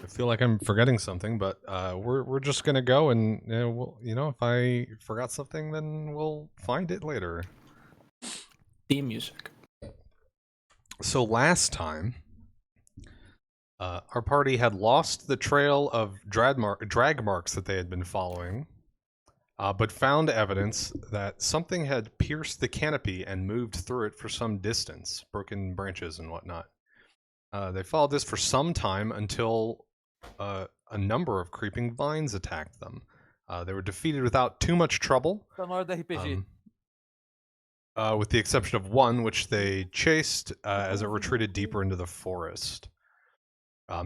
I feel like I'm forgetting something, but we're just gonna go and if I forgot something, then we'll find it later. Theme music. So last time, our party had lost the trail of drag marks that they had been following, but found evidence that something had pierced the canopy and moved through it for some distance, broken branches and whatnot. They followed this for some time until a number of creeping vines attacked them. They were defeated without too much trouble, with the exception of one, which they chased as it retreated deeper into the forest.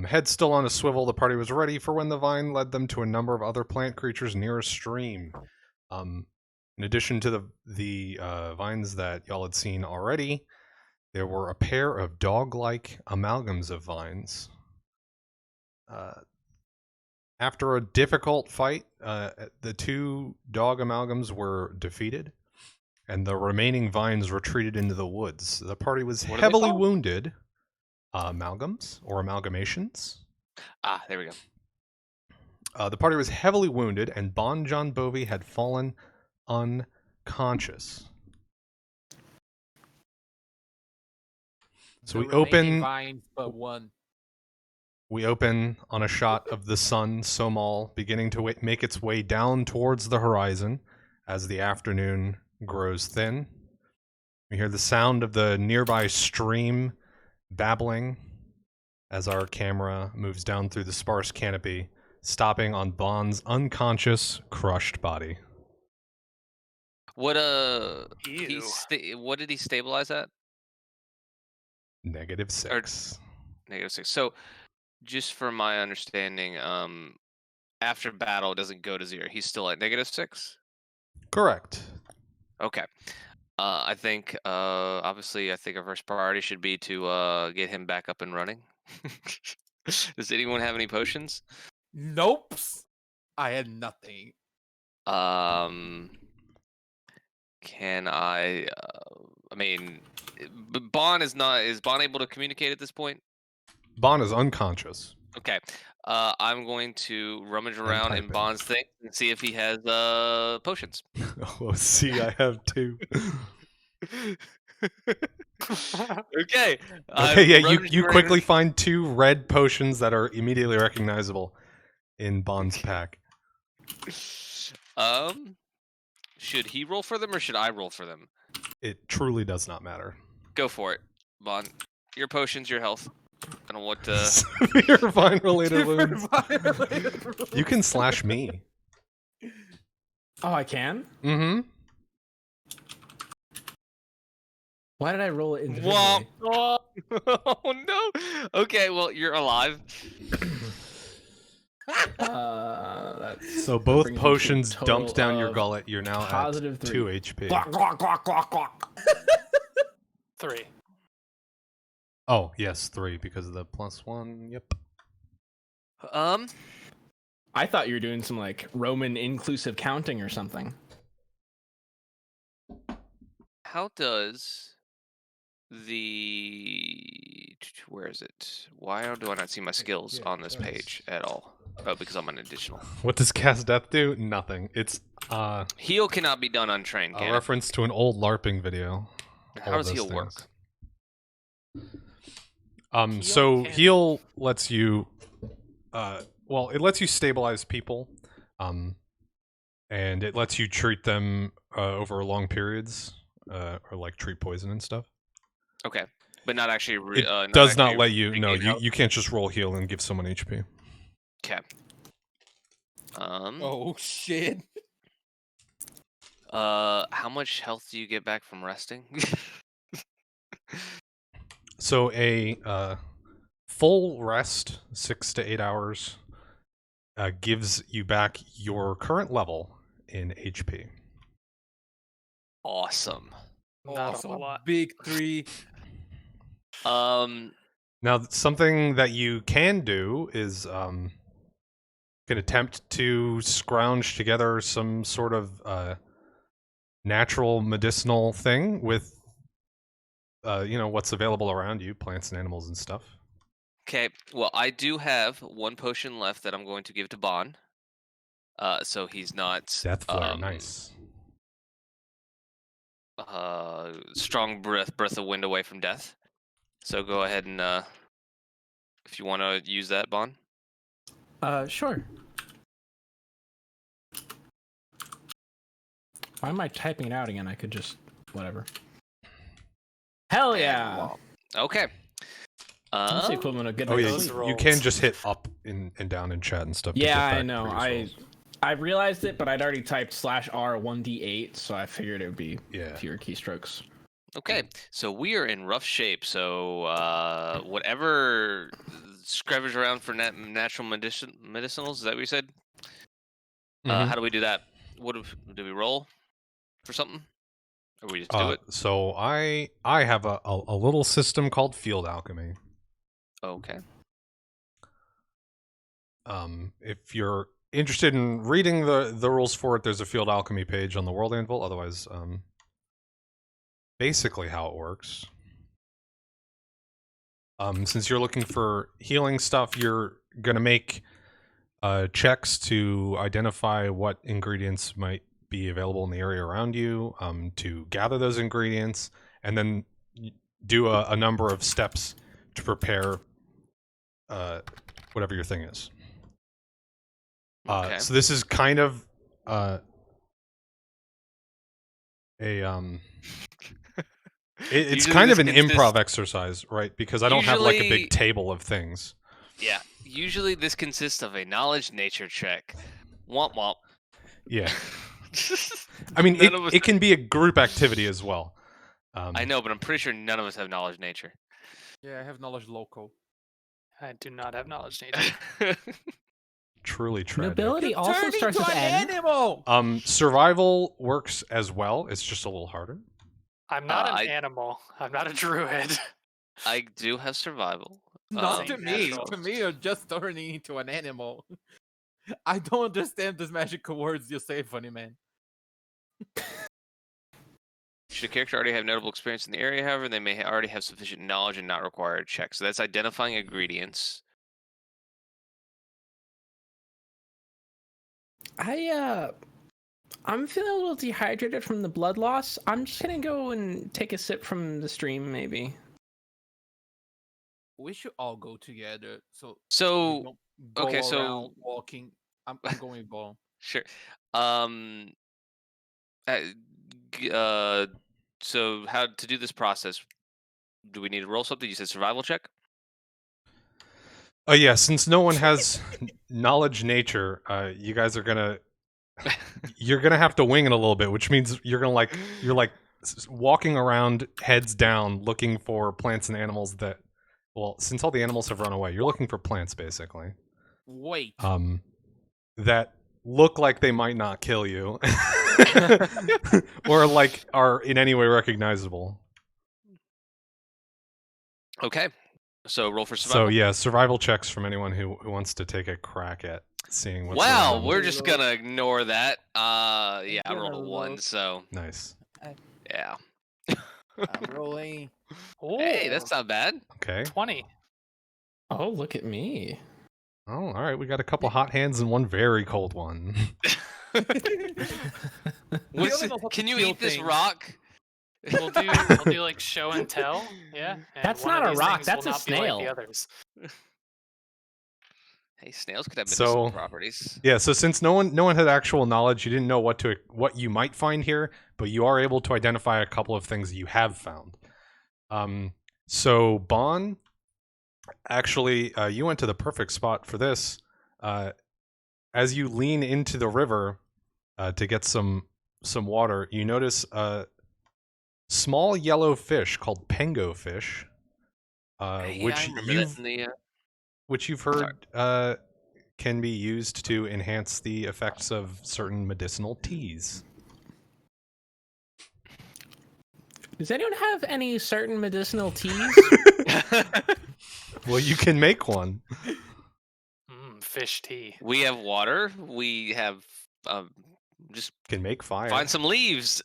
Head still on a swivel, the party was ready for when the vine led them to a number of other plant creatures near a stream. In addition to the vines that y'all had seen already, there were a pair of dog-like amalgams of vines. After a difficult fight, the two dog amalgams were defeated, and the remaining vines retreated into the woods. The party was heavily wounded. Amalgams or amalgamations. Ah, there we go. The party was heavily wounded, and Bon John Bovi had fallen unconscious. So we open. Vines, but one. We open on a shot of the sun, Somal, beginning to make its way down towards the horizon as the afternoon grows thin. We hear the sound of the nearby stream babbling as our camera moves down through the sparse canopy, stopping on Bon's unconscious, crushed body. What what did he stabilize at? -6. -6. So, just from my understanding, after battle it doesn't go to 0. He's still at -6? Correct. Okay. I think obviously our first priority should be to get him back up and running. Does anyone have any potions? Nope. I had nothing. Can I mean, Bon is Bon able to communicate at this point? Bon is unconscious. Okay. I'm going to rummage around in Bon's thing and see if he has potions. Oh, see, I have 2. Okay. Okay, yeah, you quickly find 2 red potions that are immediately recognizable in Bon's pack. Should he roll for them or should I roll for them? It truly does not matter. Go for it, Bon. Your potions, your health. I don't want to. Severe vine-related wounds. You can slash me. Oh, I can? Mm-hmm. Why did I roll it individually? Oh no! Okay, well you're alive. So both potions dumped down your gullet. You're now at 2 HP. Three. Oh yes, 3 because of the +1. Yep. I thought you were doing some like Roman inclusive counting or something. How does where is it? Why do I not see my skills on this page at all? Oh, because I'm an additional. What does cast death do? Nothing. It's heal cannot be done untrained. A reference to an old LARPing video. How does heal work? So heal lets you well, it lets you stabilize people, and it lets you treat them over long periods, or like treat poison and stuff. Okay, but not actually. It does not let you. No, you can't just roll heal and give someone HP. Okay. Oh shit. How much health do you get back from resting? So a full rest, 6 to 8 hours, gives you back your current level in HP. Awesome. Not a whole lot. Big 3. Now, something that you can do is can attempt to scrounge together some sort of natural medicinal thing with what's available around you, plants and animals and stuff. Okay. Well, I do have one potion left that I'm going to give to Bon. So he's not Death flare, nice. strong breath of wind away from death. So go ahead and if you want to use that, Bon. Sure. Why am I typing it out again? I could just whatever. Hell yeah! Okay. That's the equivalent of good Oh night's yeah, those sleep. you can rolls. just hit up and down in chat and stuff. to Yeah, get I back know. previous rolls. I realized it, but I'd already typed /R 1d8, so I figured it would be Yeah. fewer keystrokes. Okay, so we are in rough shape. So whatever scavenge around for natural medicinals, is that what you said? Mhm. How do we do that? Do we roll for something, or we just do it? So I have a little system called Field Alchemy. Okay. If you're interested in reading the rules for it, there's a Field Alchemy page on the World Anvil. Otherwise, basically how it works. Since you're looking for healing stuff, you're gonna make checks to identify what ingredients might be available in the area around you, to gather those ingredients, and then do a number of steps to prepare whatever your thing is. Okay. So this is kind of it's Usually kind of this an consists- improv exercise, right? Because I don't have like a Usually- big table of things. Yeah. Usually this consists of a knowledge nature check. Womp womp. Yeah. I mean, None of us- it can be a group activity as well. I know, but I'm pretty sure none of us have knowledge nature. Yeah, I have knowledge local. I do not have knowledge nature. Truly tragic. Nobility You also turned starts into with an N. animal. Survival works as well. It's just a little harder. I'm not an I- animal. I'm not a druid. I do have survival. Not to Same me. natural. To me, you're just turning into an animal. I don't understand these magical words you say, funny man. Should a character already have notable experience in the area, however, they may already have sufficient knowledge and not require a check. So that's identifying ingredients. I'm feeling a little dehydrated from the blood loss. I'm just gonna go and take a sip from the stream, maybe. We should all go together. So we So don't go okay, so- around walking. I'm going ball. sure. Uh, so how to do this process? Do we need to roll something? You said survival check. Oh yeah, since no one has knowledge nature, you guys are gonna you're gonna have to wing it a little bit, which means you're walking around heads down looking for plants and animals that, well, since all the animals have run away, you're looking for plants basically. Wait. That look like they might not kill you or like are in any way recognizable. Okay. So roll for survival. So yeah, survival checks from anyone who wants to take a crack at seeing what's Wow, around. we're just gonna ignore that. Yeah, I gonna rolled a 1, look. so Nice. yeah. I'm rolling. Hey, that's not bad. Okay. 20. Oh, look at me. Oh, all right. We got a couple hot hands and one very cold one. What's only know how to can you feel eat this things. rock? We'll do like show and tell. Yeah. and That's one of not a these rock, things that's will a not be like snail. the others. Hey, snails could have medicinal So- properties. Yeah. So since no one had actual knowledge, you didn't know what you might find here, but you are able to identify a couple of things you have found. So Bon, actually, you went to the perfect spot for this. As you lean into the river to get some water, you notice a small yellow fish called pengo fish, Hey, I which remember that you've in the, heard can be used to enhance the effects of certain medicinal teas. Does anyone have any certain medicinal teas? Well, you can make one. Fish tea. we have water. We have just Can make fire. find some leaves.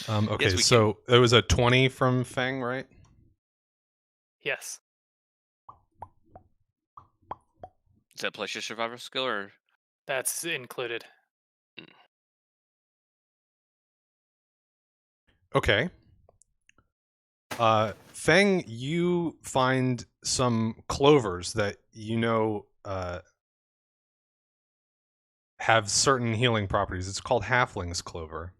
Okay, Yes, we so it was a 20 from Feng, right? Yes. Is that plus your survival skill or? That's included. Okay. Feng, you find some clovers that have certain healing properties. It's called Halfling's Clover.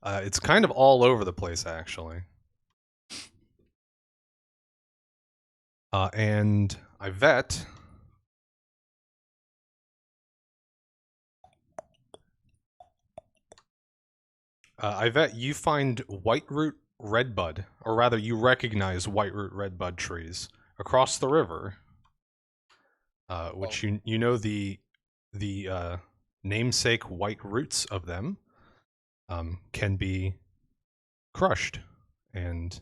It's kind of all over the place, actually. And Yvette, you find Whiteroot Redbud, or rather, you recognize Whiteroot Redbud trees across the river, which you know the namesake white roots of them can be crushed and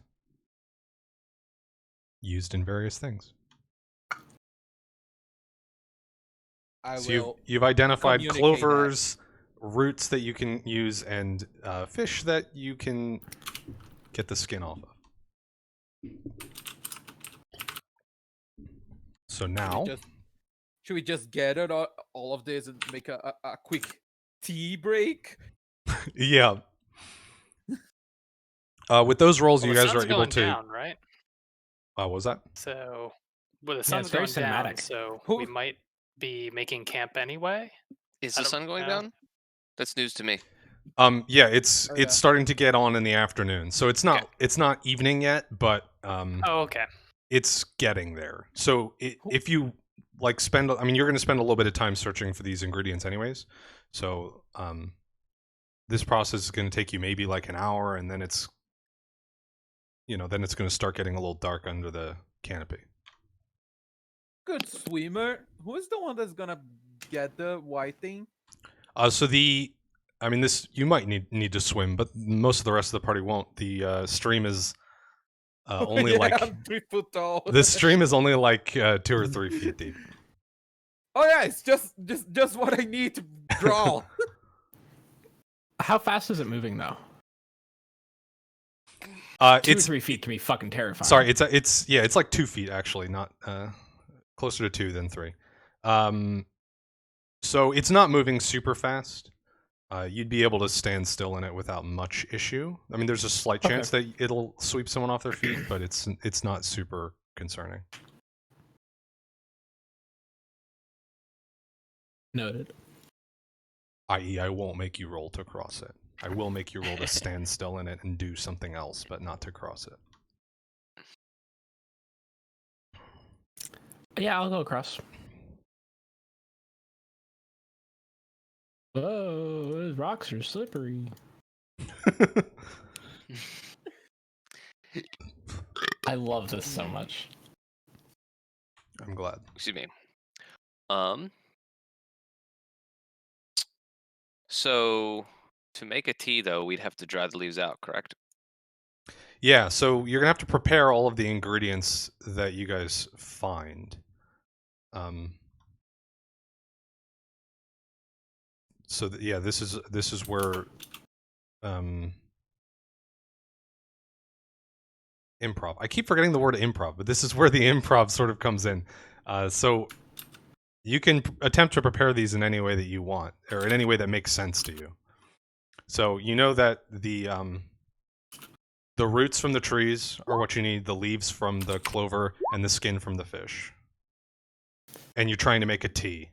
used in various things. I So will. you've identified communicate clovers, roots that you can use, and fish that you can get the skin off of. So now, Should we just gather all of this and make a quick tea break? yeah. With those rolls, Well, you the guys are sun's able going to. down, right? What was that? So, well, the it's sun's very going down, cinematic. so Who- we might be making camp anyway. Is I the don't sun going know. down? That's news to me. Yeah, it's Oh, yeah. starting to get on in the afternoon, so it's not evening yet, but Oh, okay. it's getting there. So if you like spend, I mean, you're going to spend a little bit of time searching for these ingredients, anyways. So this process is going to take you maybe like an hour, and then it's going to start getting a little dark under the canopy. Good swimmer. Who is the one that's gonna get the white thing? This you might need to swim, but most of the rest of the party won't. The stream is only Yeah, like I'm 3 foot tall. the stream is only like 2 or 3 feet deep. Oh yeah, it's just what I need to draw. How fast is it moving though? 2 or It's 3 feet can be fucking terrifying. sorry, it's like 2 feet actually, not closer to 2 than 3. So it's not moving super fast. You'd be able to stand still in it without much issue. I mean, there's a slight chance that it'll sweep someone off their feet, but it's not super concerning. Noted. I.e., I won't make you roll to cross it. I will make you roll to stand still in it and do something else, but not to cross it. Yeah, I'll go across. Whoa, those rocks are slippery. I love this so much. I'm glad. Excuse me. So to make a tea, though, we'd have to dry the leaves out, correct? Yeah, so you're gonna have to prepare all of the ingredients that you guys find. This is where improv. I keep forgetting the word improv, but this is where the improv sort of comes in. So you can attempt to prepare these in any way that you want, or in any way that makes sense to you. So you know that the roots from the trees are what you need, the leaves from the clover, and the skin from the fish. And you're trying to make a tea.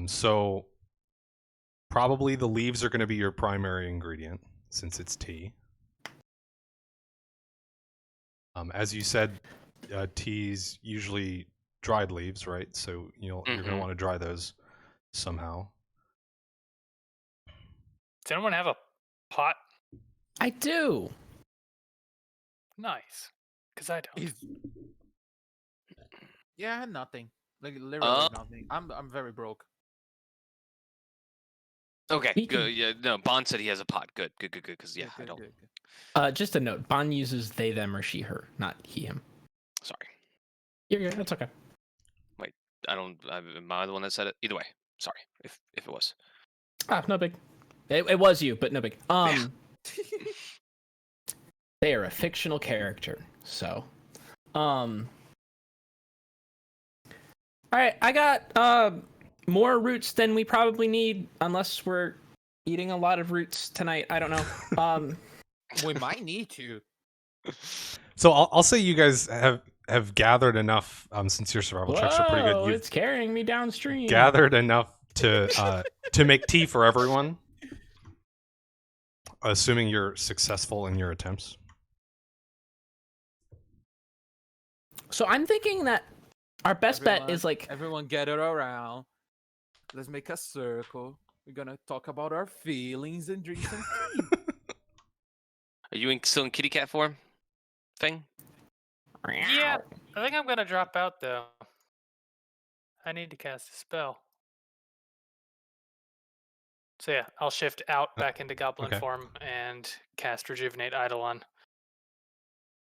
So probably the leaves are going to be your primary ingredient, since it's tea. As you said, tea's usually dried leaves, right? So you're going to want to dry those somehow. Does anyone have a pot? I do. Nice. Because I don't. Yeah, I had nothing. Like literally nothing. I'm very broke. Okay, He good. can- Yeah, no, Bond said he has a pot. Good. Because yeah, I don't. Good. Just a note. Bon uses they, them, or she, her, not he, him. Sorry, You're good. That's okay. I don't. Am I the one that said it? Either way, sorry if it was. No big. It was you, but no big. They are a fictional character, so All right, I got more roots than we probably need, unless we're eating a lot of roots tonight. I don't know. We might need to. So I'll say you guys have gathered enough since your survival checks are pretty good. Whoa, You've it's carrying me downstream. gathered enough to make tea for everyone, assuming you're successful in your attempts. So I'm thinking that our best bet Everyone- is like everyone gather around. Let's make a circle. We're gonna talk about our feelings and drink some tea. Are you still in kitty cat form? Thing? Yeah, I think I'm gonna drop out though. I need to cast a spell. So yeah, I'll shift out back into goblin okay. form and cast Rejuvenate Eidolon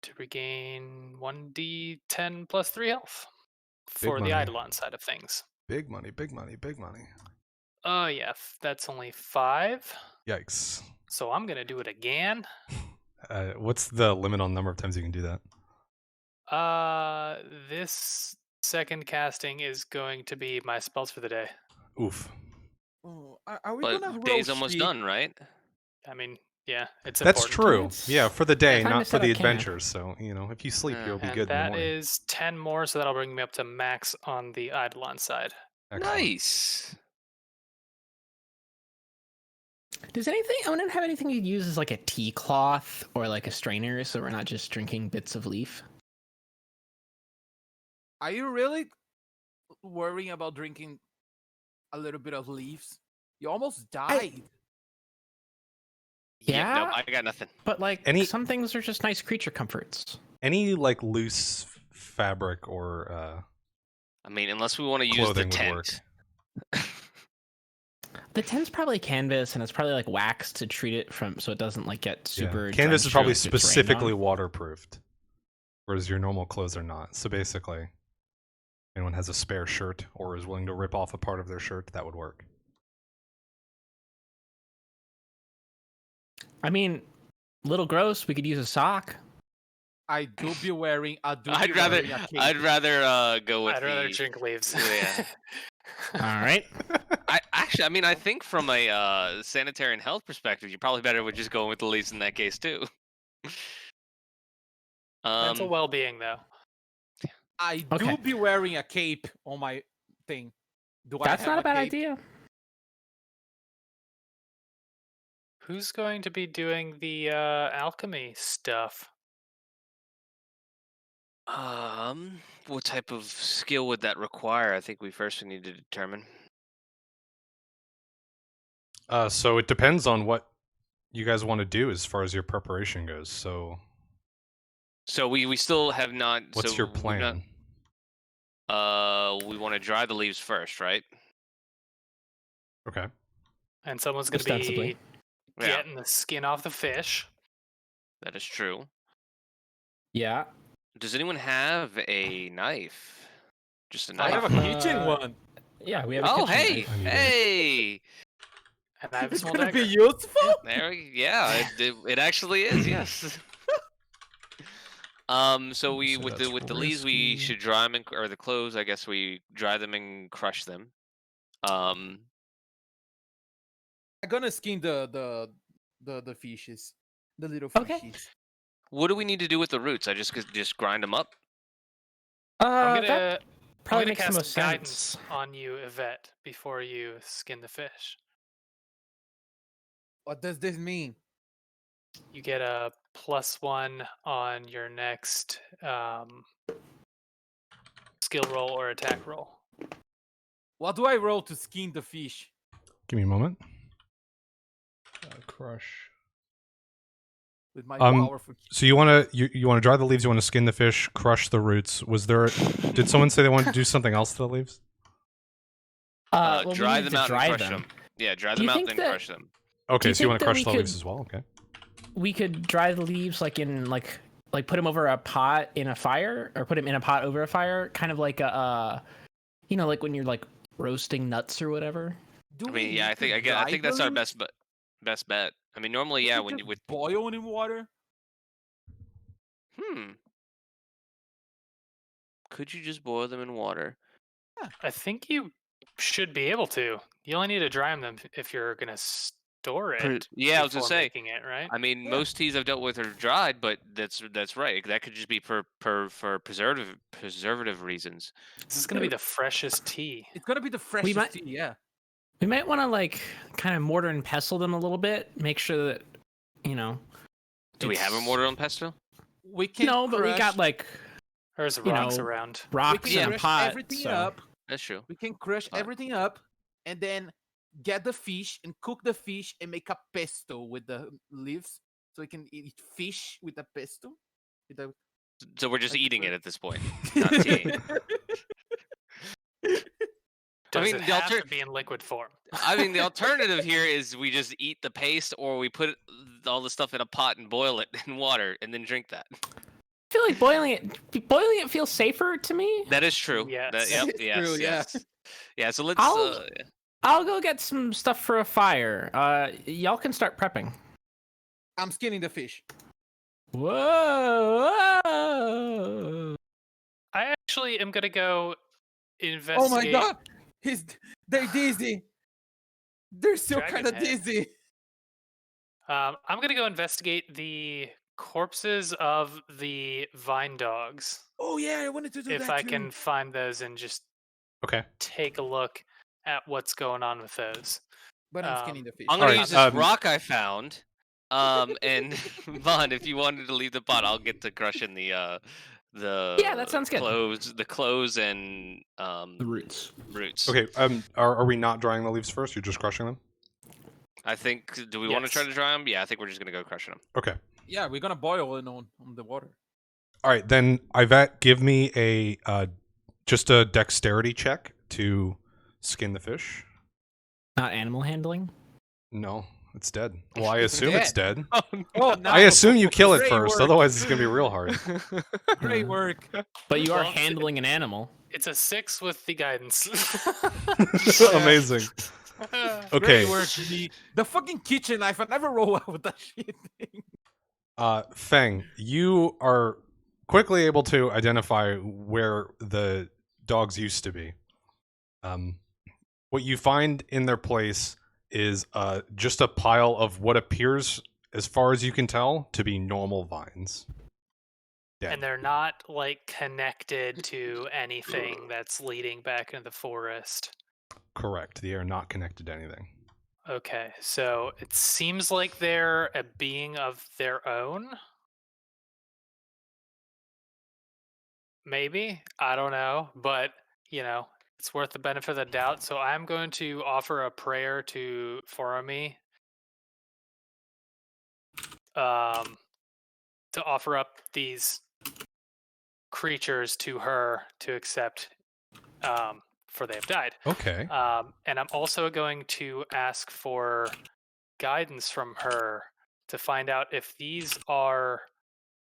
to regain 1d10 plus 3 health for the money. Eidolon side of things. Big money, big money, big money. Oh yeah, that's only 5. Yikes. So I'm gonna do it again. What's the limit on number of times you can do that? This second casting is going to be my spells for the day. Oof. Oh, are we But gonna roll day's almost sheep? done, right? I mean, yeah, it's That's important. true. It's- Yeah, for the day, if I not miss for it, the I can't. adventures. So, if you sleep, Yeah. you'll be And good in the that morning. is 10 more, so that'll bring me up to max on the Eidolon side. Excellent. Nice. Does anyone have anything you'd use as like a tea cloth or like a strainer, so we're not just drinking bits of leaf? Are you really worrying about drinking a little bit of leaves? You almost died. Yeah. Nope, Yeah. I got nothing. But like Any- some things are just nice creature comforts. Any like loose fabric or I mean, unless we want to use the clothing would tent. work. The tent's probably canvas, and it's probably like wax to treat it from so it doesn't like get super. Canvas is drenched probably if it's rained on. specifically waterproofed, whereas your normal clothes are not. So basically, if anyone has a spare shirt or is willing to rip off a part of their shirt, that would work. I mean, little gross. We could use a sock. I do be wearing. I'd rather go with I'd rather the. drink leaves. Yeah. All right. I think from a sanitary and health perspective, you're probably better with just going with the leaves in that case too. Mental well-being, though. I Okay. do be wearing a cape on my thing. Do That's I not have a bad cape? idea. Who's going to be doing the alchemy stuff? What type of skill would that require? I think we first need to determine. So it depends on what you guys want to do as far as your preparation goes. So So we still have not. what's so your we've not- plan? we want to dry the leaves first, right? Okay. And someone's going to Ostensibly. be getting the skin off the fish. That is true. Yeah. Does anyone have a knife? Just a I knife. have a kitchen Uh, one. Yeah, we have. A Oh, kitchen hey, knife. I need it. hey! And I have a It's small gonna dagger. be useful. There, yeah, it actually is. Yes. So we So with that's the leaves we risky. should dry them or the clothes. I guess we dry them and crush them. I'm gonna skin the fishes, the little Okay. fishes. What do we need to do with the roots? I just grind them up. I'm That gonna probably I'm makes gonna the cast most guidance sense. on you, Yvette, before you skin the fish. What does this mean? You get a +1 on your next skill roll or attack roll. What do I roll to skin the fish? Give me a moment. Crush. With my Um, powerful. So you want to dry the leaves? You want to skin the fish, crush the roots? Did someone say they wanted to do something else to the leaves? Well, we Dry need them to out dry and crush them. them. Yeah, dry Do you them out think then that- crush them. Okay, you so you think want to that crush we the leaves could- as well? Okay. We could dry the leaves like in like put them over a pot in a fire, or put them in a pot over a fire, kind of like a like when you're like roasting nuts or whatever. Do I we mean, yeah, need I to think dry I think the that's our leaves? best bet. I mean, normally, Don't yeah, we when you just with boil in water. Could you just boil them in water? I think you should be able to. You only need to dry them if you're gonna store it. Yeah, I was gonna before say. making it, right? I mean, Yeah. most teas I've dealt with are dried, but that's right. That could just be for preservative reasons. This is gonna be the freshest tea. It's gonna be the freshest might- tea, yeah. We might want to like kind of mortar and pestle them a little bit. Make sure that Do we have a it's- mortar and pestle? We can No, but we got like There's You rocks know, around. we rocks can in a crush pot. everything so- up. That's true. We can crush Fine. everything up and then get the fish and cook the fish and make a pesto with the leaves. So we can eat fish with a pesto. With the... So we're just That's eating it true. at this point, not tea. Does mean, it the have alter- to be in liquid form? I mean, the alternative here is we just eat the paste, or we put all the stuff in a pot and boil it in water, and then drink that. I feel like boiling it feels safer to me. That is true. Yes. Yep, It's yes, true, yeah. yes. Yeah. So let's. I'll go get some stuff for a fire. Y'all can start prepping. I'm skinning the fish. Whoa! I actually am gonna go Oh investigate. my god! They're dizzy. They're still Dragon kind of head. dizzy. I'm gonna go investigate the corpses of the vine dogs. Oh yeah, I wanted to do If that I too. can find those and just Okay. take a look at what's going on with those. But I'm um, skinning the fish. I'm gonna Alright, use this rock I found. And Vaughn, if you wanted to leave the pot, I'll get to crushing the Yeah, that sounds good. cloves and The roots. roots. Okay. Are we not drying the leaves first? You're just crushing them. I think. Do we want to try Yes. to dry them? Yeah, I think we're just gonna go crushing them. Okay. Yeah, we're gonna boil it on the water. All right. Then Yvette, give me a just a dexterity check to skin the fish. Not animal handling. No, it's dead. Well, I assume it's dead. Oh, Oh, no. I assume you kill it Great first, work. otherwise it's gonna be real hard. Great work. But you are Well, handling an animal. It's a 6 with the guidance. Amazing. Okay. Great work, G. The fucking kitchen knife. I never roll out with that shit thing. Feng, you are quickly able to identify where the dogs used to be. What you find in their place is just a pile of what appears, as far as you can tell, to be normal vines. Dead. And they're not like connected to anything that's leading back into the forest. Correct. They are not connected to anything. Okay, so it seems like they're a being of their own. Maybe. I don't know. But, it's worth the benefit of the doubt. So I'm going to offer a prayer to Forami. To offer up these creatures to her to accept, for they have died. Okay. And I'm also going to ask for guidance from her to find out if these are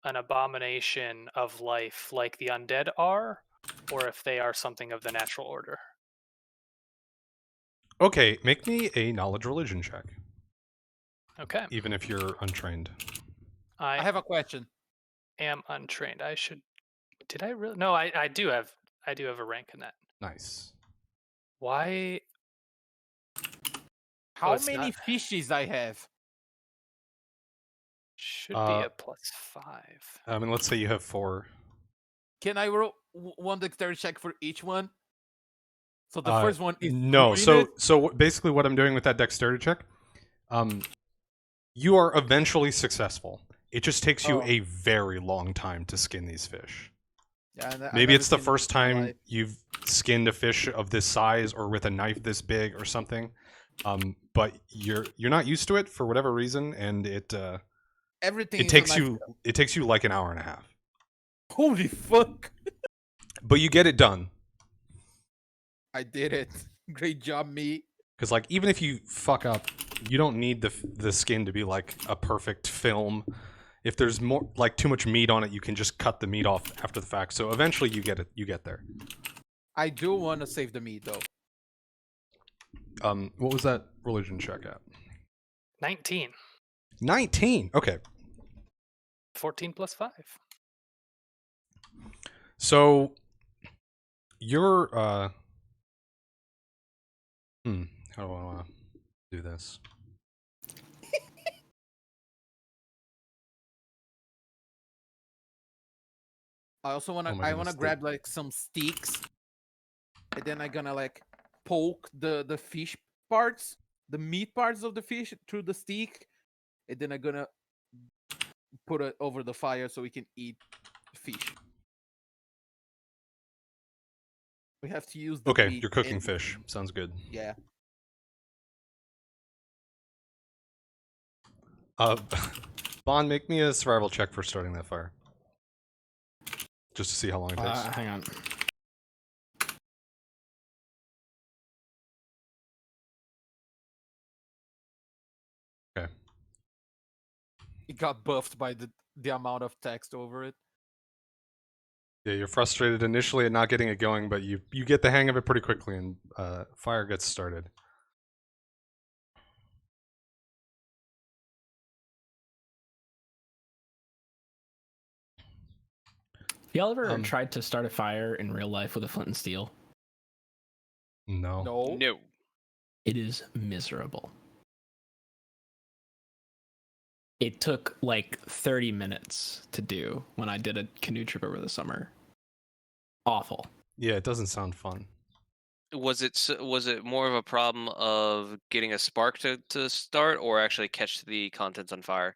an abomination of life like the undead are, or if they are something of the natural order. Okay, make me a knowledge religion check, Okay. even if you're untrained. I I have a question. am untrained. I should. Did I really? No, I do have. I do have a rank in that. Nice. Why? How it's many not- fishes I have? Should Uh, be a +5. And let's say you have 4. Can I roll one dexterity check for each one? So the Uh, first one is No, green so basically what I'm doing with that dexterity check, you are eventually successful. It just takes you Oh. a very long time to skin these fish. Yeah, I've Maybe never it's the seen first this in my time life. you've skinned a fish of this size or with a knife this big or something. But you're not used to it for whatever reason, and it Everything it is a takes knife you skill. it takes you like an hour and a half. Holy fuck! But you get it done. I did it. Great job, me. Because like even if you fuck up, you don't need the skin to be like a perfect film. If there's more like too much meat on it, you can just cut the meat off after the fact. So eventually you get there. I do want to save the meat though. What was that religion check at? 19. 19. Okay. 14 +5. So you're How do I want to do this? I also Oh my I goodness, wanna the- grab like some sticks, and then I'm gonna like poke the fish parts, the meat parts of the fish through the stick, and then I'm gonna put it over the fire so we can eat fish. We have to use the Okay, meat you're cooking and- fish. Sounds good. Yeah. Bond, make me a survival check for starting that fire. Just to see how long it takes. Hang on. Okay. It got buffed by the amount of text over it. Yeah, you're frustrated initially at not getting it going, but you get the hang of it pretty quickly, and fire gets started. Y'all ever Um, tried to start a fire in real life with a flint and steel? No. No. No. It is miserable. It took like 30 minutes to do when I did a canoe trip over the summer. Awful. Yeah, it doesn't sound fun. Was it more of a problem of getting a spark to start, or actually catch the contents on fire?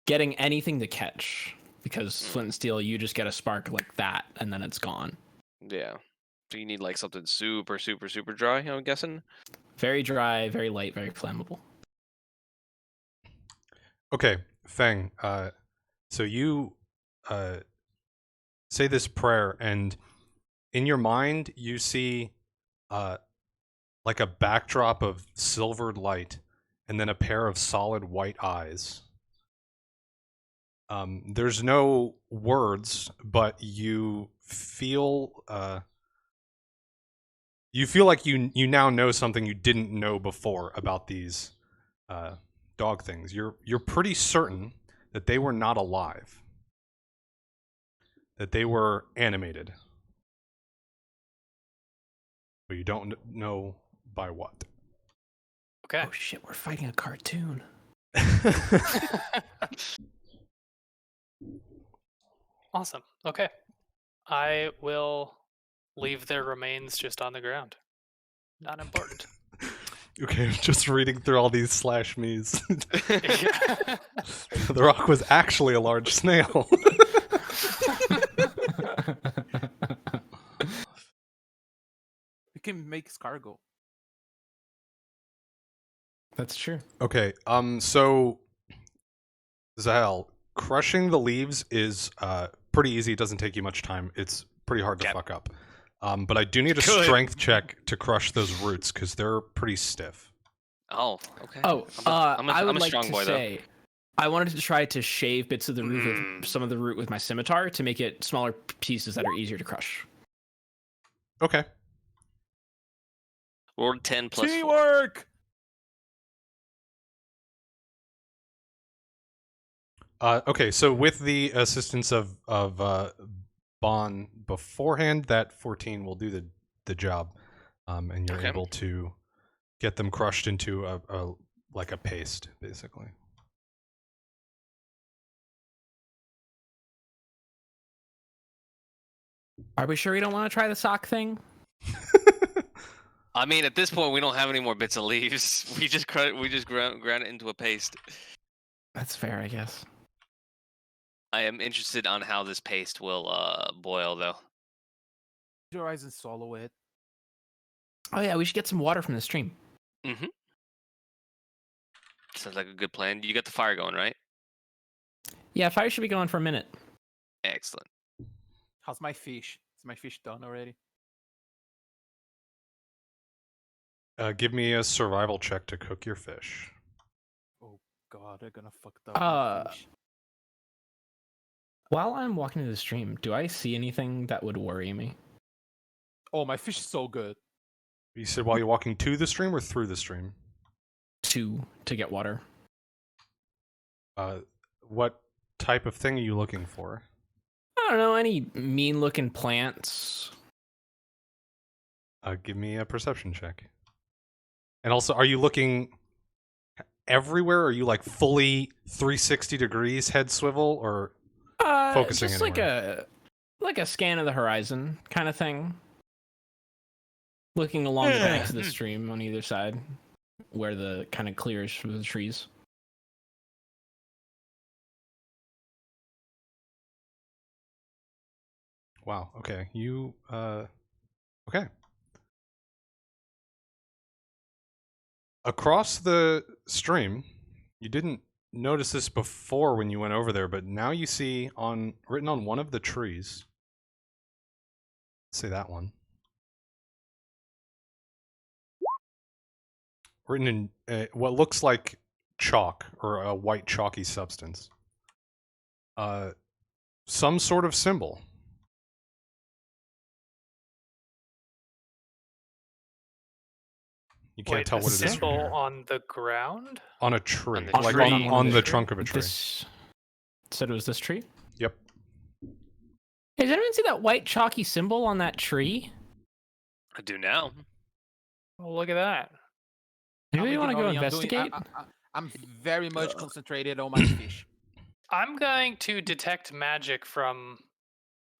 Getting anything to catch, because flint and steel, you just get a spark like that and then it's gone. Yeah. So you need like something super, super, super dry, I'm guessing. Very dry, very light, very flammable. Okay, Feng. So you say this prayer, and in your mind you see like a backdrop of silvered light, and then a pair of solid white eyes. There's no words, but you feel like you now know something you didn't know before about these dog things. You're pretty certain that they were not alive, that they were animated, but you don't know by what. Okay. Oh shit, we're fighting a cartoon. Awesome. Okay. I will leave their remains just on the ground. Not important. Okay, I'm just reading through all these slash me's. Yeah. The rock was actually a large snail. You can make escargot. That's true. Okay, so Zahel, crushing the leaves is pretty easy. It doesn't take you much time. It's pretty hard to Yep. fuck up. But I do need a Good. strength check to crush those roots because they're pretty stiff. Oh, okay. Oh, I'm I would a like strong to boy, say, I wanted to try to shave bits of the root with some of the root with my scimitar to make it smaller pieces that are easier to crush. Okay. Roll 10 plus 4. Teamwork! Okay, so with the assistance of Bon beforehand, that 14 will do the job, and you're Okay. able to get them crushed into a like a paste, basically. Are we sure we don't want to try the sock thing? I mean, at this point, we don't have any more bits of leaves. We just ground it into a paste. That's fair, I guess. I am interested on how this paste will boil, though. Your eyes and swallow it. Oh yeah, we should get some water from the stream. Mm-hmm. Sounds like a good plan. You got the fire going, right? Yeah, fire should be going for a minute. Excellent. How's my fish? Is my fish done already? Give me a survival check to cook your fish. Oh god, they're gonna fuck up my fish. While I'm walking to the stream, do I see anything that would worry me? Oh, my fish is so good. You said while you're walking to the stream or through the stream? To get water. What type of thing are you looking for? I don't know, any mean looking plants. Give me a perception check. And also, are you looking everywhere? Are you like fully 360 degrees head swivel, or focusing just anywhere? like a scan of the horizon kind of thing. Looking along the banks of the stream on either side, where the kind of clears for the trees. Wow. Okay. You. Okay. Across the stream, you didn't notice this before when you went over there, but now you see written on one of the trees. Say that one. Written in what looks like chalk or a white chalky substance. Some sort of symbol. You can't Wait, tell a what it is from symbol here. on the ground? On a tree, the like tree. on the tree. trunk of a tree. This said it was this tree. Yep. Hey, does anyone see that white chalky symbol on that tree? I do now. Well, look at that. Do you I'm want to go ignoring, investigate? I'm very much concentrated on my fish. I'm going to detect magic from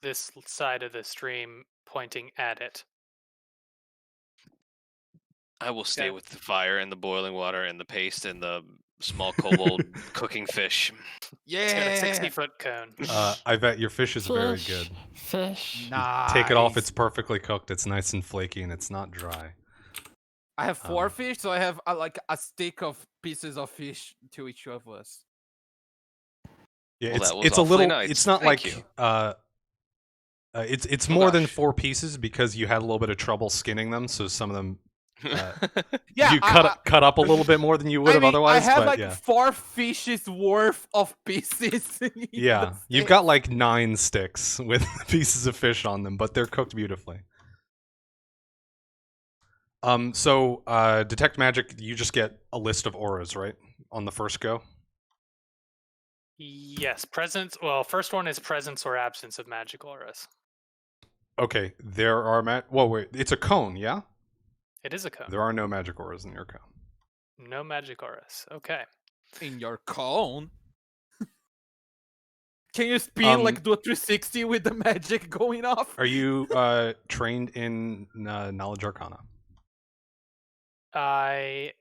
this side of the stream, pointing at it. I will stay Okay. with the fire and the boiling water and the paste and the small kobold cooking fish. It's got a Yeah. 60-foot cone. I bet your fish is very good. Fish. Nice. Take it off, it's perfectly cooked, it's nice and flaky, and it's not dry. I have 4 Um, fish, so I have like a stick of pieces of fish to each of us. Yeah, Well, that was it's a awfully little. nice. It's not Thank like you. it's Oh, more than gosh. 4 pieces because you had a little bit of trouble skinning them, so some of them Yeah, you cut up a little bit more than you would I have mean, otherwise. I have But like yeah, 4 fishes worth of pieces. in yeah, the you've stick. got like 9 sticks with pieces of fish on them, but they're cooked beautifully. So detect magic, you just get a list of auras, right? On the first go. Yes, presence. Well, first one is presence or absence of magic auras. Okay, there are Whoa, wait, it's a cone, yeah? It is a cone. There are no magic auras in your cone. No magic auras. Okay. In your cone. Can you spin like do a 360 with the magic going off? Are you trained in knowledge arcana? I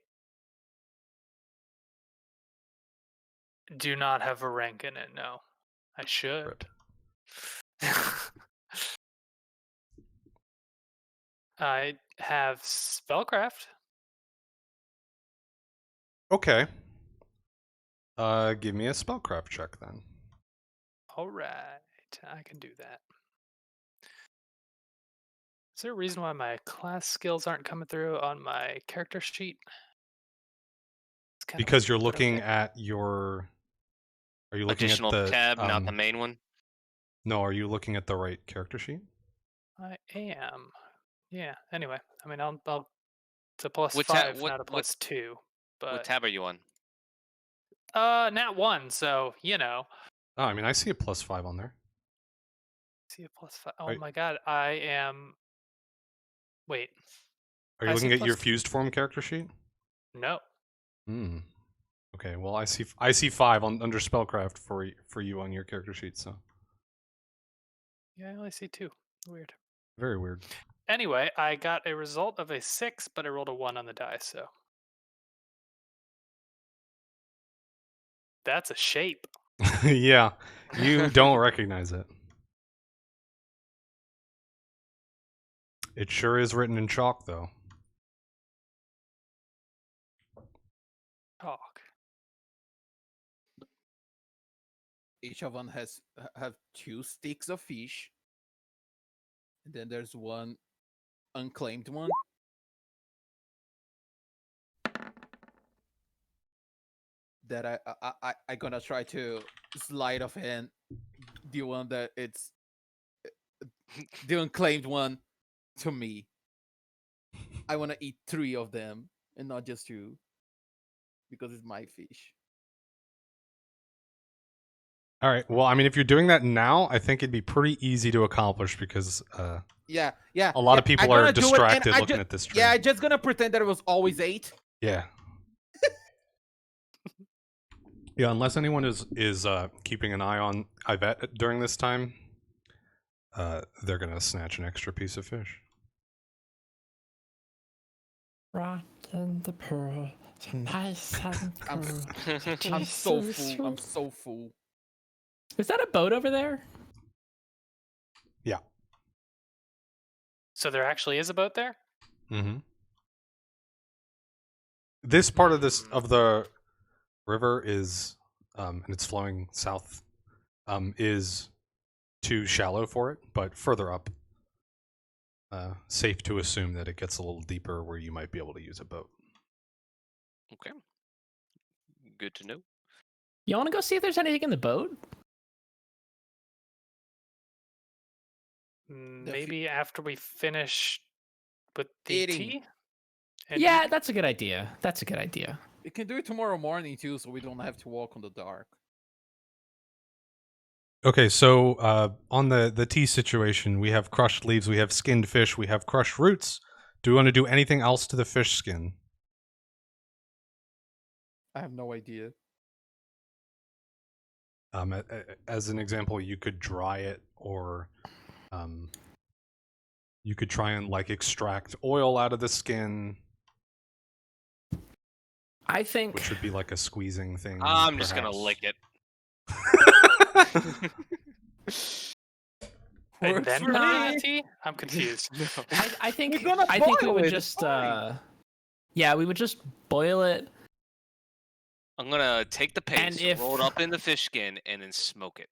do not have a rank in it, no. I should. I have spellcraft. Okay. Give me a spellcraft check then. Alright, I can do that. Is there a reason why my class skills aren't coming through on my character sheet? It's kinda Because weird, you're but looking okay. at your. Are you looking Additional at the tab, not the main one. No, are you looking at the right character sheet? I am. Yeah, anyway. I mean, I'll it's a plus What 5, not a plus 2. What But tab are you on? nat 1, so, you know. Oh, I mean, I see a +5 on there. See a plus 5. Oh Are- my god, I am. Wait. Are you I see looking at your plus- fused form character sheet? No. Hmm. Okay. Well, I see 5 under spellcraft for you on your character sheet. So Yeah, I only see 2. Weird. very weird. Anyway, I got a result of a 6, but I rolled a 1 on the die, so. That's a shape. Yeah, you don't recognize it. It sure is written in chalk, though. Talk. Each of them have 2 sticks of fish. And then there's one unclaimed one. That I gonna try to slide off and the one that it's the unclaimed one to me. I wanna eat 3 of them and not just 2 because it's my fish. All right. Well, I mean, if you're doing that now, I think it'd be pretty easy to accomplish because Yeah. a lot of yeah, people I'm are gonna do it, and distracted I looking ju- at this tree. Yeah, I'm just gonna pretend that it was always 8. Yeah. Yeah, unless anyone is keeping an eye on Yvette during this time, they're gonna snatch an extra piece of fish. Rock in the pearl, so nice and I'm cool. I'm so full. I'm so full. Is that a boat over there? So there actually is a boat there? Mm-hmm. This part of the river is, and it's flowing south, is too shallow for it, but further up, safe to assume that it gets a little deeper where you might be able to use a boat. Okay. Good to know. You want to go see if there's anything in the boat? Maybe after we finish with the Eating. tea? And Yeah, eating? that's a good idea. That's a good idea. We can do it tomorrow morning too, so we don't have to walk on the dark. Okay, so on the tea situation, we have crushed leaves, we have skinned fish, we have crushed roots. Do we want to do anything else to the fish skin? I have no idea. As an example, you could dry it, or you could try and like extract oil out of the skin, I think which would be like a squeezing thing. I'm just gonna perhaps. lick it. And Works then for put it in me. the tea? I'm confused. I think We're gonna I think we boil would it, just fine. yeah, we would just boil it. I'm gonna take the paste, if- roll it up in the fish skin, and then smoke it.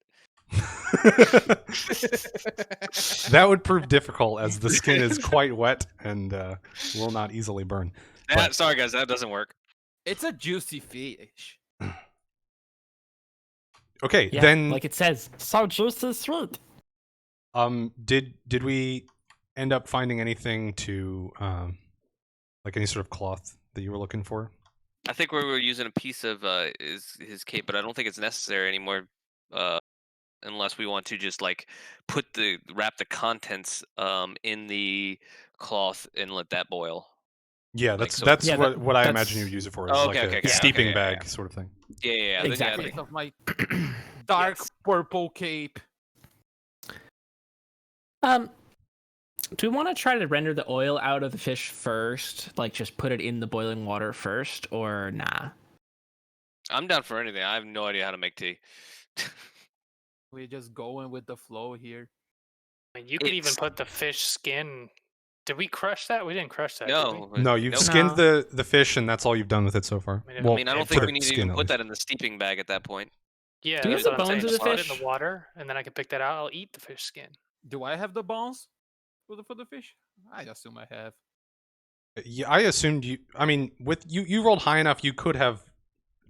That would prove difficult as the skin is quite wet and will not easily burn. But- Sorry guys, that doesn't work. It's a juicy fish. Okay, Yeah, then like it says, so juicy sweet. did we end up finding anything to like any sort of cloth that you were looking for? I think we were using a piece of his cape, but I don't think it's necessary anymore. Unless we want to just like wrap the contents in the cloth and let that boil. Yeah, Like, that's so- that's Yeah, what I that's- imagine you would use it for. Is Oh, like okay, a okay, okay, steeping okay, yeah, bag sort of thing. Yeah. Exactly. Then, yeah, Of my dark Yes. purple cape. Do we want to try to render the oil out of the fish first? Like just put it in the boiling water first, or nah? I'm down for anything. I have no idea how to make tea. We're just going with the flow here. I mean, you could even It's- put the fish skin. Did we crush that? We didn't crush that. did we? No. No, you've nope. skinned No. the fish, and that's all you've done with it so far. I mean, Well, I mean, I don't for think the we need to skin, even at put least. that in the steeping bag at that point. Yeah, Do you have that's the what I'm saying. bones of Just the put it fish? in the water, and then I can pick that out. I'll eat the fish skin. Do I have the bones for the fish? I assume I have. Yeah, I assumed you. I mean, with you rolled high enough, you could have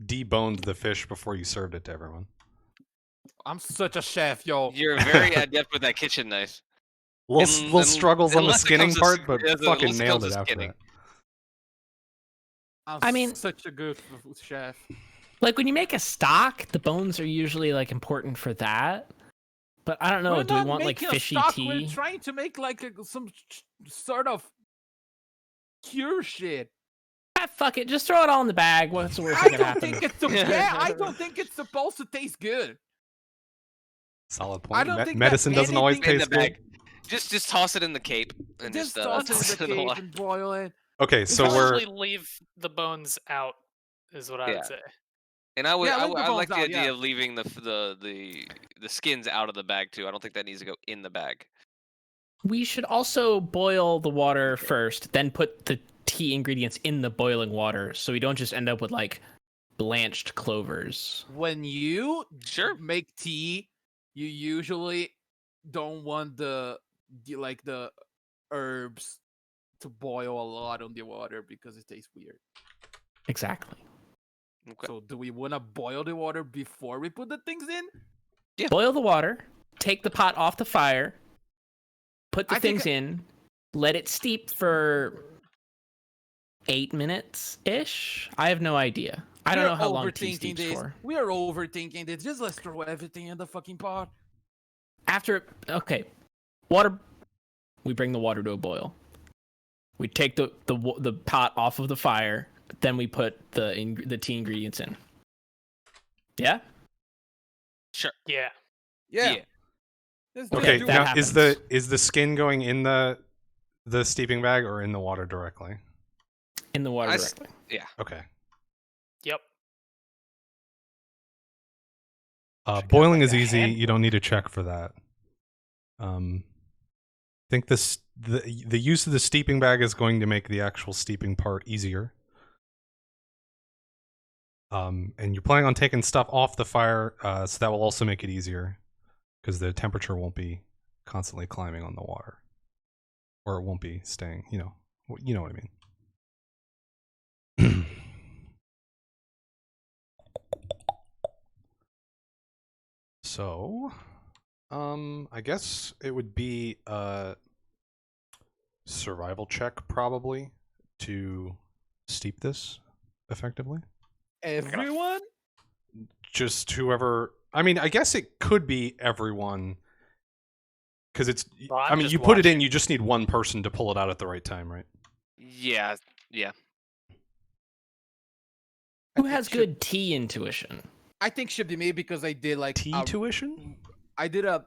deboned the fish before you served it to everyone. I'm such a chef, yo. You're very adept with that kitchen knife. Little struggles on the unless it skinning comes to part, s- but yeah, unless fucking it nailed comes it to after skinning. that. I mean- such a good chef. Like when you make a stock, the bones are usually like important for that. But I don't know. We're Do we not want like making a fishy stock, tea? We're trying to make like some sort of cure shit. Ah, fuck it. Just throw it all in the bag. What's the worst I that can don't happen? think it's yeah. I don't think it's supposed to taste good. Solid I point. don't think that Medicine doesn't always anything In the taste good. bag. Just toss it in the cape and Just just toss toss it in the it in the cake water. and boil it. Okay, We so could we're actually leave the bones out, is what I Yeah. would say. And I would, Yeah, I, leave the I like bones the out, idea yeah. of leaving the skins out of the bag too. I don't think that needs to go in the bag. We should also boil the water first, then put the tea ingredients in the boiling water, so we don't just end up with like blanched clovers. When you Sure. make tea, you usually don't want the herbs to boil a lot on the water because it tastes weird. Exactly. Okay. So do we want to boil the water before we put the things in? Yeah. Boil the water, take the pot off the fire, put the I think things in, let it steep for 8 minutes ish. I have no idea. I don't We're know how long tea overthinking steeps this. for. We are overthinking this. Just let's throw everything in the fucking pot. Okay, water. We bring the water to a boil. We take the pot off of the fire. Then we put the tea ingredients in. Yeah. Sure. Yeah. Yeah. Yeah. Let's do Okay, it. that now is the skin going in the steeping bag or in the water directly? In the water I s- directly. Okay. Yep. Boiling like is a easy. hand- You don't need to check for that. I think the use of the steeping bag is going to make the actual steeping part easier. And you're planning on taking stuff off the fire, so that will also make it easier because the temperature won't be constantly climbing on the water, or it won't be staying. You know what I mean. So, I guess it would be a survival check probably to steep this effectively. Everyone? Just whoever. I mean, I guess it could be everyone because it's. Well, I I'm mean, just you put it in. watching. You just need one person to pull it out at the right time, right? Yeah. Yeah. Who has good tea intuition? I think should be me because I did like Tea tuition. I did a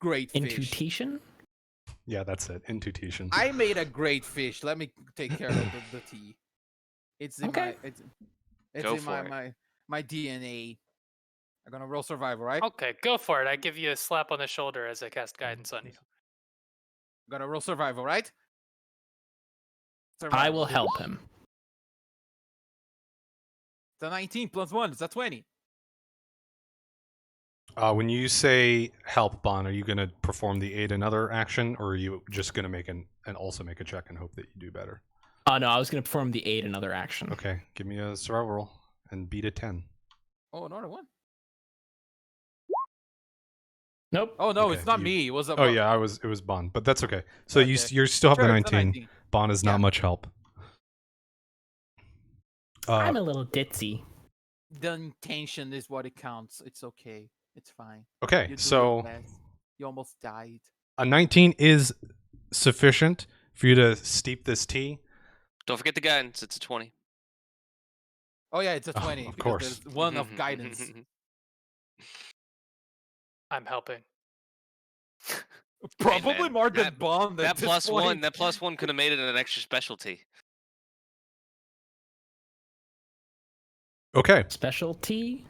great fish. Intuition? Yeah, that's it. Intuition. I made a great fish. Let me take care of the tea. It's in Okay. my it's Go in for it. my DNA. I'm gonna roll survival, right? Okay, go for it. I give you a slap on the shoulder as I cast guidance on you. I'm gonna roll survival, right? I will Survival. help him. It's a 19 plus 1. It's a 20. When you say help, Bon, are you going to perform the aid another action, or are you just going to make and also make a check and hope that you do better? No, I was gonna perform the aid another action. Okay, give me a survival roll and beat a 10. Oh, another one. Nope. Oh no, Okay, it's not you- me. It was a Oh yeah, it was Bon, but that's okay. So you Okay. you still have Sure, the it's a 19. Bon is not Yeah. much help. I'm a little ditzy. The intention is what it counts. It's okay. It's fine. Okay, You do your so best. You almost died. a 19 is sufficient for you to steep this tea. Don't forget the guidance. It's a 20. Oh yeah, it's a Oh, 20. of because course. There's one of guidance. I'm helping. Probably man, more than that- Bond. That plus one. That plus one could have made it an extra specialty. Okay, Specialty?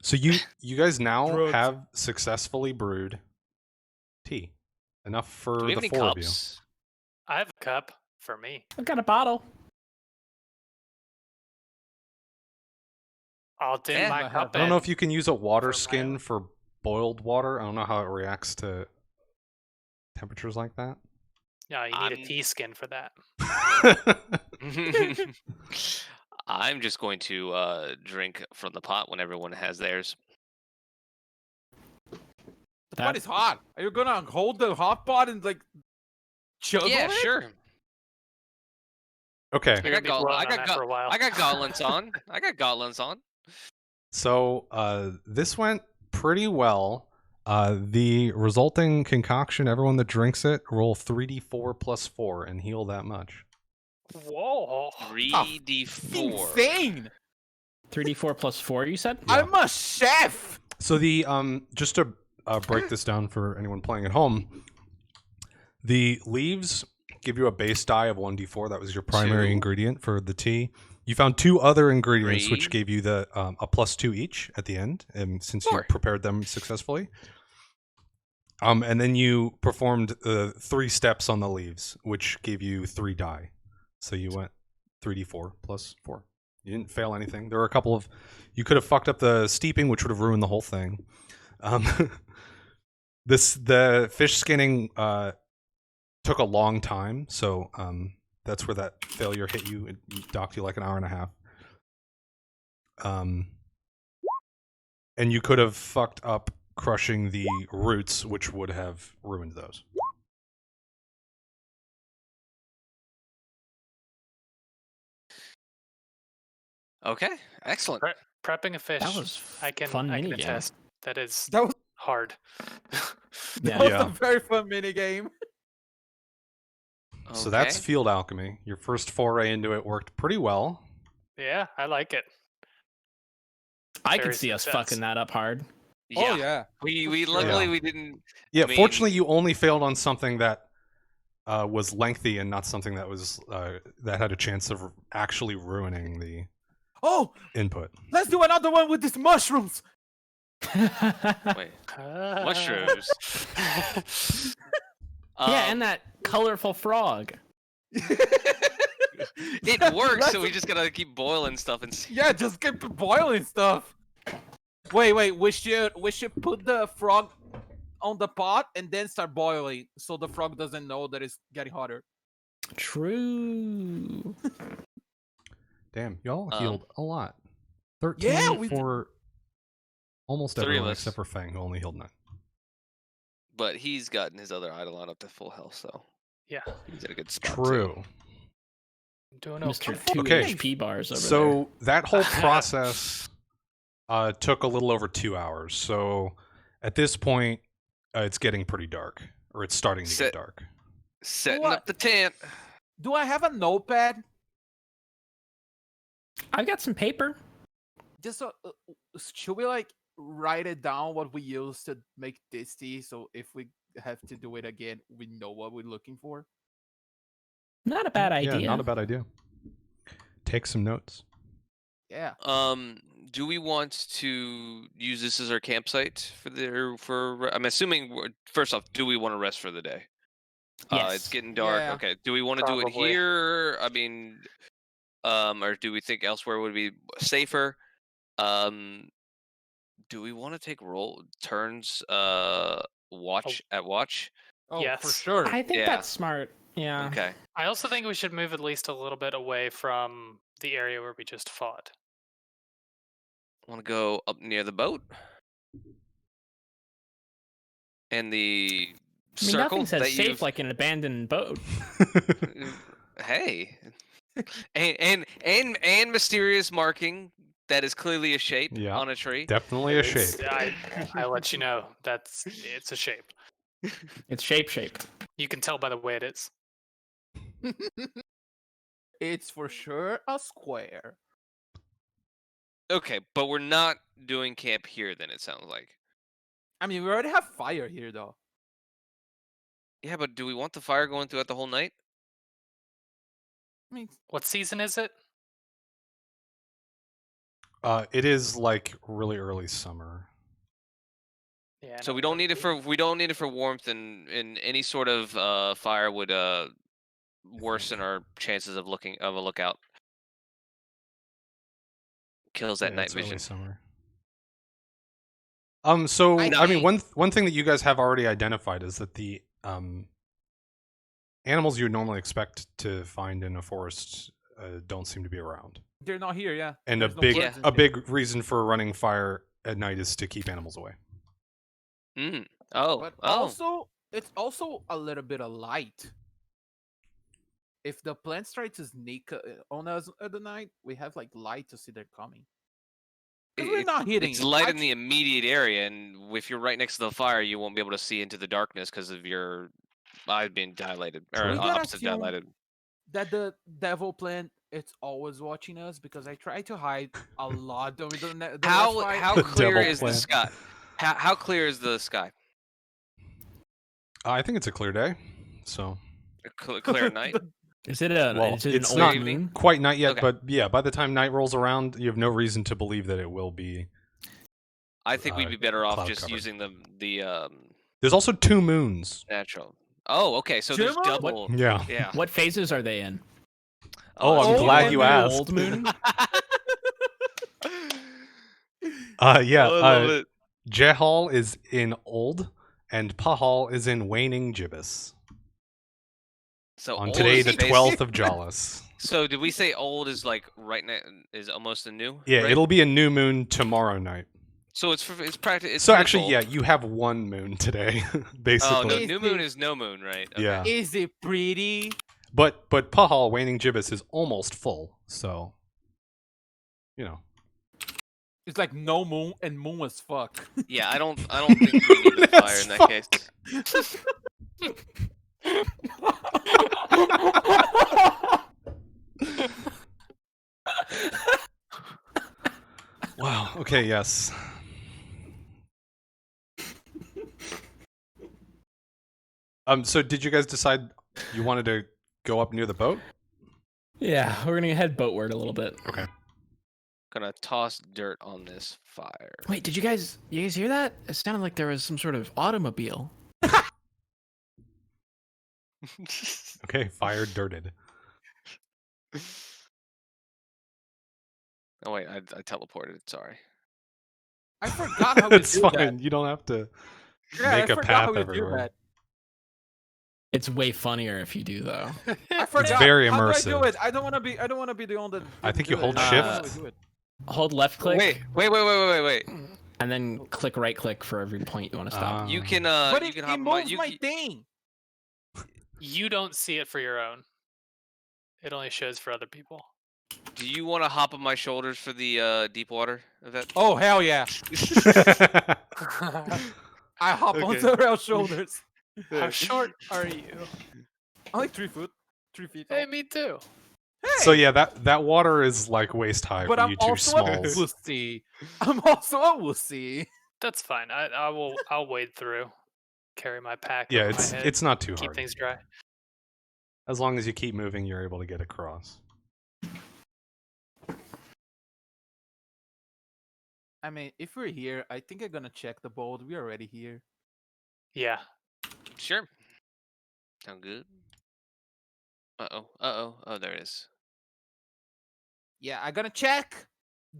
so you guys now Drugs. have successfully brewed tea. Enough for Do we have the any four of you. cups? I have a cup for me. I've got a bottle. I'll dim Yeah, my I cup. I don't know and- if you can use a water For my skin own. for boiled water. I don't know how it reacts to temperatures like that. No, you need I'm- a tea skin for that. I'm just going to drink from the pot when everyone has theirs. The pot is hot. Are you gonna hold the hot pot and like chug Yeah, on it? sure. Okay, You're gonna be blowing I on got that for a while. I got gauntlets on. I got gauntlets on. so this went pretty well. The resulting concoction, everyone that drinks it, roll 3d4 plus 4 and heal that much. Whoa. 3d4. Insane! 3d4 plus 4, you said? Yeah. I'm a chef. So the just to break this down for anyone playing at home, the leaves give you a base die of 1d4. That was your primary 2. ingredient for the tea. You found 2 other ingredients, 3. which gave you the a plus 2 each at the end, and since you 4. prepared them successfully. And then you performed 3 steps on the leaves, which gave you 3 die. So you went 3d4 plus 4. You didn't fail anything. There were a couple of... You could have fucked up the steeping, which would have ruined the whole thing. The fish skinning took a long time, so that's where that failure hit you. It docked you like an hour and a half. And you could have fucked up crushing the roots, which would have ruined those. Okay, excellent. Prepping a fish. That was I can fun I can minigame. attest. That is That was hard. that Yeah. was Yeah. a very fun mini game. So that's Okay. field alchemy. Your first foray into it worked pretty well. Yeah, I like it. I Very could see us success. fucking that up hard. Oh yeah. We for luckily sure. we didn't. Yeah, I mean- fortunately, you only failed on something that was lengthy and not something that was that had a chance of actually ruining the Oh, input. let's do another one with these mushrooms. Wait, mushrooms. Yeah, and that colorful frog. It works, Let's- so we just gotta keep boiling stuff and see. Yeah, just keep boiling stuff. Wait, we should put the frog on the pot and then start boiling so the frog doesn't know that it's getting hotter. True. Damn, y'all Um, healed a lot. 13 yeah, we did. for almost Three of everyone us. except for Fang, who only healed 9. But he's gotten his other Eidolon up to full health, so Yeah, he's at a good spot. too. True. I'm doing Mr. okay. 2 Okay. HP bars over So that whole process took a little over 2 hours. So at this point, it's getting pretty dark, or it's starting to get Sit- dark. Setting What? up the tent. Do I have a notepad? there. I've got some paper. Just should we like write it down what we used to make this tea, so if we have to do it again, we know what we're looking for. Not a bad idea. Yeah, not a bad idea. Take some notes. Yeah. Do we want to use this as our campsite I'm assuming first off, do we want to rest for the day? It's Yes. getting dark. Yeah. Okay. Do we want to do it Probably. here? I mean, or do we think elsewhere would be safer? Do we want to take turns watch at watch? Oh, for Yes. sure. I think Yeah. that's smart. Yeah. Okay. I also think we should move at least a little bit away from the area where we just fought. Want to go up near the boat? And the I mean, circle nothing says that safe you've like an abandoned boat. Hey. and mysterious marking that is clearly a shape Yeah. on a tree. Definitely a It's- shape. I let you know it's a shape. It's shaped. You can tell by the way it is. It's for sure a square. Okay, but we're not doing camp here then, it sounds like. I mean, we already have fire here, though. Yeah, but do we want the fire going throughout the whole night? I mean, What season is it? It is like really early summer. Yeah. So no, we don't need it for warmth, and any sort of fire would worsen our chances of a lookout. Kills that Yeah, night it's early vision. summer. So I mean, one thing that you guys have already identified is that the animals you would normally expect to find in a forest don't seem to be around. they're not here, yeah. And There's no birds birds and a shit. big reason for running fire at night is to keep animals away. Mm. Oh, But oh. also, it's also a little bit of light. If the plants try to sneak on us at the night, we have like light to see they're coming. 'Cause we're not hitting. It's light in I- the immediate area, and if you're right next to the fire, you won't be able to see into the darkness because of your eyes being dilated or We gotta opposite assume dilated. that the devil plant it's always watching us because I try to hide a lot during the How last fight. how The clear devil is the plan. sky? How clear is the sky? I think it's a clear day, so A clear night. Is it Well, is it it's an not old moon? quite night yet. Okay. But yeah, by the time night rolls around, you have no reason to believe that it will be. I think we'd be better off cloud just covered. using the There's also 2 moons. natural. Oh, okay. So there's Gemma? double. Yeah. Yeah. What phases are they in? Oh, I'm that's Oh, glad cool. you and asked. Old moon? Yeah. Oh, I love it. Jehal is in Old, and Pahal is in Waning Gibbous. So On old today, is the basi- 12th of Jollis. So did we say old is like right now is almost a new? Yeah, right? it'll be a new moon tomorrow night. So it's practically. So actually, yeah, you have 1 moon today, Oh basically. no, Is new moon the- is no moon, right? Okay. Yeah. Is it pretty? But Pahal, Waning Gibbous is almost full, so you know. It's like no moon and moon as fuck. Yeah, I don't think we need the fire in that case. Wow. Okay. Yes. So did you guys decide you wanted to go up near the boat? Yeah, we're gonna head boatward a little bit. Okay. Gonna toss dirt on this fire. Wait, did you guys hear that? It sounded like there was some sort of automobile. Okay. Fire dirted. Oh wait, I teleported. Sorry. I forgot how we It's do fine. that. You don't have to Yeah, make I a forgot path how we do everywhere. that. It's way funnier if you do though. I forgot. very How do I immersive. do it? I don't want to be. I don't want to be the one that. I think you didn't do hold it. How do shift. we do it? Hold left click Wait. and then click right click for every point you want to stop. You can But you it, can it hop on my, moves you, my can- thing. You don't see it for your own. It only shows for other people. Do you want to hop on my shoulders for the deep water event? Oh hell yeah! I hop on Okay. Zarel's shoulders. How short are you? Only 3 foot, 3 feet. Hey, tall. me too. So yeah, that water is like waist high But for I'm you two also a smalls. wussy. I'm also a wussy. That's fine. I'll wade through. Carry my pack. Yeah, over my head, it's not too keep hard. things dry. As long as you keep moving, you're able to get across. I mean, if we're here, I think I'm gonna check the boat. We're already here. Yeah. Sure. Sound good. Uh oh. Oh, there it is. Yeah, I'm gonna check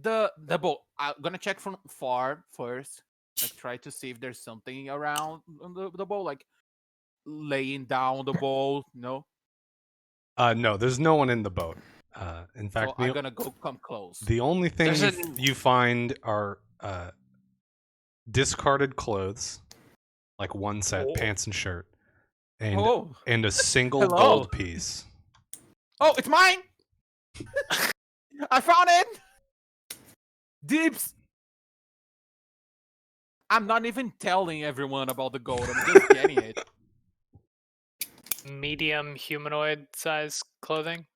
the boat. I'm gonna check from far first. Like try to see if there's something around on the boat, like laying down the boat. No, No, there's no one in the boat. In fact, so I'm gonna go come close. the only thing There's you find are discarded clothes, like one set, Oh. pants and shirt, and Oh, a single Hello. gold piece. oh, it's mine. I found it. Deeps. I'm not even telling everyone about the gold. I'm just getting it. Medium humanoid size clothing.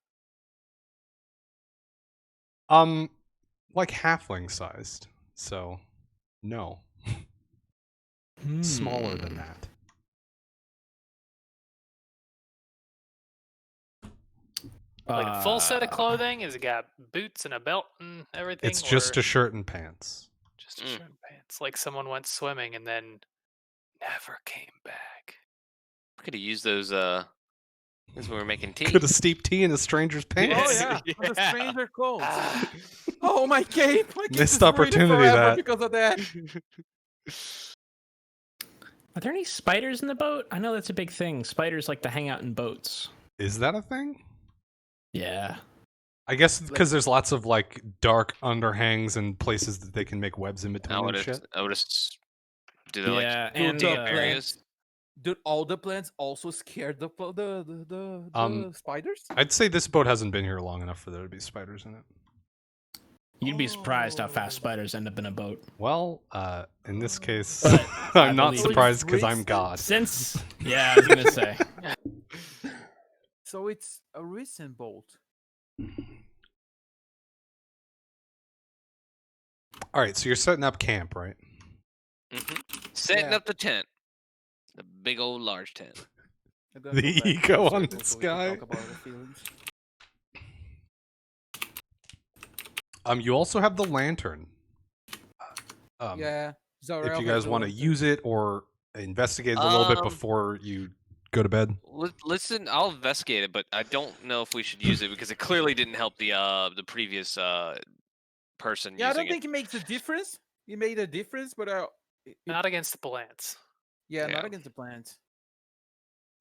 Like halfling sized. So, no, smaller than that. Like a full set of clothing? Has it got boots and a belt and everything? It's just or a shirt and pants. just a shirt and pants. Like someone went swimming and then never came back. We could have used those as we were making tea. Could have steeped tea in a stranger's pants. Oh yeah, Yeah. the stranger clothes. Ah. Oh my cape! My cape Missed is ruined opportunity, forever that. because of that. Are there any spiders in the boat? I know that's a big thing. Spiders like to hang out in boats. Is that a thing? Yeah. I guess because there's lots of like dark underhangs and places that they can make webs in I between would and have. shit. Do they Yeah, like and deep uh, areas? Dude, all the plants also scared the spiders. I'd say this boat hasn't been here long enough for there to be spiders in it. you'd be surprised how fast Oh. spiders end up in a boat. Well, in this case, But I I'm not believe- surprised because I'm Recent- God. Since yeah, I was gonna say. So it's a recent bolt. All right, so you're setting up camp, right? Setting Yeah. up the tent. The big old large tent. I'm gonna The go back to ego on circle this so we can guy. talk about the feelings. You also have the lantern. Yeah, If Zarel you has guys the want to lantern. use it or investigate it a little bit Um, before you go to bed. Listen, I'll investigate it, but I don't know if we should use it because it clearly didn't help the previous person Yeah, I using don't think it makes a difference. It made a difference, but Not against the plants. yeah, Yeah. not against the plants.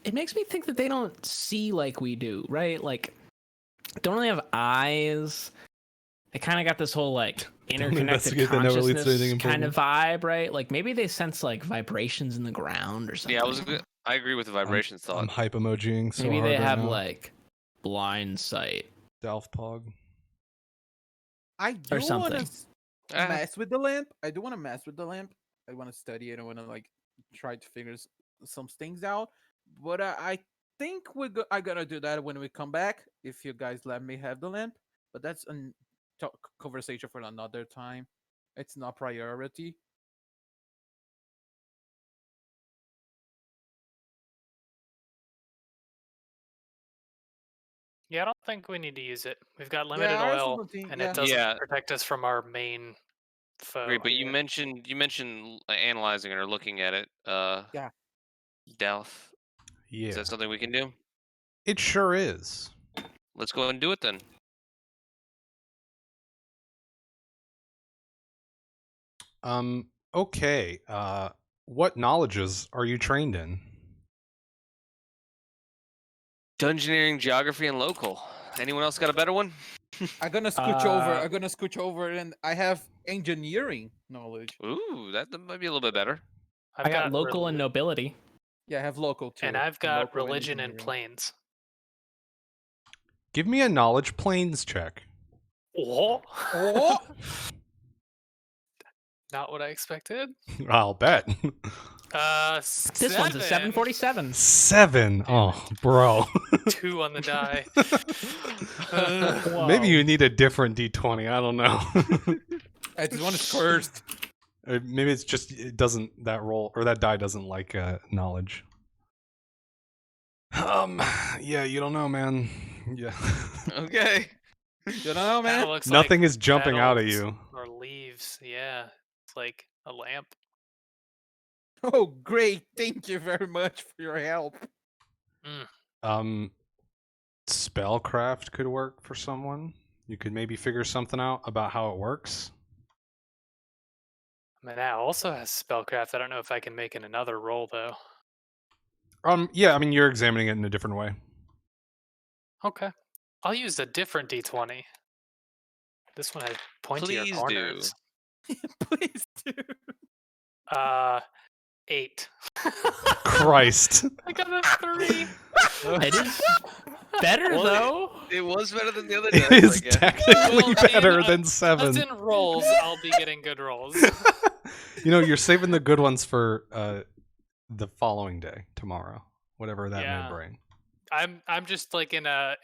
It makes me think that they don't see like we do, right? Like, don't really have eyes. They kind of got this whole like interconnected investigate, they never lead to anything consciousness kind important. of vibe, right? Like maybe they sense like vibrations in the ground or something. Yeah, I agree with the vibrations thought. I'm hype emojiing so Maybe hard they right have now. like blind sight. Dalf Pog. I do Or want something. to Ah, mess with the lamp. I do want to mess with the lamp. I want to study it. I want to like try to figure some things out. But I think I'm gonna do that when we come back, if you guys let me have the lamp. But that's a conversation for another time. It's not priority. Yeah, I don't think we need to use it. We've got limited I also oil, don't think. and Yeah. it doesn't Yeah. protect us from our main foe. great, but you here. mentioned analyzing it or looking at it. Yeah. Douth. Yeah. Is that something we can do? It sure is. Let's go and do it then. Okay. What knowledges are you trained in? Dungeoneering, geography, and local. Anyone else got a better one? I'm gonna scooch over. Uh, I'm gonna scooch over, and I have engineering knowledge. Ooh, that might be a little bit better. I got local and nobility. Yeah, I have local too. and I've got local and religion and engineering. planes. Give me a knowledge planes check. Oh, Oh, not what I expected. I'll bet. This one's a 747. 7. Oh, bro. 2 on the die. Maybe you need a different D20. I don't know. this one is cursed. Or maybe it's just it doesn't that roll or that die doesn't like knowledge. Yeah, you don't know, man. Yeah. Okay. You know, Kinda man. looks Nothing like is jumping out at petals you. or leaves. Yeah, it's like a lamp. Oh, great! Thank you very much for your help. Spellcraft could work for someone. You could maybe figure something out about how it works. I mean, that also has spellcraft. I don't know if I can make in another roll though. Yeah, I mean you're examining it in a different way. Okay, I'll use a different d20. This one has pointier Please do. corners. Please do. 8. Christ. I got a 3. It is better Well, though. It was better than the other It dice, is I guess. technically Well, better in a than 7. Dozen rolls, I'll be getting good rolls. You know, you're saving the good ones for the following day, tomorrow, whatever that Yeah. may bring. I'm just like in a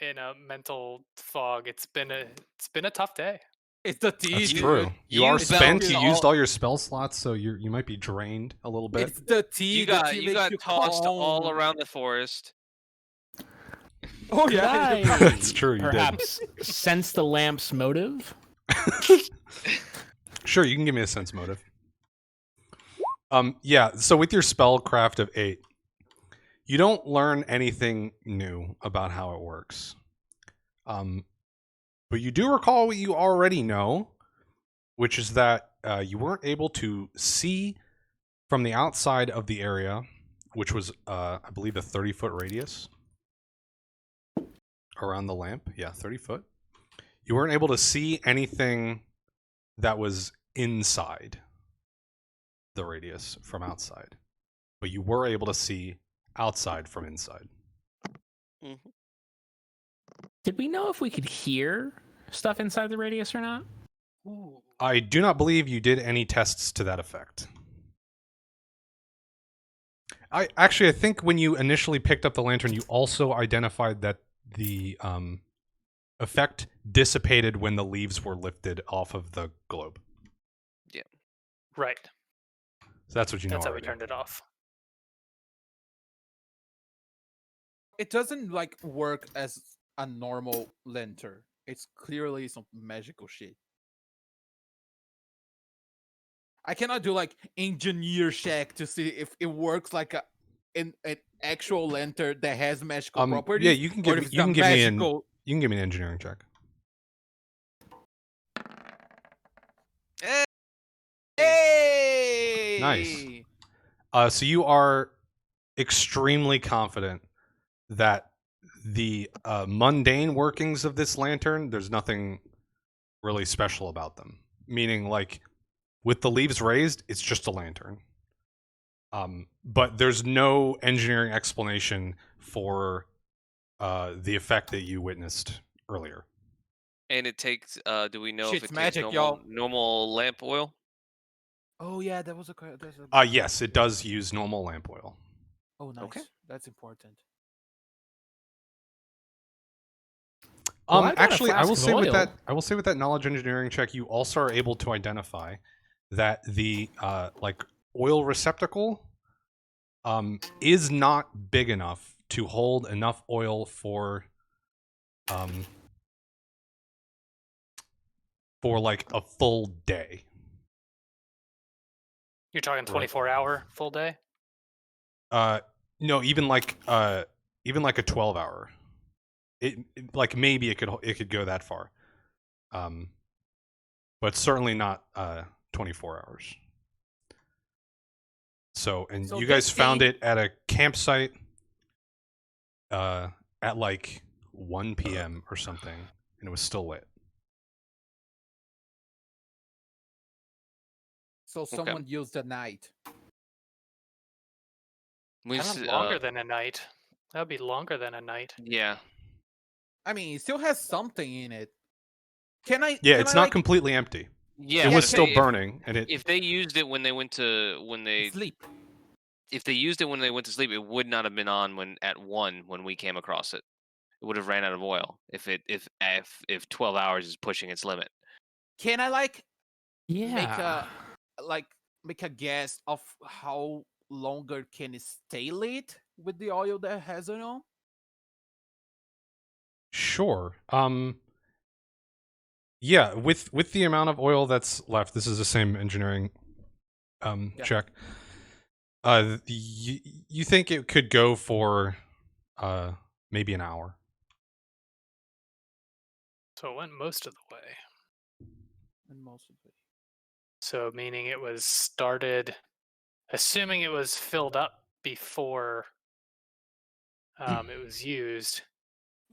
mental fog. It's been a tough day. It's the tea. That's dude. true. You are you spent. bounced You all- used all your spell slots, so you might be drained a little bit. It's the tea. You the got tea you makes got tossed all calm. around the forest. Oh Could yeah. I That's true. You perhaps sense the lamp's motive? did. Sure, you can give me a sense motive. Yeah. So with your spellcraft of 8, you don't learn anything new about how it works. But you do recall what you already know, which is that you weren't able to see from the outside of the area, which was, I believe, a 30-foot radius around the lamp. Yeah, 30 foot. You weren't able to see anything that was inside the radius from outside, but you were able to see outside from inside. Did we know if we could hear stuff inside the radius or not? Ooh. I do not believe you did any tests to that effect. I think when you initially picked up the lantern, you also identified that the effect dissipated when the leaves were lifted off of the globe. Right. So that's what you know That's how we already. turned it off. It doesn't like work as a normal lantern. It's clearly some magical shit. I cannot do like engineer check to see if it works like an actual lantern that has magical properties. Yeah, you can or give if you it's a can give me an magical... you can give me an engineering check. Hey! Nice. So you are extremely confident that the mundane workings of this lantern, there's nothing really special about them. Meaning, like, with the leaves raised, it's just a lantern. But there's no engineering explanation for the effect that you witnessed earlier. And it takes. Do we know if Shit's it magic, takes y'all. normal lamp oil? Oh yeah, that was a. That's a Yes, it does use normal lamp oil. Oh nice. Okay. That's important. Well, I've got a Actually, I will flask of say with oil. that, knowledge engineering check, you also are able to identify that the like oil receptacle is not big enough to hold enough oil for like a full day. You're talking Right. 24-hour full day? No, even like a 12-hour. Like maybe it could go that far. But certainly not 24 hours. So, and So you guys this found thing- it at a campsite at like 1 p.m. or something, and it was still lit. So someone used the night. We Kind of s- longer than a night. That'd be longer than a night. Yeah. I mean, it still has something in it. Can I? Yeah, can it's I, not like, completely empty. Yeah. It but was if still they- burning, and it. If they used it when they went to sleep. if they used it when they went to sleep, it would not have been on when we came across it. It would have ran out of oil if 12 hours is pushing its limit. Can I like Yeah. make a guess of how longer can it stay lit with the oil that has it on? Sure. Yeah, with the amount of oil that's left, this is the same engineering Yeah. check. You think it could go for maybe an hour? So it went most of the way. And most of it. So meaning it was started, assuming it was filled up before it was used,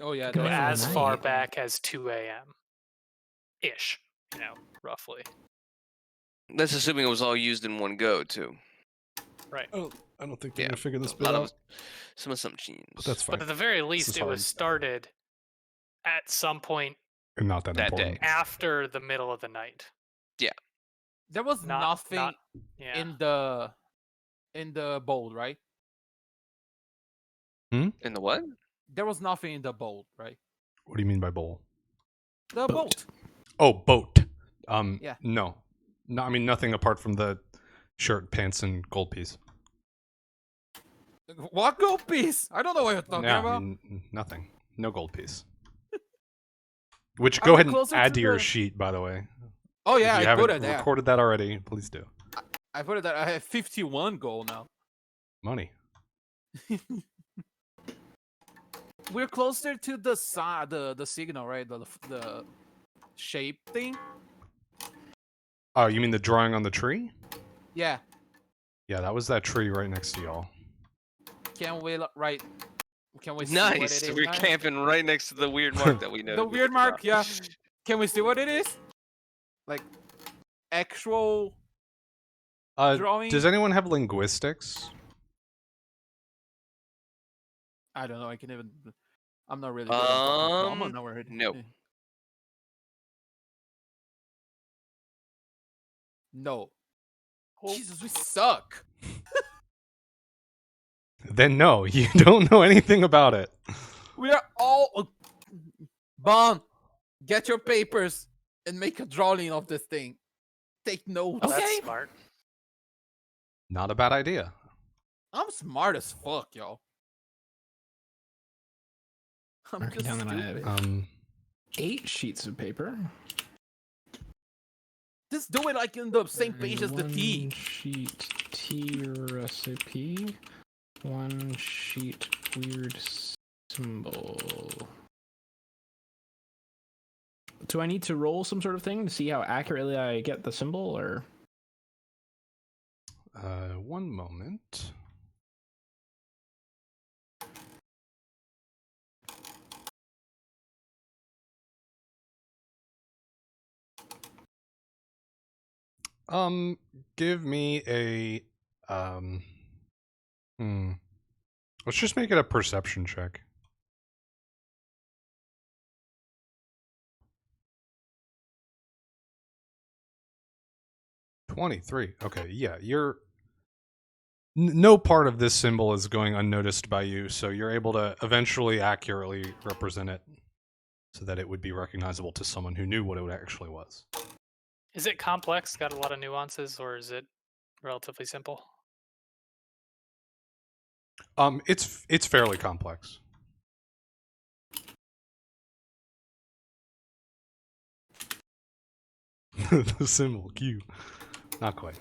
Oh yeah, go Middle of the as far night. back as 2 a.m. ish, roughly. That's assuming it was all used in one go too. Right. Oh, I don't think they're gonna figure A lot of some assumptions. But that's fine. But at the very least, is it was hard. started at some point And not that that important. day. after the middle of the night. there was Not nothing Yeah. in the bowl, right? In the what? There was nothing in the bowl, right? What do you mean by bowl? The Boat. boat. Oh, boat. Yeah. No, I mean nothing apart from the shirt, pants, and gold piece. What gold piece? I don't know what you're talking Yeah, about. I mean nothing. No gold piece. Which Are go we ahead and closer add to to your the- sheet, by the way. Oh If yeah, you I haven't put it there. recorded that already, please do. I put it there. I have 51 gold now. Money. We're closer to the the signal, right? The shape thing. Oh, you mean the drawing on the tree? Yeah. Yeah, that was that tree right next to y'all. Can we right? Can we see Nice. what it is? We're now? camping right next to the weird mark that we know. The weird mark, yeah. Can we see what it is? Like actual drawing? Does anyone have linguistics? I don't know. I can even. I'm not really good at talking common already. no. No. Oh. Jesus, we suck. Then no, you don't know anything about it. We are all. Bon, get your papers and make a drawing of this thing. Take notes. Okay. That's smart. Not a bad idea. I'm smart as fuck, y'all. I'm Marking just down that I stupid. have 8 sheets of paper. Just do it like in the same page as the tea. 1 sheet tea recipe. 1 sheet weird symbol. Do I need to roll some sort of thing to see how accurately I get the symbol, or? One moment. Give me a Let's just make it a perception check. 23. Okay, yeah, you're. No part of this symbol is going unnoticed by you, so you're able to eventually accurately represent it so that it would be recognizable to someone who knew what it actually was. Is it complex? Got a lot of nuances, or is it relatively simple? It's fairly complex. The symbol Q. Not quite.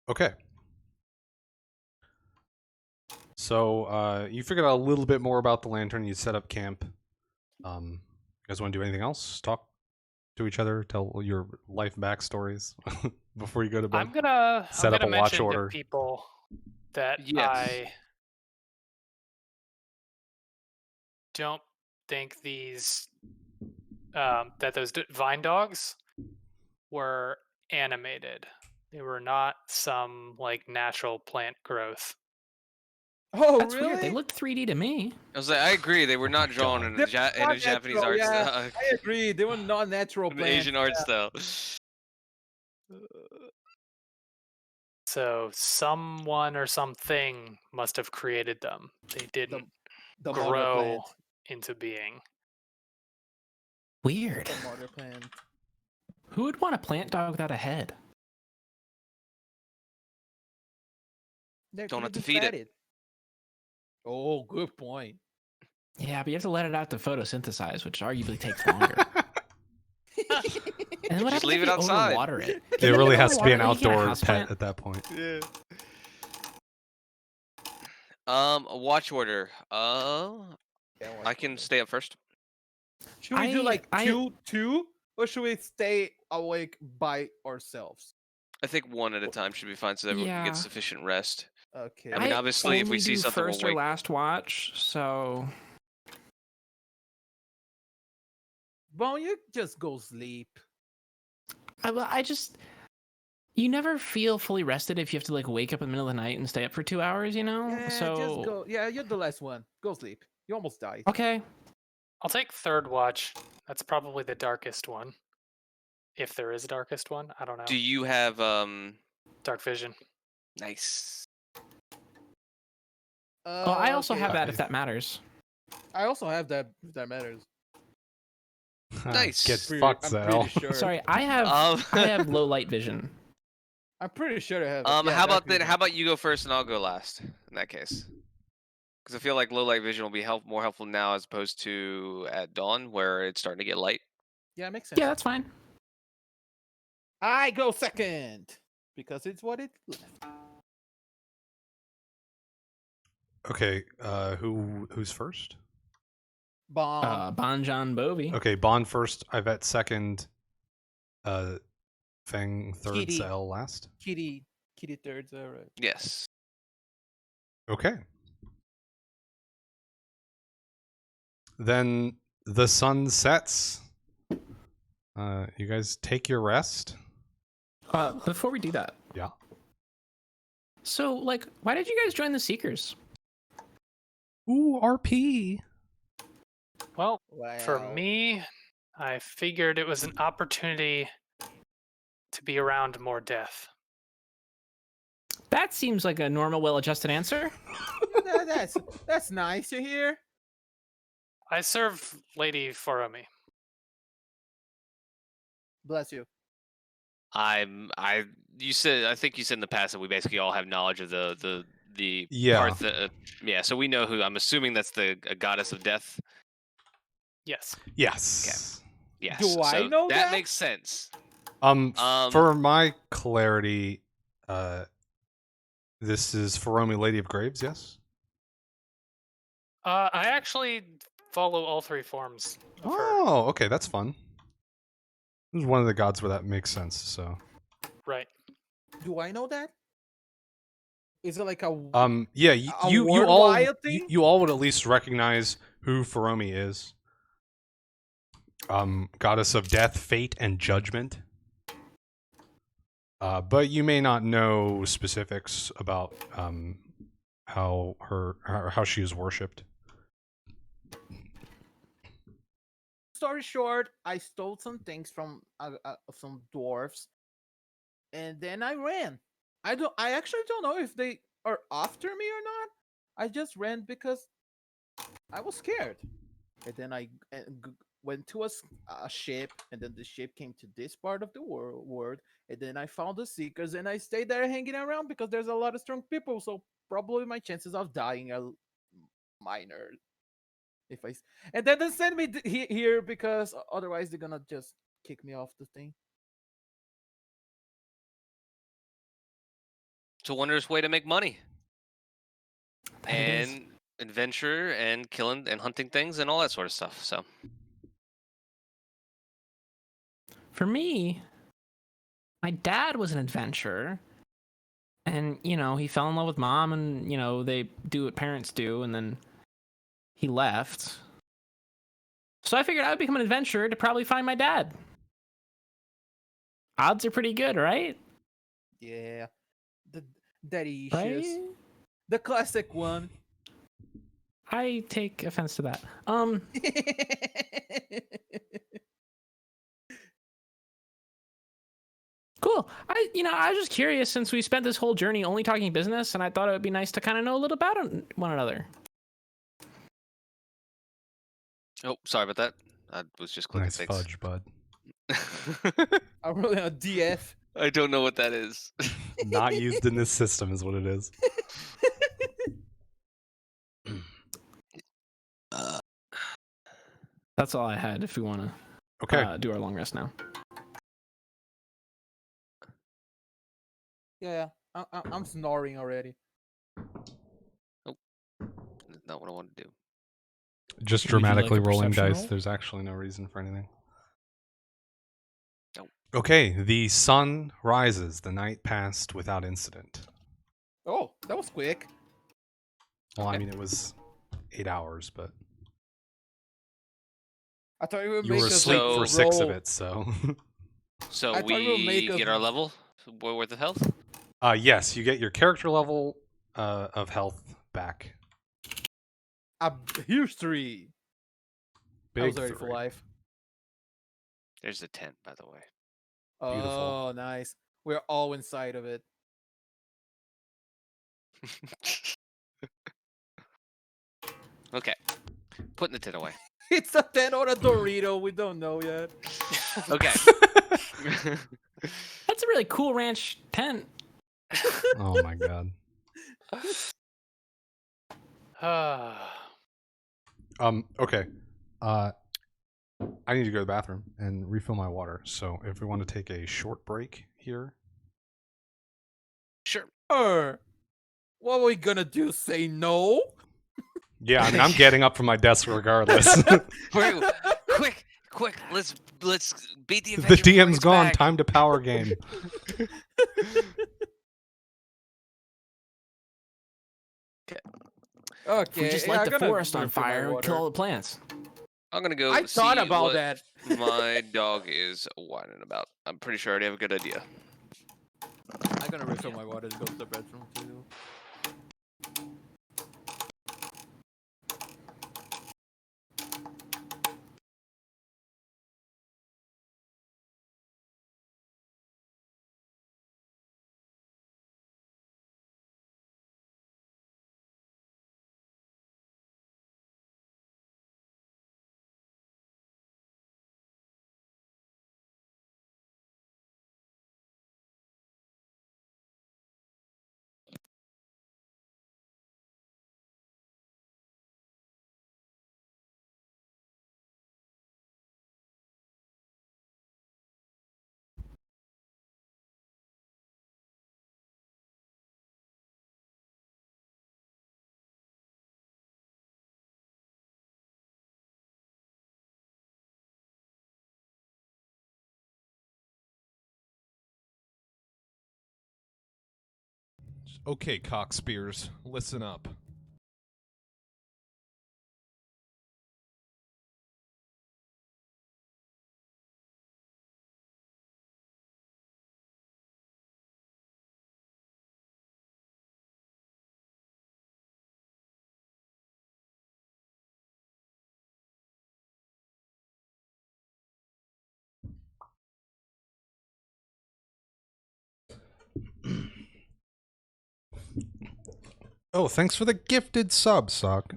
Okay. So you figured out a little bit more about the lantern. You set up camp. You guys want to do anything else? Talk to each other. Tell your life backstories before you go to bed. I'm gonna Set up a watch mention order. to people that Yes. I don't think these that those vine dogs were animated. They were not some like natural plant growth. Oh, That's really? weird. They looked 3D to me. I was like, I agree. They were not drawn God. in a, They're in a not Japanese natural, art yeah. style. I agree. They were not natural An plants. Asian art style. So someone or something must have created them. They didn't The mother grow plant. into being. Weird. The mother plant. Who would want a plant dog without a head? They're Don't gonna have to be feed it. fatted. Oh, good point. Yeah, but you have to let it out to photosynthesize, which arguably takes longer. And what Just happens leave if it you outside. overwater it? It Can you really overwater has to be an it? You can't outdoor house pet plant? at that point. Yeah. A watch order. I can stay up first. Should we do like I- two, or should we stay awake by ourselves? I think one at a time should be fine, so that everyone can Yeah. get sufficient rest. Okay. I mean, obviously, if we only see do something, we'll first or wake. last watch, so Bon, you just go sleep. I just you never feel fully rested if you have to like wake up in the middle of the night and stay up for 2 hours, you know? Yeah, so just go. Yeah, you're the last one. Go sleep. You almost died. okay. I'll take third watch. That's probably the darkest one. If there is a darkest one, I don't know. Do you have Dark vision. Nice? Well, I also have that if Five. that matters. I also have that. If that matters. Nice. Get Pretty- fucked, I'm Zal. pretty sure. Sorry, I have Um, I have low light vision. I'm pretty sure I have. it. how Yeah, about dark then? vision. How about you go first and I'll go last in that case? Because I feel like low light vision will be more helpful now as opposed to at dawn where it's starting to get light. Yeah, makes sense. Yeah, that's fine. I go second because it's what it left. Okay, who's first? Bomb. Bonjon Bovi. Okay, Bond first, Ivette second, Feng third, Kitty. Zal last. Kitty thirds. All right. Yes. Okay. Then the sun sets. You guys take your rest. Before we do that. Yeah. So, like, why did you guys join the Seekers? Ooh, RP. Well, Wow. for me, I figured it was an opportunity to be around more death. That seems like a normal, well-adjusted answer. That's nice to hear. I serve Lady Foromi. Bless you. I think you said in the past that we basically all have knowledge of the Yeah. part that, yeah, so we know who. I'm assuming that's a goddess of death. Yes. Yes. Yes. Do I so know that that? makes sense. For my clarity, this is Feromi, Lady of Graves, yes? I actually follow all three forms of her. Oh, okay, that's fun. This is one of the gods where that makes sense, so. Right. Do I know that? Is it like a? Yeah, A you word all wild thing? you all would at least recognize who Feromi is. Goddess of death, fate, and judgment. But you may not know specifics about how she is worshipped. story short, I stole some things from some dwarfs, and then I ran. I actually don't know if they are after me or not. I just ran because I was scared. And then went to a ship, and then the ship came to this part of the world, and then I found the seekers, and I stayed there hanging around because there's a lot of strong people. So probably my chances of dying are minor. If I and then they send me here because otherwise they're gonna just kick me off the thing. It's a wondrous way to make money That it is. and adventure and killing and hunting things and all that sort of stuff. So For me, my dad was an adventurer. And, he fell in love with mom, and, they do what parents do, and then he left. So I figured I would become an adventurer to probably find my dad. Odds are pretty good, right? Yeah, the daddy issues, Right? the classic one. I take offense to that. Cool. I was just curious, since we spent this whole journey only talking business, and I thought it would be nice to kind of know a little about one another. oh, sorry about that. I was just clicking Nice things. fudge, bud. I'm rolling a DF. I don't know what that is. Not used in this system is what it is. That's all I had. If we want to Okay. do our long rest now. Yeah, I'm snoring already. That's not what I want to do. Just Would you like dramatically a rolling perception dice. roll? There's actually no reason for anything. Nope. Okay, the sun rises. The night passed without incident. Oh, that was quick. Well, I Okay. mean, it was 8 hours, but I thought you would you make were us asleep So- for 6 of roll. it, so. So I thought we'll we make get a- our level worth of health. Yes, you get your character level of health back. A huge 3. I Big was ready for 3. life. There's a tent, by the way. Beautiful. Oh, nice. We're all inside of it. Okay, putting the tent away. It's a 10 or a Dorito. We don't know yet. Okay. That's a really cool ranch tent. Oh my god. Okay. I need to go to the bathroom and refill my water. So if we want to take a short break here. Sure. What are we gonna do? Say no? Yeah, I mean, I'm getting up from my desk regardless. Wait, quick. Let's beat the The adventure. before he DM's gets gone. back. Time to power game. Okay. If we just yeah, light I'm the gonna forest on refill my fire and water. kill all the plants. I'm gonna go. I thought see about what that. My dog is whining about. I'm pretty sure I already have a good idea. I'm gonna refill my water to go to the bedroom too. Okay, cock spears, listen up. Oh, thanks for the gifted sub, Sock.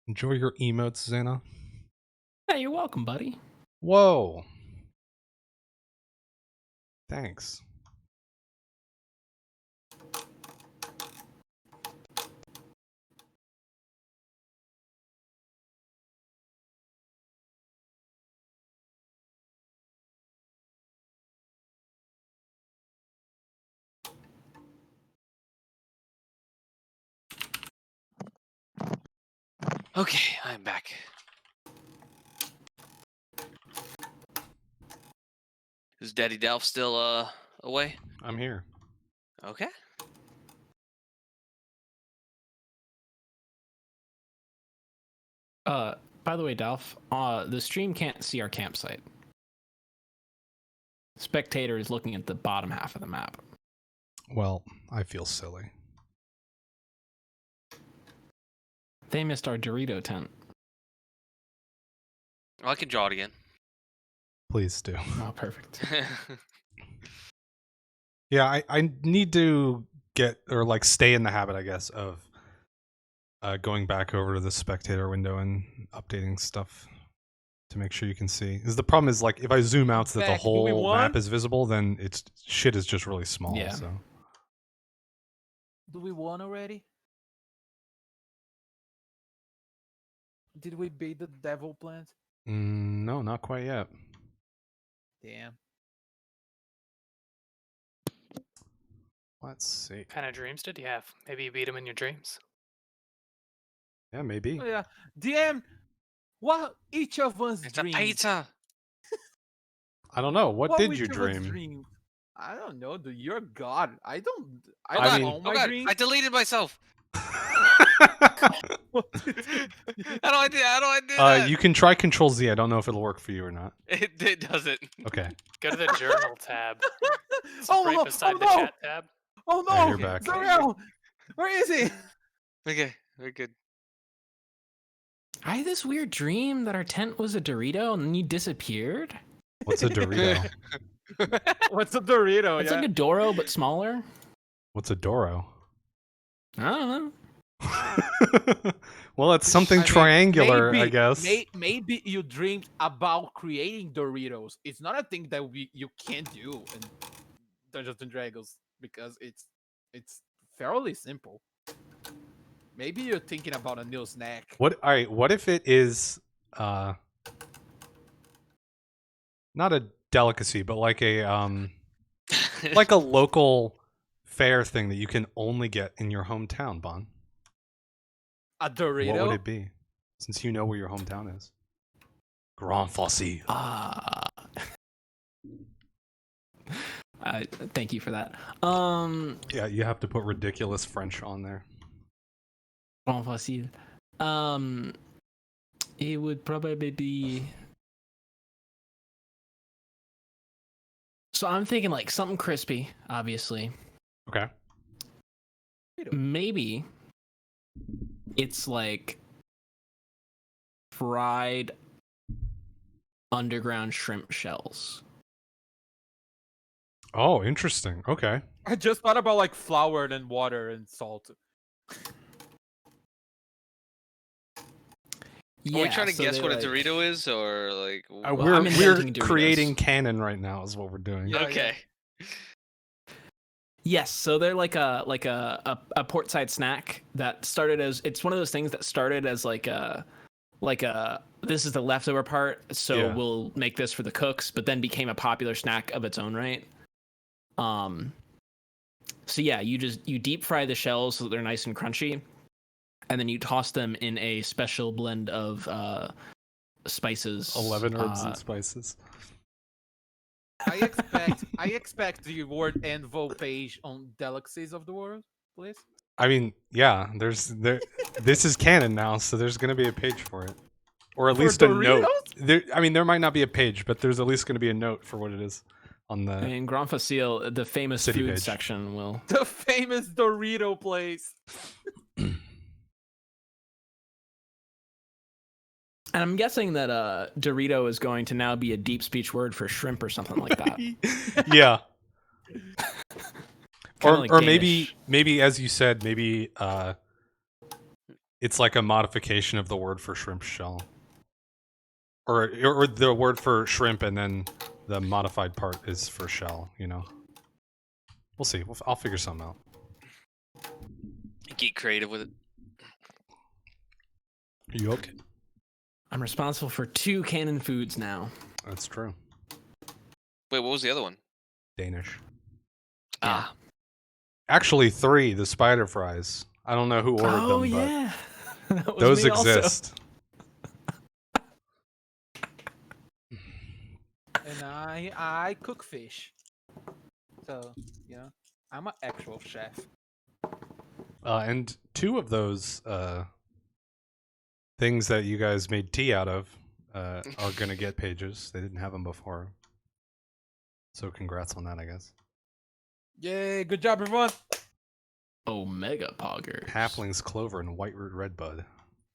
Enjoy your emotes, Xana. Yeah, you're welcome, buddy. Whoa. Thanks. Okay, I'm back. Is Daddy Dalf still away? I'm here. Okay. By the way, Dolph, the stream can't see our campsite. Spectator is looking at the bottom half of the map. Well, I feel silly. They missed our Dorito tent. Well, I can draw it again. Please do. Oh, perfect. Yeah, I need to get, or like stay in the habit, I guess, of going back over to the spectator window and updating stuff to make sure you can see. Because the problem is, like, if I zoom out so that the Back, do we whole want? map is visible, then it's shit is just really small. Yeah. So Do we won already? Did we beat the devil plant? no, not quite yet. Damn. Let's see. What kind of dreams did you have? Maybe you beat him in your dreams. Yeah, maybe. Oh, yeah. DM, what each of us It's a dreams? pizza. I don't know. What did each you of us dream? dream? I don't know. Dude, you're God. I don't. I I mean- don't know Oh my god, dreams. I deleted myself. What? How do I do that? You can try Control Z. I don't know if it'll work for you or not. It doesn't. Okay. Go to the journal tab. It's Oh, right no, beside oh, the no. chat tab. Oh Yeah, no! you're back. Zariel! Where is he? Okay, we're good. I had this weird dream that our tent was a Dorito and then you disappeared. What's a Dorito? What's a Dorito? It's like a Doro but smaller. What's a Doro? I don't know. Well, it's something I mean, triangular, I maybe- guess. Maybe you dreamed about creating Doritos. It's not a thing that you can't do in Dungeons and Dragons because it's fairly simple. Maybe you're thinking about a new snack. What? All right. What if it is not a delicacy, but like a like a local fair thing that you can only get in your hometown, Bon? A Dorito? What would it be? Since you know where your hometown is. Grand Fossé. Thank you for that. Yeah, you have to put ridiculous French on there. Bon facile. It would probably be. So I'm thinking like something crispy, obviously. Okay. Maybe it's like fried underground shrimp shells. Oh, interesting. Okay. I just thought about like flour and water and salt. Yeah, Are we trying to so guess they, what like- a Dorito is, or like? Well, we're I'm inventing Doritos. creating canon right now, is what we're doing. Yeah. Okay. Yes, so they're like a portside snack that started as, it's one of those things that started as like a this is the leftover part, so Yeah. we'll make this for the cooks, but then became a popular snack of its own right. So yeah, you deep fry the shells so they're nice and crunchy, and then you toss them in a special blend of spices. 11 herbs and spices. I expect the word Anvil page on Delicacies of the World, please. I mean, yeah, this is canon now, so there's going to be a page for it. Or at For least a note. Doritos? There might not be a page, but there's at least going to be a note for what it is on the... I mean, Grand Facile, the famous City food page. section will. The famous Dorito place. And I'm guessing that Dorito is going to now be a deep speech word for shrimp or something like that. Yeah. Kinda like or Danish. maybe as you said, maybe it's like a modification of the word for shrimp shell, or the word for shrimp, and then the modified part is for shell. You know, we'll see. I'll figure something out. Get creative with it. Yuck. I'm responsible for 2 cannon foods now. That's true. Wait, what was the other one? Danish. Yeah. Ah, Actually, 3. The spider fries. I don't know who ordered Oh them, yeah, That but was those me also. exist. And I cook fish. So, you know, I'm an actual chef. And 2 of those things that you guys made tea out of are going to get pages. They didn't have them before. So congrats on that, I guess. Yay, good job, everyone. Omega Poggers. Halflings, Clover, and Whiteroot Redbud.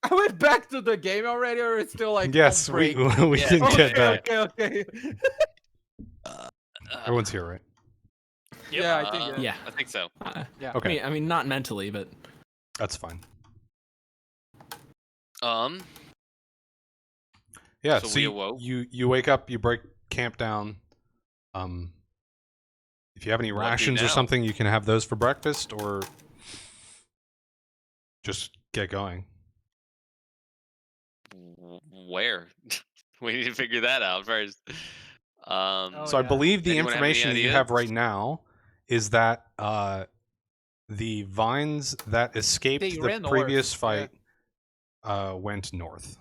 I went back to the game already, or it's still like Yes, on we break? we Yeah, didn't okay, get back. Okay. Everyone's here, right? Yep. Yeah, I think. Yeah. I think so. Yeah. Okay. I mean, not mentally, but That's fine. Yeah, So so we you, awoke. you wake up, you break camp down. If you have any What do rations or now? something, you can have those for breakfast, or just get going. Where? We need to figure that out first. Oh, So I yeah. believe the Anyone have any information that you have ideas? right now is that the vines that escaped They the ran previous north, went north.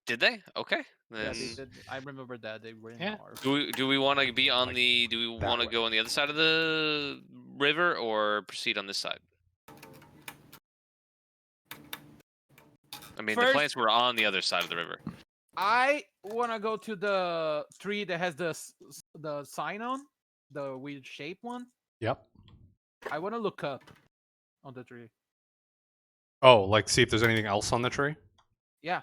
Did they? Okay. Yeah, Then they did. I remember that they ran Yeah. north. do we want to be on Like the do we that want to way. go on the other side of the river or proceed on this side? I mean, the First- plants were on the other side of the river. I want to go to the tree that has the sign on, the weird shape one. Yep. I want to look up on the tree. Oh, like see if there's anything else on the tree. Yeah,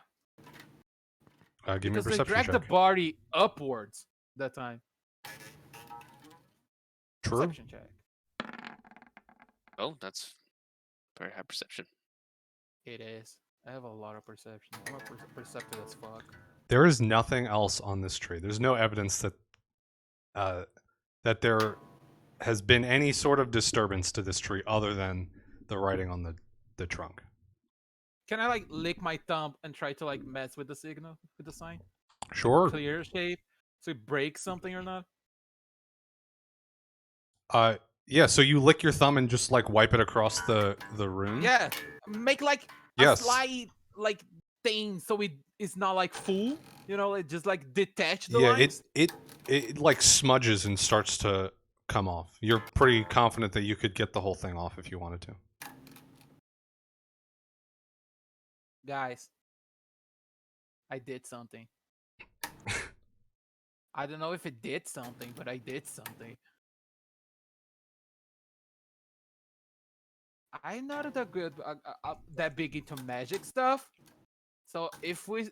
Give me a because they perception dragged the check. body upwards that time. True. Perception check. Oh, that's very high perception. It is. I have a lot of perception. I'm a perceptive as fuck. There is nothing else on this tree. There's no evidence that that there has been any sort of disturbance to this tree other than the writing on the trunk. Can I like lick my thumb and try to like mess with the signal with the sign? Sure. Clear shape, so it breaks something or not? Yeah, so you lick your thumb and just like wipe it across the rune? Yeah, make like Yes. a slight like thing so it's not like full. You know, it just like detach the Yeah, lines. it like smudges and starts to come off. You're pretty confident that you could get the whole thing off if you wanted to. Guys, I did something. I don't know if it did something, but I did something. I'm not that good, that big into magic stuff. So if we,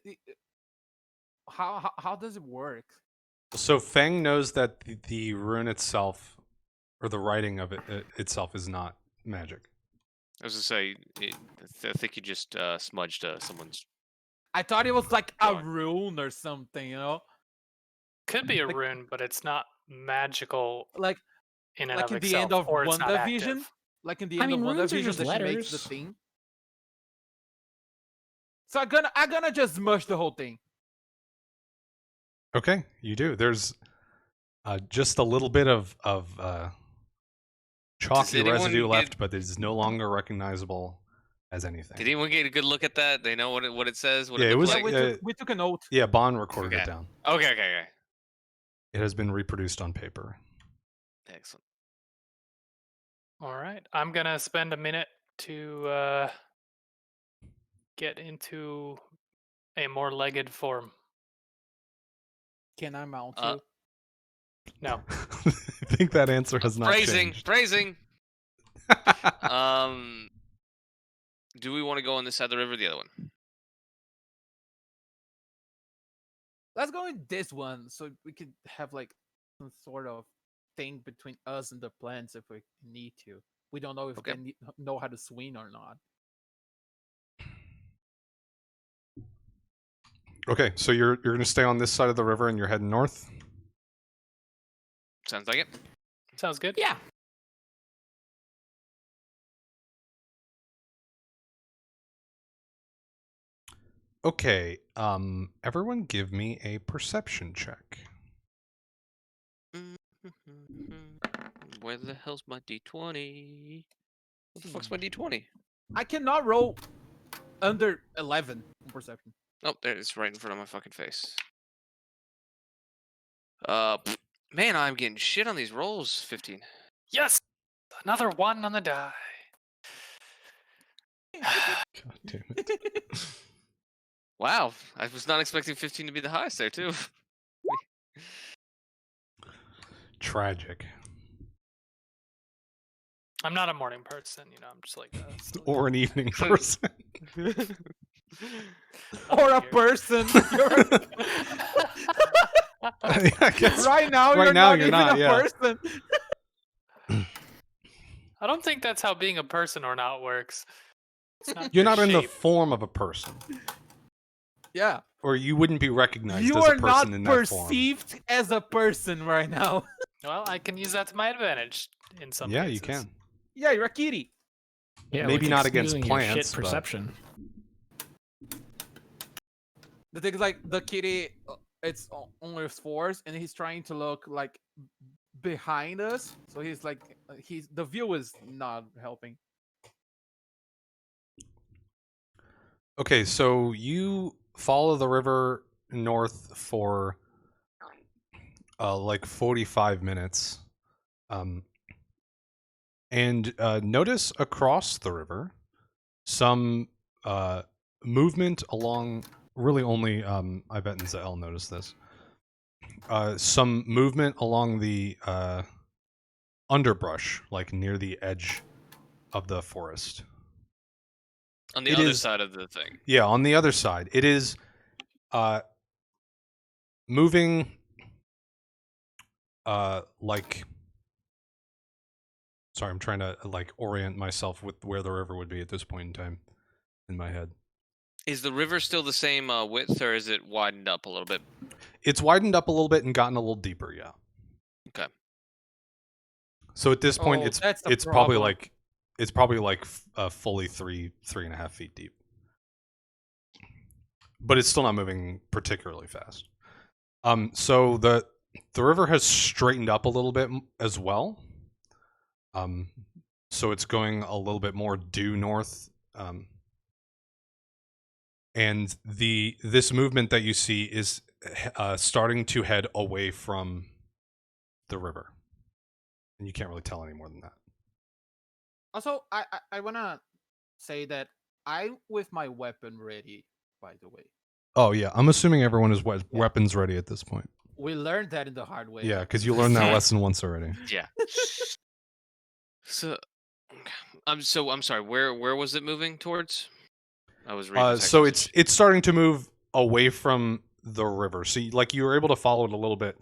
how does it work? So Feng knows that the rune itself, or the writing of it itself, is not magic. I was gonna say, I think you just smudged someone's. I thought it was like a Going. rune or something, you know, Could be a Like- rune, but it's not magical like in and like of in itself, the end of or it's not WandaVision. active. Like in the I end mean, of runes are WandaVision, just that she makes the letters. thing. So I'm gonna just smush the whole thing. Okay, you do. There's just a little bit of chalky anyone residue get- left, but it is no longer recognizable as anything. Did anyone get a good look at that? They know what it says. What Yeah, it it looks was- like. Yeah, we took a note. Yeah, Bond recorded it Okay. down. Okay. It has been reproduced on paper. Excellent. All right, I'm gonna spend a minute to get into a more legged form. Can I mount Uh, you? No, I think that answer has not Phrasing. changed. Do we want to go on this side of the river or the other one? Let's go in this one so we could have like some sort of thing between us and the plants if we need to. We don't know if Okay. they know how to swim or not. Okay, so you're going to stay on this side of the river and you're heading north. Sounds like it. Sounds good. Yeah. Okay, everyone give me a perception check. Where the hell's my D20? What the fuck's my D20? I cannot roll under 11 on perception. Oh, there it's right in front of my fucking face. Man, I'm getting shit on these rolls. 15. Yes! Another 1 on the die. God damn it. Wow, I was not expecting 15 to be the highest there too. Tragic. I'm not a morning person, you know, I'm just like a silly Or an evening person. Or a weird. person. I guess. Right now, Right you're now, not you're even not, a yeah. person. I don't think that's how being a person or not works. It's not You're your not in the shape. form of a person. Yeah. Or you wouldn't be recognized You as a are person not in that form. perceived as a person right now. Well, I can use that to my advantage in some Yeah, cases. you can. Yeah, you're a kitty. Yeah, Maybe with not against using your plants, Shit but- perception. The thing is, like, the kitty, it's only his force, and he's trying to look like behind us. So he's like, the view is not helping. Okay, so you follow the river north for like 45 minutes. And notice across the river some movement along, really only Ivet and Zael noticed this. Some movement along the underbrush, like near the edge of the forest. On the It other is- side of the thing. Yeah, on the other side. It is moving like, sorry, I'm trying to like orient myself with where the river would be at this point in time in my head. Is the river still the same width, or is it widened up a little bit? It's widened up a little bit and gotten a little deeper, yeah. Okay. So at this point Oh, it's that's the probably problem. like fully 3.5 feet deep. But it's still not moving particularly fast. So the river has straightened up a little bit as well. So it's going a little bit more due north. And this movement that you see is starting to head away from the river. And you can't really tell any more than that. Also, I wanna say that I'm with my weapon ready, by the way. Oh yeah, I'm assuming everyone is Yeah. weapons ready at this point. We learned that in the hard way. Yeah, because you learned that lesson once already. Yeah. So, I'm sorry. Where was it moving towards? I was reading. the text So message. it's starting to move away from the river. So you were able to follow it a little bit,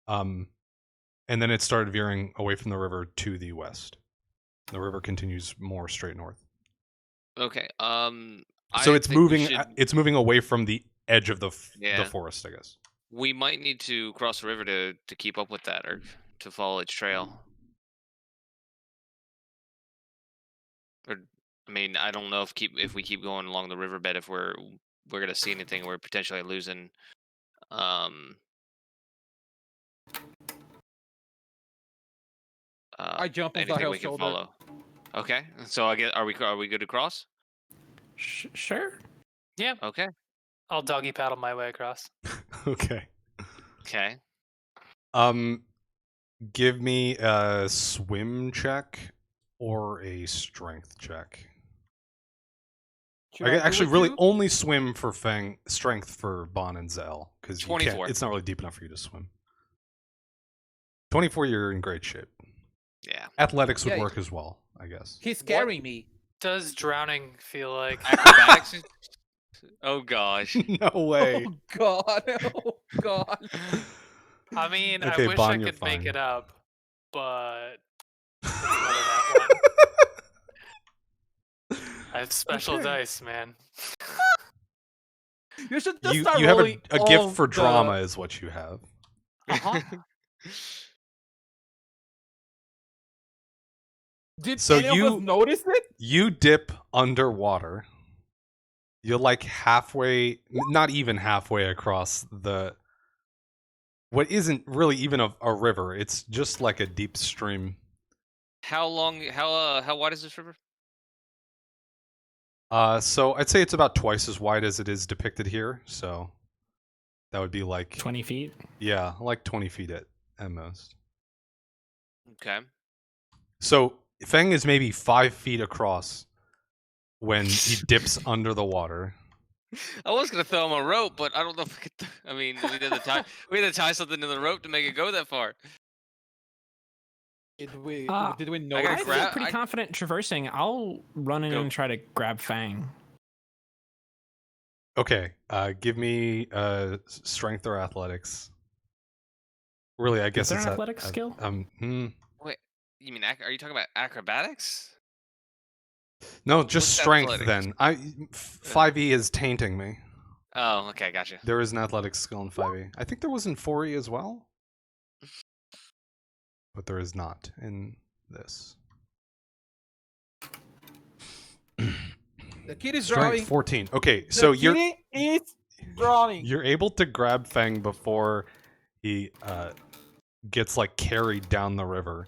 and then it started veering away from the river to the west. The river continues more straight north. Okay. So I it's think we moving. should- It's moving away from the edge of the Yeah. forest, I guess. We might need to cross the river to keep up with that, or to follow its trail. Or, I mean, I don't know if we keep going along the riverbed, if we're gonna see anything. We're potentially losing. I jump on anything Zahel's we can shoulder. follow. Okay, so I guess are we good to cross? Sure. Yeah, Okay. I'll doggy paddle my way across. Okay. Okay. Give me a swim check or a strength check. Should I do actually it really too? only swim for strength for Bon and Zell because 24. it's not really deep enough for you to swim. 24, you're in great shape. Yeah. Athletics would Yeah, work as well, I guess. He's carrying me. Does drowning feel like Acrobatics. Oh gosh. No way. Oh god! Oh god! I mean, Okay, I wish Bon, I you're could make fine. it up. but it's none of that one. I have special Okay. dice, man. You should just You start have rolling a all gift for the- drama, is what you have. Uh-huh. Did So any of us notice it? You dip underwater. You're like halfway, not even halfway across what isn't really even a river. It's just like a deep stream. How long? How wide is this river? So I'd say it's about twice as wide as it is depicted here. So that would be like 20 feet. yeah, like 20 feet at most. Okay. So Feng is maybe 5 feet across when he dips under the water. I was gonna throw him a rope, but I don't know if we could. I mean, we had to tie something to the rope to make it go that far. Did we Uh, did we I notice I gotta feel it? grab- pretty I- confident traversing. I'll run in Go. and try to grab Fang. Okay, give me strength or athletics. Really, I guess there it's an athletics skill? You mean are you talking about acrobatics? No, just What's strength athletics? then. 5e is tainting me. Oh, okay, gotcha. There is an athletics skill in 5e. I think there was in 4e as well. But there is not in this. The kid is Strength drawing. 14. Okay, so The kid is drawing. you're able to grab Feng before he gets like carried down the river.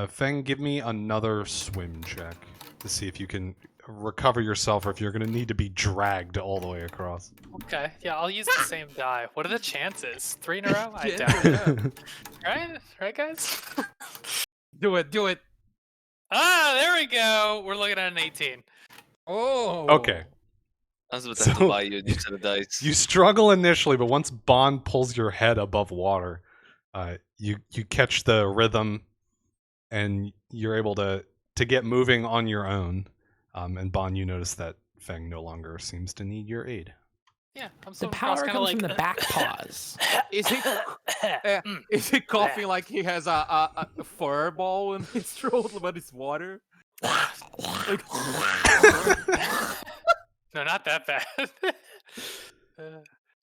Feng, give me another swim check to see if you can recover yourself or if you're going to need to be dragged all the way across. Okay, yeah, I'll use the same die. What are the chances? 3 in a row? I Yeah. doubt it. Right, guys? Do it, do it. Ah, there we go. We're looking at an 18. Oh. Okay. I was about to have So- to buy you a new set of dice. You struggle initially, but once Bond pulls your head above water, you catch the rhythm, and you're able to get moving on your own. And Bond, you notice that Feng no longer seems to need your aid. Yeah, I'm The so across power kinda comes like, from the back paws. Is he is he coughing like he has a fur ball in his throat, but it's water? Like, No, not that bad.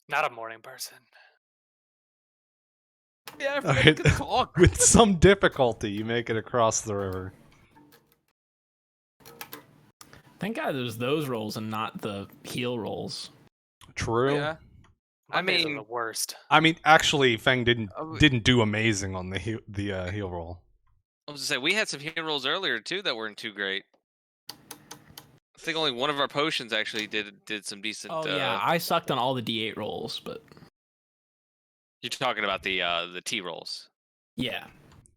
Not a morning person. yeah, I forgot Alright. he can talk. With some difficulty, you make it across the river. Thank God there's those rolls and not the heel rolls. True. Yeah. I Mondays are mean- the worst. I mean, actually, Feng didn't Oh, do amazing on the heel roll. I was gonna say we had some hero rolls earlier too that weren't too great. I think only one of our potions actually did some decent. Oh yeah, I sucked on all the D8 rolls, but You're talking about the T rolls. yeah.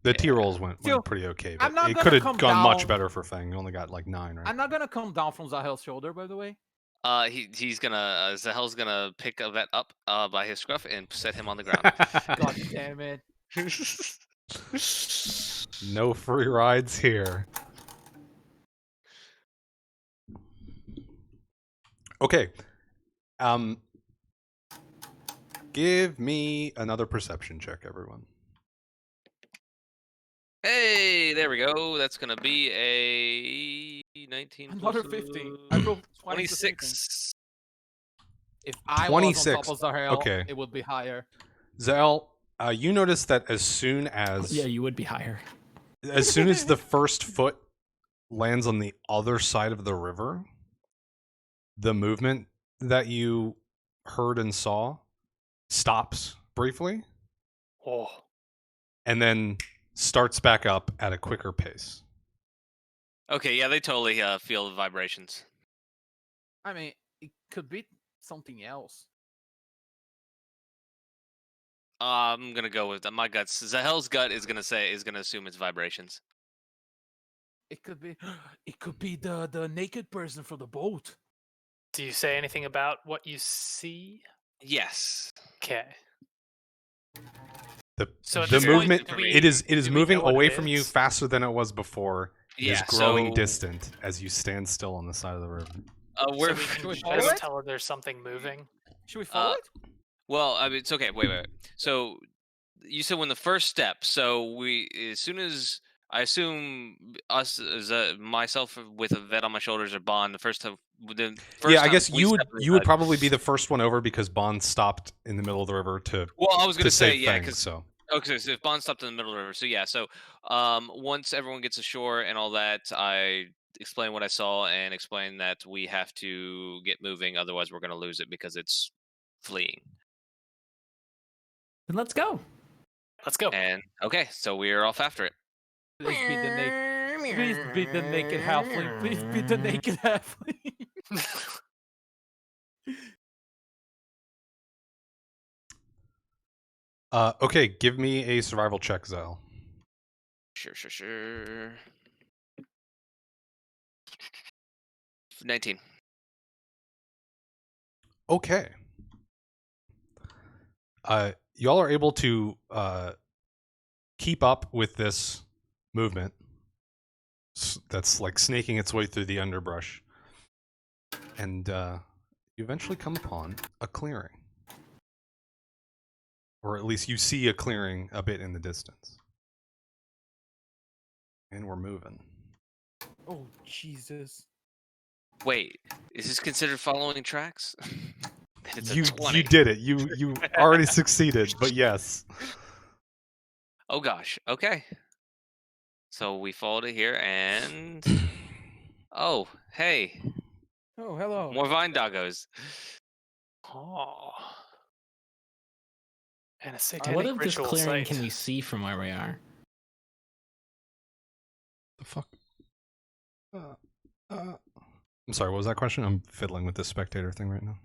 The T rolls went Still, pretty okay, I'm but not it gonna could have come gone much down- better for Feng. You only got like 9, right? I'm not gonna come down from Zahel's shoulder, by the way. He's gonna Zahel's gonna pick a vet up by his scruff and set him on the ground. God damn it. No free rides here. Okay. Give me another perception check, everyone. Hey, there we go. That's gonna be a 19. Another plus, 50. I rolled 26. 26. If I was on 26. top of Zahel, Okay. it would be higher. Zael, you notice that as soon as Yeah, you would be higher. the first foot lands on the other side of the river, the movement that you heard and saw stops briefly Oh, and then starts back up at a quicker pace. Okay, yeah, they totally feel the vibrations. I mean, it could be something else. I'm gonna go with my guts. Zahel's gut is gonna assume it's vibrations. It could be the naked person from the boat. do you say anything about what you see? Yes. Okay. The So at the this point, movement do we- it is do we moving know what away it from you is? faster than it was before. It is Yeah. growing so, distant as you stand still on the side of the river. We're So we can we just follow it? tell her there's something moving. Should we follow Uh, it? Well, I mean, it's okay. Wait. So you said when the first step. So as soon as I assume us as myself with a vet on my shoulders or Bond, the first time. The first Yeah, I time guess we you would step you would inside- probably be the first one over because Bond stopped in the middle of the river to Well, I was gonna say save yeah, Feng. because So okay, so if Bond stopped in the middle of the river, so yeah, so once everyone gets ashore and all that, I explain what I saw and explain that we have to get moving, otherwise we're gonna lose it because it's fleeing. Then let's go. Let's go. And okay, so we're off after it. Please be the naked. Please be the naked halfling. Please be the naked halfling. okay, give me a survival check, Zal. Sure. 19. Okay. Y'all are able to keep up with this movement that's like snaking its way through the underbrush, and you eventually come upon a clearing, or at least you see a clearing a bit in the distance, and we're moving. Oh Jesus! Wait, is this considered following tracks? It's a 20. You did it. You already succeeded, but yes. Oh gosh. Okay. So we followed it here, and oh hey, Oh hello. more vine doggos. Oh. And a What satanic of this ritual clearing site. can we see from where we are? The fuck? I'm sorry, what was that question? I'm fiddling with this spectator thing right now.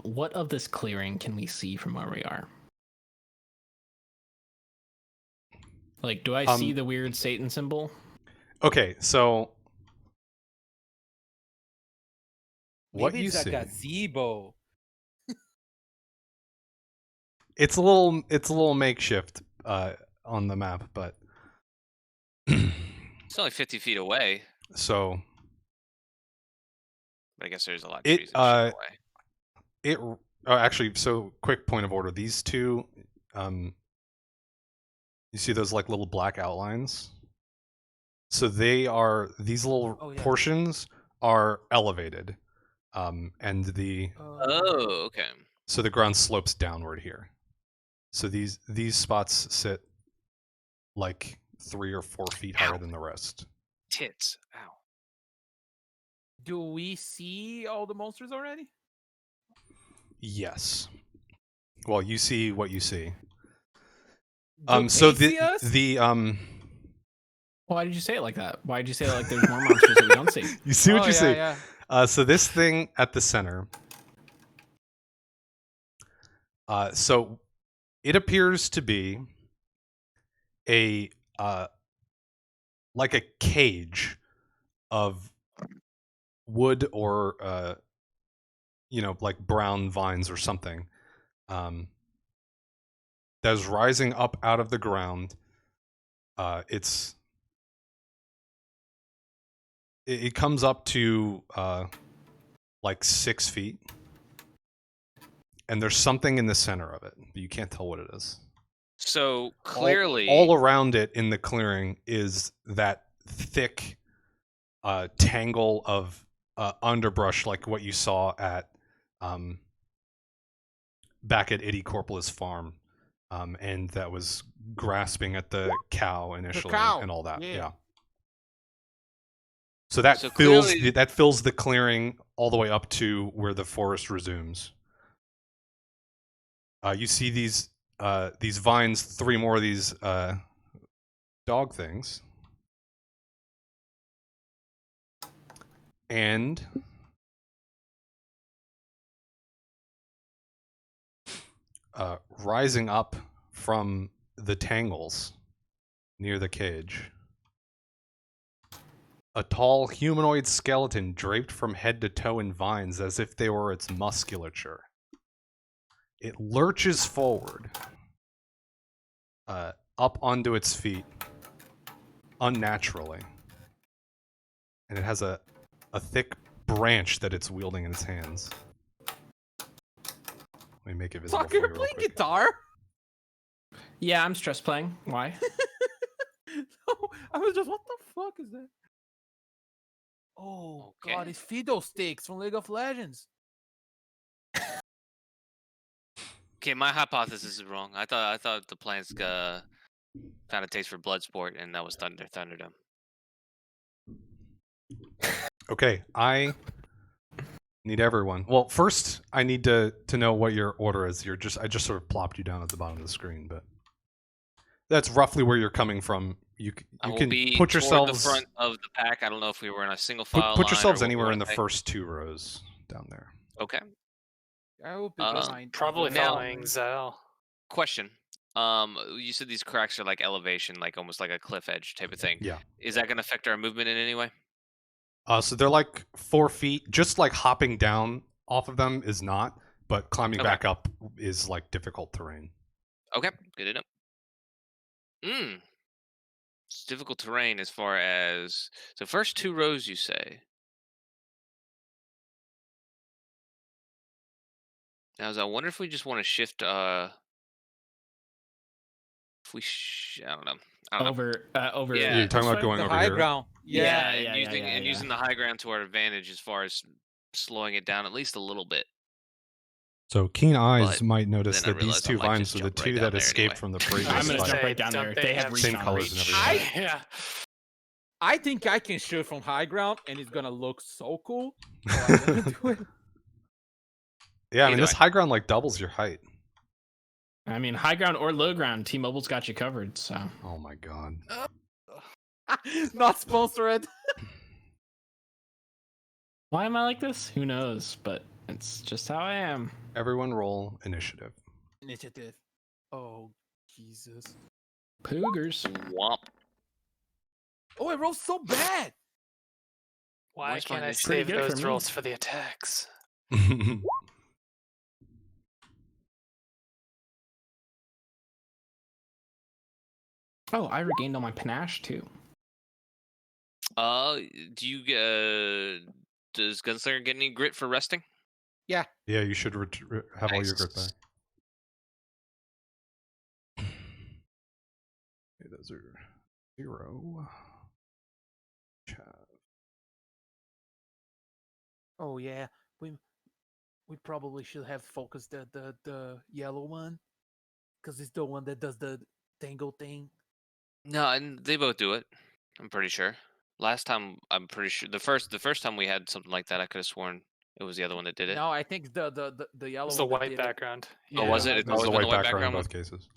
What of this clearing can we see from where we are? Like, do I see the weird Satan symbol? Okay, so what Maybe you it's see? a gazebo. It's a little makeshift on the map, but It's only 50 feet away, so but I guess there's a lot of It, trees and shit away. actually, so quick point of order. These two, you see those like little black outlines? So these little Oh, yeah. portions are elevated, and the Oh, okay. so the ground slopes downward here. So these spots sit like 3 or 4 feet higher Ow. than the rest. Tits. Ow. Do we see all the monsters already? Yes. Well, you see what you see. Do So they see us? Why did you say it like that? Why did you say it like there's more monsters that we don't see? You see what Oh, you see. Yeah. So this thing at the center. So it appears to be a like a cage of wood or like brown vines or something that is rising up out of the ground. It comes up to like 6 feet, and there's something in the center of it, but you can't tell what it is. So clearly, all around it in the clearing is that thick tangle of underbrush, like what you saw at back at Itty Corporalis farm, and that was grasping at the cow initially cow, and all that. yeah. Yeah. So that So fills clearly- that fills the clearing all the way up to where the forest resumes. You see these vines, 3 more of these dog things, and rising up from the tangles near the cage, a tall humanoid skeleton draped from head to toe in vines as if they were its musculature. It lurches forward, up onto its feet, unnaturally. And it has a thick branch that it's wielding in its hands. me make it visible. Soccer, for you you're real playing quick. guitar? Yeah, I'm stress playing. Why? No, I was just, what the fuck is that? Oh god, Okay. it's Fido sticks from League of Legends. Okay, my hypothesis is wrong. I thought the plants found a taste for Bloodsport, and that was Thunderdome. Okay, I need everyone. Well, first I need to know what your order is. I just sort of plopped you down at the bottom of the screen, but that's roughly where you're coming from. You I will can be put toward yourselves the front of the pack. I don't know if we were in a single file put line yourselves or what we anywhere in wanna the say. first 2 rows down there. Okay. I will be Um, behind. Probably Now- following Zal. Question. You said these cracks are like elevation, like almost like a cliff edge type of thing. Yeah. Is that going to affect our movement in any way? So they're like 4 feet. Just like hopping down off of them is not, but climbing Okay. back up is like difficult terrain. Okay, good to know. It's difficult terrain as far as so first 2 rows you say. Now, I wonder if we just want to shift. If we, I don't know. Over. Yeah, You're talking this about way? going The over high here. ground. Yeah, Yeah. and using the high ground to our advantage as far as slowing it down at least a little bit. So keen eyes But might notice then I that these realized I 2 might vines just are the jump right 2 down that there escaped anyway. from the I'm previous gonna gonna jump fight. say, right down don't there. they They have have reach same on colors reach. and everything. Yeah. I think I can shoot from high ground and it's gonna look so cool. So I'm gonna do it. Yeah, I mean Either this way. high ground like doubles your height. I mean, high ground or low ground, T-Mobile's got you covered. So Oh my god. Not sponsored. why am I like this? Who knows? But it's just how I am. Everyone roll initiative. Initiative. Oh Jesus. Poogers. Womp. Oh, it rolls so bad. Why Where's can't my I initiative? Pretty save good for those me. rolls for the attacks? Oh, I regained all my panache too. Do you does Gunslinger get any grit for resting? Yeah, you should have all your grit back. Nice. Okay, those are 0. Oh yeah, we probably should have focused the yellow one, because it's the one that does the tangle thing. No, and they both do it. I'm pretty sure. Last time, I'm pretty sure the first time we had something like that, I could have sworn it was the other one that did it. No, I think the yellow. It's the one that white did it. background. Oh, was Yeah, it? It It's was always the been white the white background in background one? both cases.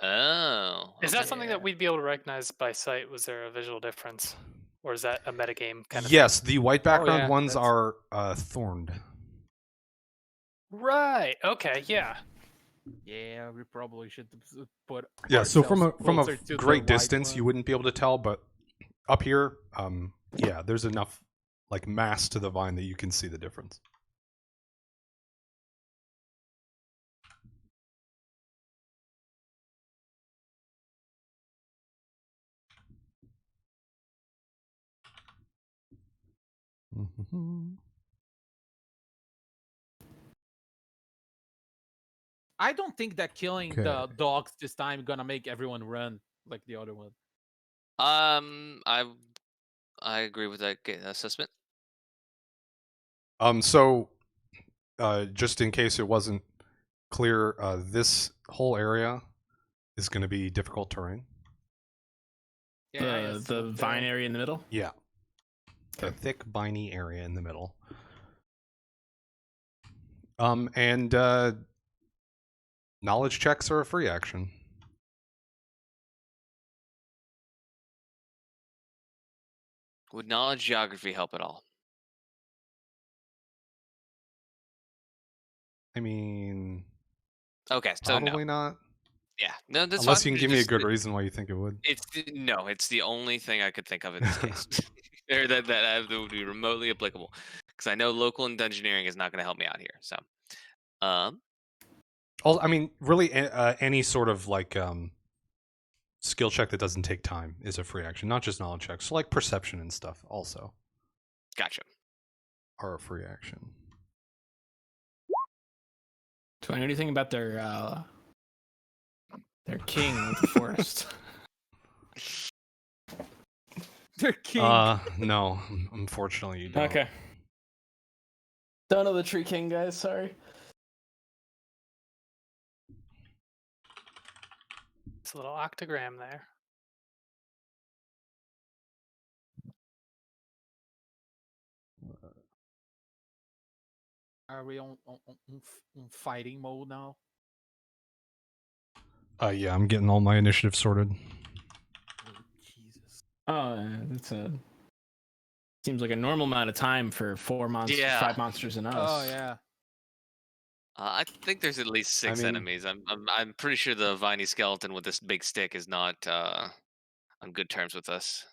Oh. Is that okay. something that we'd be able to recognize by sight? Was there a visual difference? Or is that a metagame kind of Yes, the white background yeah, ones that's- are thorned. Right. Okay, yeah. Yeah, we probably should put. Yeah, so from a ourselves closer to the great white distance, one. you wouldn't be able to tell, but up here, yeah, there's enough like mass to the vine that you can see the difference. Mhm. I don't think that killing Okay. the dogs this time gonna make everyone run like the other one. I agree with that assessment. So, just in case it wasn't clear, this whole area is going to be difficult terrain. The vine area in the middle. Yeah. The thick, viney area in the middle. And knowledge checks are a free action. Would knowledge geography help at all? I mean, Okay, so probably no. not. Yeah, no, that's Unless fine. you can give me a Just- good reason why you think it would. It's it's the only thing I could think of in this case, or that would be remotely applicable, because I know local and dungeoneering is not going to help me out here. So, I mean, really, any sort of like skill check that doesn't take time is a free action, not just knowledge checks. So like perception and stuff also gotcha. are a free action. Do I know anything about their king of the forest? They're king. No, unfortunately you don't. Okay. Don't know the Tree King, guys. Sorry. It's a little octogram there. Are we on fighting mode now? Yeah, I'm getting all my initiative sorted. Oh, Jesus. Oh, it's a. Seems like a normal amount of time for 5 monsters and us. Oh yeah. I think there's at least 6 mean- enemies. I'm pretty sure the viney skeleton with this big stick is not on good terms with us.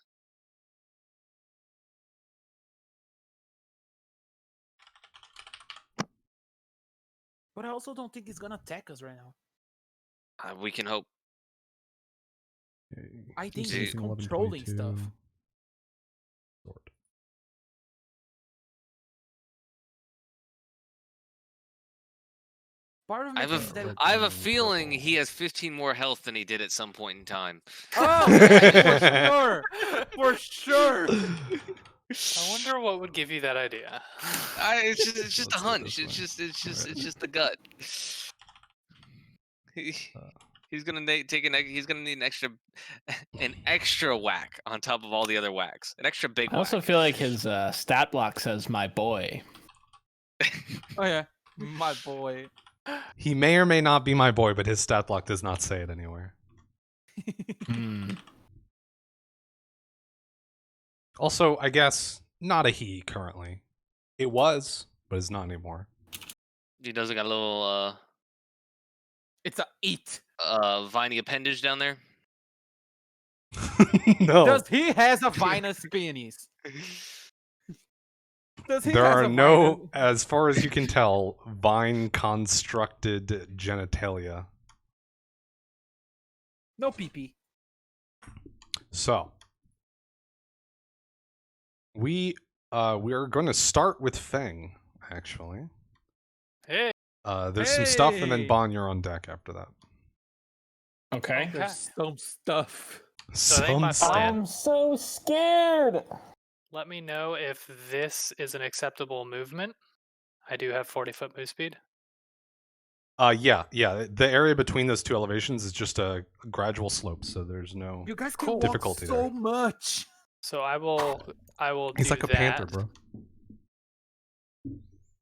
But I also don't think he's gonna attack us right now. We can hope. I think Dude. he's controlling stuff. Part of me thinks that. I have a feeling he has 15 more health than he did at some point in time. Oh, yeah, for sure. I wonder what would give you that idea. It's just a Let's go hunch. this It's way. it's just the gut. He's gonna he's gonna need an extra whack on top of all the other whacks. An extra big I also whack. feel like his stat block says "my boy." Oh yeah, my boy. He may or may not be my boy, but his stat block does not say it anywhere. Hmm. Also, I guess not a he currently. It was, but it's not anymore. He doesn't got a little It's a it. viney appendage down there. No, Does he has a vinous penis? Does he there has are a no, vinous- as far as you can tell, vine constructed genitalia. No pee. So we are going to start with Feng. Actually, Hey, there's some stuff, and then Hey! Bon, you're on deck after that. Okay. There's some stuff. So I think my Some plan- stuff. so scared. let me know if this is an acceptable movement. I do have 40-foot move speed. Yeah. The area between those two elevations is just a gradual slope, so there's no. You guys can Cool. walk Difficulty so there. much. So I will He's do like a that. panther, bro.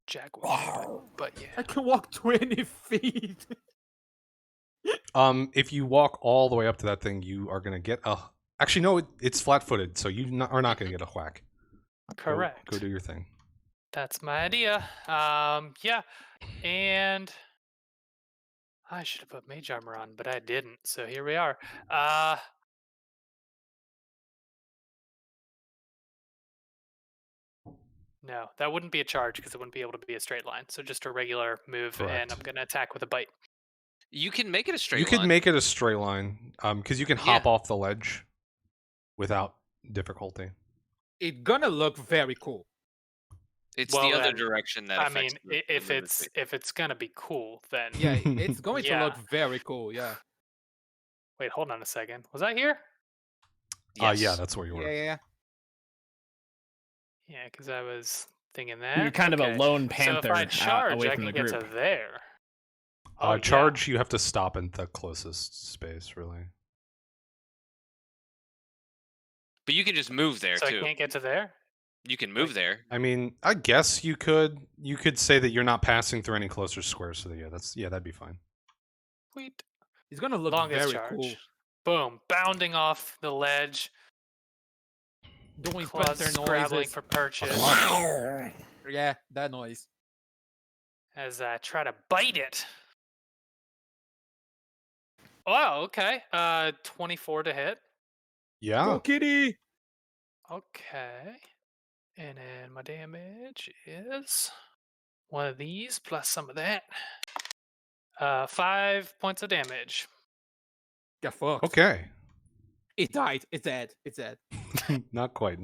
Jaguar. But I yeah. can walk 20 feet. If you walk all the way up to that thing, you are gonna get a. Actually, no, it's flat-footed, so you are not gonna get a whack. Correct. Go do your thing. That's my idea. Yeah. And I should have put mage armor on, but I didn't. So here we are. No, that wouldn't be a charge because it wouldn't be able to be a straight line. So just a regular move, and Correct. I'm going to attack with a bite. You can make it a straight You could line. make it a straight line, because you can hop Yeah. off the ledge without difficulty. It's gonna look very cool. It's Well, the other then, direction that I affects mean, the if movement it's speed. if it's going to be cool, then Yeah, it's going to Yeah. look very cool. Yeah. wait, hold on a second. Was I here? Yeah, Yes. that's where you were. Yeah. Yeah, because I was thinking that. You're kind of Okay. a lone So panther if I charge, away I from can the get group. to there. Oh, yeah. Charge, you have to stop in the closest space, really. But you can just move there So too. I can't get to there. You can move there. I mean, I guess you could say that you're not passing through any closer squares, so that'd be fine. Wait. It's gonna look Longest very charge. cool. Boom! Bounding off the ledge, Doing claws panther scrabbling noises. for purchase Yeah, that noise. as I try to bite it. Wow. Okay. 24 to hit. Yeah. Go kitty. Okay. And then my damage is one of these plus some of that. 5 points of damage. Get fucked. Okay. It died. It's dead. It's dead. Not quite.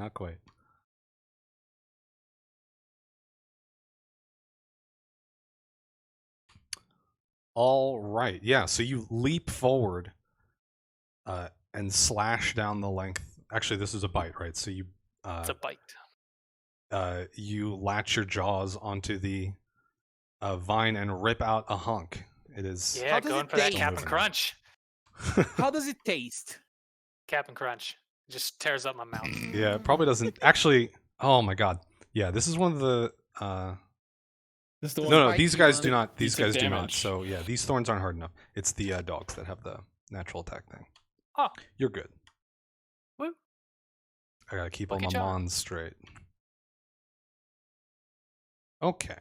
All right. Yeah. So you leap forward and slash down the length. Actually, this is a bite, right? So you It's a bite. you latch your jaws onto the vine and rip out a hunk. It is. Yeah, does going it for that taste? Cap'n Crunch. How does it taste? Cap'n Crunch. It just tears up my mouth. Yeah, it probably doesn't. Actually, oh my god. Yeah, this is one of the. This is the No, one. no, spiky these guys one. do not. You These took guys do not. damage. So yeah, these thorns aren't hard enough. It's the dogs that have the natural attack thing. Oh. You're good. Woo. I gotta keep all Lucky my charm. mons straight. Okay.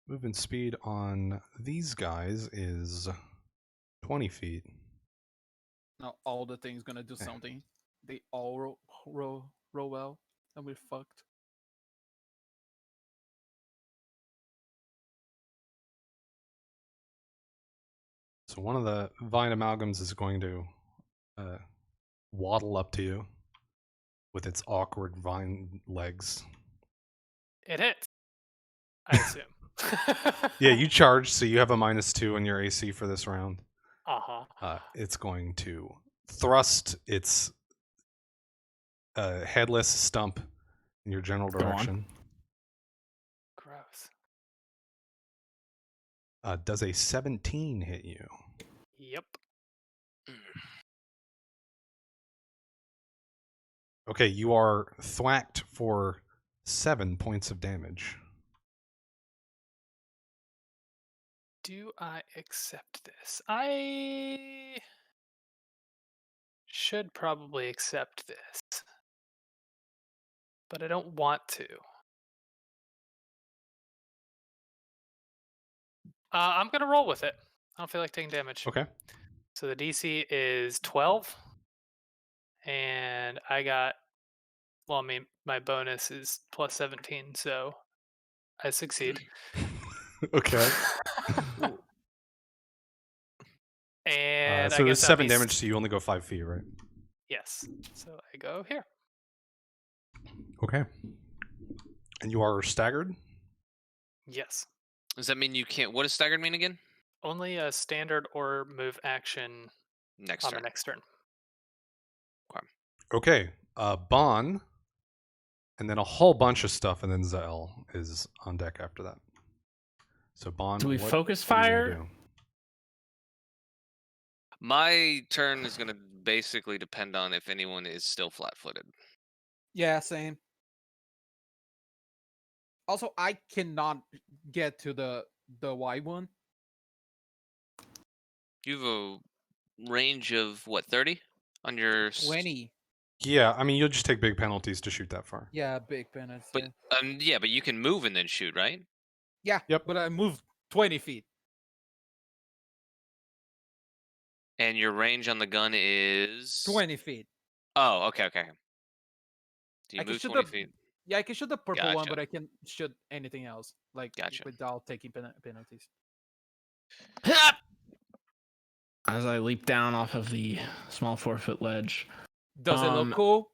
Movement speed on these guys is 20 feet. Now all the things gonna do Okay. something. They all roll well, and we're fucked. So one of the vine amalgams is going to waddle up to you with its awkward vine legs. It hits. I assume. Yeah, you charge, so you have a -2 in your AC for this round. Uh-huh. It's going to thrust its headless stump in your general Go on. direction. Gross. Does a 17 hit you? Yep. Okay, you are thwacked for 7 points of damage. Do I accept this? I should probably accept this. But I don't want to. I'm going to roll with it. I don't feel like taking damage. Okay. So the DC is 12. And I got, well, I mean, my bonus is plus 17. So I succeed. Okay. And I So guess there's that'd 7 be damage, so you only go 5 feet, right? Yes. So I go here. Okay. And you are staggered? Yes. Does that mean you can't? What does staggered mean again? Only a standard or move action Next on turn. the next turn. Okay. Bon, and then a whole bunch of stuff, and then Zael is on deck after that. So Bon, Do we what focus are you gonna fire? do? My turn is going to basically depend on if anyone is still flat-footed. Yeah, same. Also, I cannot get to the Y one. You have a range of what, 30 on your 20. Yeah, I mean, you'll just take big penalties to shoot that far. Yeah, big penalty. But yeah, but you can move and then shoot, right? Yeah. Yep. But I moved 20 feet. And your range on the gun is 20 feet. Oh, okay. Do you I can move shoot 20 the- feet? Yeah, I can shoot the purple one, Gotcha. but I can shoot anything else, like Gotcha. without taking penalties. As I leap down off of the small 4-foot ledge. Does it Um, look cool?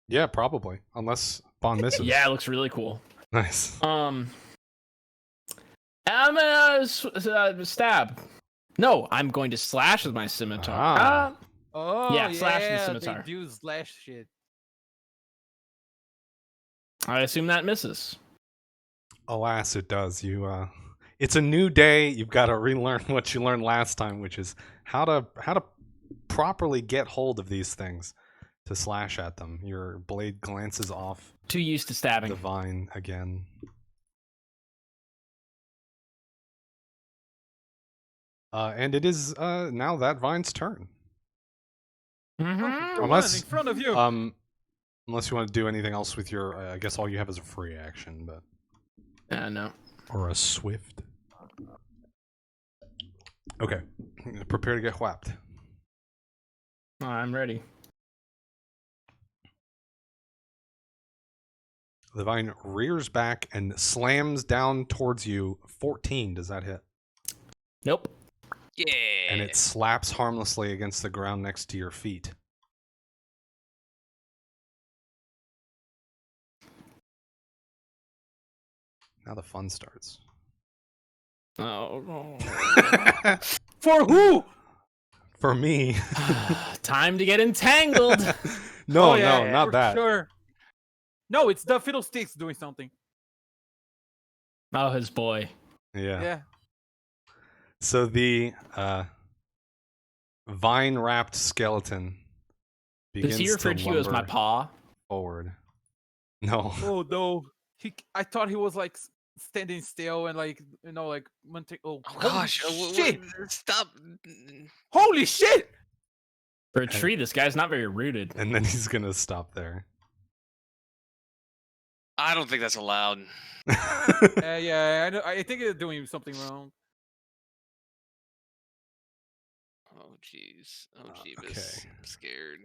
Yeah, probably. Unless Bon misses. Yeah, it looks really cool. Nice. I'm gonna stab. No, I'm going to slash with my scimitar. Ah. Oh, Yeah, slash the scimitar. They do slash shit. I assume that misses. Alas, it does. You it's a new day. You've got to relearn what you learned last time, which is how to properly get hold of these things to slash at them. Your blade glances off Too used to stabbing. the vine again. And it is now that vine's turn. Mhm. The Unless- one in front of you. Unless you want to do anything else with your, I guess all you have is a free action, but No. or a swift. Okay, prepare to get whapped. I'm ready. The vine rears back and slams down towards you. 14. Does that hit? Nope. Yeah. And it slaps harmlessly against the ground next to your feet. Now the fun starts. Oh. For who? For me. Time to get entangled. No, Oh, yeah, no, yeah, not for that. Sure. No, it's the fiddlesticks doing something. Oh, his boy. Yeah. Yeah. So the vine-wrapped skeleton begins Does he refer to you as my lumber paw? forward. No. Oh no. I thought he was like standing still and like like Oh holy gosh! shit! Stop! Holy shit! For a tree, this guy's not very rooted. And then he's gonna stop there. I don't think that's allowed. Yeah, I think they're doing something wrong. Oh jeez. Oh jeebus. okay. I'm scared.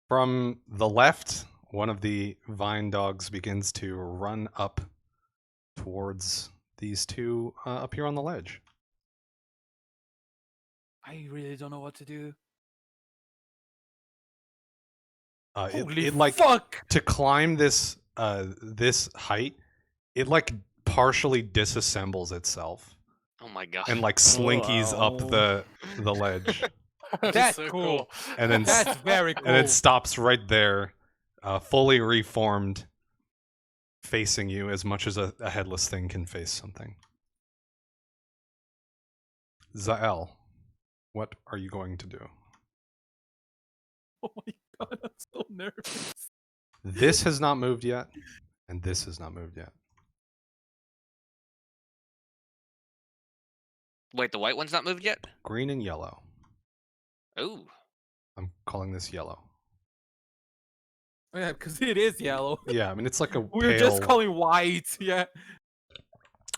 From the left, one of the vine dogs begins to run up towards these two up here on the ledge. I really don't know what to do. It Holy like fuck! to climb this this height, it like partially disassembles itself Oh my god. and like slinkies up Wow. the ledge, That's so cool. and then That's very cool. and it stops right there, fully reformed, facing you as much as a headless thing can face something. Zael, what are you going to do? Oh my god, I'm so nervous. This has not moved yet, and this has not moved yet. Wait, the white one's not moved yet? Green and yellow. Oh. I'm calling this yellow. Yeah, because it is yellow. Yeah, I mean it's like a We were pale... just calling white. Yeah.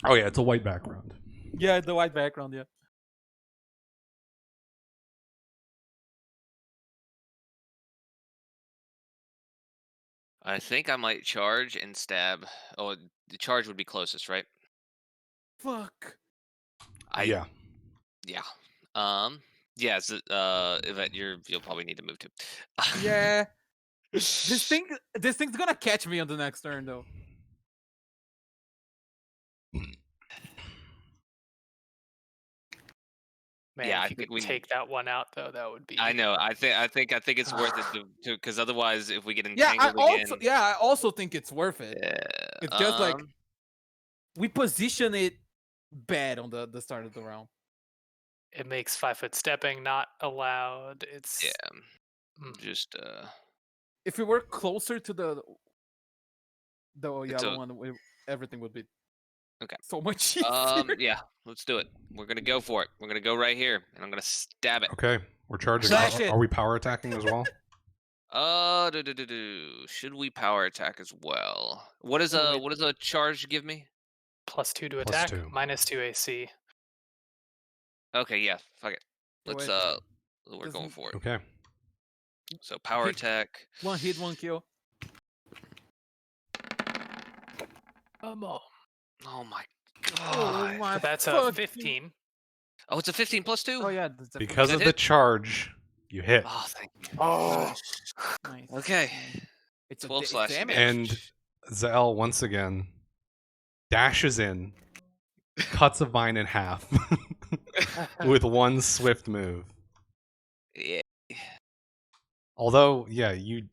Oh yeah, it's a white background. Yeah, the white background, yeah. I think I might charge and stab. Oh, the charge would be closest, right? Fuck. Yeah. Yeah. Yeah. So, Yvette, you'll probably need to move too. Yeah. This thing's gonna catch me on the next turn though. Man, Yeah, I if you think could we- take that one out though, that would be. I know. I think it's worth it to because otherwise, if we get Yeah, entangled I also think it's worth it. It's just like um, we position it bad on the start of the round. It makes 5-foot stepping not allowed. It's yeah, Mm. just If we were closer to the It's yellow a- one, everything would be Okay. so much easier. yeah. Let's do it. We're gonna go for it. We're gonna go right here, and I'm gonna stab it. Okay, we're charging. Slash it. Are we power attacking as well? Should we power attack as well? What does Oh, a charge give me? +2 to Plus attack, 2. -2 AC. Okay, yeah, fuck it. Do Let's it. we're going Doesn't- for it. Okay. So power Hit- attack. One hit, one kill. Oh my Oh god. my That's a fucking- 15. Oh, it's a 15 plus 2? Oh yeah, that's Because that of the hit? charge, you hit. Oh, thank you. Oh, nice. Okay. It's 12 it's slashing damage. damage. And Zael once again dashes in, cuts a vine in half with one swift move. Yeah. Although, yeah, you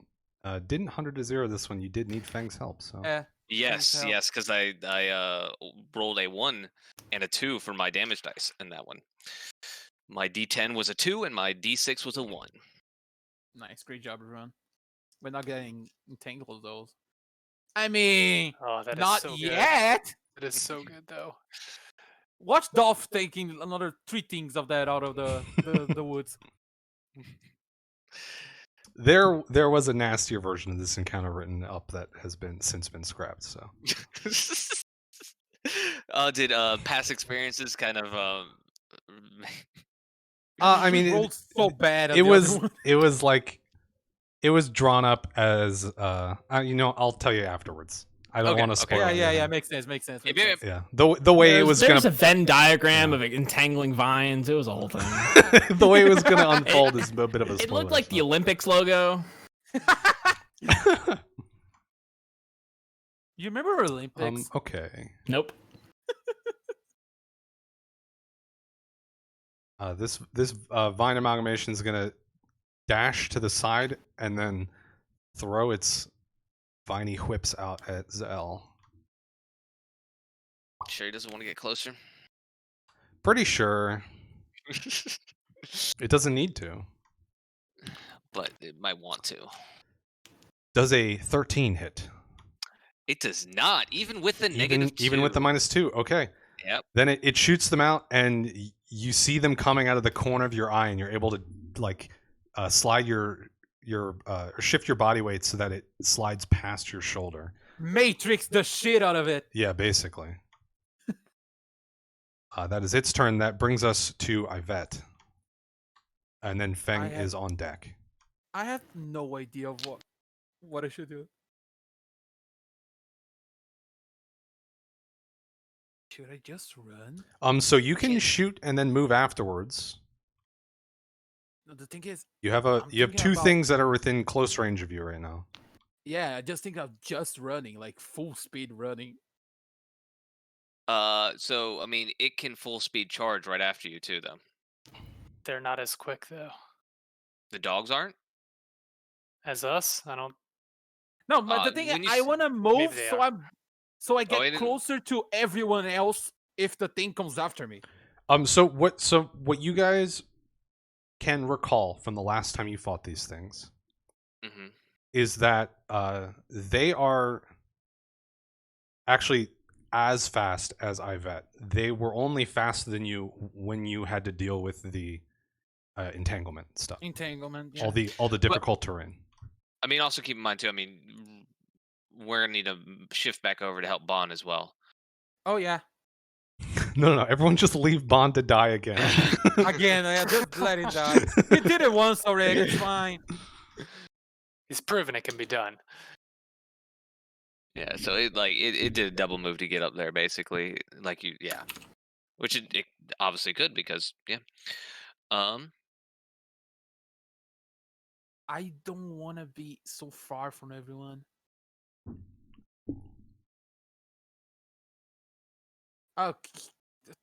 didn't 100 to 0 this one. You did need Fang's help. So Yeah. Yes, help. yes, because I rolled a 1 and a 2 for my damage dice in that one. My D10 was a 2 and my D6 was a 1. Nice, great job, everyone. We're not getting entangled with those. I mean, oh, that is not so good. yet. It is so good though. Watch Dolph taking another 3 things of that out of the woods. there was a nastier version of this encounter written up that has since been scrapped. So Did past experiences kind of I mean, He rolled so bad. on it the was other one. it was like it was drawn up as I'll tell you afterwards. I don't Okay, want to okay. spoil. Yeah, anything. makes sense. Makes sense. Yep, Makes yep, sense. Yeah, the way it was There's gonna a Venn diagram of entangling vines. It was a whole thing. the way it was gonna unfold is a bit of a spoiler. It looked like the so. Olympics logo. You remember Olympics? Okay. Nope. This vine amalgamation is gonna dash to the side and then throw its viney whips out at Zell. Sure, he doesn't want to get closer. Pretty sure it doesn't need to. But it might want to. Does a 13 hit? It does not, even with the negative Even with the -2. -2. Okay. Yep. Then it shoots them out, and you see them coming out of the corner of your eye, and you're able to like slide your shift your body weight so that it slides past your shoulder. Matrix the shit out of it. Yeah, basically. That is its turn. That brings us to Yvette, and then Feng I have- is on deck. I have no idea of what I should do. Should I just run? So you can Can't- shoot and then move afterwards. No, the thing is, You have I'm you have thinking two about- things that are within close range of you right now. yeah, I just think of just running, like full speed running. So I mean, it can full speed charge right after you too, though. They're not as quick though The dogs aren't. as us. I don't. No, but the thing when you I s- want to move they so are. I get it didn't- closer to everyone else if the thing comes after me. So what you guys can recall from the last time you fought these things Mm-hmm. is that they are actually as fast as Yvette. They were only faster than you when you had to deal with the entanglement stuff. Entanglement. Yeah. All the difficult terrain. I mean, also keep in mind too. I mean, we're gonna need to shift back over to help Bond as well. Oh yeah. No, everyone just leave Bond to die again. Again, yeah, just let it die. He did it once already. It's fine. He's proven it can be done. Yeah, so it did a double move to get up there, basically. Like which it obviously could because I don't want to be so far from everyone. Okay,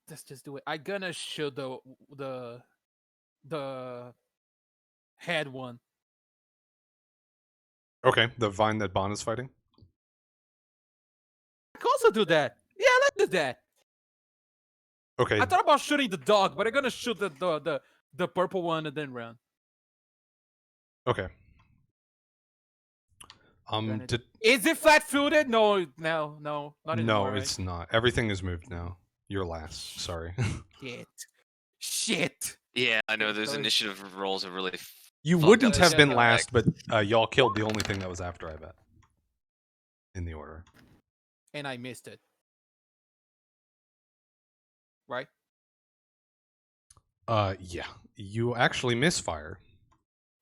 let's just do it. I'm gonna shoot the head one. Okay, the vine that Bond is fighting. I can also do that. Yeah, let's do that. Okay, I thought about shooting the dog, but I'm gonna shoot the purple one and then run. okay. Gonna- Did, Is it flat-footed? No, not anymore. no, right? it's not. Everything is moved now. You're last. Sorry. Shit. yeah, I know those Those- initiative rolls have really. You Fuck, wouldn't I have was been gonna last, but y'all killed the only thing that was after, I bet. In the order. And I missed it. Right? Yeah. You actually misfire.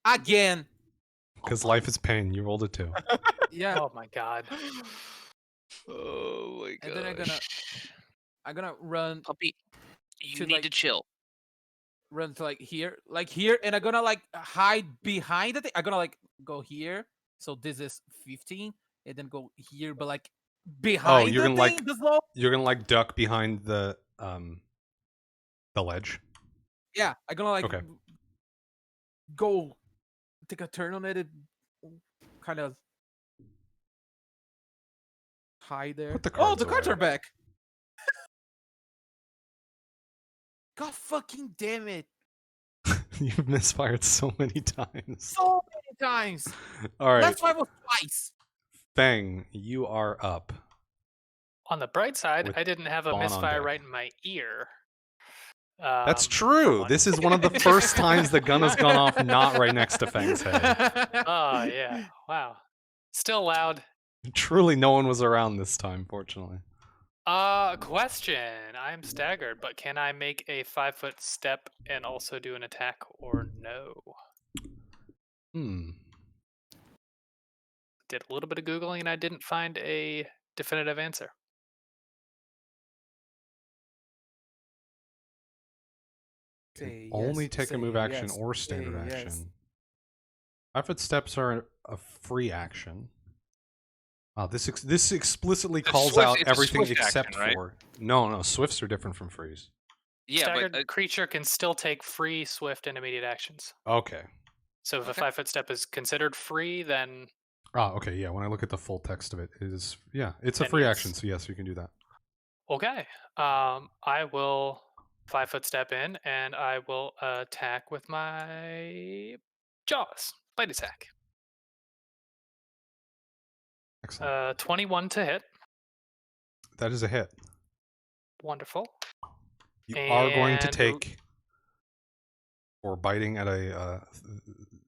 Again. Because life is pain. You rolled a 2. Yeah. Oh my god. Oh my god! And then I'm gonna run puppy, you to, need like- to chill. to like here, and I'm gonna like hide behind the thing. I'm gonna like go here. So this is 15, and then go here, but like behind you're the gonna, thing, like- the slope. You're gonna like duck behind the ledge. Yeah, I'm gonna like Okay. go take a turn on it and kind of hide there. Put the Oh, cards the cards away. are back. God fucking damn it. You've misfired so many times. So many times. All right, That's why it was twice. Feng, you are up. On the bright side, With I didn't have a Vaughn on misfire deck. right in my ear. That's for true. once. This is one of the first times the gun has gone off not right next to Feng's head. Oh yeah! Wow. Still loud. Truly, no one was around this time, fortunately. Question. I'm staggered, but can I make a 5-foot step and also do an attack or no? Did a little bit of Googling and I didn't find a definitive answer. Say Only yes, take a say move action yes, or standard say yes. action. 5-foot steps are a free action. This explicitly It's calls swift- out it's a everything swift except action, right? for. No, swifts are different from freeze. Yeah, Staggered but creature can still take free, swift, and immediate actions. Okay. So if a Okay. 5-foot step is considered free, then Okay. Yeah. When I look at the full text of it, it is. Yeah, it's a Then free yes. action. So yes, you can do that. okay. I will 5-foot step in and I will attack with my jaws. Bite attack. Excellent. 21 to hit. That is a hit. Wonderful. You are going to And- take, for biting at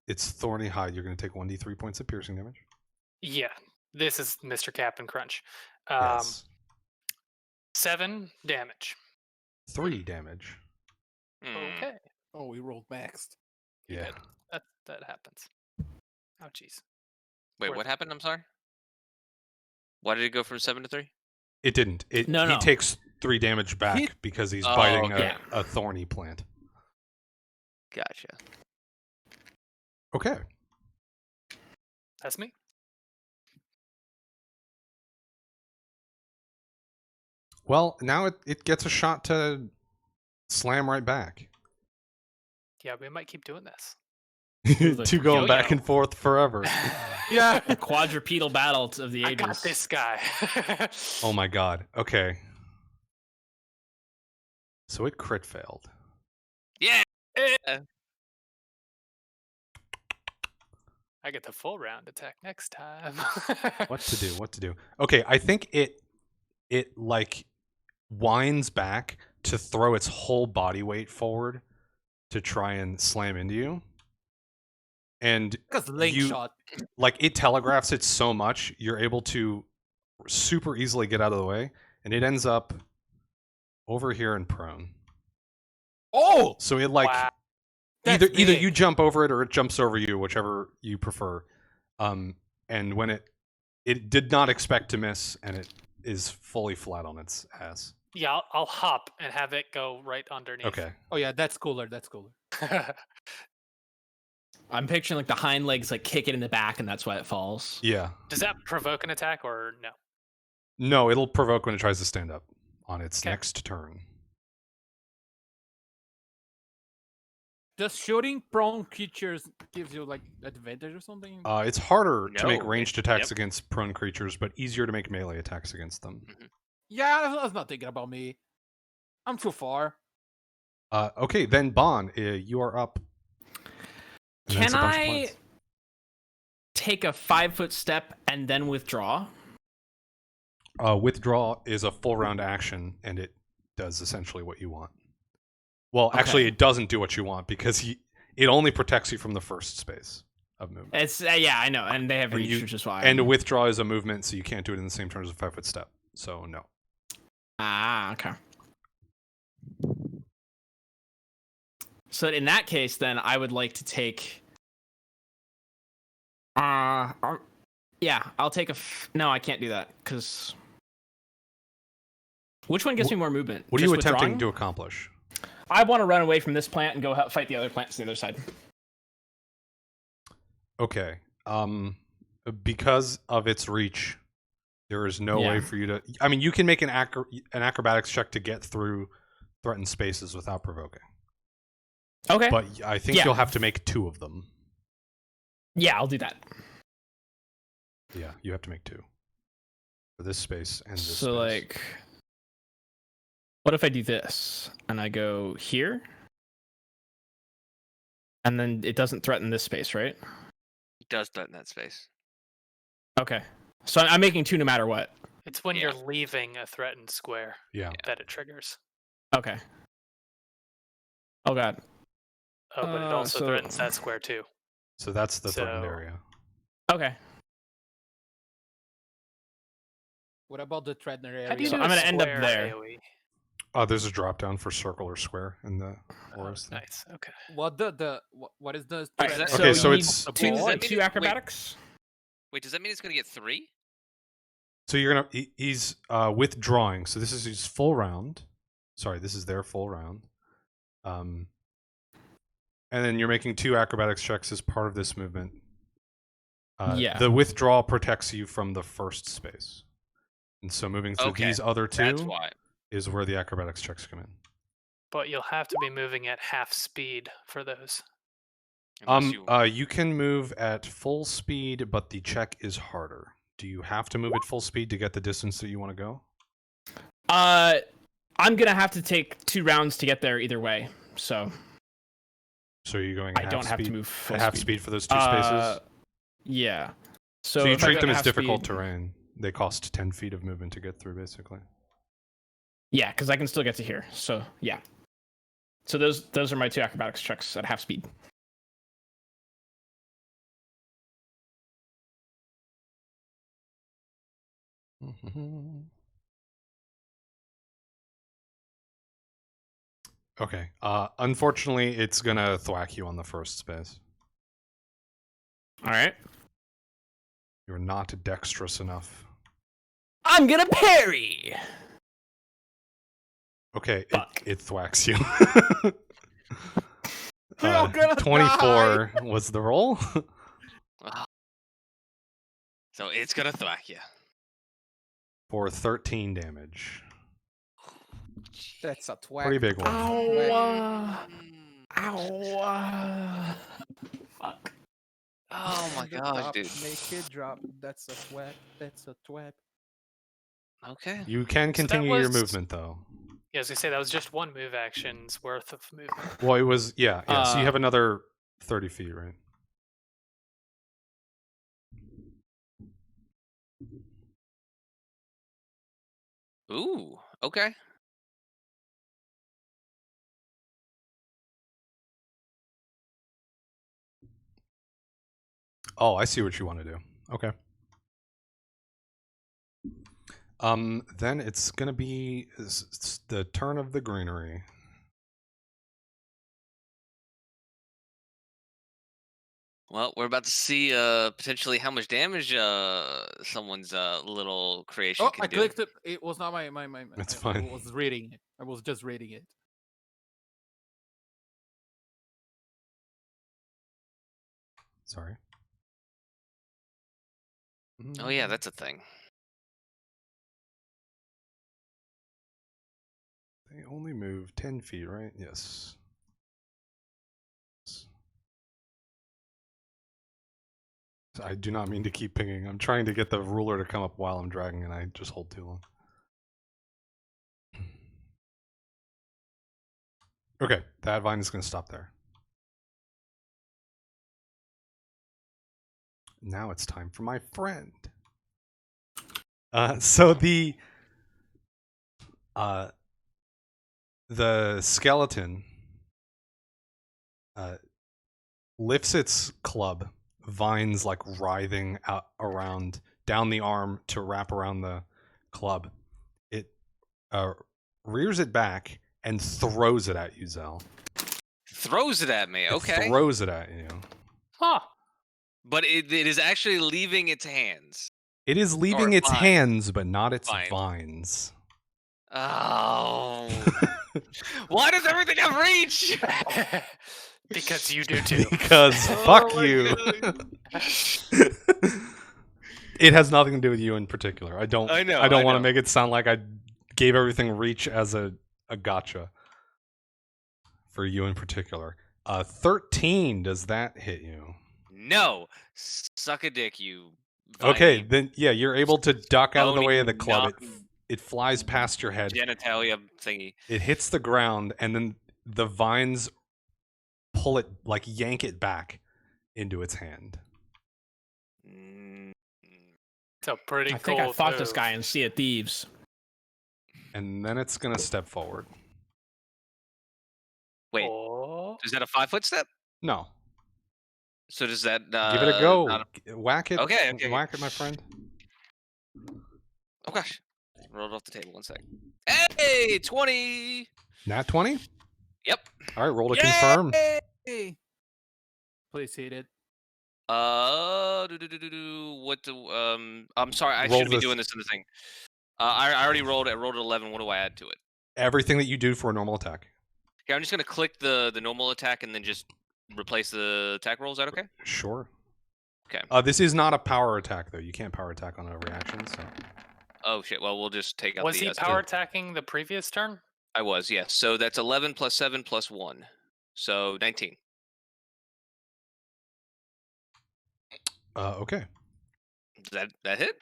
its thorny hide, you're going to take 1d3 points of piercing damage. Yeah, this is Mr. Captain Crunch. Yes. 7 damage. 3 damage. Okay, Oh, we rolled maxed. You Yeah. did. that happens. Oh, jeez. Wait, Worth what it. happened? I'm sorry. Why did it go from 7 to 3? It didn't. He No. takes 3 damage back He- because he's Oh, biting okay. a thorny plant. Gotcha. Okay. That's me. Well, now it gets a shot to slam right back. Yeah, we might keep doing this. The Two going back yo-yo. and forth forever. Yeah. A quadrupedal battle of the I ages. got this guy. Oh my god. Okay. So it crit failed. Yeah. I get the full round attack next time. What to do? Okay, I think it like winds back to throw its whole body weight forward to try and slam into you. And Because link You- shot. like it telegraphs it so much, you're able to super easily get out of the way, and it ends up over here and prone. Oh! So it like Wow. either That's either big. you jump over it or it jumps over you, whichever you prefer. And when it did not expect to miss, and it is fully flat on its ass. Yeah, I'll hop and have it go right underneath. Okay. Oh yeah, that's cooler. That's cooler. I'm picturing like the hind legs like kick it in the back, and that's why it falls. Yeah. Does that provoke an attack or no? No, it'll provoke when it tries to stand up on its Okay. next turn. Does shooting prone creatures gives you like advantage or something? It's harder to make No, ranged it- attacks yep. against prone creatures, but easier to make melee attacks against them. Yeah, I was not thinking about me. I'm too far. Okay, then Bon, you are up. And then it's Can a bunch of I plants. take a 5-foot step and then withdraw? Withdraw is a full round action, and it does essentially what you want. Well, actually, Okay. it doesn't do what you want because it only protects you from the first space of movement. It's yeah, I know, and they have And reach, you- which is why. And a withdraw is a movement, so you can't do it in the same turn as a 5-foot step. So no. okay. So in that case, then I would like to take. Yeah, I'll take no, I can't do that because. Which one gives me more movement? What are Just you attempting withdrawing? to accomplish? I want to run away from this plant and go fight the other plants on the other side. Okay. Because of its reach, there is no way Yeah. for you to. I mean, you can make an acrobatics check to get through threatened spaces without provoking, Okay. but I think Yeah. you'll have to make 2 of them. Yeah, I'll do that. Yeah, you have to make 2 for this space and this So space. like, what if I do this and I go here, and then it doesn't threaten this space, right? It does threaten that space. Okay. So I'm making 2 no matter what. It's when Yeah. you're leaving a threatened square Yeah. that it triggers. Okay. Oh god. Oh, but it also so- threatens that square too. So that's the threatened So- area. Okay. What about the Threadner area? How do you So do I'm a gonna end up square there. AoE? There's a drop down for circle or square in the Oh, forest. thing. nice. Okay. What is the All right, Threadner Okay, area? so you it's- need Does that mean it- two wait. acrobatics. Wait, does that mean it's going to get 3? So you're gonna he's withdrawing. So this is his full round. Sorry, this is their full round. And then you're making 2 acrobatics checks as part of this movement. Yeah. The withdrawal protects you from the first space. And so moving through Okay, these other That's two why. is where the acrobatics checks come in. But you'll have to be moving at half speed for those. Unless you... You can move at full speed, but the check is harder. Do you have to move at full speed to get the distance that you want to go? I'm gonna have to take 2 rounds to get there either way. So So you're going I half don't have speed, to move full half speed. speed for those 2 spaces? Yeah. So you if I treat go them as half difficult speed- terrain. They cost 10 feet of movement to get through, basically. Yeah, because I can still get to here. So yeah. So those are my 2 acrobatics checks at half speed. Okay. Unfortunately, it's gonna thwack you on the first space. All right. You're not dexterous enough. I'm gonna parry. Okay, Fuck. it thwacks you. You're gonna 24 was the roll. So it's gonna thwack you. For 13 damage. That's a twat. Pretty big one. Ow. Fuck. Oh my gosh, dude. Make it drop. That's a twat. That's a twat. Okay. You can So that continue your was- movement, though. Yeah, I was gonna say that was just 1 move action's worth of movement. Well, it was, yeah. So you have Uh, another 30 feet, right? Ooh. Okay. Oh, I see what you want to do. Okay. Then it's gonna be the turn of the greenery. Well, we're about to see potentially how much damage someone's little creation Oh, can I do. clicked it. It was not my. That's I fine. was reading it. I was just reading it. Sorry. Oh yeah, that's a thing. They only move 10 feet, right? Yes. I do not mean to keep pinging. I'm trying to get the ruler to come up while I'm dragging, and I just hold too long. Okay, that vine is going to stop there. Now it's time for my friend. So the skeleton lifts its club, vines like writhing out around down the arm to wrap around the club. It rears it back and throws it at you, Zell. Throws it at me. It Okay. throws it at you. Huh. But it is actually leaving its hands. It is leaving Or its vine. hands, but not its Vine. vines. Oh. Why does everything have reach? Because you do too. Because Oh fuck my you. It has nothing to do with you in particular. I don't I know, I don't I want to know. make it sound like I gave everything reach as a gotcha for you in particular. 13, does that hit you? No. Suck a dick, you. Okay, viney then yeah, you're able to duck out of the way of the bony club. knob It flies past your head. genitalia thingy. It hits the ground, and then the vines pull it, like yank it back into its hand. Mm, It's a pretty I cool think I fought this move. guy in Sea of Thieves. And then it's gonna step forward. Wait, Oh. is that a 5-foot step? No, So does that give it a go. not Whack it. Okay, okay. Whack it, my friend. Oh gosh. Rolled off the table. 1 sec. Hey, 20. Nat 20. Yep. All right, roll to confirm. Yay! Please hit it. What do I'm sorry, I Roll should be this- doing this in the thing. I already rolled it. I rolled an 11. What do I add to it? Everything that you do for a normal attack. Okay, I'm just gonna click the normal attack and then just replace the attack roll. Is that okay? Sure. Okay. This is not a power attack though. You can't power attack on a reaction. So Oh shit. Well, we'll just take out Was the. he power attacking the previous turn? I was, yes. So that's 11 plus 7 plus 1. So 19. okay. Does that hit?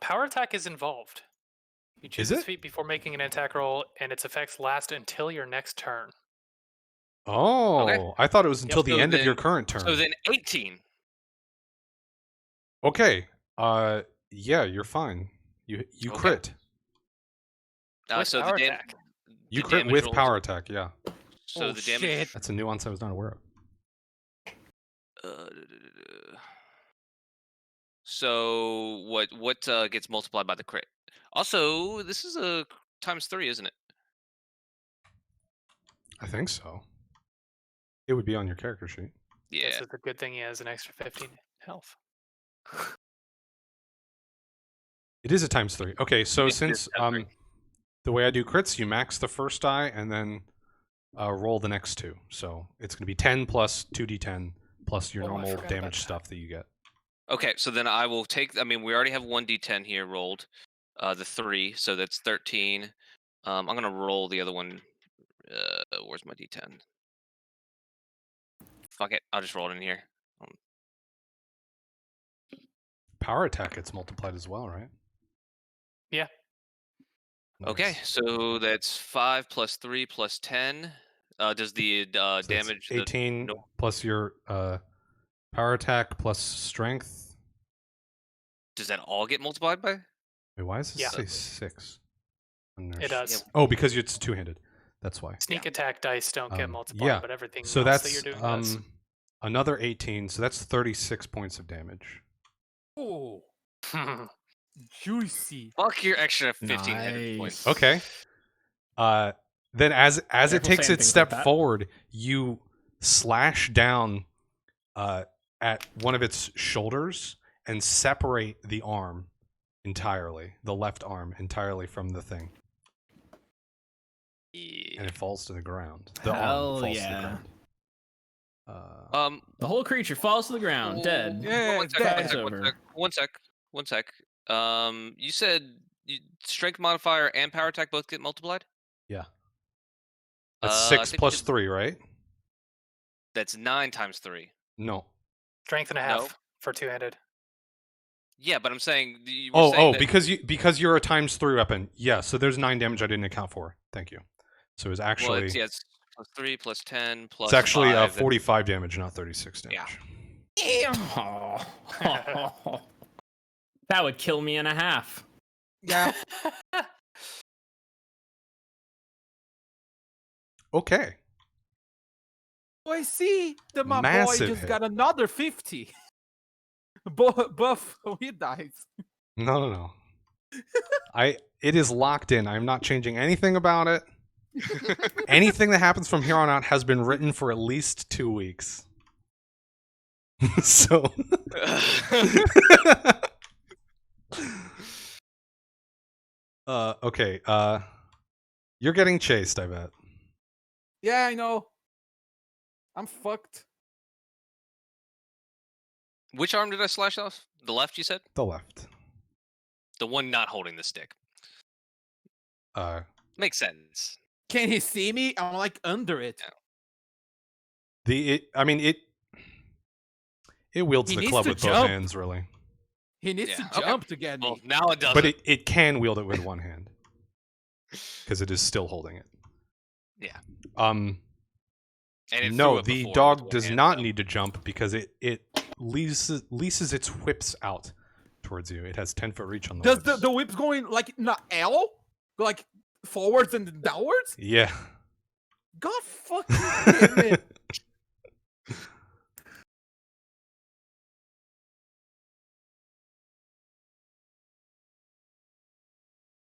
Power attack is involved. You choose Is this it? feat before making an attack roll, and its effects last until your next turn. Oh, I thought it was until the So end of your then- current turn. So then 18. Okay. Yeah, you're fine. You Okay. crit. With So power the attack. You the crit damage with rolls- power attack. Yeah, So Oh, the damage. shit. that's a nuance I was not aware of. So what gets multiplied by the crit? Also, this is a ×3, isn't it? I think so. It would be on your character sheet. Yeah. This is a good thing he has an extra 15 health. It is a ×3. Okay, so It is since ×3. the way I do crits, you max the first die and then roll the next two. So it's going to be 10 plus 2d10 plus your Oh, I normal forgot about damage that. stuff that you get. Okay, so then I will take. I mean, we already have 1d10 here rolled, the 3, so that's 13. I'm gonna roll the other one. Where's my d10? Fuck it, I'll just roll it in here. Power attack gets multiplied as well, right? Yeah. Okay, Nice. so that's 5 plus 3 plus 10. Does the So that's damage? 18 no- plus your power attack plus strength. Does that all get multiplied by? Wait, why does it Yeah. say 6? It does. Oh, because it's two-handed. That's why. Sneak attack dice don't get Um, multiplied, yeah, but everything So else that's that you're doing does. another 18. So that's 36 points of damage. Oh, juicy. Fuck your extra 15 hit points. Nice. Okay. Then as it Careful takes saying its things step like that. forward, you slash down at one of its shoulders and separate the arm entirely, the left arm entirely from the thing, Yeah. and it falls to the ground. The arm Hell falls to the yeah. ground. The whole creature falls to the ground, dead. Yeah, One sec, dead. one sec, one Over. sec, one sec. You said strength modifier and power attack both get multiplied? Yeah. That's I 6 think plus it- 3, right? That's 9 times 3. No. Strength and a No. half for two-handed. Yeah, but I'm saying. You were saying that- because you're a ×3 weapon. Yeah, so there's 9 damage I didn't account for. Thank you. So it's Well, actually it's plus 3 plus 10 plus. it's actually 5, and- 45 damage, not 36 damage. Yeah. Oh. That would kill me in a half. Yeah. Okay. Oh, I see that my boy Massive just hit. got another 50. Buff he dies. No. It is locked in. I'm not changing anything about it. Anything that happens from here on out has been written for at least 2 weeks. So okay. You're getting chased, I bet. Yeah, I know. I'm fucked. Which arm did I slash off? The left, you said? The left. The one not holding the stick. Makes sense. Can he see me? I'm like under it. It wields He the needs club to with both jump. hands, really. He needs Yeah, to okay. jump to get Well, me. now it doesn't. But it can wield it with one hand. Because it is still holding it. Yeah. Um And it no, threw it the before with dog one does hand, not so- need to jump because it leases its whips out towards you. It has 10-foot reach on the Does whips. the whip's going like not L? Go like forwards and then downwards? Yeah. God fucking damn it.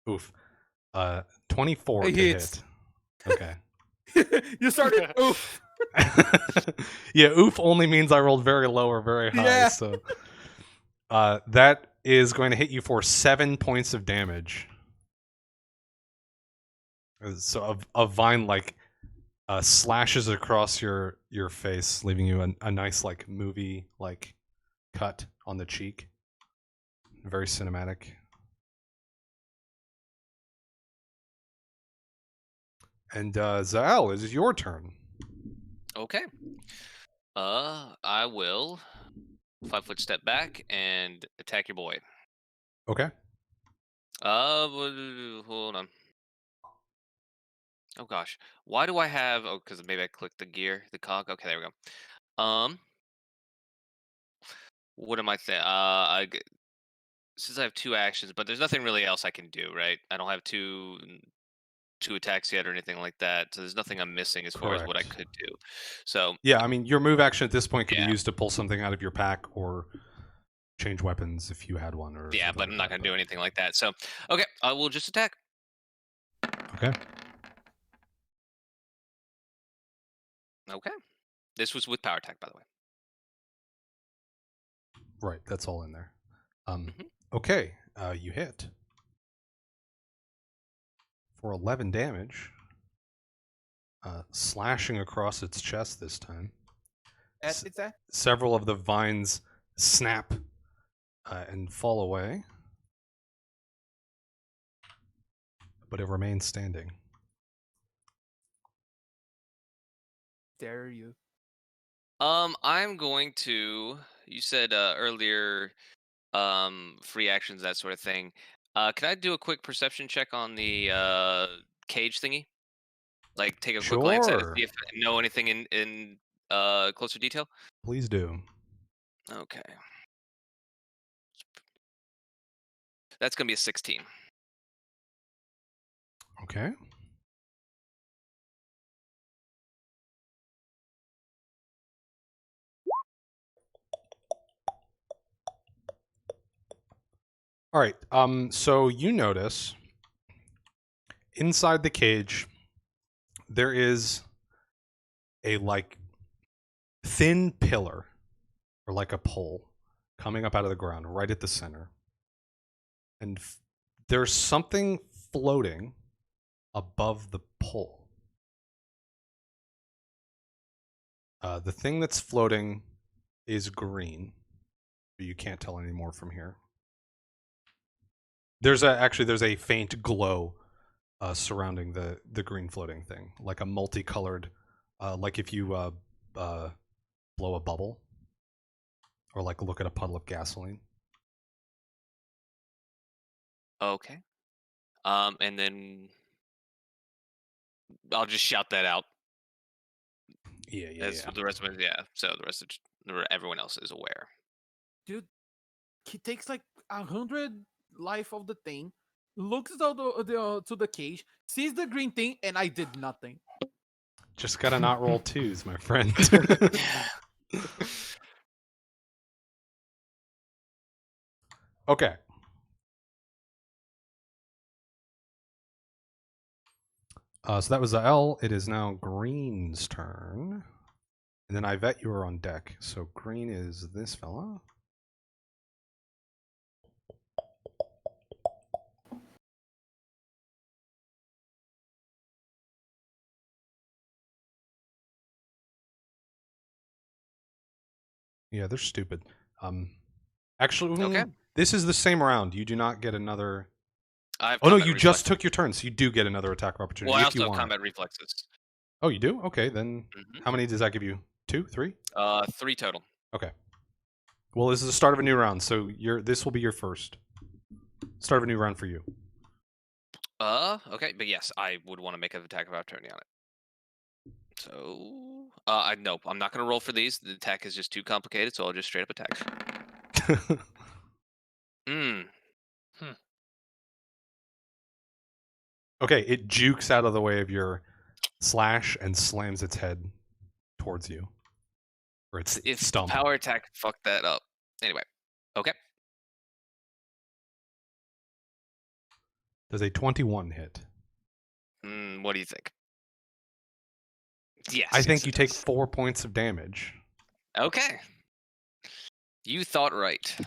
Oof. 24 It to hits. hit. Okay. You started oof. Yeah, oof only means I rolled very low or very high. Yeah. So that is going to hit you for 7 points of damage. So a vine like slashes across your face, leaving you a nice like movie like cut on the cheek. Very cinematic. And Zael, it is your turn. Okay. I will 5-foot step back and attack your boy. Okay. Hold on. Oh gosh, why do I have? Oh, because maybe I clicked the gear, the cog. Okay, there we go. What am I saying? Since I have 2 actions, but there's nothing really else I can do, right? I don't have two attacks yet or anything like that, so there's nothing I'm missing as far as what I Correct. could do. So Yeah, I mean, your move action at this point could Yeah. be used to pull something out of your pack or change weapons if you had one. Or yeah, something but I'm like not that, gonna do anything like that. So okay, I will just attack. Okay. Okay, this was with power attack, by the way. Right, that's all in there. Mhm. Okay, you hit for 11 damage, slashing across its chest this time. That's it, that? Several of the vines snap and fall away, but it remains standing. Dare you? I'm going to. You said earlier, free actions, that sort of thing. Can I do a quick perception check on the cage thingy? Like, take a quick glance at it, Sure, see if I know anything in closer detail. please do. Okay, that's gonna be a 16. Okay. All right. So you notice inside the cage there is a like thin pillar or like a pole coming up out of the ground right at the center. And there's something floating above the pole. The thing that's floating is green, but you can't tell any more from here. There's a faint glow surrounding the green floating thing, like a multicolored, like if you blow a bubble, or like look at a puddle of gasoline. Okay. And then I'll just shout that out Yeah, as the rest of it. Yeah. So the rest of everyone else is aware. Dude, he takes like 100 life of the thing, looks to the cage, sees the green thing, and I did nothing. Just gotta not roll twos, my friend. Okay. So that was L. It is now Green's turn. And then Yvette, you are on deck. So Green is this fella. Yeah, they're stupid. Actually, Okay. this is the same round. You do not get another. I have Oh no, combat you reflex. just took your turn, so you do get another attack of opportunity Well, I if also you have want. combat reflexes. Oh, you do? Okay, then Mhm. how many does that give you? 2, 3? 3 total. Okay. Well, this is the start of a new round, so this will be your first start of a new round for you. Okay, but yes, I would want to make an attack of opportunity on it. So, nope, I'm not gonna roll for these. The attack is just too complicated, so I'll just straight up attack. Okay, it jukes out of the way of your slash and slams its head towards you. Or its If stump. power attack fucked that up. Anyway, okay. Does a 21 hit? What do you think? Yes. I think yes, you it take does. 4 points of damage. Okay. You thought right.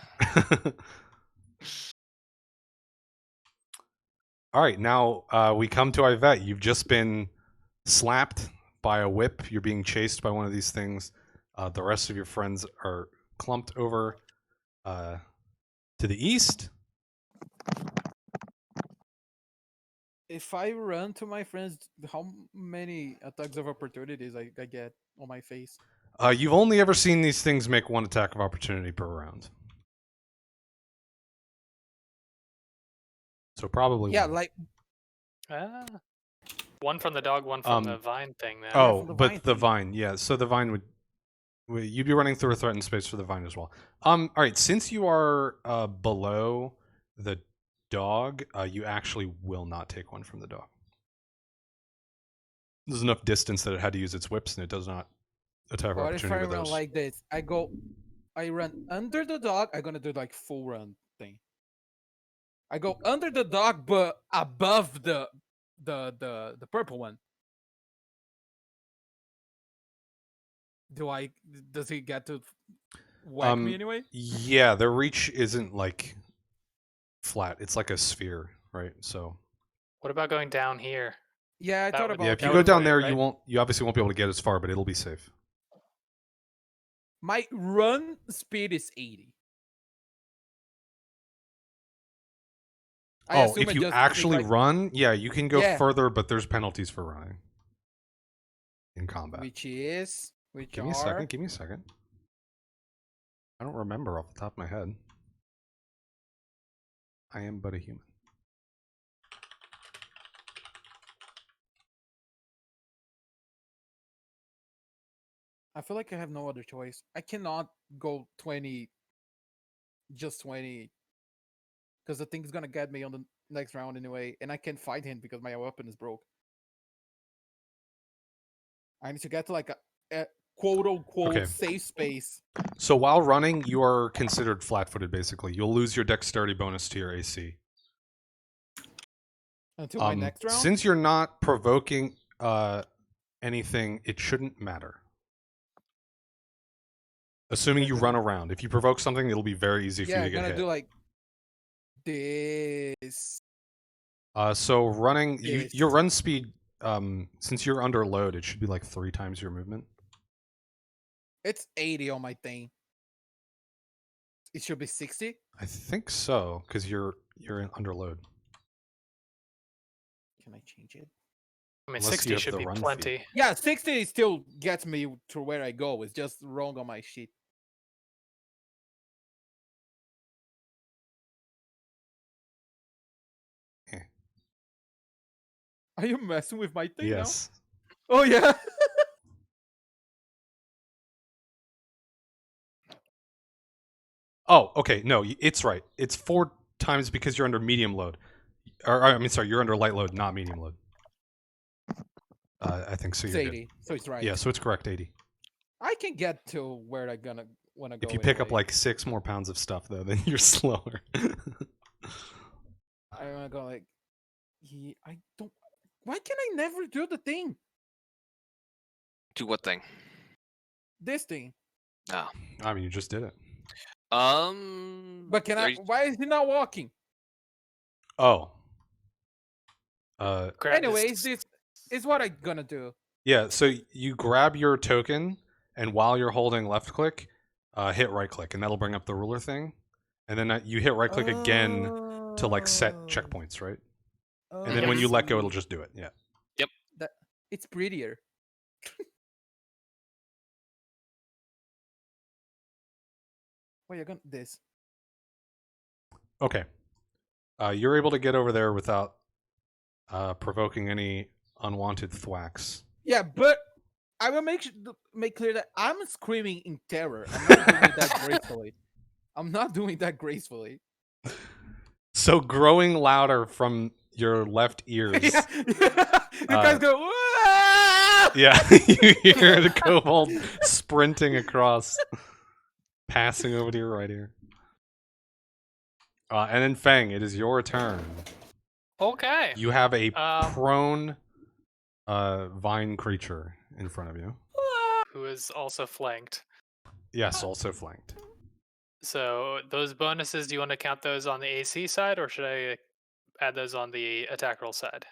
All right, now we come to Yvette. You've just been slapped by a whip. You're being chased by one of these things. The rest of your friends are clumped over To the east. If I run to my friends, how many attacks of opportunities I get on my face? You've only ever seen these things make one attack of opportunity per round. So probably Yeah, one. like Ah. One from the dog, one from the vine thing. Then. Oh, from the but vine the thing. vine, yeah. So the vine would you'd be running through a threatened space for the vine as well. All right. Since you are below the dog, you actually will not take one from the dog. There's enough distance that it had to use its whips, and it does not attack what if I opportunity with run those. like this? I run under the dog. I'm gonna do like full run thing. I go under the dog, but above the purple one. Does he get to whack me anyway? Yeah, their reach isn't like flat. It's like a sphere, right? So What about going down here? Yeah, I That thought would- about yeah, if that you that. go would down put it, there, right? you obviously won't be able to get as far, but it'll be safe. My run speed is 80. I assume If it you just actually like, run, yeah, you can go Yeah. further, but there's penalties for running in combat. which Give me a second. Give me a second. I don't remember off the top of my head. I am but a human. I feel like I have no other choice. I cannot go 20, just 20, because the thing's gonna get me on the next round anyway, and I can't fight him because my weapon is broke. I need to get to like a quote unquote Okay. safe space. So while running, you are considered flat-footed. Basically, you'll lose your dexterity bonus to your AC. Until my next round. Since you're not provoking anything, it shouldn't matter. Assuming you run around. If you provoke something, it'll be very easy for you Yeah, to I'm get gonna hit. do like this. So running, Yes. your run speed, since you're under load, it should be like 3 times your movement. It's 80 on my thing. It should be 60. I think so, because you're under load. Can I change it? I mean, Unless you 60 have should the be run feed. plenty. Yeah, 60 still gets me to where I go. It's just wrong on my sheet. Eh. Are you messing with my thing Yes. now? Oh yeah. Oh, okay. No, it's right. It's 4 times because you're under medium load. Or I mean, sorry, you're under light load, not medium load. I think so. It's You're 80, so it's right. good. Yeah, so it's correct. 80. I can get to where I gonna wanna go. If you pick up anyway. like 6 more pounds of stuff, though, then you're slower. I wanna go like, I don't. Why can I never do the thing? Do what thing? This thing. Oh. I mean, you just did it. But can are I? you- Why is he not walking? Oh. Grab this- Anyways, this is what I'm gonna do. Yeah, so you grab your token, and while you're holding left click, hit right click, and that'll bring up the ruler thing. And then you hit right click again to like set checkpoints, right? And then when you let go, it'll just do it. Yeah. It's prettier. Wait, you're gonna this. Okay. You're able to get over there without provoking any unwanted thwacks. Yeah, but I will make clear that I'm screaming in terror. I'm not doing that gracefully. I'm not doing that gracefully. So growing louder from your left ears. Yeah, you guys go. "Wah!" Yeah, you hear the kobold sprinting across, passing over to your right ear. And then Fang, it is your turn. Okay. You have a Um, prone vine creature in front of you. Who is also flanked. Yes, also flanked. So those bonuses, do you want to count those on the AC side, or should I add those on the attack roll side?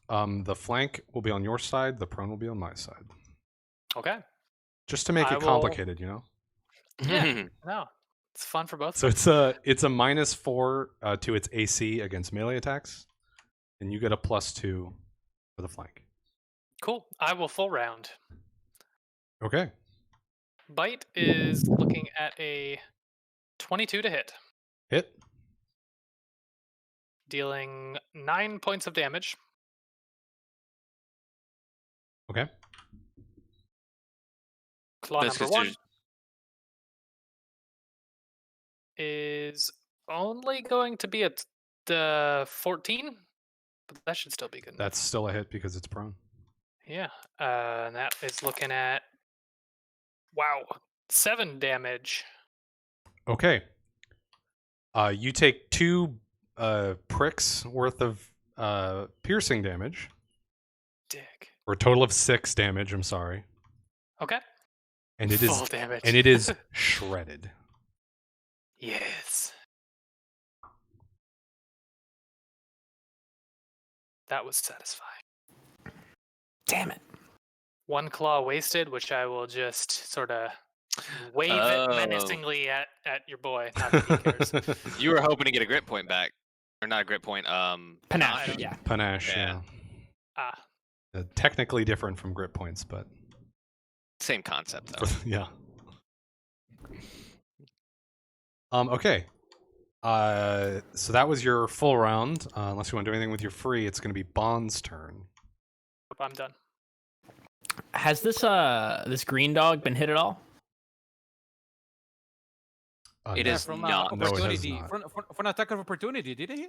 The flank will be on your side. The prone will be on my side. Okay. Just to make I it will- complicated, you know. Yeah. No, it's fun for both. So of us. it's a -4 to its AC against melee attacks, and you get a +2 for the flank. Cool. I will full round. Okay. Bite is looking at a 22 to hit, Hit. dealing 9 points of damage. Okay. Claw That's number 'cause 1 there's- is only going to be at the 14, but that should still be good enough. That's still a hit because it's prone. Yeah, and that is looking at 7 damage. Okay. You take 2 pricks worth of piercing damage, Dick. or a total of 6 damage. I'm sorry, Okay. and it Full is damage. and it is shredded. Yes. That was satisfying. Damn it. 1 claw wasted, which I will just sort of wave it Oh. menacingly at your boy. Not that he cares. You were hoping to get a grit point back, or not a grit point. Panache, don't- yeah. Panache. Yeah. Yeah. Ah, Technically different from grit points, but Same concept though. yeah. Okay. So that was your full round. Unless you want to do anything with your free, it's going to be Bond's turn. I'm done. Has this green dog been hit at all? It no. is from not. No, it has opportunity. not. For an attack of opportunity, did he?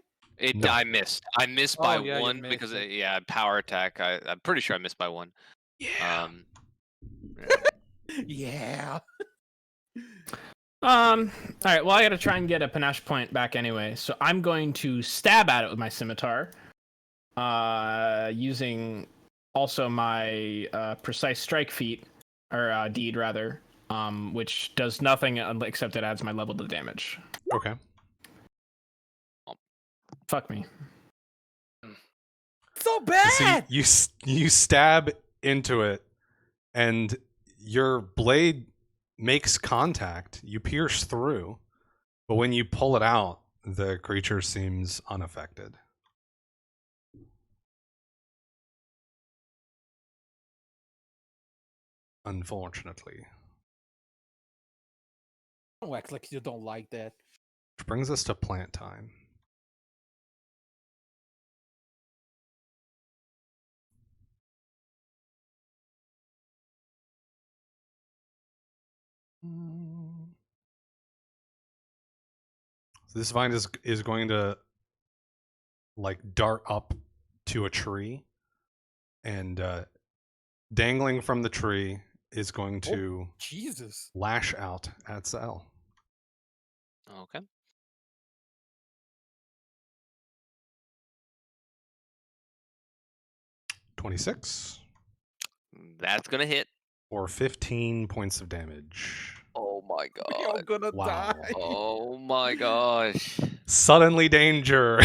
No. I missed. I missed Oh, by yeah, you 1 missed because it. power attack. I'm pretty sure I missed by 1. Yeah. Yeah. All right. Well, I got to try and get a panache point back anyway, so I'm going to stab at it with my scimitar, using also my precise strike feat, or deed rather, which does nothing except it adds my level to damage. Okay. Fuck me. So So bad. you stab into it, and your blade makes contact. You pierce through, but when you pull it out, the creature seems unaffected. Unfortunately. Don't act like you don't like that. Which brings us to plant time. So this vine is going to like dart up to a tree, and dangling from the tree is going to Jesus. lash out at Zell. Okay. $26 That's gonna hit. or 15 points of damage. Oh my We all god. gonna Wow. die. Oh my gosh. Suddenly danger.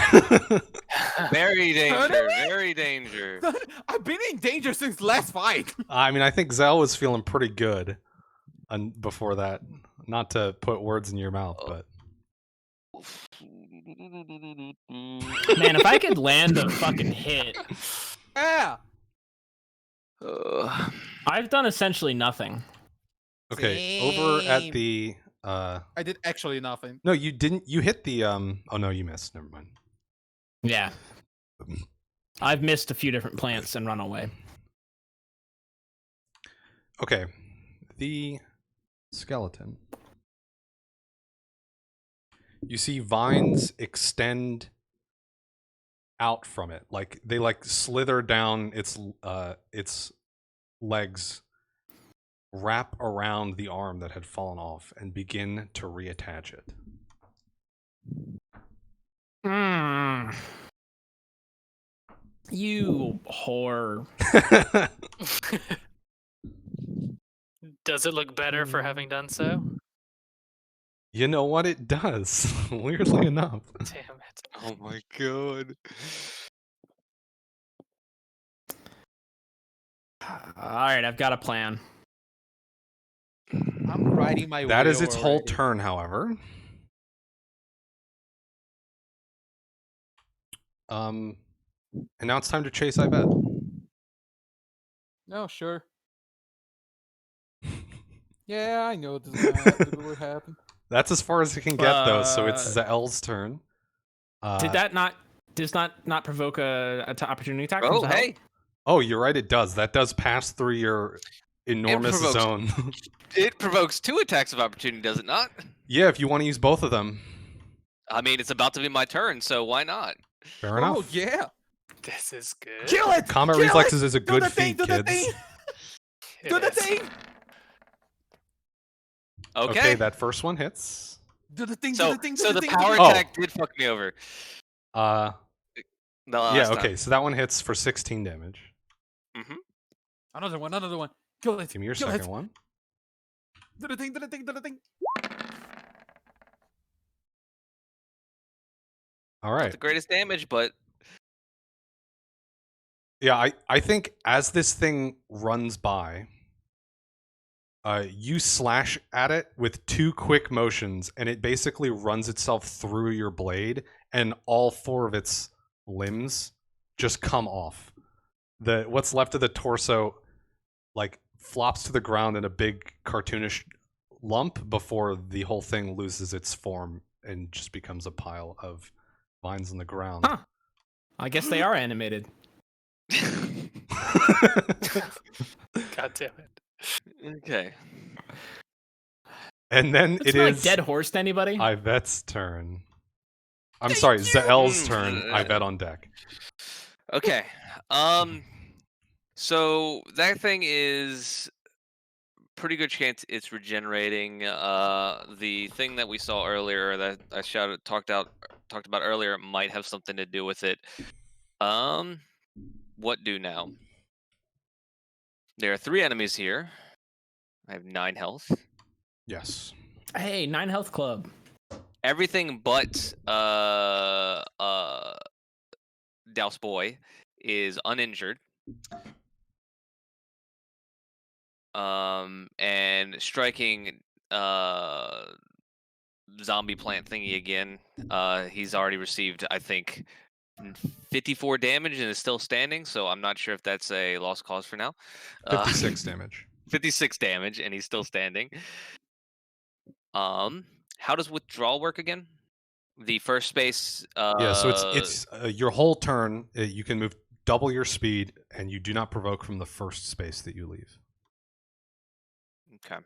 Very danger. Suddenly? Very danger. I've been in danger since last fight. I mean, I think Zell was feeling pretty good before that. Not to put words in your mouth, but Man, if I could land a fucking hit, Yeah. I've done essentially nothing. okay. Over at Same. the I did actually nothing. no, you didn't. You hit the oh no, you missed. Never mind. Yeah. I've missed a few different plants and run away. Okay, the skeleton. You see vines extend out from it, like they like slither down its legs, wrap around the arm that had fallen off, and begin to reattach it. You whore. Does it look better for having done so? You know what? It does. Weirdly enough. Damn it. Oh my god. All right, I've got a plan. I'm riding my That is wheel its whole already. turn, however. And now it's time to chase, I bet. No, sure. Yeah, I know this is gonna happen. Will happen. That's as far as it can get, though, so it's Uh, Zael's turn. Did that not provoke a opportunity attack? from Oh, Zahel? hey, Oh, you're right, it does. That does pass through your enormous provokes- zone. it provokes 2 attacks of opportunity, does it not? Yeah, if you want to use both of them. I mean, it's about to be my turn, so why not? Fair Oh enough. yeah! This is good. Kill it! Combat Kill reflexes it! is a Do good the thing! feat, Do the kids. thing! It Do the is. thing! Okay. that first one hits. Do the thing! Do so the thing! Do so the thing! power Oh. attack did fuck me over. Uh, The yeah, last okay, time. so that one hits for 16 damage. Another one! Another one! Kill it! Give me your Kill second it! one. Do the thing! Do the thing! Do the thing! All Not right. the greatest damage, but Yeah, I think as this thing runs by, you slash at it with 2 quick motions, and it basically runs itself through your blade, and all 4 of its limbs just come off. What's left of the torso, like, flops to the ground in a big cartoonish lump before the whole thing loses its form and just becomes a pile of vines on the ground. Huh. I guess they are animated. God damn it. okay. And then It's it not is like dead horse to anybody. Ivette's turn. I'm sorry, Zael's Mm, turn. Ivette on deck. Okay. So that thing is pretty good chance it's regenerating. The thing that we saw earlier that I talked about earlier might have something to do with it. What do now? There are 3 enemies here. I have 9 health. Yes. Hey, 9 health club. Everything but Douse Boy is uninjured. And striking zombie plant thingy again. He's already received, I think, 54 damage and is still standing, so I'm not sure if that's a lost cause for now. 56 damage. 56 damage, and he's still standing. How does withdrawal work again? The first space. Yeah, so it's your whole turn. You can move double your speed, and you do not provoke from the first space that you leave. Okay.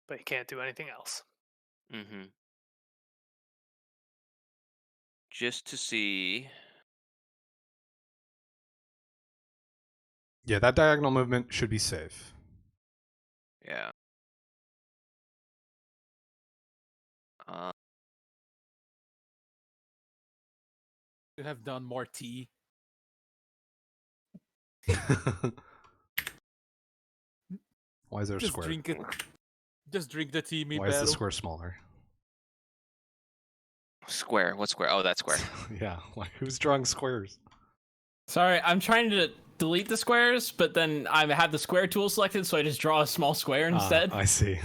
But you can't do anything else. Mm-hmm. Just to see. Yeah, that diagonal movement should be safe. Yeah. You have done more tea. Why is there a Just square? drink it. Just drink the tea, me Why is battle. the square smaller? Square. What square? Oh, that square. Yeah, like who's drawing squares? Sorry, I'm trying to delete the squares, but then I have the square tool selected, so I just draw a small square instead. I see.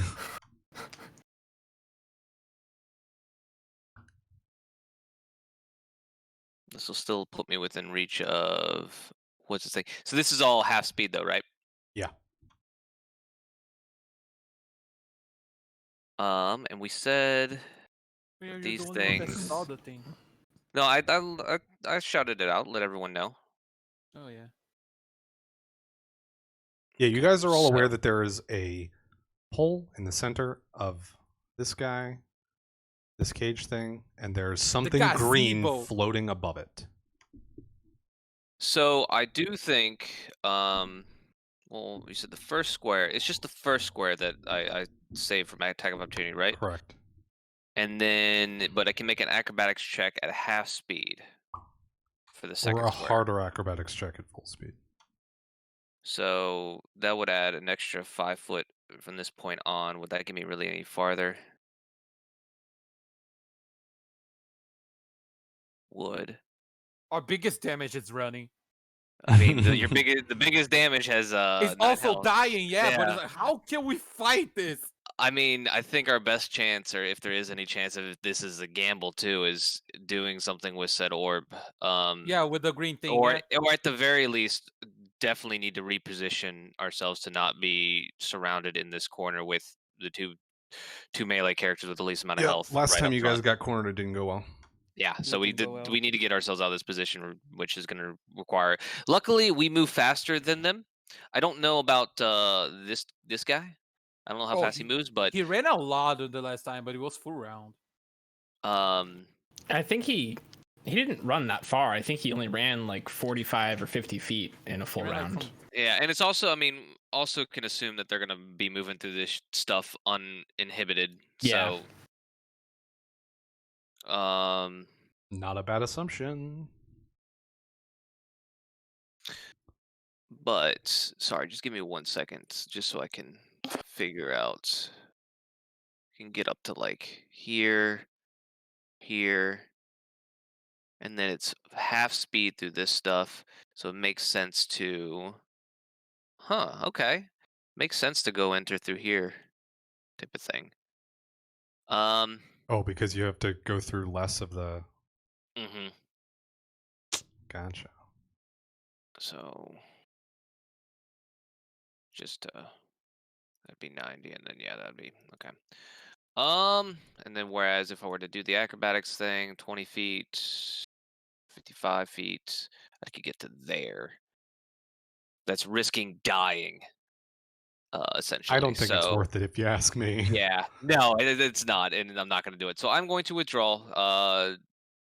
This will still put me within reach of what's this thing? So this is all half speed though, right? Yeah. And we said Yeah, you're these the only one that things- saw the thing. no. I shouted it out. Let everyone know. Oh yeah. Yeah, you guys are all aware So- that there is a hole in the center of this guy, this cage thing, and there's something green gazebo. floating above it. So I do think. Well, you said the first square. It's just the first square that I saved for my attack of opportunity, right? Correct. And then, but I can make an acrobatics check at half speed for the second Or a square. harder acrobatics check at full speed. So that would add an extra 5 foot from this point on. Would that get me really any farther? Would. Our biggest damage is running. I mean, the biggest damage has It's 9 also health. dying, yeah, but Yeah. it's like, how can we fight this? I mean, I think our best chance, or if there is any chance of this is a gamble too, is doing something with said orb. Yeah, with the green thing. or Yeah. or at the very least, definitely need to reposition ourselves to not be surrounded in this corner with the two melee characters with the least amount of Yep, health. last right time up you guys front. got cornered, it didn't go well. Yeah, so we didn't go well. we need to get ourselves out of this position, which is going to require. Luckily, we move faster than them. I don't know about this guy. I don't know how Oh, fast he moves, but he ran a lot the last time, but it was full round. I think he didn't run that far. I think he only ran like 45 or 50 feet in a full Ran, like, round. from- yeah, and it's also, I mean, also can assume that they're going to be moving through this stuff uninhibited. Yeah. So, Not a bad assumption. but sorry, just give me 1 second, just so I can figure out. Can get up to like here, and then it's half speed through this stuff, so it makes sense to. Okay, makes sense to go enter through here, type of thing. Oh, because you have to go through less of the. Mm-hmm. Gotcha. So just that'd be 90, and then yeah, that'd be okay. And then whereas if I were to do the acrobatics thing, 20 feet, 55 feet, I could get to there. That's risking dying, essentially. I don't think it's So, worth it if you ask me. Yeah, no, it's not, and I'm not going to do it. So I'm going to withdraw.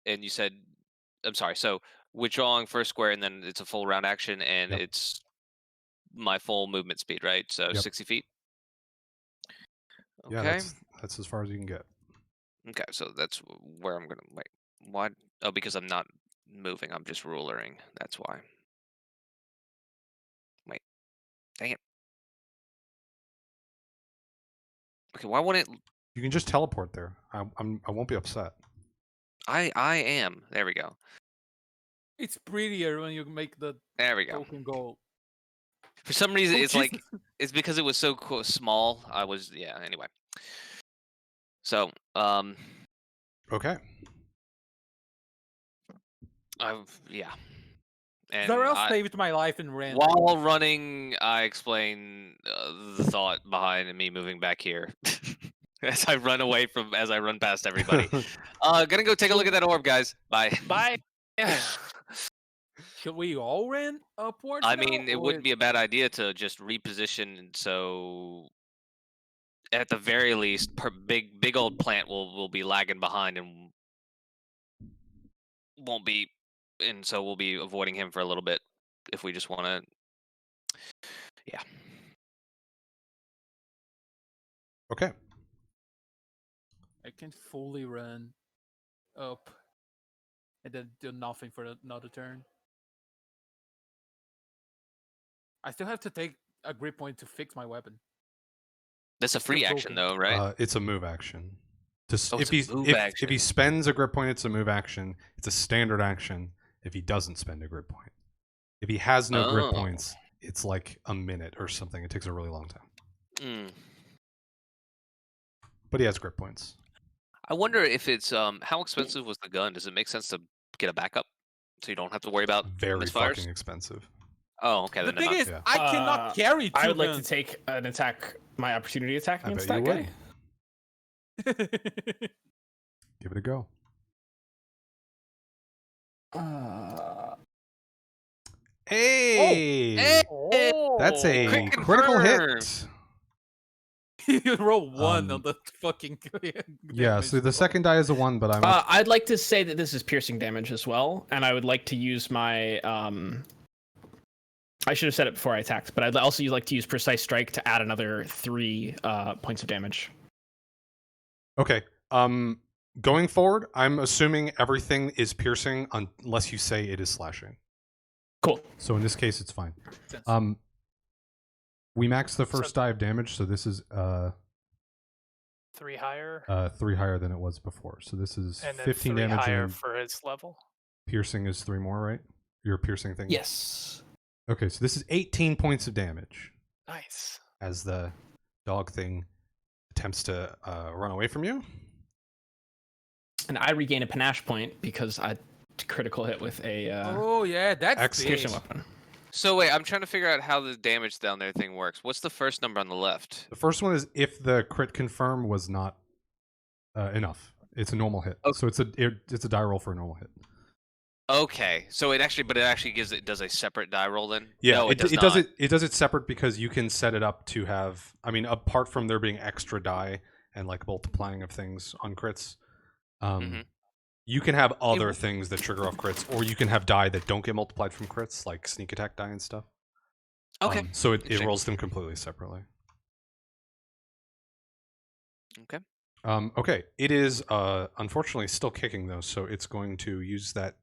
And you said, I'm sorry. So withdrawing first square, and then it's a full round action, and Yep. it's my full movement speed, right? So Yep. 60 feet. Okay. Yeah, that's as far as you can get. Okay, so that's where I'm gonna wait. Why? Oh, because I'm not moving. I'm just rulering. That's why. Wait. Dang it. Okay, why wouldn't it? You can just teleport there. I won't be upset. I am. There we go. It's prettier when you make the There we go. token go. For some reason, Oh, it's like Jesus. it's because it was so small. I was Anyway. So Okay. yeah. And Zarel saved my life in ran. while running, I explain the thought behind me moving back here as I run past everybody. Gonna go take a look at that orb, guys. Bye. Bye. Should we all run upwards? I now, mean, it or- wouldn't be a bad idea to just reposition, so at the very least, big old plant will be lagging behind and won't be, and so we'll be avoiding him for a little bit if we just want to. Yeah. Okay. I can fully run up and then do nothing for another turn. I still have to take a grip point to fix my weapon. That's a free action, though, right? It's a move action. Oh, If it's a move if action. he spends a grip point, it's a move action. It's a standard action if he doesn't spend a grip point. If he has no grip Oh. points, it's like a minute or something. It takes a really long time. Mm. But he has grip points. I wonder if it's how expensive was the gun? Does it make sense to get a backup so you don't have to worry about Very misfires? fucking expensive. Oh, okay. The Then thing not. is, Yeah. I cannot carry two I would like to guns. take an attack, my opportunity attack I against bet that you guy. would. Give it a go. Hey! Hey! That's a Crit critical confirmed. you roll one on Um, the fucking. Yeah, so the second die is a 1, but I'm I'd like to say that this is piercing damage as well, and I would like to use my. I should have said it before I attacked, but I'd also like to use precise strike to add another 3 points of damage. okay. Going forward, I'm assuming everything is piercing unless you say it is slashing. Cool. So in this case, it's fine. Sense. We maxed the first die of damage, so this is 3 higher, 3 higher than it was before. So this is and then 15 3 damage, higher and for his level. piercing is 3 more, right? Your piercing thing. Yes. Okay, so this is 18 points of damage Nice. as the dog thing attempts to run away from you. And I regain a panache point because I critical hit with a Oh yeah, that's excellent. piercing big. weapon. So wait, I'm trying to figure out how the damage down there thing works. What's the first number on the left? The first one is if the crit confirm was not enough. It's a normal hit. Okay. So it's a die roll for a normal hit. Okay, so it actually does a separate die roll then? Yeah, no, it does does not. it does it separate because you can set it up to have. I mean, apart from there being extra die and like multiplying of things on crits, Mhm. you can have other things that trigger off crits, or you can have die that don't get multiplied from crits, like sneak attack die and stuff. Okay. So it Interesting. rolls them completely separately. Okay. Okay, it is unfortunately still kicking though, so it's going to use that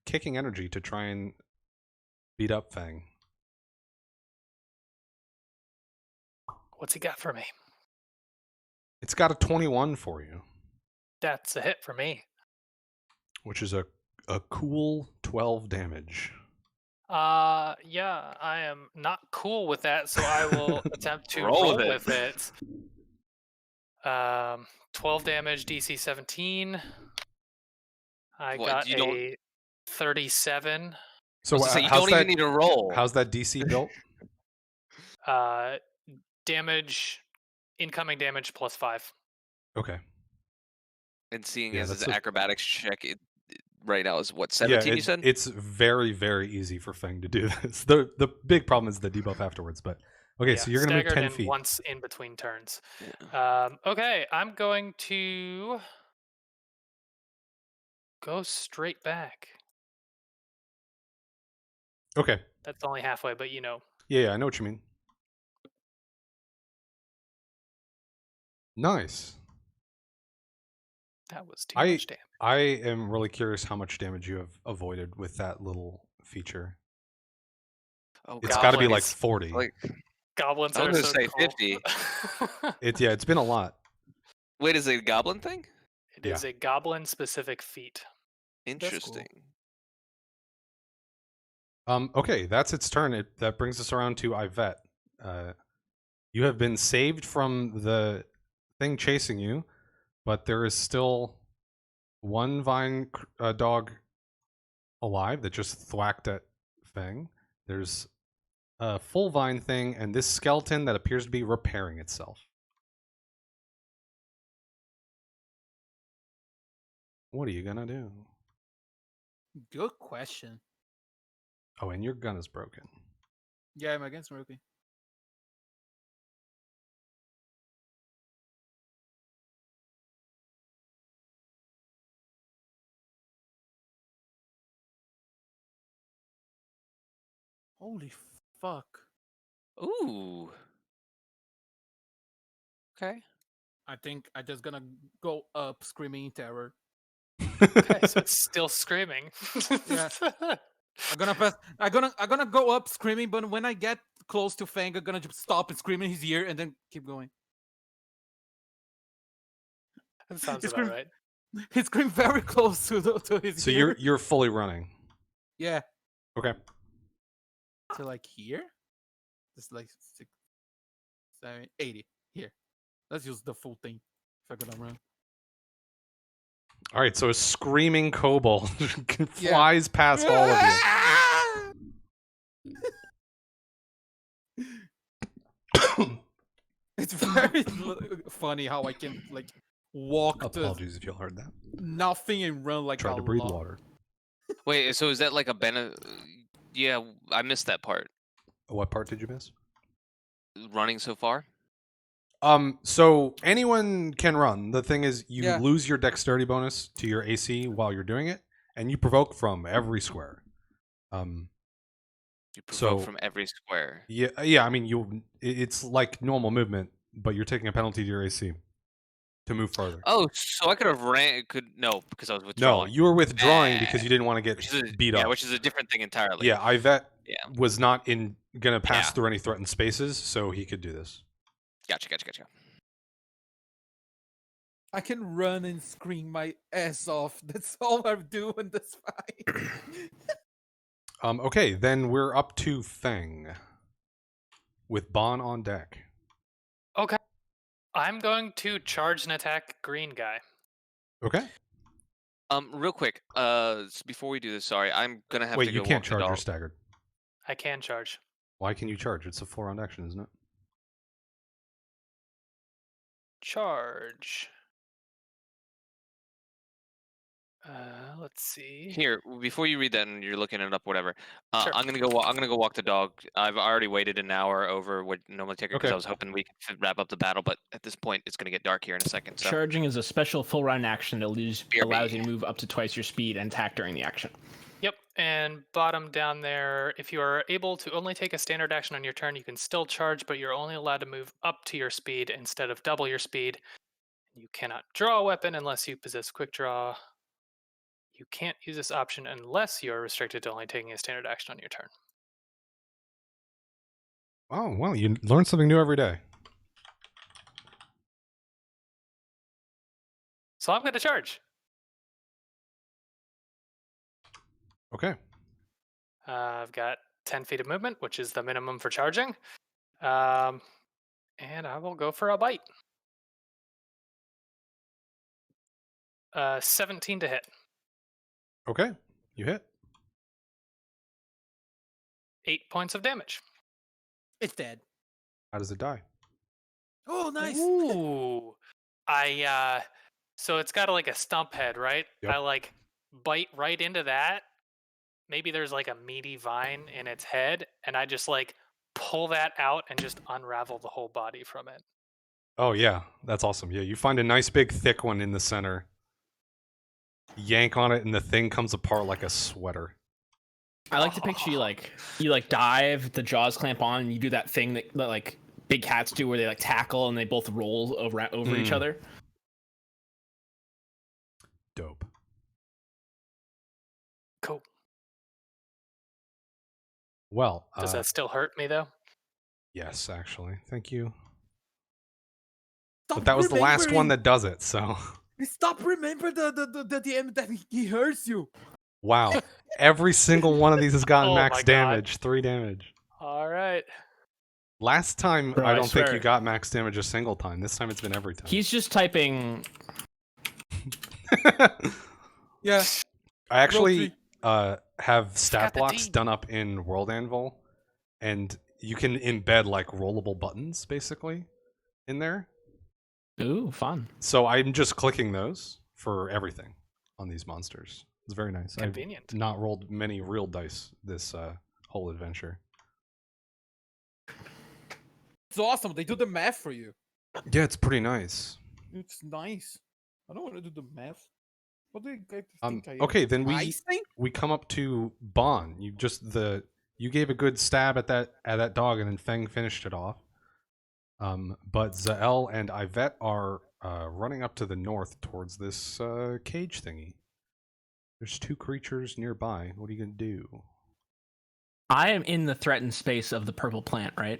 kicking energy to try and beat up Fang. What's he got for me? It's got a 21 for you, That's a hit for me. which is a cool 12 damage. Yeah, I am not cool with that, so I will attempt to Roll roll with with it. 12 damage, DC 17. I What, got you don't- a 37. So So you how's don't that? even need to roll. How's that DC built? Damage, incoming damage plus 5. Okay. And seeing Yeah, as his that's a- acrobatics check right now is what, Yeah, 17 you said? it's very very easy for Fang to do this. The big problem is the debuff afterwards, but okay, so you're gonna move staggered 10 and feet. once in between turns. Yeah. Okay, I'm going to go straight back. Okay. That's only halfway, but you know. Yeah, I know what you mean. Nice. That was too I- much damage. I am really curious how much damage you have avoided with that little feature. Oh, It's got to be like Goblins. 40. Like, Goblins I was are gonna so say cool. 50. It's been a lot. wait, is it a goblin thing? It is a goblin specific feat. cool. Interesting. Okay, that's its turn. That brings us around to Yvette. You have been saved from the thing chasing you, but there is still one vine dog alive that just thwacked at Fang. There's a full vine thing, and this skeleton that appears to be repairing itself. What are you gonna do? Good question. Oh, and your gun is broken. Yeah, my gun's broken. Holy fuck. Ooh. Okay. I think I just gonna go up screaming in terror. Okay, so it's still screaming. Yeah. I'm gonna go up screaming, but when I get close to Fang, I'm gonna just stop and scream in his ear and then keep going. That sounds It's about grim- right. He screamed very close to his So ear. you're fully running. Yeah. Okay. So like here? It's like 6, 7, 80. Here. Let's use the full thing if I'm gonna run. All right. So a screaming kobold flies past all of you. It's very funny how I can like walk to Apologies if you heard that. nothing and run like Tried a to breathe lot. water. Wait, so is that like a yeah, I missed that part. What part did you miss? Running so far? So anyone can run. The thing is, you Yeah. lose your dexterity bonus to your AC while you're doing it, and you provoke from every square. You provoke So- from every square. Yeah. I mean, it's like normal movement, but you're taking a penalty to your AC to move further. Oh, so I could have no, because I was No, withdrawing. you were withdrawing because you didn't want to get which is beat yeah, up. which is a different thing entirely. Yeah, Yvette Yeah. was not gonna pass Yeah. through any threatened spaces, so he could do this. Gotcha. I can run and scream my ass off. That's all I'm doing this fight. Okay, then we're up to Feng with Bon on deck. Okay. I'm going to charge and attack green guy. Okay. Real quick. Before we do this, sorry, I'm gonna have Wait, to you go can't walk the charge. You're dog. staggered. I can charge. Why can you charge? It's a 4-round action, isn't it? Charge. Let's see. Here, before you read that and you're looking it up, whatever. Sure. I'm gonna go. I'm gonna go walk the dog. I've already waited an hour over what normally take because Okay. I was hoping we could wrap up the battle, but at this point, it's gonna get dark here in a second. So Charging is a special full round action that allows BRB. you to move up to twice your speed and attack during the action. Yep, and bottom down there, if you are able to only take a standard action on your turn, you can still charge, but you're only allowed to move up to your speed instead of double your speed. You cannot draw a weapon unless you possess quick draw. You can't use this option unless you are restricted to only taking a standard action on your turn. Oh, well, you learn something new every day. So I'm going to charge. Okay. I've got 10 feet of movement, which is the minimum for charging. And I will go for a bite. 17 to hit. Okay. You hit. 8 points of damage. It's dead. How does it die? Oh, nice. Ooh. So it's got like a stump head, right? Yep. I like bite right into that. Maybe there's like a meaty vine in its head, and I just like pull that out and just unravel the whole body from it. Oh, yeah. That's awesome. Yeah, you find a nice big thick one in the center. Yank on it, and the thing comes apart like a sweater. I like to picture you dive, the jaws clamp on, and you do that thing that like big cats do, where they like tackle and they both roll over each other. Dope. Cool. Well, Does that still hurt me though? yes, actually. Thank you. Stop But that was the last one remembering- that does it, so... Stop! Remember that he hurts you. Wow. Every single one of these has gotten Oh max my God. damage. 3 damage. All right. Last time, Bro, I I don't think swear. you got max damage a single time. This time it's been every time. He's just typing. Yeah. I actually three. have stat got the blocks D. done up in World Anvil, and you can embed like rollable buttons basically in there. Ooh, fun. So I'm just clicking those for everything on these monsters. It's very nice. Convenient. I've not rolled many real dice this whole adventure. It's awesome. They do the math for you. Yeah, it's pretty nice. It's nice. I don't want to do the math. What do you guys think I am? Okay, then Icing? we come up to Bon. You gave a good stab at that dog, and then Feng finished it off. But Zael and Yvette are running up to the north towards this cage thingy. There's 2 creatures nearby. What are you gonna do? I am in the threatened space of the purple plant, right?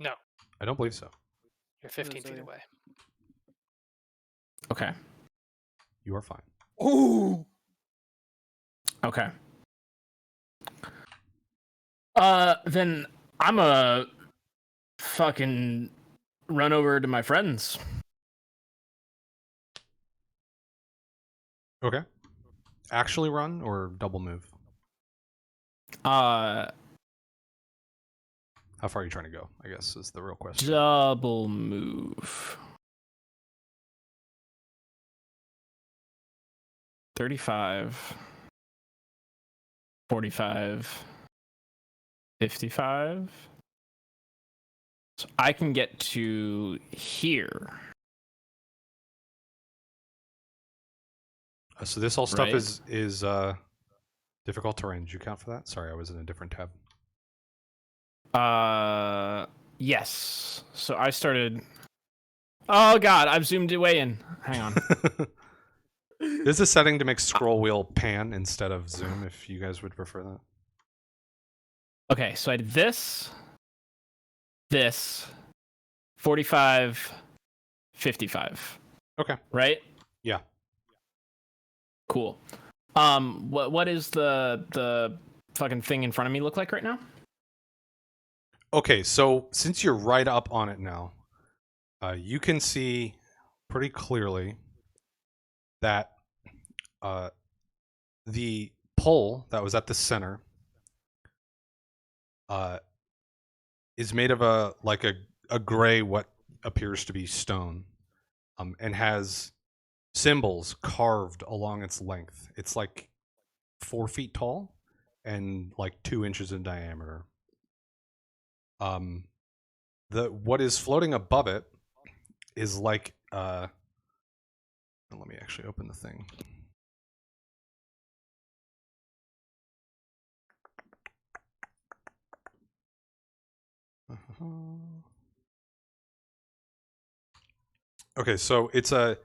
No, I don't believe so. you're 15 feet say? away. Okay. You are fine. Oh, Okay. Then I'm a fucking run over to my friends. Okay. Actually run or double move? Uh, How far are you trying to go? I guess is the real question. double move. 35, 45, 55. So I can get to here. So this all stuff Right. is difficult terrain. Did you count for that? Sorry, I was in a different tab. Yes. So I started. Oh god, I've zoomed it way in. Hang on. There's a setting to make scroll wheel pan instead of zoom if you guys would prefer that. Okay, so I did this, 45, 55. Okay. Right? Yeah. Cool. What is the fucking thing in front of me look like right now? Okay, so since you're right up on it now, you can see pretty clearly that the pole that was at the center is made of a gray, what appears to be stone, and has symbols carved along its length. It's like 4 feet tall and like 2 inches in diameter. What is floating above it is like let me actually open the thing. Okay, so it's a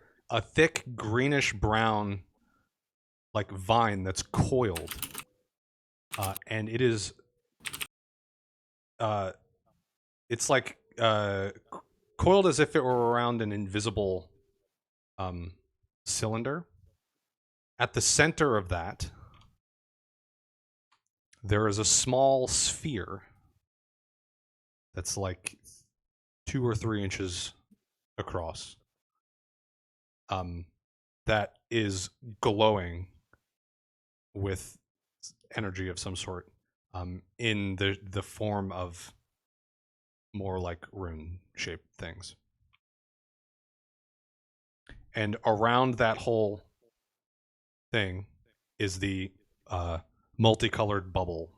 thick greenish brown like vine that's coiled, and it is it's like coiled as if it were around an invisible cylinder. At the center of that, there is a small sphere that's like 2 or 3 inches across. That is glowing with energy of some sort, in the form of more like rune-shaped things. And around that whole thing is the multicolored bubble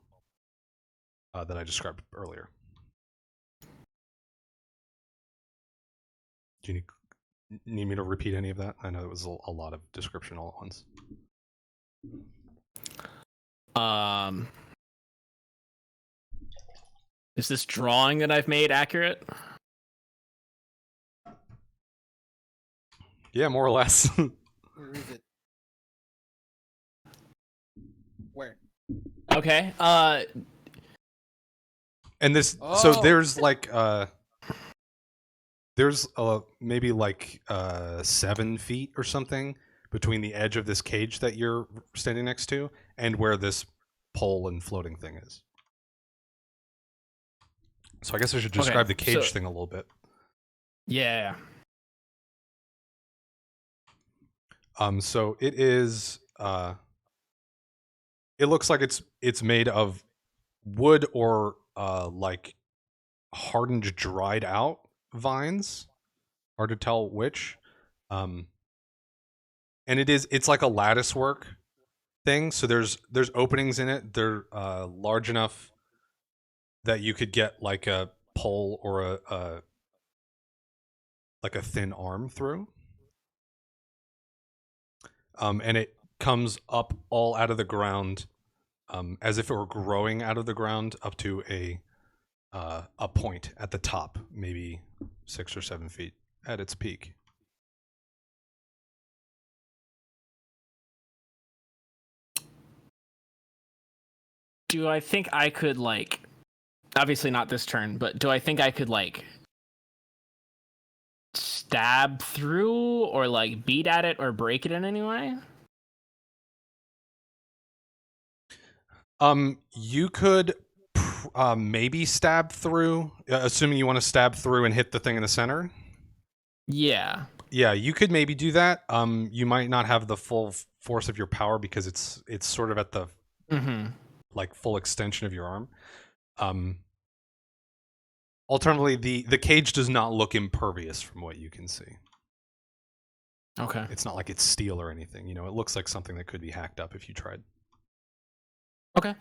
that I described earlier. Do you need me to repeat any of that? I know it was a lot of description all at once. Is this drawing that I've made accurate? Yeah, more or less. Where is it? Where? Okay. And this, so Oh. there's like there's maybe like 7 feet or something between the edge of this cage that you're standing next to and where this pole and floating thing is. So I guess I should describe the cage thing a little bit. Yeah. So it is it looks like it's made of wood or like hardened, dried out vines. Hard to tell which. And it's like a lattice work thing. So there's openings in it. They're large enough that you could get like a pole or a like a thin arm through. And it comes up all out of the ground, as if it were growing out of the ground up to a point at the top, maybe 6 or 7 feet at its peak. Do I think I could, like, obviously not this turn, but do I think I could, like, stab through or, like, beat at it or break it in any way? You could maybe stab through, assuming you want to stab through and hit the thing in the center. Yeah. Yeah, you could maybe do that. You might not have the full force of your power because it's sort of at the like full extension of your arm. Alternatively, the cage does not look impervious from what you can see. Okay. It's not like it's steel or anything. You know, it looks like something that could be hacked up if you tried. Okay.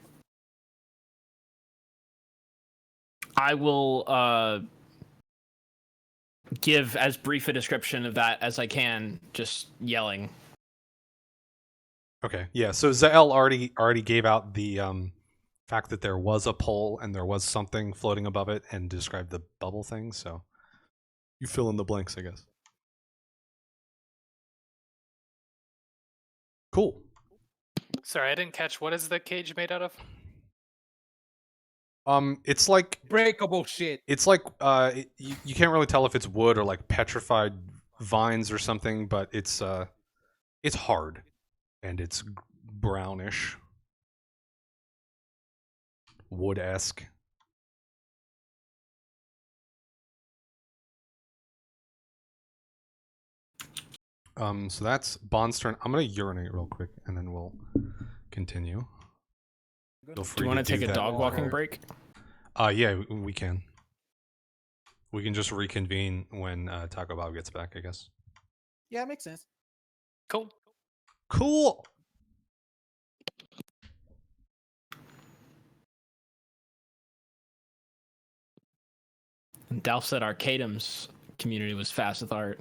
I will give as brief a description of that as I can, just yelling. Okay, yeah. So Zael already gave out the fact that there was a pole and there was something floating above it, and described the bubble thing. So you fill in the blanks, I guess. Cool. Sorry, I didn't catch. What is the cage made out of? It's like Breakable shit. it's like you can't really tell if it's wood or like petrified vines or something, but it's hard and it's brownish, wood-esque. So that's Bond's turn. I'm gonna urinate real quick, and then we'll continue. Feel Do free you want to take a that. dog walking water. break? Yeah, we can. We can just reconvene when Taco Bob gets back, I guess. Yeah, makes sense. Cool. Cool. And Dalf said Arcadum's community was fast with art.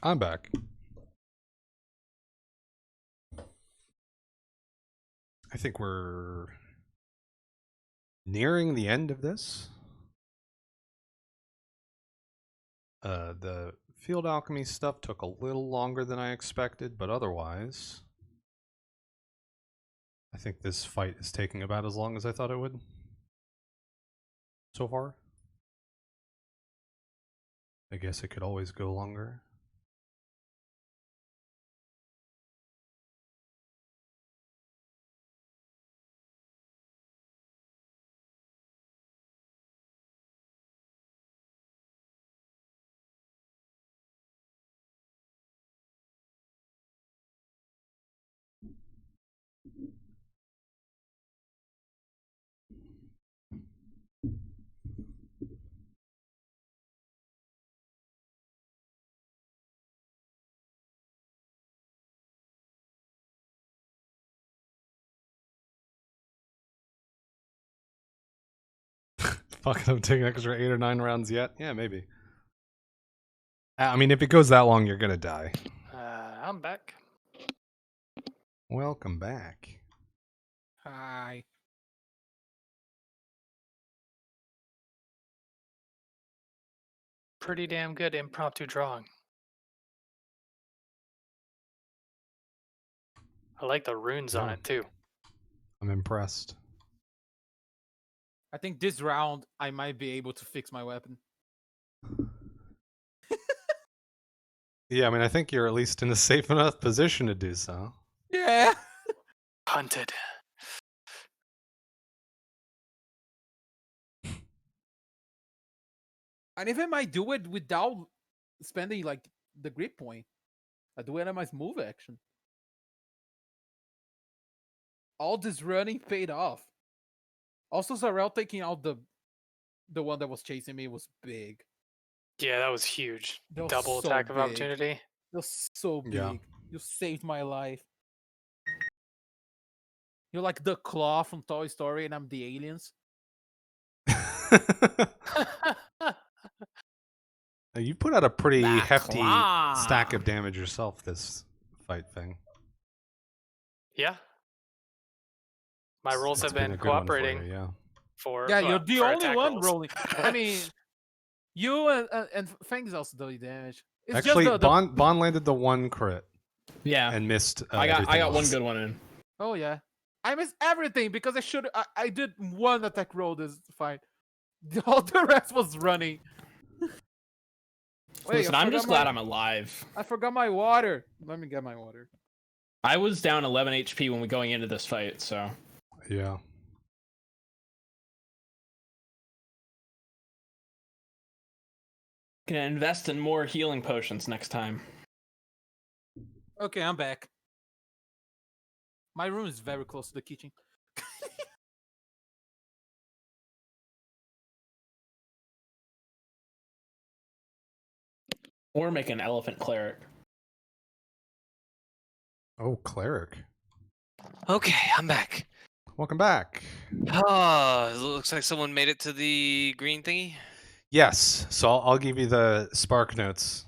I'm back. I think we're nearing the end of this. The field alchemy stuff took a little longer than I expected, but otherwise, I think this fight is taking about as long as I thought it would so far. I guess it could always go longer. Fuck it, I'm taking extra 8 or 9 rounds yet? Yeah, maybe. I mean, if it goes that long, you're gonna die. I'm back. Welcome back. Hi. Pretty damn good impromptu drawing. I like the runes on Yeah. it too. I'm impressed. I think this round I might be able to fix my weapon. Yeah, I mean, I think you're at least in a safe enough position to do so. Yeah. Hunted. And even might do it without spending like the grip point. I do it on my move action. All this running paid off. Also, Zarel taking out the one that was chasing me was big. Yeah, that was huge. That was Double so attack of big. opportunity. It was so big. Yeah. You saved my life. You're like the claw from Toy Story, and I'm the aliens. You put out a pretty The hefty claw. stack of damage yourself this fight thing. Yeah. My rolls It's have been been a good one for cooperating you, yeah. for Yeah, you're for the only attack one rolls. rolling. I mean, you and Fangs also do damage. It's Actually, just the Bond landed the one crit Yeah, and missed. I got everything one else. good one in. Oh yeah, I missed everything because I did one attack roll this fight. All the rest was running. Wait, Listen, I I'm just forgot glad my- I'm alive. I forgot my water. Let me get my water. I was down 11 HP when we going into this fight, so Yeah. gonna invest in more healing potions next time. Okay, I'm back. My room is very close to the kitchen. Or make an elephant cleric. Oh, cleric. Okay, I'm back. Welcome back. Oh, it looks like someone made it to the green thingy. Yes. So I'll give you the spark notes.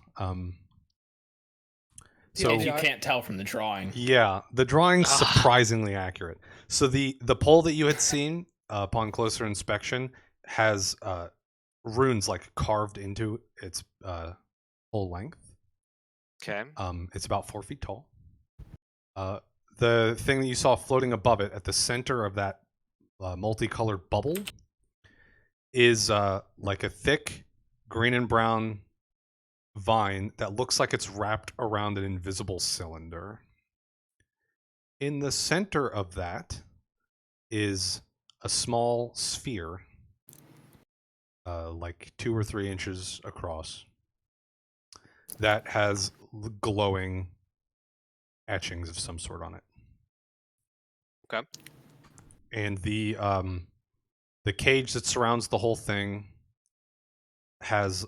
So If you can't tell from the drawing. yeah, the drawing's Ah. surprisingly accurate. So the pole that you had seen upon closer inspection has runes like carved into its whole length. Okay. It's about 4 feet tall. The thing that you saw floating above it at the center of that multicolored bubble is like a thick green and brown vine that looks like it's wrapped around an invisible cylinder. In the center of that is a small sphere, like 2 or 3 inches across, that has glowing etchings of some sort on it. Okay. And the cage that surrounds the whole thing has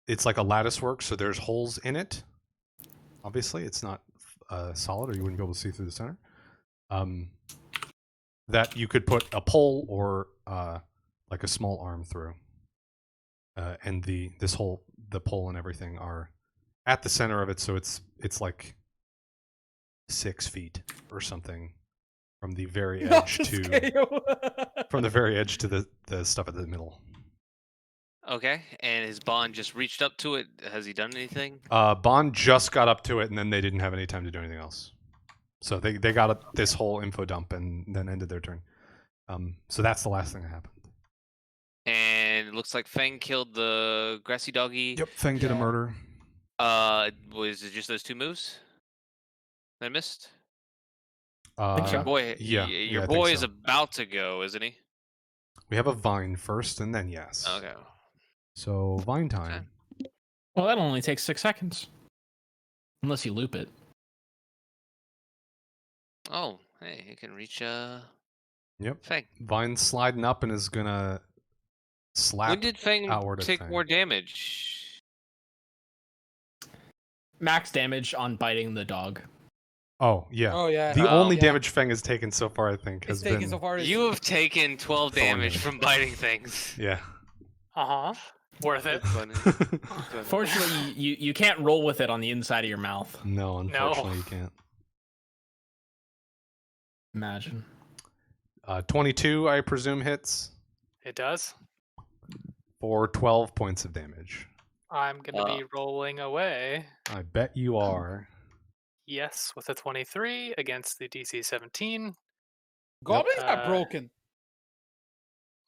it's like a lattice work, so there's holes in it. Obviously, it's not solid, or you wouldn't be able to see through the center. That you could put a pole or like a small arm through, and the pole and everything are at the center of it, so it's like 6 feet or something from the very edge from the very edge to the stuff at the middle. Okay, and his bond just reached up to it. Has he done anything? Bond just got up to it, and then they didn't have any time to do anything else. So they got up this whole info dump and then ended their turn. So that's the last thing that happened. And it looks like Fang killed the grassy doggy. Yep, Feng did a Yeah. murder. Was it just those 2 moves that I missed? think so. Your boy, yeah, your I think boy is so. about to go, isn't he? We have a vine first, and then yes. Okay. So vine time. Well, that only takes 6 seconds. Unless you loop it. Oh, hey, he can reach Yep. Fang. Vine's sliding up and is gonna slap. When did Fang outward at take Fang. more damage? Max damage on biting the dog. Oh yeah. Oh yeah. The Oh, only yeah. damage Feng has taken so far, I think, It's has taken been so far. You have taken 12 Thorn damage damage. from biting things. yeah. Uh huh. Worth it. That's funny. Fortunately, you can't roll with it on the inside of your mouth. No, unfortunately, you can't. Imagine. 22, I presume, hits It does. for 12 points of damage. I'm gonna be rolling away. I bet you are. Yes, with a 23 against the DC 17. Goblins are Uh, broken.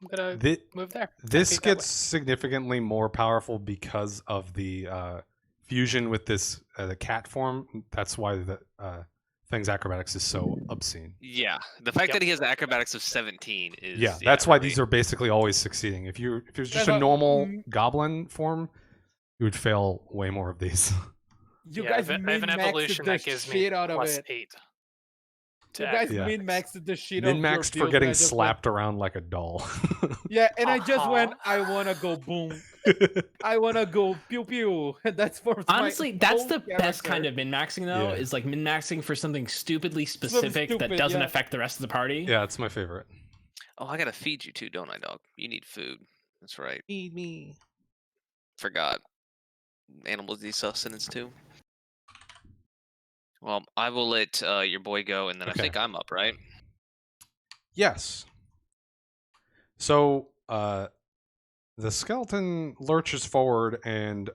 I'm gonna Thi- move there. 10 This feet that gets significantly more powerful because of the fusion with this the cat form. That's why the Feng's acrobatics is so obscene. Yeah, the fact Yep. that he has acrobatics of 17 is Yeah, that's why really- these are basically always succeeding. If it was just Yeah, a but, normal mm, goblin form, you would fail way more of these. You Yeah, guys I have an min-maxed evolution the that gives me shit out of plus it. 8. You to guys Yeah. acrobatics. min-maxed the shit out of your Min-maxed for build, getting and I just slapped around like a doll. Went, yeah, and I just went. Uh-huh. I wanna go boom. I wanna go pew pew. And that's for my Honestly, that's whole the best kind character. of min-maxing though, Yeah. is like min-maxing for something stupidly specific that stupid, doesn't yeah. affect the rest of the party. Yeah, it's my favorite. Oh, I gotta feed you too, don't I, dog? You need food. That's right. Feed me. Forgot. Animals need sustenance too. Well, I will let your boy go, and then Okay. I think I'm up, right? Yes. So the skeleton lurches forward, and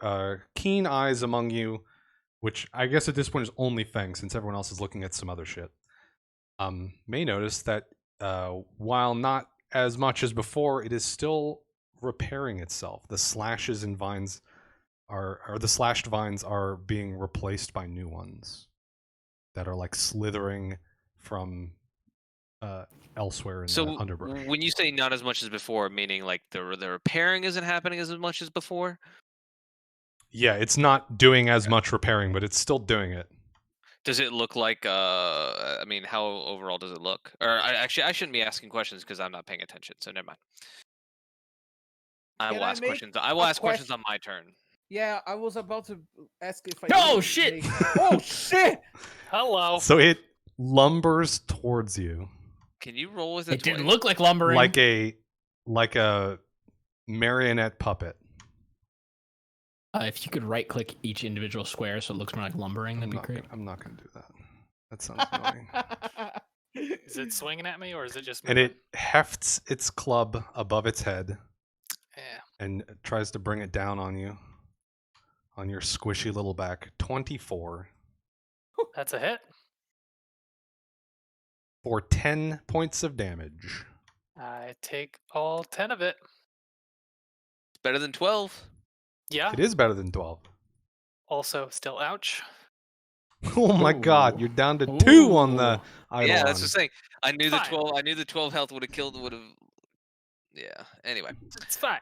keen eyes among you, which I guess at this point is only Feng, since everyone else is looking at some other shit, may notice that while not as much as before, it is still repairing itself. The slashes and vines or the slashed vines are being replaced by new ones that are like slithering from elsewhere in the So underbrush. when you say not as much as before, meaning like the repairing isn't happening as much as before? Yeah, it's not doing as much repairing, but it's still doing it. Does it look like I mean, how overall does it look? Or I shouldn't be asking questions because I'm not paying attention, so never mind. I Can will I ask make questions. I will a ask questions question? on my turn. Yeah, I was about to ask if I. Oh, didn't shit! Oh shit! Hello. So it lumbers towards you Can you roll with It didn't 20? look like lumbering. like a marionette puppet. If you could right click each individual square so it looks more like lumbering, that'd be great. I'm not gonna do that. That sounds annoying. Is it swinging at me or is it just And moving? it hefts its club above its head Yeah. and tries to bring it down on you, on your squishy little back. 24 That's a hit. for 10 points of damage. I take all 10 of it. It's better than 12. Yeah. It is better than 12. Also, still ouch. Oh my god, Ooh. you're down to 2 on the Ooh. Yeah, that's Eidolon. the thing. I knew the Fine. 12. I knew the 12 health would have killed. Would have. Yeah. Anyway. It's fine.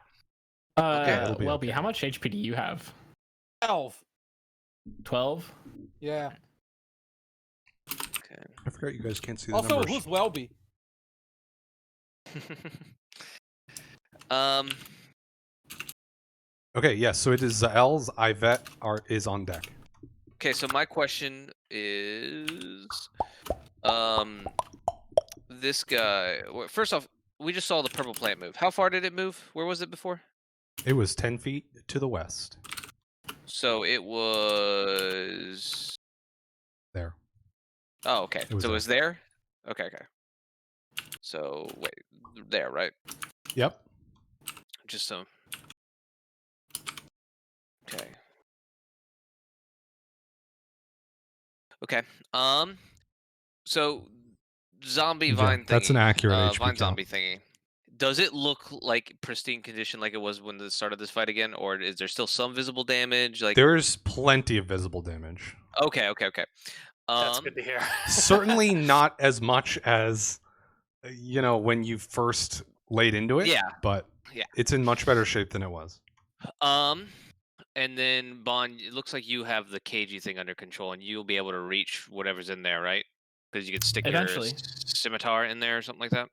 it'll be Welby, okay. how much HP do you have? 12. 12? Yeah. Okay. I forgot you guys can't see the Also, numbers. who's Welby? um. Okay, yes, so it is Zael's Yvette is on deck. Okay. So my question is, this guy. First off, we just saw the purple plant move. How far did it move? Where was it before? It was 10 feet to the west. So it was. There. Oh, okay. It was So it there. was there. Okay. Okay. So wait, there, right? Yep. Just so. Okay. Okay. So zombie Yeah, vine thingy. that's an accurate HP vine count. zombie thingy. Does it look like pristine condition like it was when the start of this fight again, or is there still some visible damage? Like There's plenty of visible damage. okay. That's good to hear. Certainly not as much as when you first laid into it. Yeah. But Yeah. it's in much better shape than it was. And then Bond, it looks like you have the cagey thing under control, and you'll be able to reach whatever's in there, right? Because you could stick Eventually. your scimitar in there or something like that.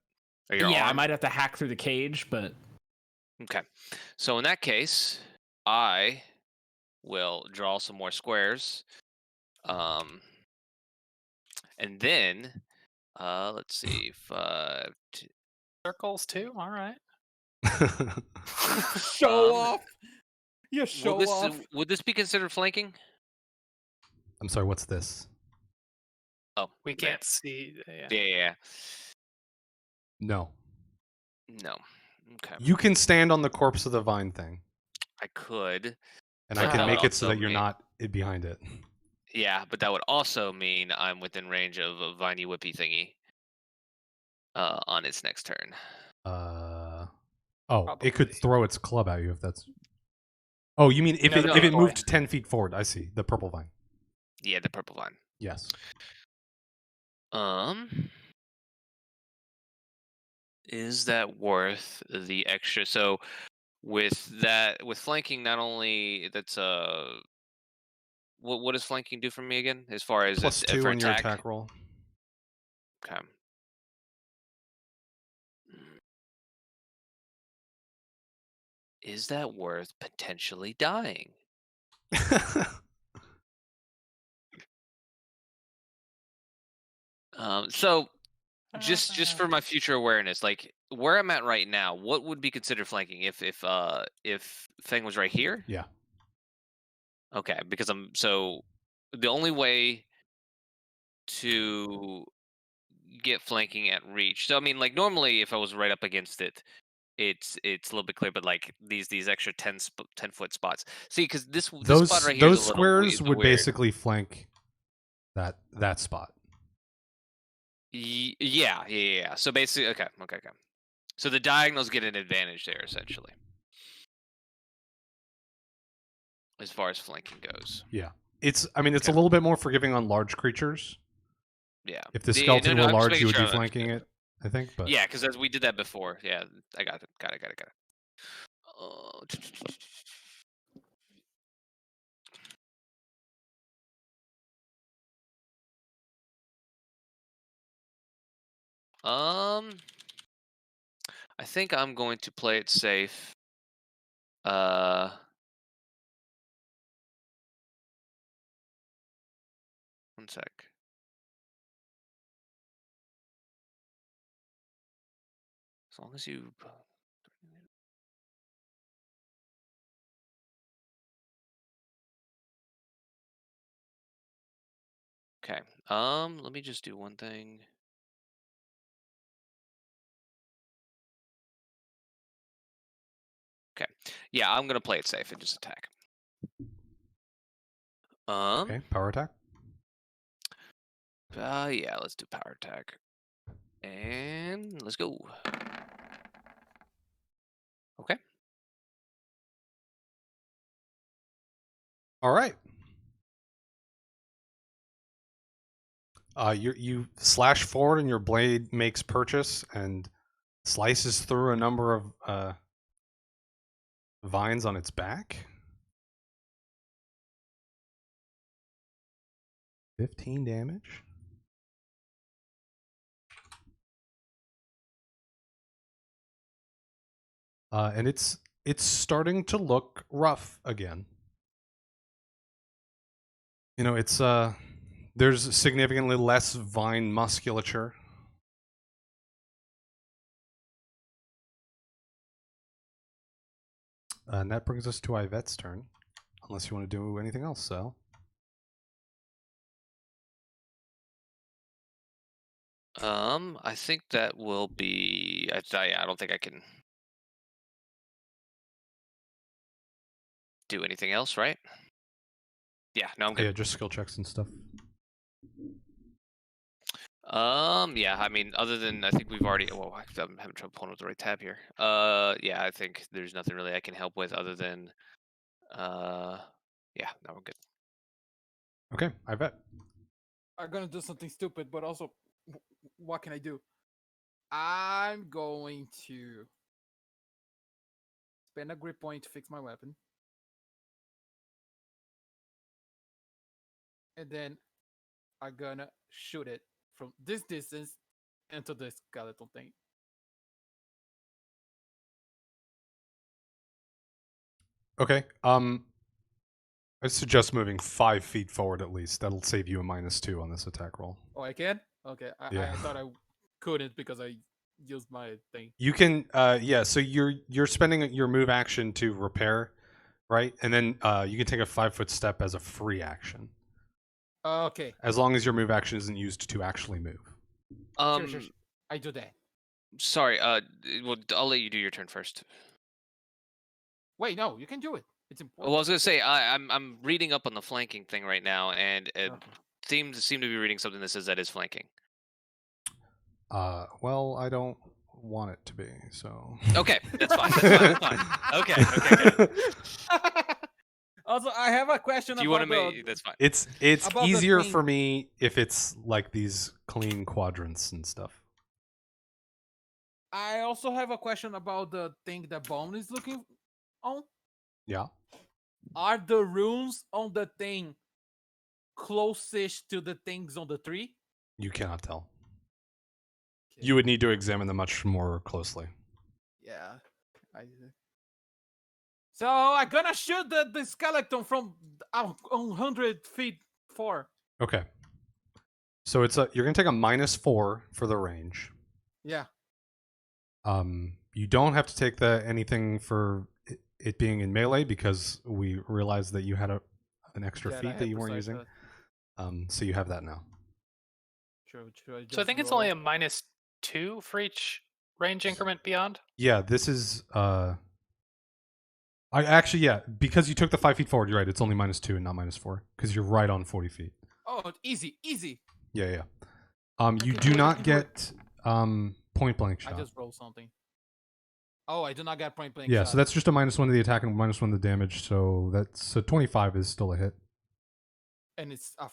Or your Yeah, I arm. might have to hack through the cage, but Okay. So in that case, I will draw some more squares. And then let's see, 5, 2. Circles too? All right. Show off. You show Will this, off. would this be considered flanking? I'm sorry, what's this? Oh, We man. can't see. Yeah. Yeah. No. No. Okay. You can stand on the corpse of the vine thing. I could. And But I that can would make it so also that you're mean- not behind it. Yeah, but that would also mean I'm within range of a viney whippy thingy on its next turn. It could Probably. throw its club at you if that's. Oh, you mean if No, it no, if it boy. moved 10 feet forward? I see. The purple vine. Yeah, the purple vine. Yes. Is that worth the extra? So with flanking, not only that's what does flanking do for me again? As far as Plus it's 2 for on your attack roll. Okay. Is that worth potentially dying? So just for my future awareness, like where I'm at right now, what would be considered flanking if Feng was right here? Yeah. Okay, because the only way to get flanking at reach. So I mean, like normally if I was right up against it, it's a little bit clear, but like these extra 10-foot spots. See, because this spot right here those is a little squares would weird. basically flank that spot. Yeah. So basically, okay. So the diagonals get an advantage there, essentially. as far as flanking goes. Yeah. It's a Okay. little bit more forgiving on large creatures. Yeah. If the Yeah, skeleton no, were I'm just large, making you would sure be I'm flanking understanding. it, I think. But Yeah, because we did that before. Yeah, I got it. Got it. I think I'm going to play it safe. One sec. As long as you. Okay. Let me just do one thing. Okay. Yeah, I'm gonna play it safe and just attack. okay, power attack. Yeah, let's do power attack. And let's go. Okay. All right. You slash forward and your blade makes purchase and slices through a number of vines on its back. 15 damage. And it's starting to look rough again. You know, it's there's significantly less vine musculature. And that brings us to Ivette's turn. Unless you want to do anything else, Sal. I think that will be. I don't think I can do anything else, right? Yeah, no, I'm good. Yeah, just skill checks and stuff. Yeah, I mean, other than I think we've already. Well, I'm having trouble pulling up the right tab here. Yeah, I think there's nothing really I can help with other than. Yeah, no, we're good. Okay, Ivette. I'm gonna do something stupid, but also, what can I do? I'm going to spend a grip point to fix my weapon. And then I'm gonna shoot it from this distance into the skeleton thing. Okay. I suggest moving 5 feet forward at least. That'll save you a -2 on this attack roll. Oh, I can? Okay. Yeah. I thought I couldn't because I used my thing. You can yeah, so you're spending your move action to repair, right? And then you can take a 5-foot step as a free action. Okay. As long as your move action isn't used to actually move. Sure. I do that. Sorry. Well, I'll let you do your turn first. Wait, no, you can do it. It's important. Well, I was gonna say I'm reading up on the flanking thing right now, and it Okay. seem to be reading something that says that is flanking. Well, I don't want it to be, so. Okay, that's fine. That's fine. Okay, good. Also, I have a question. Do you want to make? That's fine. It's About the easier thing- for me if it's like these clean quadrants and stuff. I also have a question about the thing that Bone is looking on. Yeah. Are the runes on the thing closest to the things on the tree? You cannot tell. Okay. You would need to examine them much more closely. Yeah. So I'm gonna shoot the skeleton from 100 feet far. Okay. So you're gonna take a -4 for the range. Yeah. You don't have to take anything for it being in melee because we realized that you had an extra Yeah, feat that you weren't using. So you have that now. True. So I think it's only a -2 for each range increment beyond. Yeah, this is I actually, yeah, because you took the 5 feet forward, you're right. It's only -2 and not -4 because you're right on 40 feet. Oh, easy. Yeah. You Okay, do good, not good. get point blank I shot. just rolled something. Oh, I do not get point blank. Yeah, shot. so that's just a -1 to the attack and -1 to the damage. So that's a 25 is still a hit. and it's a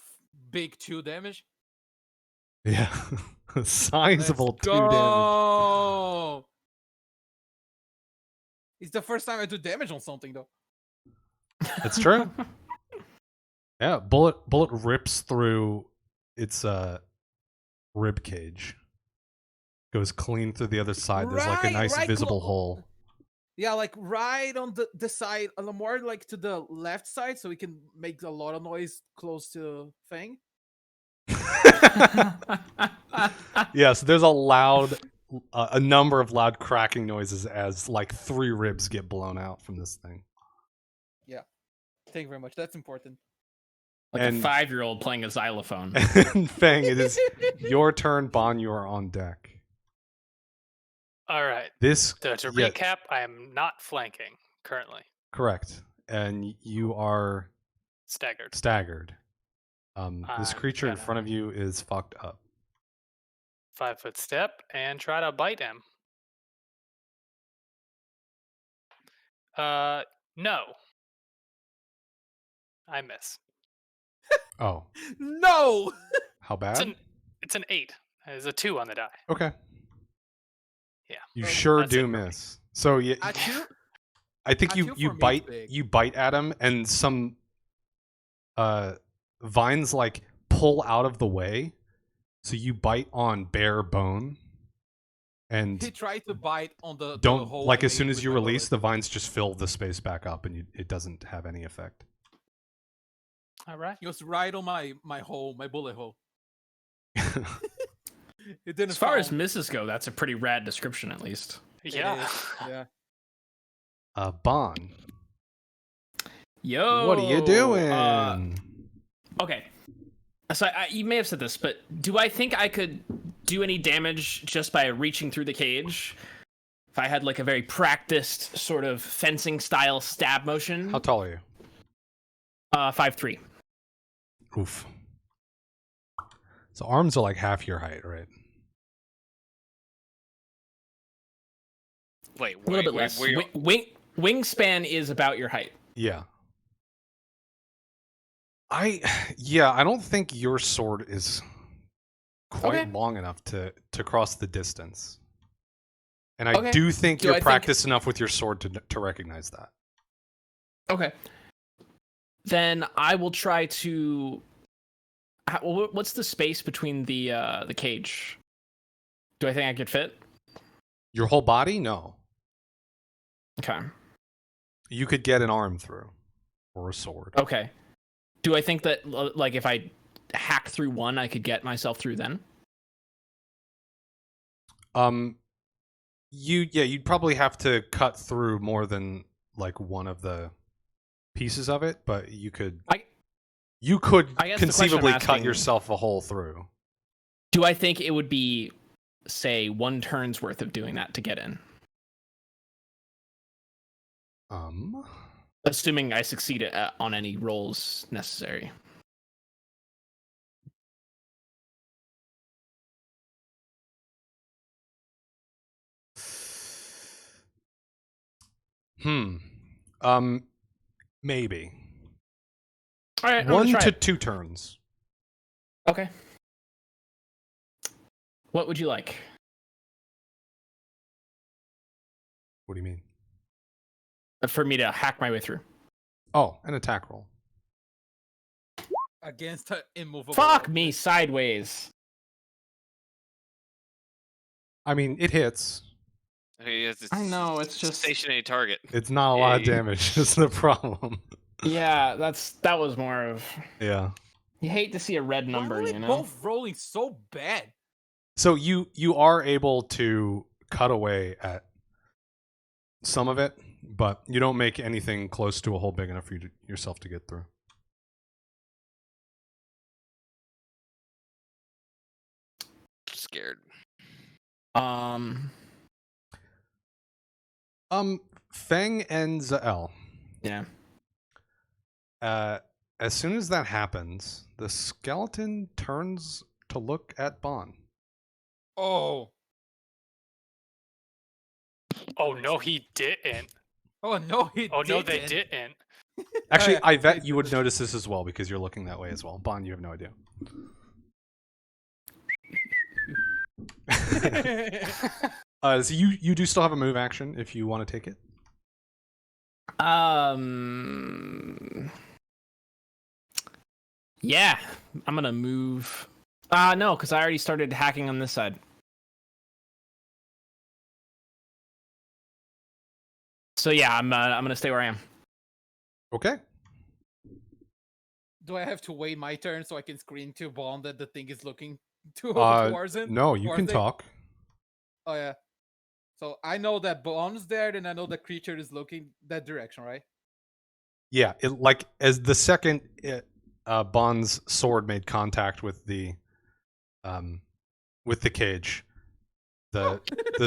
big 2 damage. Yeah, sizable Let's 2 damage. go! It's the first time I do damage on something though. That's true. Yeah, bullet rips through its rib cage. Goes clean through the other side. There's like a Right, nice right, visible clo- hole. Yeah, like right on the side, a little more like to the left side, so we can make a lot of noise close to Fang. Yes, there's a number of loud cracking noises as like 3 ribs get blown out from this thing. Thank you very much. That's important. Like And- a 5-year-old playing a xylophone. And Fang, it is your turn. Bon, you are on deck. All right. This To yeah, recap, I am not flanking currently. correct, and you are Staggered. staggered. This I'm creature in gonna- front of you is fucked up. 5-foot step and try to bite him. No. I miss. Oh, No. how It's bad? it's an 8. There's a 2 on the die. Okay, Yeah. you Oh, sure that's it do for me. miss. So yeah, A 2? I think A you 2 you for me is bite big. you bite at him, and some vines like pull out of the way, so you bite on bare bone, and He tried to bite on the don't hole like I as soon made as with you my release, bullet. the vines just fill the space back up, and it doesn't have any effect. All right. He was right on my hole, my bullet hole. It didn't. As far as sound- misses go, that's a pretty rad description, at least. it Yeah. is, yeah. Bon, Yo, what are you doing? Okay, so you may have said this, but do I think I could do any damage just by reaching through the cage? If I had like a very practiced sort of fencing style stab motion? How tall are you? 5'3". Oof. So arms are like half your height, right? Wait, A little bit less. where you- Wingspan is about your height. Yeah. I don't think your sword is quite Okay. long enough to cross the distance. And I Okay. do think Do you're I think- practiced enough with your sword to recognize that. Okay. Then I will try to. What's the space between the cage? Do I think I could fit? Your whole body? No. Okay. You could get an arm through or a sword. Okay. Do I think that like if I hack through one, I could get myself through then? You'd probably have to cut through more than like one of the pieces of it, but you could I you I could guess the question I'm conceivably cut asking- yourself a hole through. Do I think it would be, say, 1 turn's worth of doing that to get in? Assuming I succeed on any rolls necessary. Maybe. All right, I'm gonna 1 try to it. 2 turns. Okay. What would you like? What do you mean? For me to hack my way through? Oh, an attack roll. Against an immovable. Fuck me sideways. I mean, it hits. He has this I know, it's just stationary target. It's not a lot of Yeah, damage. That's the problem. yeah. That was more of. Yeah. You hate to see a red Why number, are we you know. both rolling so bad? So you are able to cut away at some of it, but you don't make anything close to a hole big enough for yourself to get through. Scared. Feng and Zael. Yeah. As soon as that happens, the skeleton turns to look at Bon. Oh, Oh no, he didn't. Oh no, he Oh no, they didn't. didn't. Actually, yeah. I bet you would notice this as well because you're looking that way as well. Bond, you have no idea. So you do still have a move action if you want to take it. Yeah, I'm gonna move. No, because I already started hacking on this side. So yeah, I'm gonna stay where I am. Okay. Do I have to wait my turn so I can scream to Bond that the thing is looking towards him? No, you can towards it? talk. Oh yeah. So I know that Bond's there, and I know the creature is looking that direction, right? Yeah, it like as the second Bond's sword made contact with the cage, the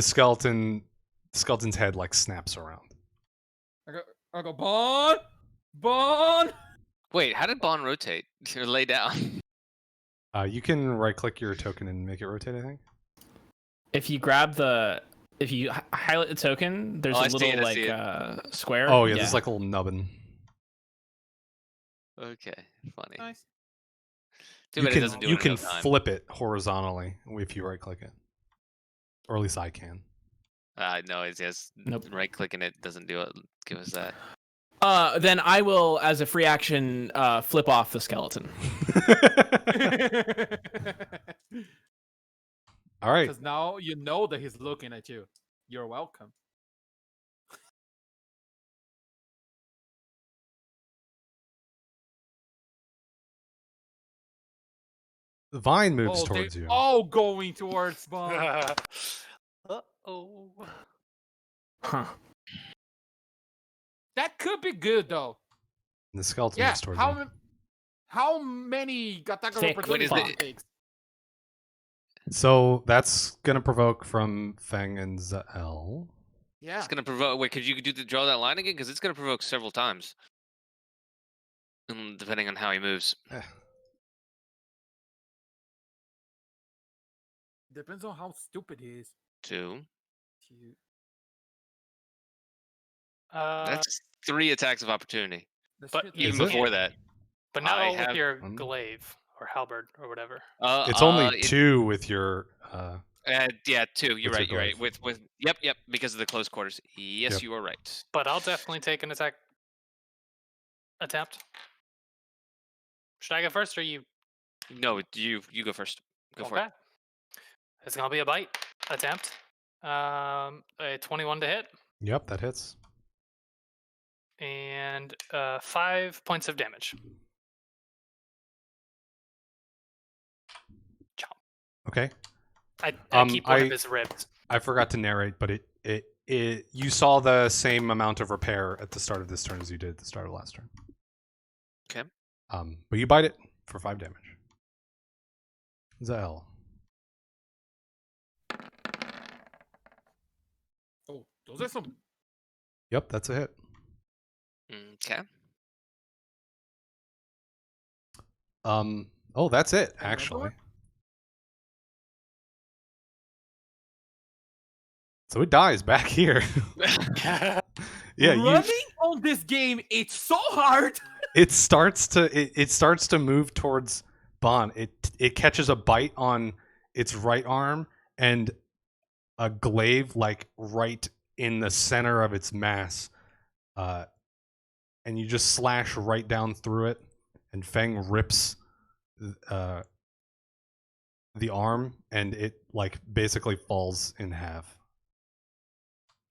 skeleton's head like snaps around. I go Bond. Wait, how did Bond rotate or lay down? You can right click your token and make it rotate, I think. If you highlight the token, there's Oh, a I see little it, I see square. Oh yeah, there's like a little nubbin. Okay, funny. Nice. Too You bad it can doesn't do you it in can real time. flip it horizontally if you right click it. Or at least I can. No, it's just Nope. right clicking it doesn't do it. Give us that. Then I will, as a free action, flip off the skeleton. All right. Because now you know that he's looking at you. You're welcome. The vine moves Oh, towards they're you. all going towards Bond. Uh-oh. Huh. That could be good though. And the skeleton Yeah. moves towards you. How many attack of Thick opportunity fuck. it takes? So that's gonna provoke from Feng and Zael. Yeah. It's gonna provoke. Wait, could you draw that line again? Because it's gonna provoke several times, depending on how he moves. Depends on how stupid he is. 2. Two. That's 3 attacks of opportunity. That's But shit you Even Is it? before that. But not I all with have- your Mm. glaive or halberd or whatever. It's only 2 with your Yeah, 2. You're With right. your You're right. glaive. With yep, because of the close quarters. Yes, Yep. you are right. But I'll definitely take an attack attempt. Should I go first or you? No, you go first. Go for it. Okay. It's gonna be a bite attempt. A 21 to hit Yep, that hits. and 5 points of damage. Chomp. Okay. I Um, keep one I- of his ribs. I forgot to narrate, but it you saw the same amount of repair at the start of this turn as you did at the start of last turn. Okay. But you bite it for 5 damage. Zael. Oh, those are some. Yep, that's a hit. Okay. Oh, that's it, Another actually. one? So it dies back here. Yeah, Running on this game, it's so hard. it starts to move towards Bond. It catches a bite on its right arm and a glaive like right in the center of its mass. And you just slash right down through it, and Feng rips the arm, and it like basically falls in half.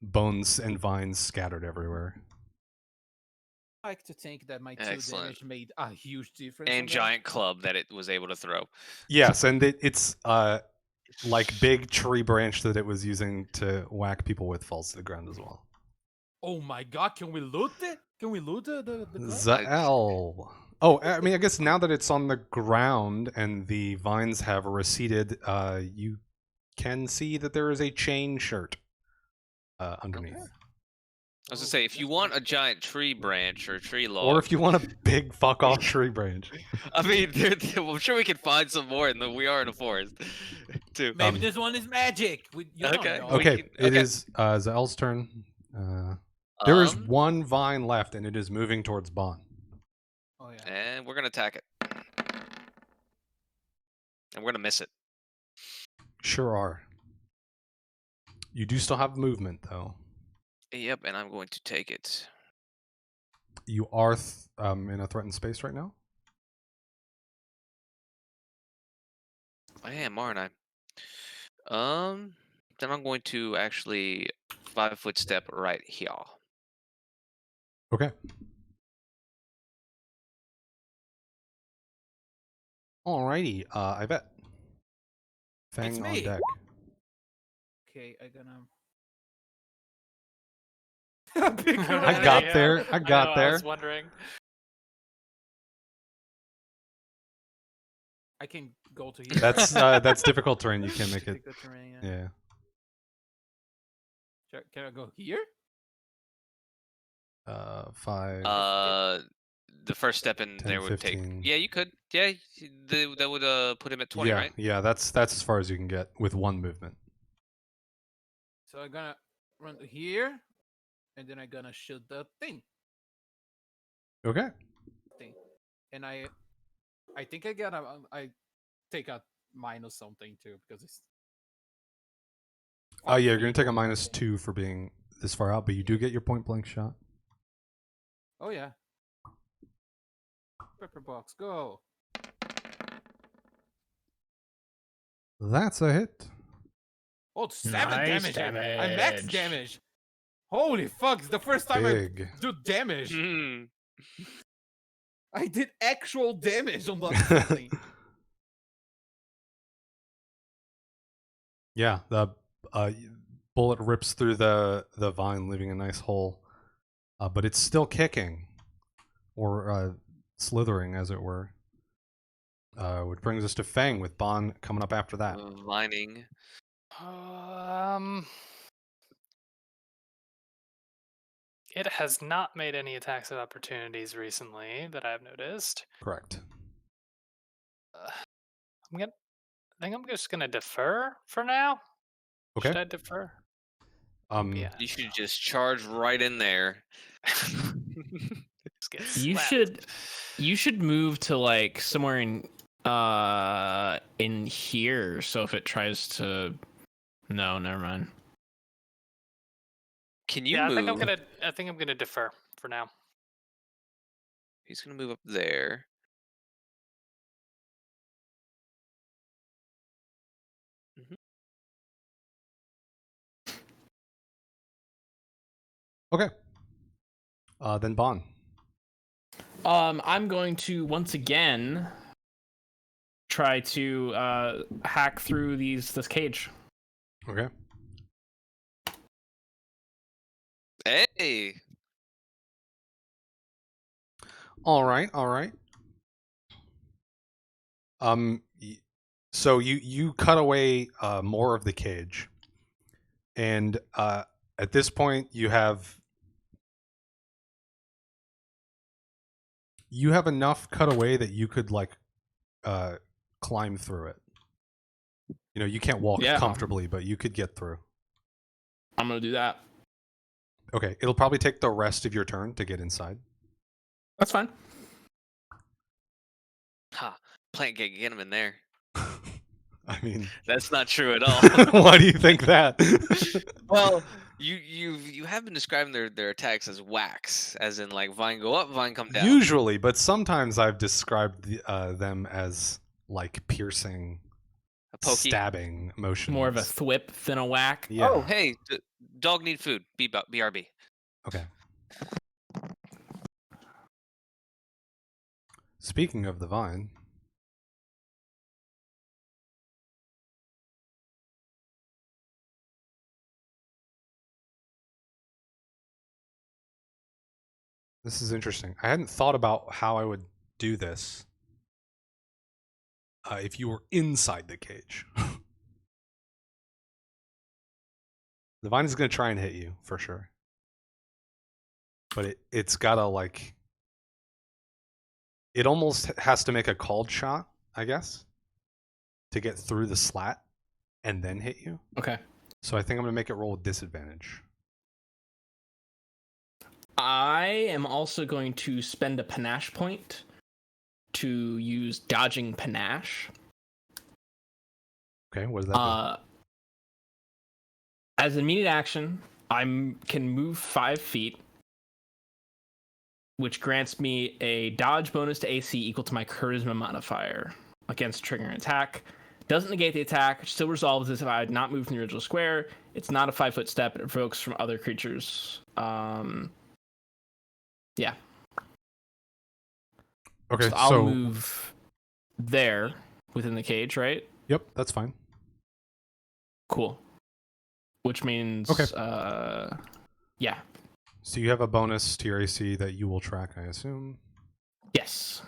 Bones and vines scattered everywhere. I like to think that my 2 Excellent. damage made a huge difference. on And that. giant club that it was able to throw. Yes, and it's like big tree branch that it was using to whack people with falls to the ground as well. Oh my god, can we loot it? Can we loot the club? Zael. Oh, I mean, I guess now that it's on the ground and the vines have receded, you can see that there is a chain shirt underneath. Okay. I was gonna say, if you want a giant tree branch or a tree log, Or if you want a big fuck off tree branch. I mean, I'm sure we can find some more. We are in a forest, too. Maybe this one is magic. You don't Okay. know. We Okay, can- it okay. is Zell's turn. There is Um, one vine left, and it is moving towards Bon. Oh yeah. and we're gonna attack it, and we're gonna miss it. Sure are. You do still have movement, though. Yep, and I'm going to take it. You are in a threatened space right now. I am, aren't I? Then I'm going to actually 5-foot step right here. Okay. Alrighty, I bet. Fang on me. deck. Okay, I gonna. Pick her I up. got Yeah, there. I got know, there. I was wondering. I can go to here. That's difficult terrain. You can't make it. Difficult terrain, yeah. Yeah. Can I go here? 5. The first step in 10, there would 15. take. Yeah, you could. Yeah, that would put him at 20, yeah, right? yeah. That's as far as you can get with one movement. So I'm gonna run to here, and then I'm gonna shoot the thing. Okay. And I think I gotta I take a minus something too because it's. Oh yeah, you're gonna take a -2 for being this far out, but you do get your point blank shot. Oh yeah. Pepper box, go. That's a hit. Oh, 7 Nice damage. I max damage. damage. Holy fuck! It's the first time Big. I do damage. Hmm. I did actual damage on that thing. Yeah, the bullet rips through the vine, leaving a nice hole, but it's still kicking, or slithering, as it were. Which brings us to Fang with Bon coming up after that. Lining. It has not made any attacks of opportunities recently that I've noticed. Correct. I think I'm just gonna defer for now. Okay. Should I defer? Yeah. You should just charge right in there. Just get You slapped. should move to like somewhere in here. So if it tries to, no, never mind. Can you Yeah, move? I think I'm gonna defer for now. He's gonna move up there. Okay. Then Bon. I'm going to once again try to hack through this cage. Okay. Hey. All right. All right. So you cut away more of the cage, and at this point you have enough cut away that you could like climb through it. You know, you can't walk Yeah. comfortably, but you could get through. I'm gonna do that. Okay, it'll probably take the rest of your turn to get inside. That's fine. Ha. Plant can get him in there. I mean, That's not true at all. why do you think that? Well, you have been describing their attacks as whacks, as in like vine go up, vine come down. Usually, but sometimes I've described them as like piercing, A pokey. stabbing motions. More of a thwip than a whack. Yeah. Oh, hey, dog need food. BRB. Okay. Speaking of the vine, this is interesting. I hadn't thought about how I would do this if you were inside the cage. The vine is going to try and hit you for sure. but it's gotta like it almost has to make a called shot, I guess, to get through the slat and then hit you. Okay. So I think I'm gonna make it roll with disadvantage. I am also going to spend a panache point to use dodging panache. Okay, what does that As an immediate action, I can move 5 feet, which grants me a dodge bonus to AC equal to my charisma modifier against triggering attack. Doesn't negate the attack, still resolves as if I had not moved from the original square. It's not a 5-foot step, it evokes from other creatures. Yeah. Okay, So I'll so move there within the cage, right? yep, that's fine. Cool. Which means, Okay. Yeah. So you have a bonus to your AC that you will track, I assume. Yes.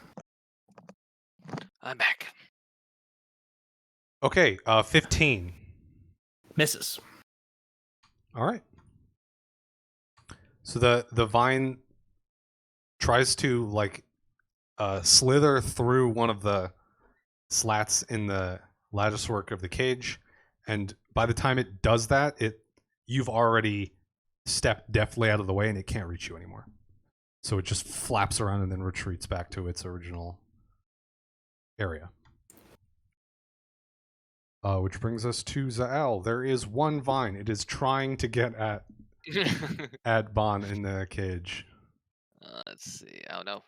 I'm back. Okay, 15. Misses. All right. So the vine tries to like slither through one of the slats in the lattice work of the cage, and by the time it does that, you've already stepped deftly out of the way and it can't reach you anymore. So it just flaps around and then retreats back to its original area. Which brings us to Zael. There is one vine. It is trying to get at Bon in the cage. Let's see. Oh no.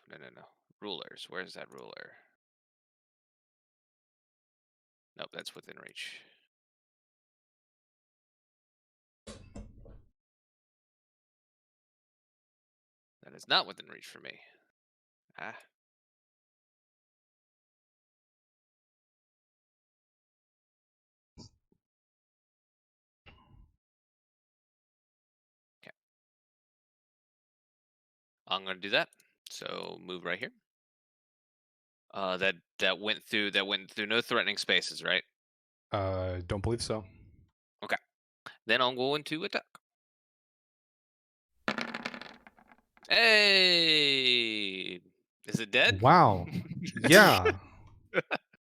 Rulers. Where's that ruler? Nope, that's within reach. That is not within reach for me. Ah. Okay. I'm gonna do that. So move right here. That went through no threatening spaces, right? Don't believe so. Then I'm going to attack. Hey, is it dead? Wow. Yeah.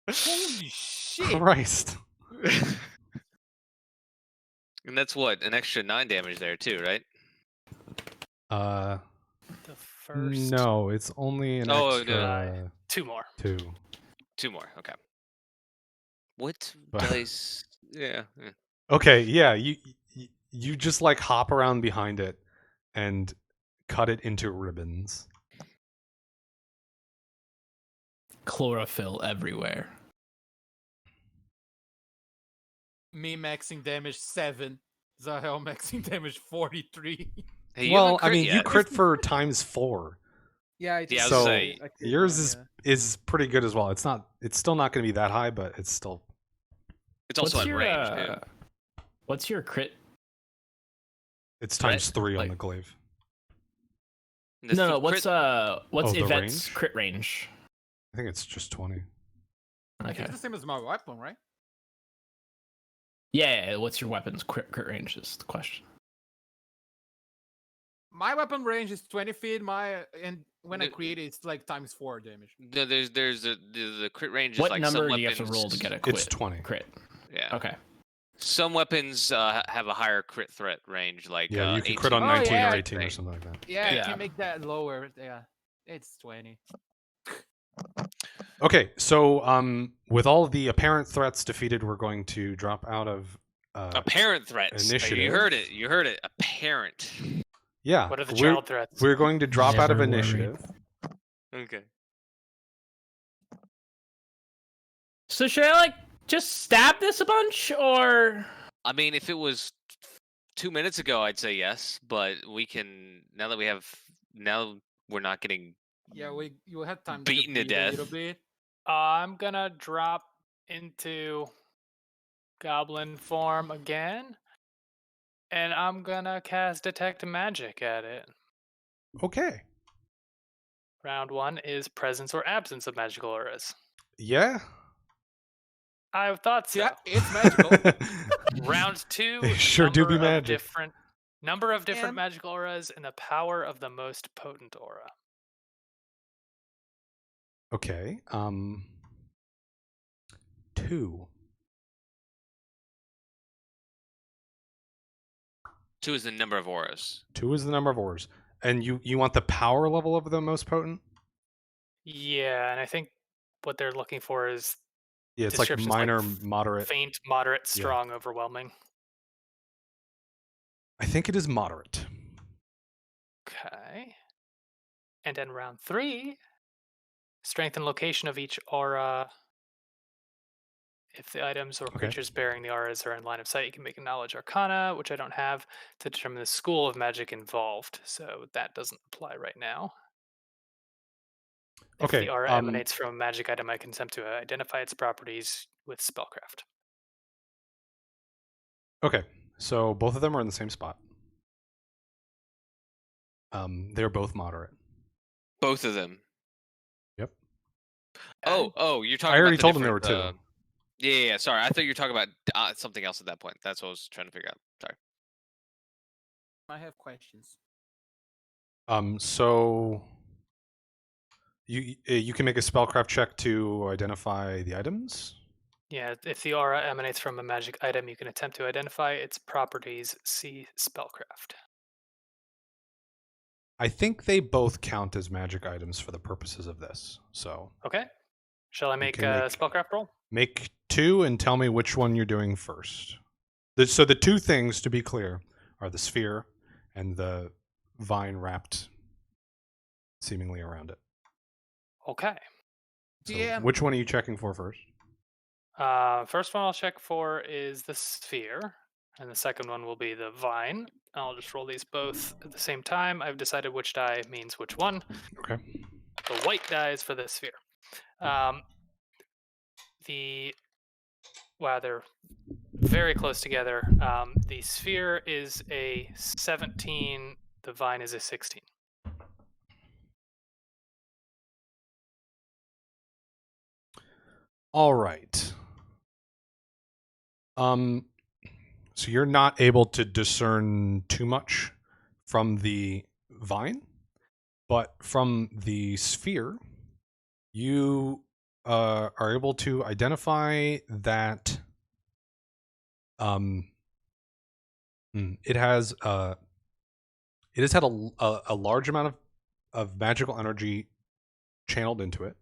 Holy shit! Christ. And that's what, an extra 9 damage there too, right? The first No, it's only an Oh, extra 2 more. 2. 2 more. Okay. What Wow. dice? Yeah. Okay, yeah, you just like hop around behind it and cut it into ribbons. Chlorophyll everywhere. Me maxing damage 7. Zael maxing damage 43. Hey, you Well, haven't I crit mean, you yet. crit for times 4. Yeah, I Yeah, I was So saying, yours is pretty good as well. It's still not going to be that high, but it's still it's also What's in your, range too. What's your crit? it's times 3 on like- the glaive. The No, th- what's crit- what's the Yvette's range? crit range? I think it's just 20. Okay. It's the same as my weapon, right? Yeah, what's your weapon's crit range is the question. My weapon range is 20 feet. And when I The- create it, it's like times 4 damage. No, there's the crit range is What like number some do you have to weapons. roll to get a crit? It's 20. Crit. Yeah. Okay. Some weapons have a higher crit threat range, like Yeah, you can crit 18. on 19 yeah, or 18 or right. something like that. Yeah, I Yeah. can make that lower. Yeah, it's 20. Okay, so with all the apparent threats defeated, we're going to drop out of Apparent threats. Initiative. You heard it. You heard it. Apparent. yeah. What are the we're, child threats? we're going to drop out of Never worry. initiative. Okay. So should I like just stab this a bunch, or I mean, if it was 2 minutes ago, I'd say yes, but we can now we're not getting. Yeah, you have time Beaten to breathe a little death. bit. I'm gonna drop into goblin form again, and I'm gonna cast Detect Magic at it. Okay. Round 1 is presence or absence of magical auras. Yeah. I thought so. Yeah, it's magical. Round 2, They sure do be number of magic. different Number of different And- magical auras and the power of the most potent aura. Okay. 2. 2 is the number of auras. 2 is the number of auras. And you want the power level of the most potent? Yeah, and I think what they're looking for is Yeah, it's like Descriptions like minor, moderate. faint, moderate, Yeah. strong, overwhelming. I think it is moderate. Okay. And then round 3, strength and location of each aura. If the items or Okay. creatures bearing the auras are in line of sight, you can make a knowledge arcana, which I don't have, to determine the school of magic involved. So that doesn't apply right now. If Okay, the aura emanates from a magic item, I can attempt to identify its properties with spellcraft. Okay, so both of them are in the same spot. They're both moderate. Both of them. Yep. Oh, you're talking. I already about the told them there were different, 2. Yeah. Sorry, I thought you were talking about something else at that point. That's what I was trying to figure out. Sorry. I have questions. So you can make a spellcraft check to identify the items. Yeah, if the aura emanates from a magic item, you can attempt to identify its properties. See spellcraft. I think they both count as magic items for the purposes of this. So Okay. Shall I make can a make- spellcraft roll? make 2 and tell me which one you're doing first. So the 2 things, to be clear, are the sphere and the vine wrapped seemingly around it. Okay. So GM. which one are you checking for first? First one I'll check for is the sphere, and the second one will be the vine. I'll just roll these both at the same time. I've decided which die means which one. Okay. The white die is for the sphere. They're very close together. The sphere is a 17. The vine is a 16. All right. So you're not able to discern too much from the vine, but from the sphere, you are able to identify that it has had a large amount of magical energy channeled into it,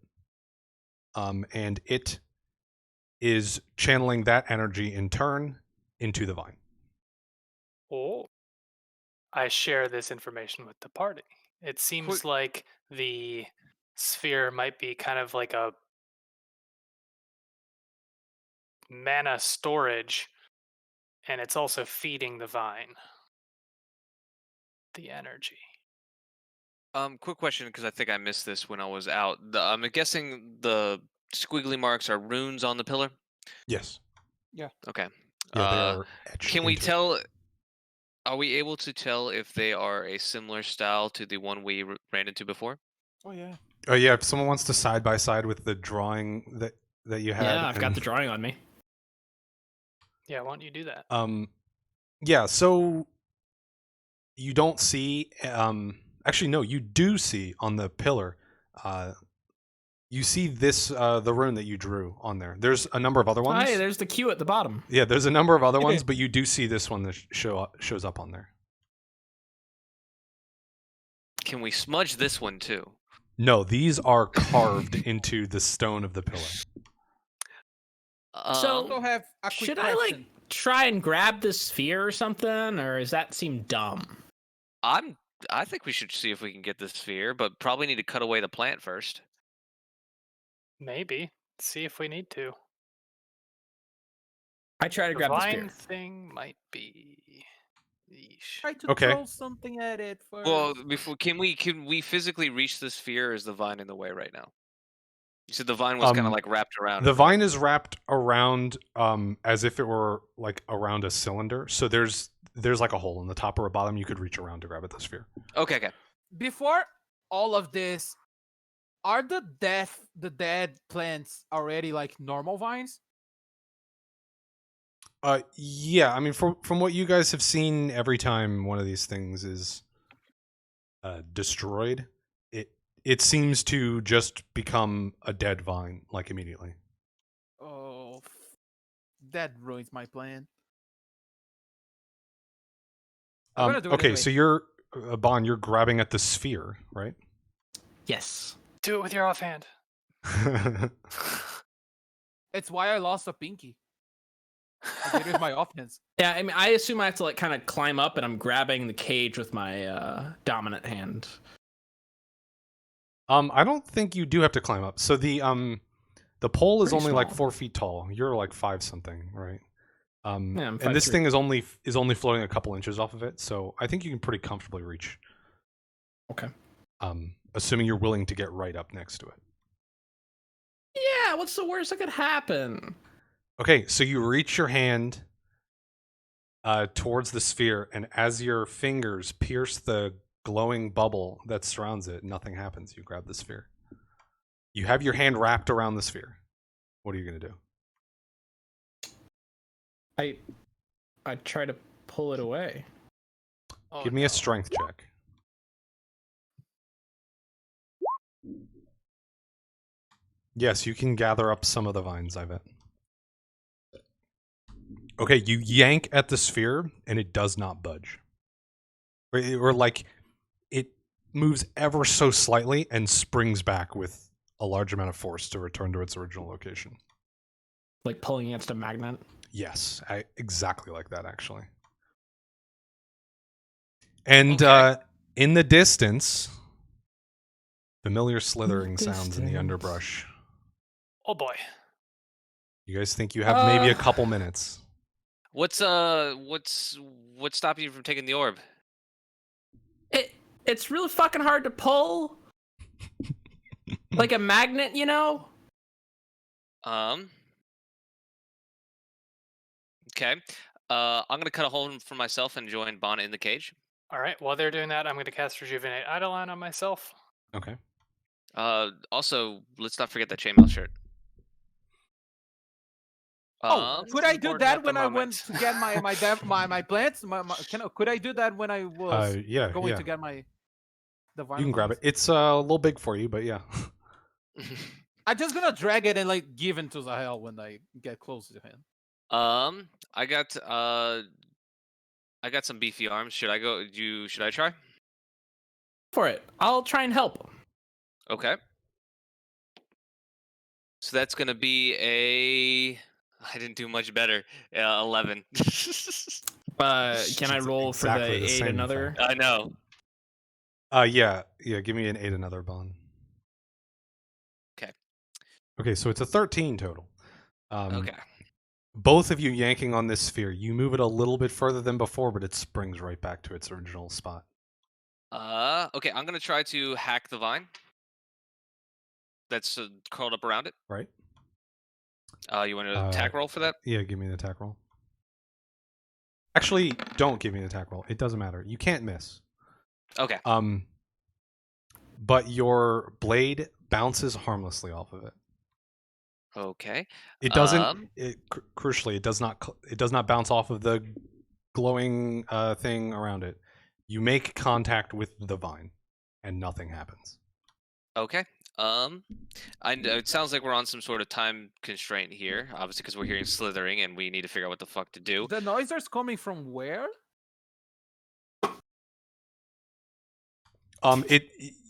and it is channeling that energy in turn into the vine. Oh. I share this information with the party. It seems like the sphere might be kind of like a mana storage, and it's also feeding the vine the energy. Quick question, because I think I missed this when I was out. I'm guessing the squiggly marks are runes on the pillar. Yes. Okay. Yeah, they are etched Can we into it. tell? Are we able to tell if they are a similar style to the one we ran into before? Oh yeah. Oh yeah, if someone wants to side by side with the drawing that you had. Yeah, I've got and- the drawing on me. Yeah, why don't you do that? Yeah, so you don't see actually no, you do see on the pillar you see this the rune that you drew on there. There's a number of other Oh, ones. hey, there's the Q at the bottom. Yeah, there's a number of other ones, but you do see this one that shows up on there. Can we smudge this one too? No, these are carved into the stone of the pillar. So- Also have a quick Should I like question. try and grab the sphere or something, or does that seem dumb? I think we should see if we can get the sphere, but probably need to cut away the plant first. Maybe. See if we need to. I try to The grab the vine sphere. thing might be. Yeesh. Try to Okay. throw something at it first. Well, before can we physically reach the sphere? Or is the vine in the way right now? You said the vine was kind of like wrapped around. The it, right? vine is wrapped around as if it were like around a cylinder. So there's like a hole in the top or bottom you could reach around to grab at the sphere. Okay. Before all of this, are the dead plants already like normal vines? Yeah. I mean, from what you guys have seen, every time one of these things is destroyed, it seems to just become a dead vine, like immediately. Oh, that ruins my plan. I'm gonna do it Okay, anyway. so you're Bon. You're grabbing at the sphere, right? Yes. Do it with your offhand. It's why I lost a pinky. I did it with my offense. Yeah, I mean, I assume I have to like kind of climb up, and I'm grabbing the cage with my dominant hand. I don't think you do have to climb up. So the pole is Pretty only like small. 4 feet tall. You're like 5 something, right? Yeah, I'm And this 5'3". thing is only floating a couple inches off of it, so I think you can pretty comfortably reach. Okay. Assuming you're willing to get right up next to it. Yeah, what's the worst that could happen? Okay, so you reach your hand towards the sphere, and as your fingers pierce the glowing bubble that surrounds it, nothing happens. You grab the sphere. You have your hand wrapped around the sphere. What are you going to do? I try to pull it away. Oh, Give me no. a strength check. Yes, you can gather up some of the vines, I bet. Okay, you yank at the sphere, and it does not budge. Or like, it moves ever so slightly and springs back with a large amount of force to return to its original location. Like pulling against a magnet. Yes, exactly like that, actually. And Okay. in the distance, familiar slithering sounds in the distance. underbrush. Oh boy. You guys think you have maybe a Uh, couple minutes. What's stopping you from taking the orb? It's really fucking hard to pull. Like a magnet, you know? Okay. I'm gonna cut a hole for myself and join Bon in the cage. All right. While they're doing that, I'm going to cast Rejuvenate Eidolon on myself. Okay. Also, let's not forget that chainmail shirt. Oh, could I do important that at the when I went moment. to get my plants? Could I do that when I was Yeah, going yeah. to get my the You can grab it. plants? It's a little big for you, but yeah. I'm just gonna drag it and like give it to Zahel when I get close to him. I got some beefy arms. Should I go? Should I try? For it. I'll try and help. Okay. So that's gonna be a. I didn't do much better. 11. Can I It's roll for exactly the the 8 same, in another? I know. Yeah. Give me an 8 another bond. 'Kay. Okay, so it's a 13 total. Okay. Both of you yanking on this sphere. You move it a little bit further than before, but it springs right back to its original spot. Okay. I'm gonna try to hack the vine. That's curled up around it. Right? You want to attack roll for that? Yeah, give me an attack roll. Actually, don't give me an attack roll. It doesn't matter. You can't miss. Okay. But your blade bounces harmlessly off of it. Okay. It doesn't. Crucially, it does not. It does not bounce off of the glowing thing around it. You make contact with the vine, and nothing happens. Okay. It sounds like we're on some sort of time constraint here, obviously, because we're hearing slithering and we need to figure out what the fuck to do. The noise is coming from where?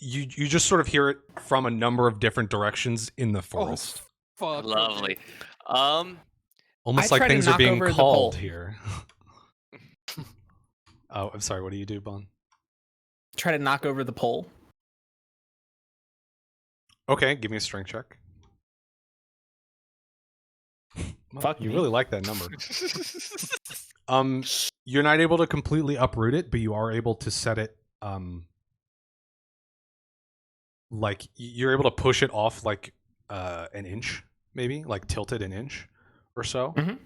You just sort of hear it from a number of different directions in the forest. Oh, fuck. Lovely. Okay. Almost I like try to things are knock being over the called pole. here. Oh, I'm sorry. What do you do, Bon? Try to knock over the pole. Okay, give me a strength check. Well, Fuck you me. really like that number. You're not able to completely uproot it, but you are able to set it. Like you're able to push it off like an inch, maybe like tilt it an inch or so. Mhm.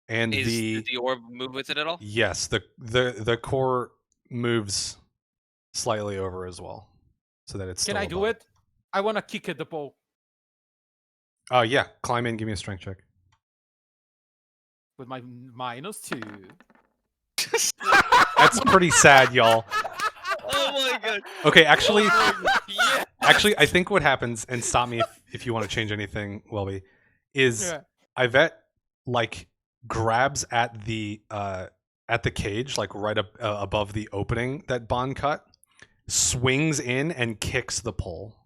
And Did the orb move with it at all? yes, the core moves slightly over as well, so that it's. Can still I do above it? I want to kick at the pole. Yeah, climb in. Give me a strength check. with my -2. That's pretty sad, y'all. Oh my god. Okay, actually, Yeah. actually, I think what happens, and stop me if you want to change anything, Welby, is Yeah. Yvette like grabs at the cage, like right up above the opening that Bond cut, swings in and kicks the pole,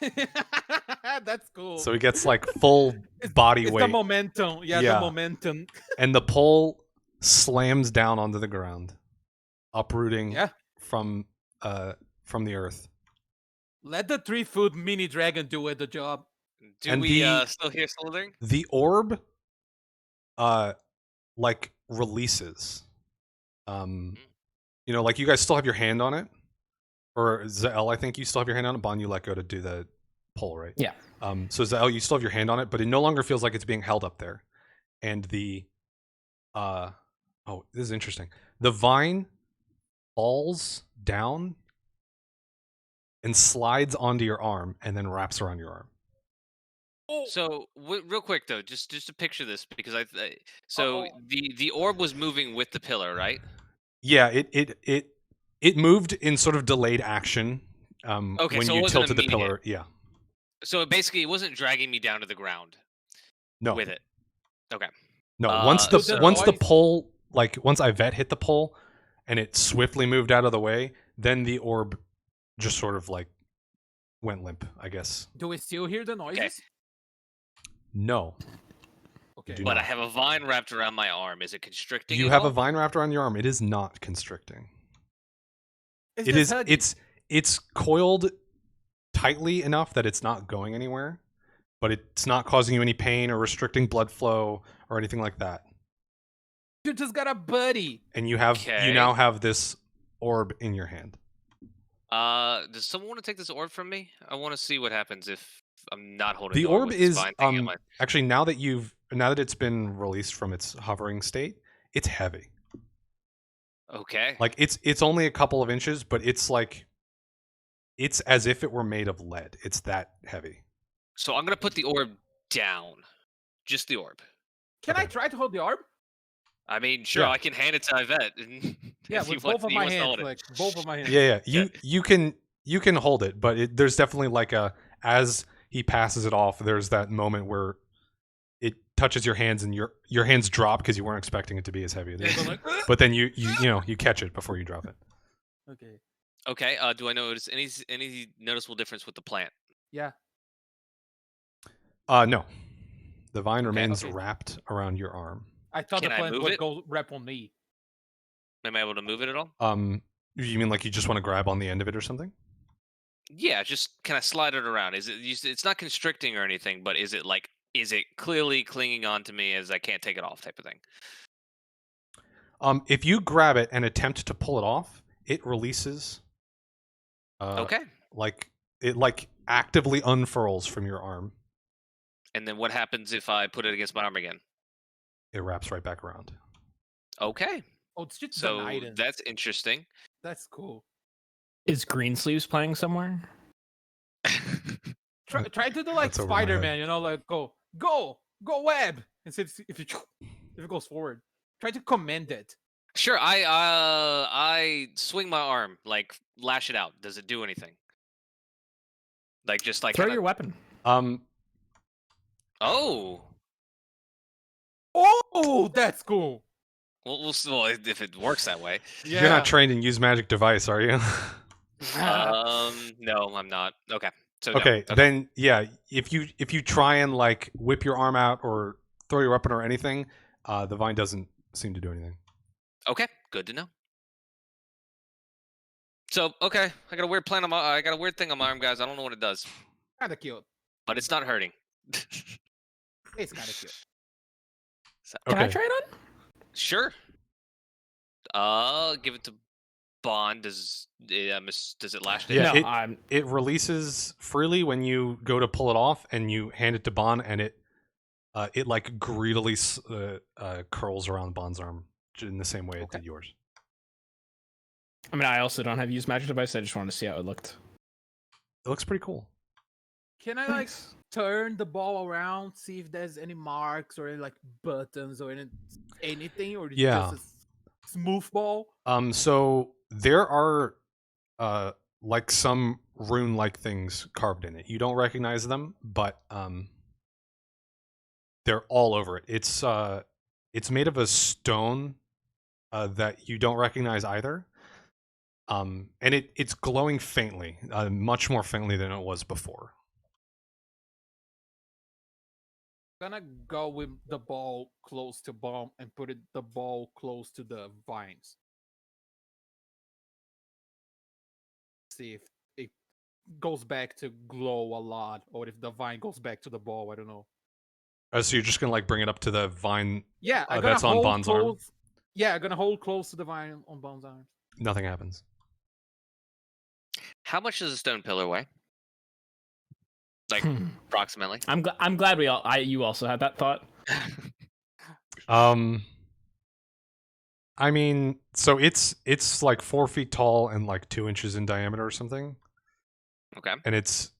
That's cool. so he gets like full body it's weight, the momentum. Yeah, Yeah. the momentum. and the pole slams down onto the ground, uprooting Yeah. from the earth. Let the 3-foot mini dragon do it the job. Do And we the- still hear slithering? The orb like releases. You know, like you guys still have your hand on it, or Zael, I think you still have your hand on it. Bond, you let go to do the pull, right? Yeah. So Zael, you still have your hand on it, but it no longer feels like it's being held up there. And the oh, this is interesting. The vine falls down and slides onto your arm, and then wraps around your arm. So real quick though, just to picture this because so Uh-oh. the orb was moving with the pillar, right? Yeah, it moved in sort of delayed action. Okay, when so it you wasn't tilted the immediate. pillar. Yeah. So basically, it wasn't dragging me down to the ground No. with it. Okay. No, once the so- once the pole, like once Yvette hit the pole, and it swiftly moved out of the way, then the orb just sort of like went limp, I guess. Do we still hear the noises? No, Okay. do But not. I have a vine wrapped around my arm. Is it constricting? You at have all? a vine wrapped around your arm. It is not constricting. It's It just is. hugging. It's coiled tightly enough that it's not going anywhere, but it's not causing you any pain or restricting blood flow or anything like that. You just got a buddy. And you have Okay. you now have this orb in your hand. Does someone want to take this orb from me? I want to see what happens if I'm not holding The orb with this is vine thing in my- actually now that it's been released from its hovering state, it's heavy. Okay. Like it's only a couple of inches, but it's like it's as if it were made of lead. It's that heavy. So I'm gonna put the orb down. Just the orb. Can I Okay. try to hold the orb? I mean, sure, Yeah. I can hand it to Yvette. and Yeah, if he with wants- both of he my wants to hands. hold it. Like both of my hands. Yeah. Yeah. You can hold it, but there's definitely like as he passes it off, there's that moment where it touches your hands and your hands drop because you weren't expecting it to be as heavy as it So is. I'm like, But then you catch it before you drop it. okay. Okay. Do I notice any noticeable difference with the plant? Yeah. No. The vine Okay. remains Okay. wrapped around your arm. I thought Can the I plant move would it? go rep on me. Am I able to move it at all? You mean like you just want to grab on the end of it or something? Yeah. Just can I slide it around? It's not constricting or anything, but is it clearly clinging on to me as I can't take it off type of thing? If you grab it and attempt to pull it off, it releases. Okay. Like it actively unfurls from your arm. And then what happens if I put it against my arm again? It wraps right back around. Okay. Oh, it's just So an item. that's interesting. That's cool. Is Greensleeves playing somewhere? Try to do like That's over my head. Spider-Man, you know, like go web. And see if it goes forward. Try to command it. Sure. I swing my arm, like lash it out. Does it do anything? Like just like Throw kinda- your weapon. Oh. Oh, that's cool. Well, if it works that way. Yeah. You're not trained in use magic device, are you? No, I'm not. Okay. So no. Okay, then yeah, if you try and like whip your arm out or throw your weapon or anything, the vine doesn't seem to do anything. Okay, good to know. So okay, I got a weird I got a weird thing on my arm, guys. I don't know what it does, Kinda cute. but it's not hurting. It's kinda cute. Can I Okay. try it on? Sure. Give it to Bond. Does it lash? Yeah, No, it releases freely when you go to pull it off, and you hand it to Bond, and it like greedily curls around Bond's arm in the same way it did yours. I mean, I also don't have used magic device. I just wanted to see how it looked. It looks pretty cool. Can I like turn the ball around, see if there's any marks or any like buttons or anything, or it's Yeah. just a smooth ball? So there are like some rune-like things carved in it. You don't recognize them, but they're all over it. It's made of a stone that you don't recognize either. And it's glowing faintly, much more faintly than it was before. Gonna go with the ball close to bomb and put the ball close to the vines. See if it goes back to glow a lot, or if the vine goes back to the ball. I don't know. So you're just gonna like bring it up to the vine. Yeah, I'm gonna That's on hold Bond's arm. close. Yeah, I'm gonna hold close to the vine on Bond's arm. Nothing happens. How much does a stone pillar weigh? Like approximately. I'm glad you also had that thought. I mean, so it's like 4 feet tall and like 2 inches in diameter or something. Okay. And it's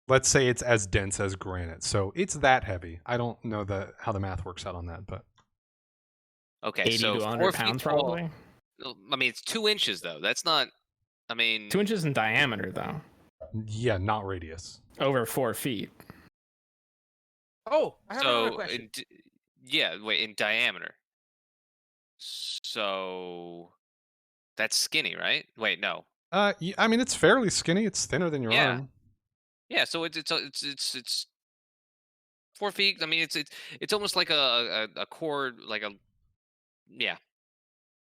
let's say it's as dense as granite, so it's that heavy. I don't know how the math works out on that, but Okay. 80 So to 4 100 feet pounds, tall. probably. I mean, it's 2 inches though. That's not. I mean, 2 inches in diameter, though. yeah, not radius. Over 4 feet. Oh, I have another so question. in diameter. So that's skinny, right? Wait, no. I mean, it's fairly skinny. It's thinner than your Yeah. arm. Yeah. So it's 4 feet. I mean, it's almost like a cord, like a yeah.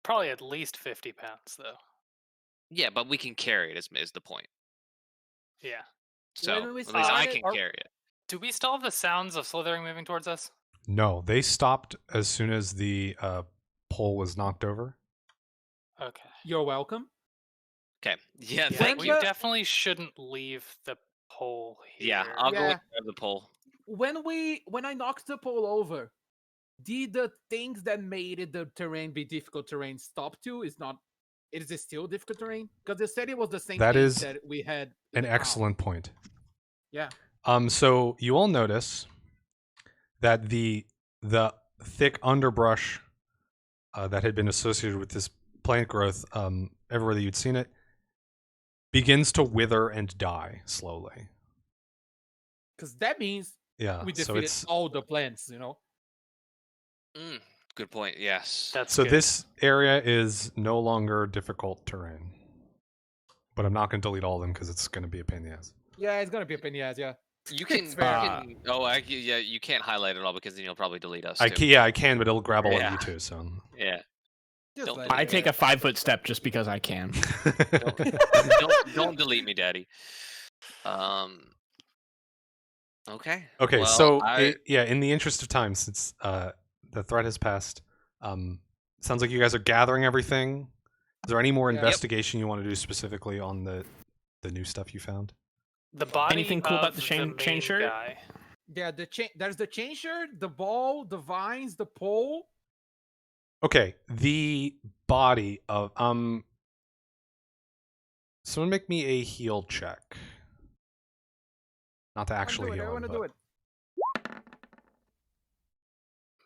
Probably at least 50 pounds, though. Yeah, but we can carry it. Is the point? Yeah. So When at we least I started, can or- carry it. Do we still have the sounds of slithering moving towards us? No, they stopped as soon as the pole was knocked over. Okay. You're welcome. Okay. Yeah. Yeah, Thank we you. definitely shouldn't leave the pole here. Yeah, I'll go Yeah. and grab the pole. When I knocked the pole over, did the things that made the terrain be difficult terrain stop too? Is it still difficult terrain? Because they said it was the same That thing is that we had. in An the town. excellent point. Yeah. So you all notice that the thick underbrush that had been associated with this plant growth everywhere that you'd seen it begins to wither and die slowly. Because that means Yeah. we So defeated it's all the plants, Good point. Yes. That's so good. this area is no longer difficult terrain. But I'm not going to delete all of them because it's going to be a pain in the ass. Yeah, it's gonna be a pain in the ass, yeah. You can. It's fair. Yeah. You can't highlight it all because then you'll probably delete us. I too. can, yeah, I can, but it'll grab all Yeah. of you too. So Yeah. Just Don't let delete I it take go. a 5-foot step just because I can. don't delete me, Daddy. Okay. Okay, Well, so in the interest of time, since the threat has passed, sounds like you guys are gathering everything. Is there any more Yeah. investigation you want to do specifically on the new stuff you found? The body Anything cool about of the chain main shirt? guy. Yeah, there's the chain shirt, the ball, the vines, the pole. Okay, the body of someone make me a heal check. Not to actually heal I him, wanna but do it. I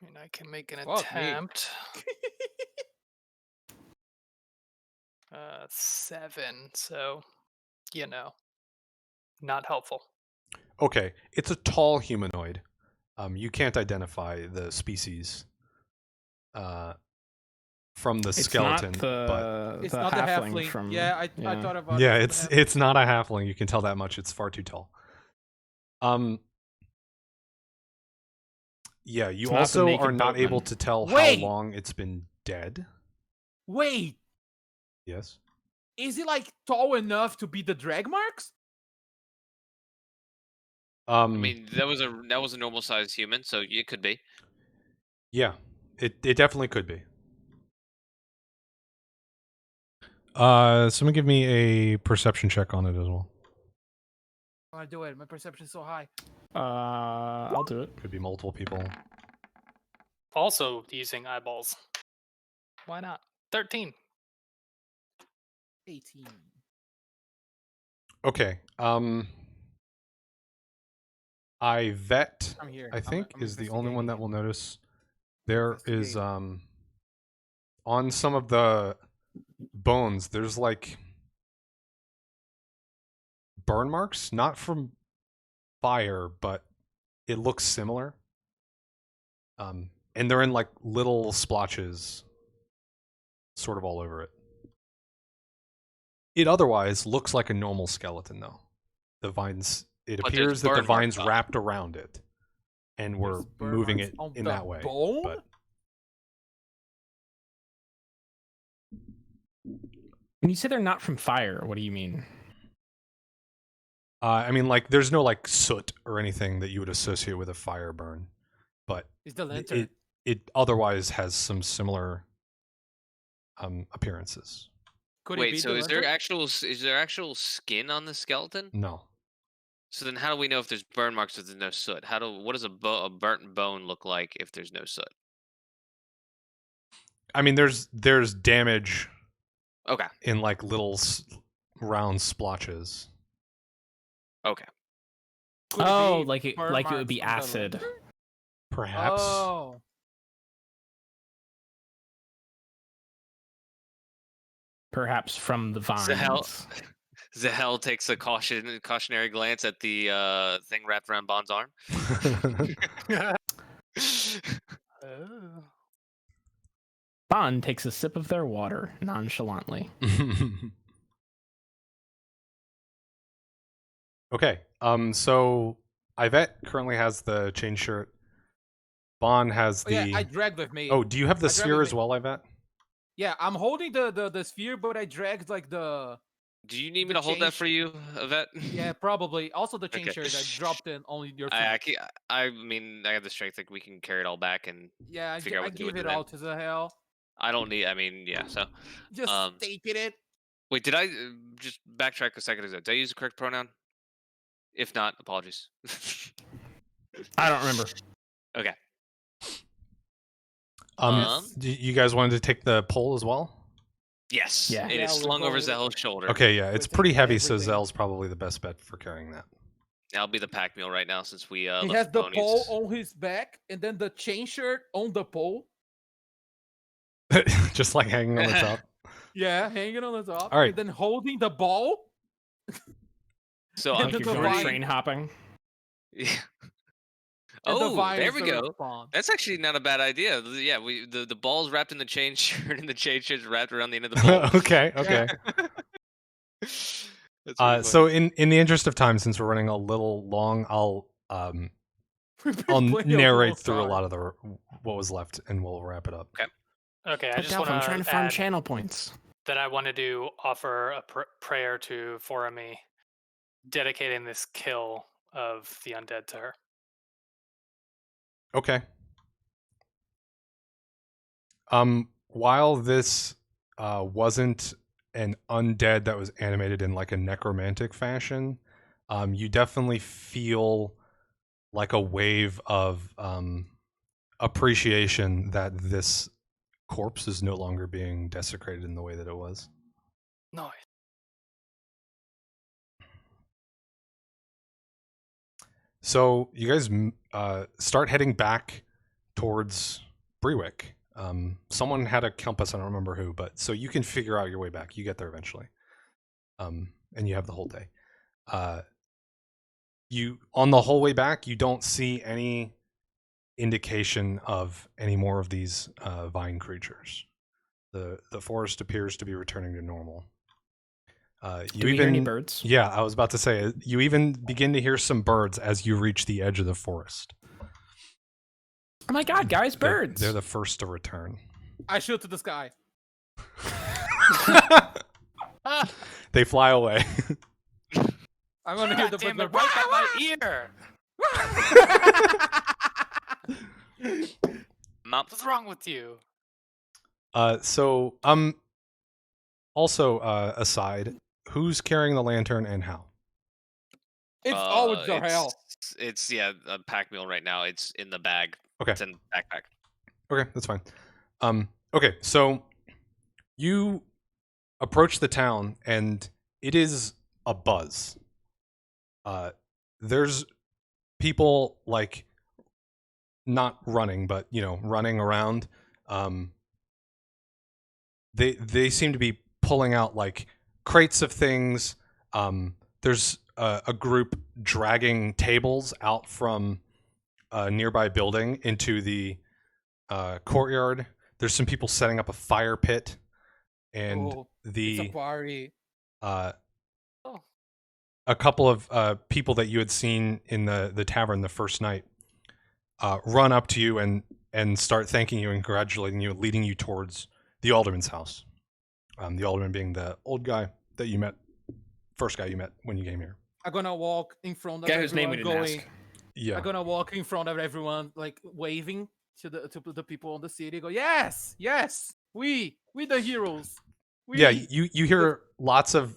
mean, I can make an Fuck me. attempt. 7, so not helpful. Okay, it's a tall humanoid. You can't identify the species from the It's skeleton, not but It's the not the halfling halfling. from. Yeah, I thought about yeah, it. it's not a halfling. You can tell that much. It's far too tall. Yeah, you It's not the also naked are not able boatman. to tell Wait! how long it's been dead. Wait, Yes. is it like tall enough to be the drag marks? I mean, that was a normal sized human, so it could be. yeah, it definitely could be. Someone give me a perception check on it as well. I wanna do it. My perception is so high. I'll do it. Could be multiple people. Also using eyeballs. Why not? 13. 18. Okay. Ivet, I'm here. I think, I'm is the only one that investigating will notice. There is Investigating. on some of the bones, there's like burn marks, not from fire, but it looks similar. And they're in like little splotches sort of all over it. It otherwise looks like a normal skeleton though. The vines, it But there's appears that the burn marks vines on it. wrapped around it and There's we're burn moving marks it on in the that way. bone? But When you say they're not from fire, what do you mean? I mean, like, there's no like soot or anything that you would associate with a fire burn, but It's the lantern. it otherwise has some similar appearances. Could it Wait, be so the is there lantern? actual skin on the skeleton? No, So then, how do we know if there's burn marks if there's no soot? What does a burnt bone look like if there's no soot? I mean, there's damage Okay, in like little round splotches. okay. Could it Oh, be like it burn would be marks on the acid. lantern? Perhaps. Oh. Perhaps from the vines. Zahel takes a cautionary glance at the thing wrapped around Bond's arm. Oh. Bond takes a sip of their water nonchalantly. Okay. So Ivet currently has the chain shirt. Bond has Oh, the. yeah, I dragged with me. Oh, do you have the I dragged sphere with as me. well, Ivet? Yeah, I'm holding the sphere, but I dragged like the Do you need me The to hold that chain for you, Yvette? yeah probably also the chain Okay. shirt I dropped in only your I feet. mean, I have the strength. Like, we can carry it all back and Yeah, figure out I what to do give with it it all then. to Zahel. I don't need. I mean, yeah. So, Just Um, taking it. wait, did I just backtrack a second ago? Did I use the correct pronoun? If not, apologies. I don't remember. Okay. You guys wanted to take the pole as well? Yes. Yeah. It Yeah, is we're slung over going- Zahel's shoulder. Okay, yeah, it's We're pretty taking heavy, so everything. Zell's probably the best bet for carrying that. I'll be the pack mule right now since we He left has the ponies. pole on his back and then the chain shirt on the pole. Just like hanging on the top. Yeah, hanging on the top. All right. And then holding the ball. So And I'm Like you're the going vine- train hopping. Yeah. And the Oh, vine there is we the go. respawn. That's actually not a bad idea. Yeah, the ball's wrapped in the chain shirt and the chain shirt's wrapped around the end of the ball. Okay, okay. That's pretty So in the interest of time, since we're running a little long, I'll We've been playing a narrate long through a time. lot of the what was left, and we'll wrap it up. Okay, I But just Delph, want I'm trying to farm add channel points. that I wanted to offer a prayer to Forami, dedicating this kill of the undead to her. Okay. While this wasn't an undead that was animated in like a necromantic fashion, you definitely feel like a wave of appreciation that this corpse is no longer being desecrated in the way that it was. Nice. So you guys start heading back towards Brewick. Someone had a compass, I don't remember who, but so you can figure out your way back. You get there eventually. And you have the whole day. You on the whole way back, you don't see any indication of any more of these vine creatures. The forest appears to be returning to normal. Do we hear any birds? Yeah, I was about to say, you even begin to hear some birds as you reach the edge of the forest. Oh my god, guys, birds! They're the first to return. I shoot to the sky. They fly away. I'm gonna hear God the damn bird it, go, right by my ear! What's wrong with you? So, also, aside, who's carrying the lantern and how? It's always Zahel. It's a pack mule right now. It's in the bag. Okay. It's in the backpack. Okay, that's fine. Okay, so you approach the town and it is a buzz. There's people like not running, but running around. They seem to be pulling out like crates of things. There's a group dragging tables out from a nearby building into the courtyard. There's some people setting up a fire pit, and Oh, it's a the party. Oh. a couple of people that you had seen in the tavern the first night run up to you and start thanking you and congratulating you, leading you towards the alderman's house. The alderman being the old guy that you met, first guy you met when you came here. I'm gonna walk in front of Guy whose name we everyone, didn't going. ask. Yeah. I'm gonna walk in front of everyone, like waving to the people in the city. Go, yes, yes, we the heroes. Yeah, you hear lots of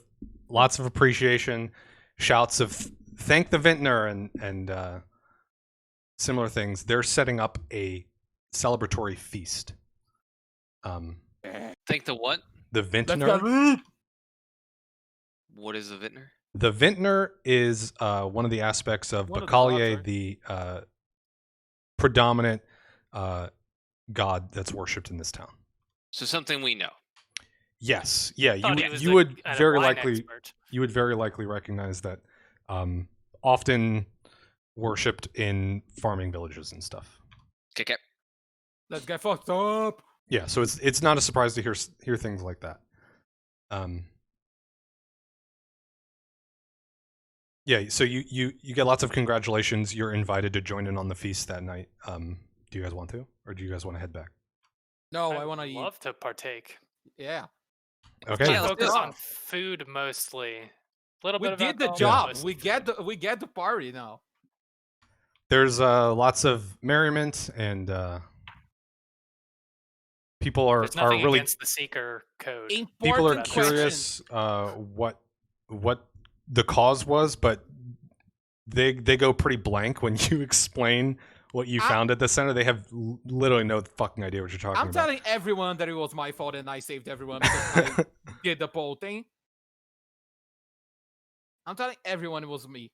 appreciation, shouts of thank the vintner and similar things. They're setting up a celebratory feast. Think the what? The Let's vintner. go. What is the vintner? The vintner is one of the aspects of One of the Bacalier, gods, the predominant god that's worshipped in this town. So something we know. Yes, yeah, Thought he was you would a very wine likely expert. you would very likely recognize that often worshipped in farming villages and stuff. Okay. Let's get fucked up. Yeah, so it's not a surprise to hear things like that. Yeah, so you get lots of congratulations. You're invited to join in on the feast that night. Do you guys want to, or do you guys want to head back? No, I'd I want to eat. love to partake. Yeah, Okay. Yeah, let's Focus go. on food mostly. A little we bit of did the alcohol, job. mostly We get the party now. There's lots of merriment and people are There's nothing really against the Seeker code. people are Important question. curious what the cause was, but they go pretty blank when you explain what you found at the center. They have literally no fucking idea what you're talking I'm about. telling everyone that it was my fault and I saved everyone because I did the pole thing. I'm telling everyone it was me.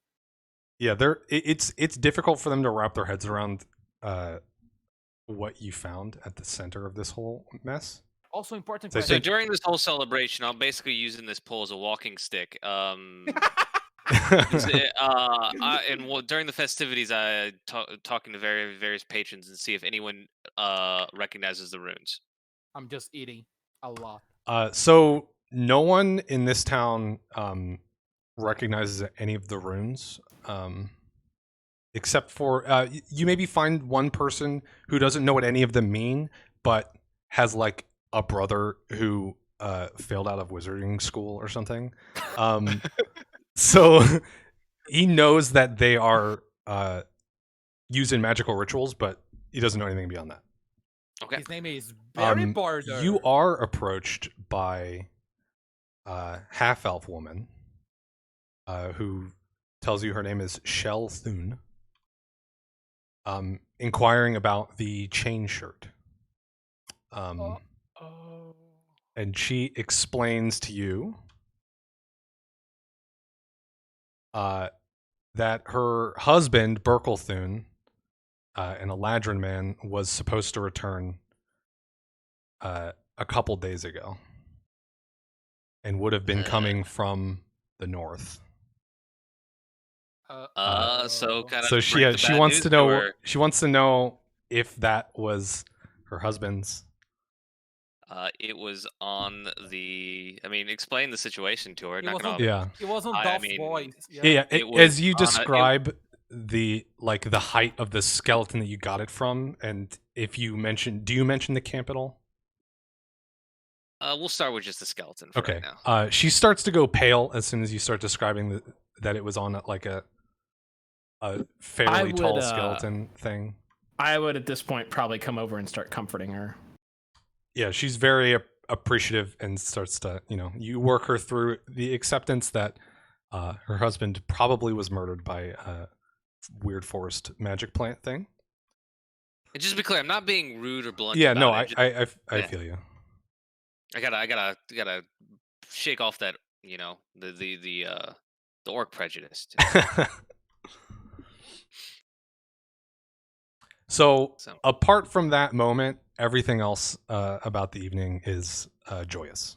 Yeah, it's difficult for them to wrap their heads around what you found at the center of this whole mess. Also important So I So question. think- during this whole celebration, I'm basically using this pole as a walking stick. During the festivities, I talking to various patrons and see if anyone recognizes the runes. I'm just eating a lot. So no one in this town recognizes any of the runes, except for you maybe find one person who doesn't know what any of them mean, but has like a brother who failed out of wizarding school or something. So he knows that they are used in magical rituals, but he doesn't know anything beyond that. Okay. His name is Barry Barder. You are approached by a half-elf woman who tells you her name is Shell Thune, inquiring about the chain shirt. Oh. And she explains to you that her husband, Berkelthune, an Eladrin man, was supposed to return a couple days ago and would have been coming from the north. So kind of. So she wants to know she wants to know if that was her husband's. It was on the. I mean, explain the situation to her. It Not wasn't- gonna. Yeah. It wasn't I Duff's mean, voice. Yeah, It was as you on a- it- describe the height of the skeleton that you got it from, and if you mention, do you mention the camp at all? We'll start with just the skeleton for Okay. right now. She starts to go pale as soon as you start describing that it was on like a fairly would, tall skeleton thing. I would at this point probably come over and start comforting her. Yeah, she's very appreciative and starts to, you work her through the acceptance that her husband probably was murdered by a weird forest magic plant thing. And just to be clear, I'm not being rude or blunt. Yeah, about no, it. I yeah. feel you. I gotta shake off that, the orc prejudice. So So apart from that moment, everything else about the evening is joyous.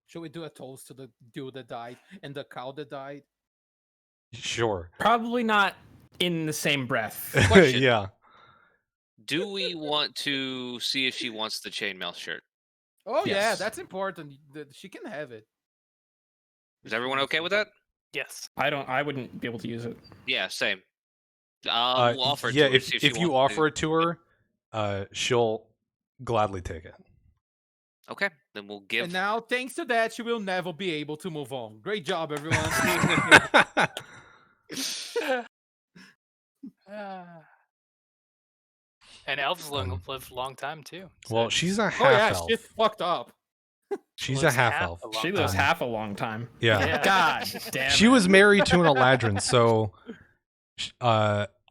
Should we do a toast to the dude that died and the cow that died? Sure. Probably not in the same breath. Question. Yeah. do we want to see if she wants the chainmail shirt? Oh yeah, Yes. that's important. She can have it. Is everyone okay with that? Yes. I wouldn't be able to use it. Yeah, same. We'll offer it yeah, to her. See if she you wants offer it to her, she'll gladly take it. Okay, then we'll give. And now, thanks to that, she will never be able to move on. Great job, everyone. And elves live long time too. Well, so she's a Oh half yeah, elf. shit fucked up. She's a lives half half elf. a long She lives Um, half a long time. Yeah. Yeah. God damn. She it. was married to an Eladrin, so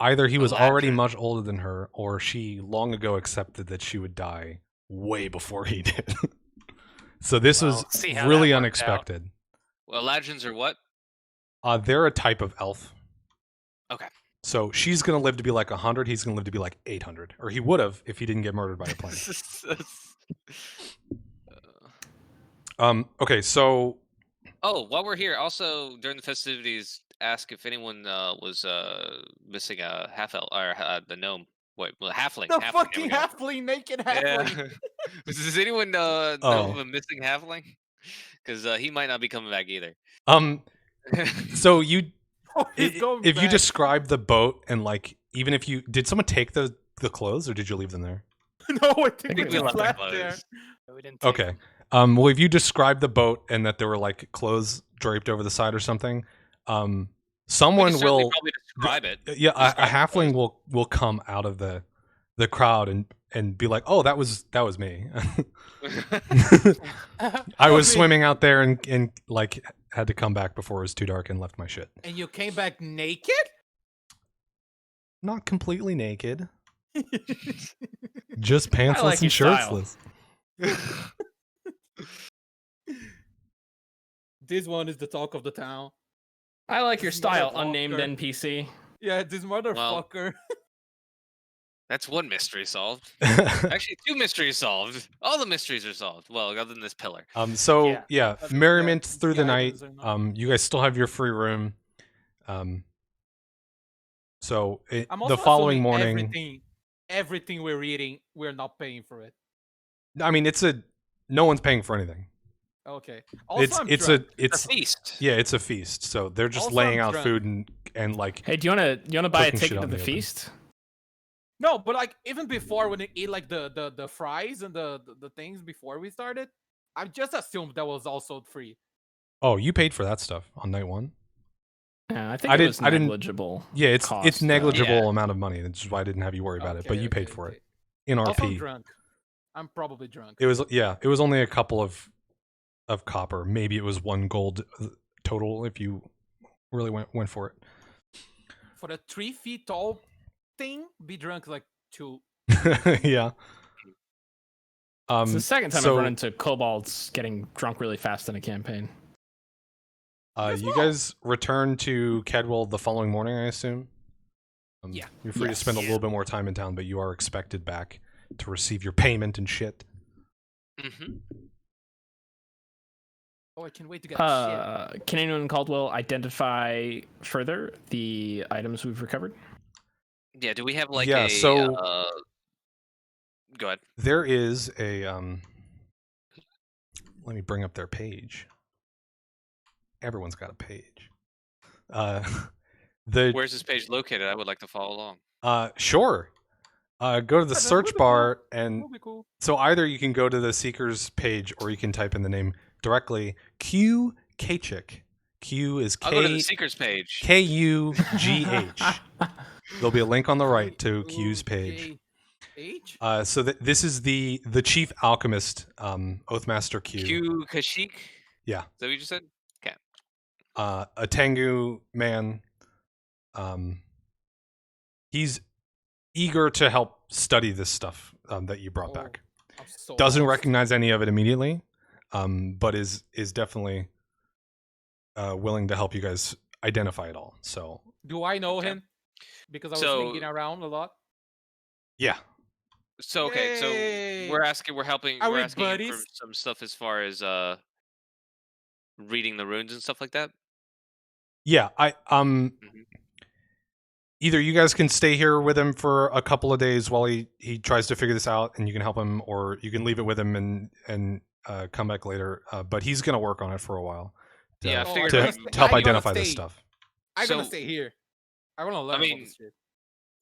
either he was already Eladrin. much older than her, or she long ago accepted that she would die way before he did. So this Well, was see how that really worked out. unexpected. Well, Eladrins are what? They're a type of elf. Okay. So she's gonna live to be like 100. He's gonna live to be like 800, or he would have if he didn't get murdered by a plane. Okay, so Oh, while we're here, also during the festivities, ask if anyone was missing a half elf or the gnome. Wait, well, halfling. The halfling, there fucking we go. halfling, naked halfling. Yeah. Does anyone know Oh. of a missing halfling? Because he might not be coming back either. so you Oh, he's going if you back. describe the boat and like even if you did someone take the clothes or did you leave them there? No, I I think think we we just left the left there. clothes. we didn't take Okay. them. Well, if you describe the boat and that there were like clothes draped over the side or something, We someone can certainly will probably describe it. yeah a describe the halfling clothes. will come out of the crowd and be like, oh, that was me. I was Okay. swimming out there and like had to come back before it was too dark and left my shit. And you came back naked? Not completely naked, just pantsless like and your style. shirtless. This one is the talk of the town. I like your This style, motherfucker. unnamed NPC. Yeah, this motherfucker. That's one mystery solved. Actually, two mysteries solved. All the mysteries are solved. Well, other than this pillar. So Yeah. yeah, I mean, merriment yeah, through the night. guidance or not. You guys still have your free room. So I'm also the following assuming morning, everything we're eating, we're not paying for it. I mean, no one's paying for anything. Okay. Also, I'm It's drunk. It's a feast. yeah, it's a feast. So they're just Also, laying I'm out drunk. food and like Hey, do you wanna buy a Cooking shit ticket out to in the the open. feast? No, but like even before when they eat like the fries and the things before we started, I just assumed that was also free. oh, you paid for that stuff on night one. Yeah, I think I it didn't- was I didn't- negligible. Yeah, it's cost, negligible Yeah. amount of money. That's why I didn't have you worry about it. But Okay, you paid okay, for okay. it in Also, I'm RP. drunk. I'm probably drunk. It was only a couple of copper. Maybe it was 1 gold total if you really went for it. For the 3 feet tall thing, be drunk like 2. Yeah. It's the second time so- I've run into kobolds getting drunk really fast in a campaign. Guess you what? guys return to Kedwell the following morning, I assume. Yeah. You're free to spend a Yes. little bit more time in town, but you are expected back to receive your payment and shit. Mm-hmm. Oh, I can't wait to get shit. Can anyone in Caldwell identify further the items we've recovered? Yeah. Do we have like Yeah, a? so- Go ahead. There is a let me bring up their page. Everyone's got a page. Where's this page located? I would like to follow along. Sure. Go to the that's search really bar cool. and That'll be cool. so either you can go to the Seekers page or you can type in the name directly. Q Kachik. Q is I'll go to the K Seekers page. K-U-G-H. There'll be a link on the right to Q's page. H? So this is the chief alchemist, Oathmaster Q. Q Kashyyyk. Yeah. Is that what you just said? A Tengu man. He's eager to help study this stuff that you brought Oh, back. I'm so Doesn't lost. recognize any of it immediately, but is definitely willing to help you guys identify it all. So Do I know Okay. him? Because I was So- hanging around a lot. Yeah. So okay, so Yay! we're helping, Are we're we asking him for buddies? some stuff as far as reading the runes and stuff like that. Yeah, Mhm. either you guys can stay here with him for a couple of days while he tries to figure this out, and you can help him, or you can leave it with him and come back later. But he's gonna work on it for a while. To, Yeah, I Oh, figured to, we- to help I gonna identify this stay. stuff. I'm gonna So- stay here. I wanna learn about mean, this shit.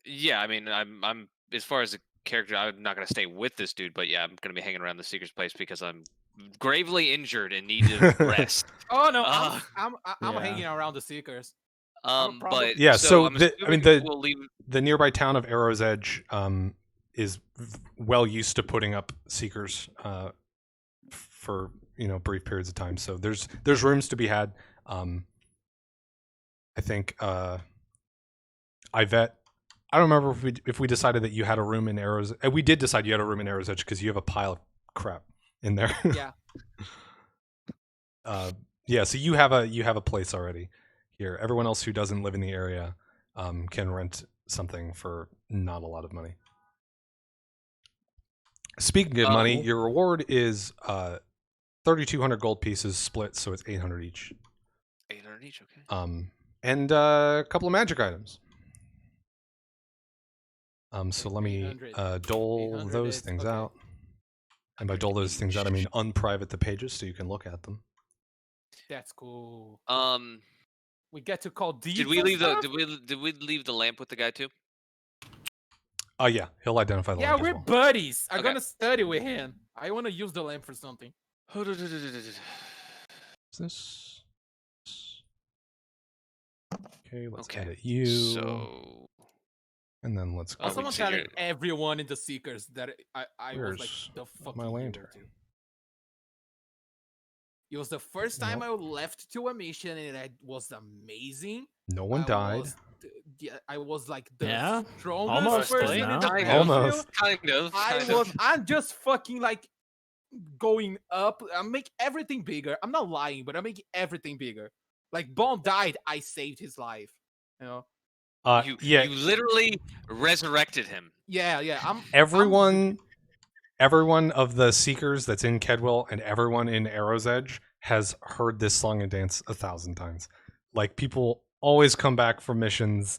Yeah, I mean, I'm as far as a character, I'm not gonna stay with this dude, but yeah, I'm gonna be hanging around the Seeker's place because I'm gravely injured and need to rest. Oh no, Uh, I'm Yeah. hanging around the Seekers. I'm a problem. But Yeah, so I'm the- I mean, assuming we'll leave. The nearby town of Arrow's Edge is well used to putting up seekers for brief periods of time. So there's rooms to be had. I think Yvette. I don't remember if we decided that you had a room in Arrow's. We did decide you had a room in Arrow's Edge because you have a pile of crap in there. Yeah. Yeah. So you have a place already here. Everyone else who doesn't live in the area can rent something for not a lot of money. Speaking of money, Oh. your reward is 3,200 gold pieces split, so it's 800 each. 800 each, okay. And a couple of magic items. So let me 800. dole 800 those is- things okay. out. And by dole those things out, I mean unprivate the pages so you can look at them. That's cool. We get to call deeds. Did we and leave the stuff? did we leave the lamp with the guy too? Yeah, he'll identify the Yeah, lamp as we're well. buddies. I'm Okay. gonna study with him. I wanna use the lamp for something. Is this? Okay, let's Okay, edit you. So And then let's go. Oh, we Also, I'm can see telling your- everyone in the Seekers that I was like Where's the fucking my hero, lantern? dude. It was the first time I left to a mission, and it was amazing. No one died. I was like the Yeah, strongest almost, person no? in the Kind battlefield. Almost. kind of. I'm just fucking like going up. I make everything bigger. I'm not lying, but I make everything bigger. Like Bond died, I saved his life. You know? Yeah, You literally resurrected him. Yeah. I'm everyone of the Seekers that's in Kedwell and everyone in Arrow's Edge has heard this song and dance 1,000 times. Like, people always come back from missions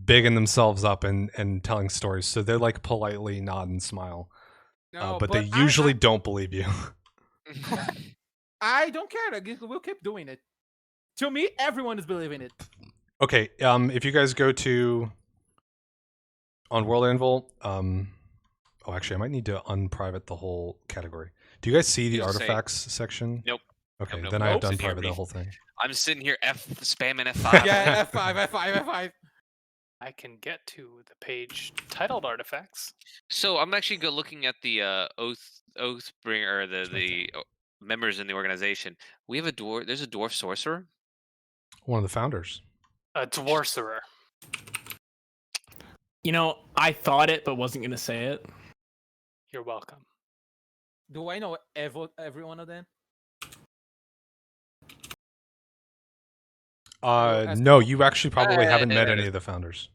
bigging themselves up and telling stories, so they like politely nod and smile. no, But they usually don't believe you. I don't care. Like, we'll keep doing it. To me, everyone is believing it. Okay, if you guys go to on World Anvil, actually I might need to unprivate the whole category. Do you guys see the You just say- artifacts section? Nope. Okay, Nope. then I have to Nope. unprivate the whole thing. I'm sitting here spamming F5. Yeah, F5. I can get to the page titled artifacts. So I'm actually looking at the Oathbringer, the members in the organization. We have a dwarf. There's a dwarf sorcerer. One of the founders. A dwarcerer. I thought it, but wasn't gonna say it. You're welcome. Do I know every one of them? ask No, about- you actually probably haven't met any of the founders.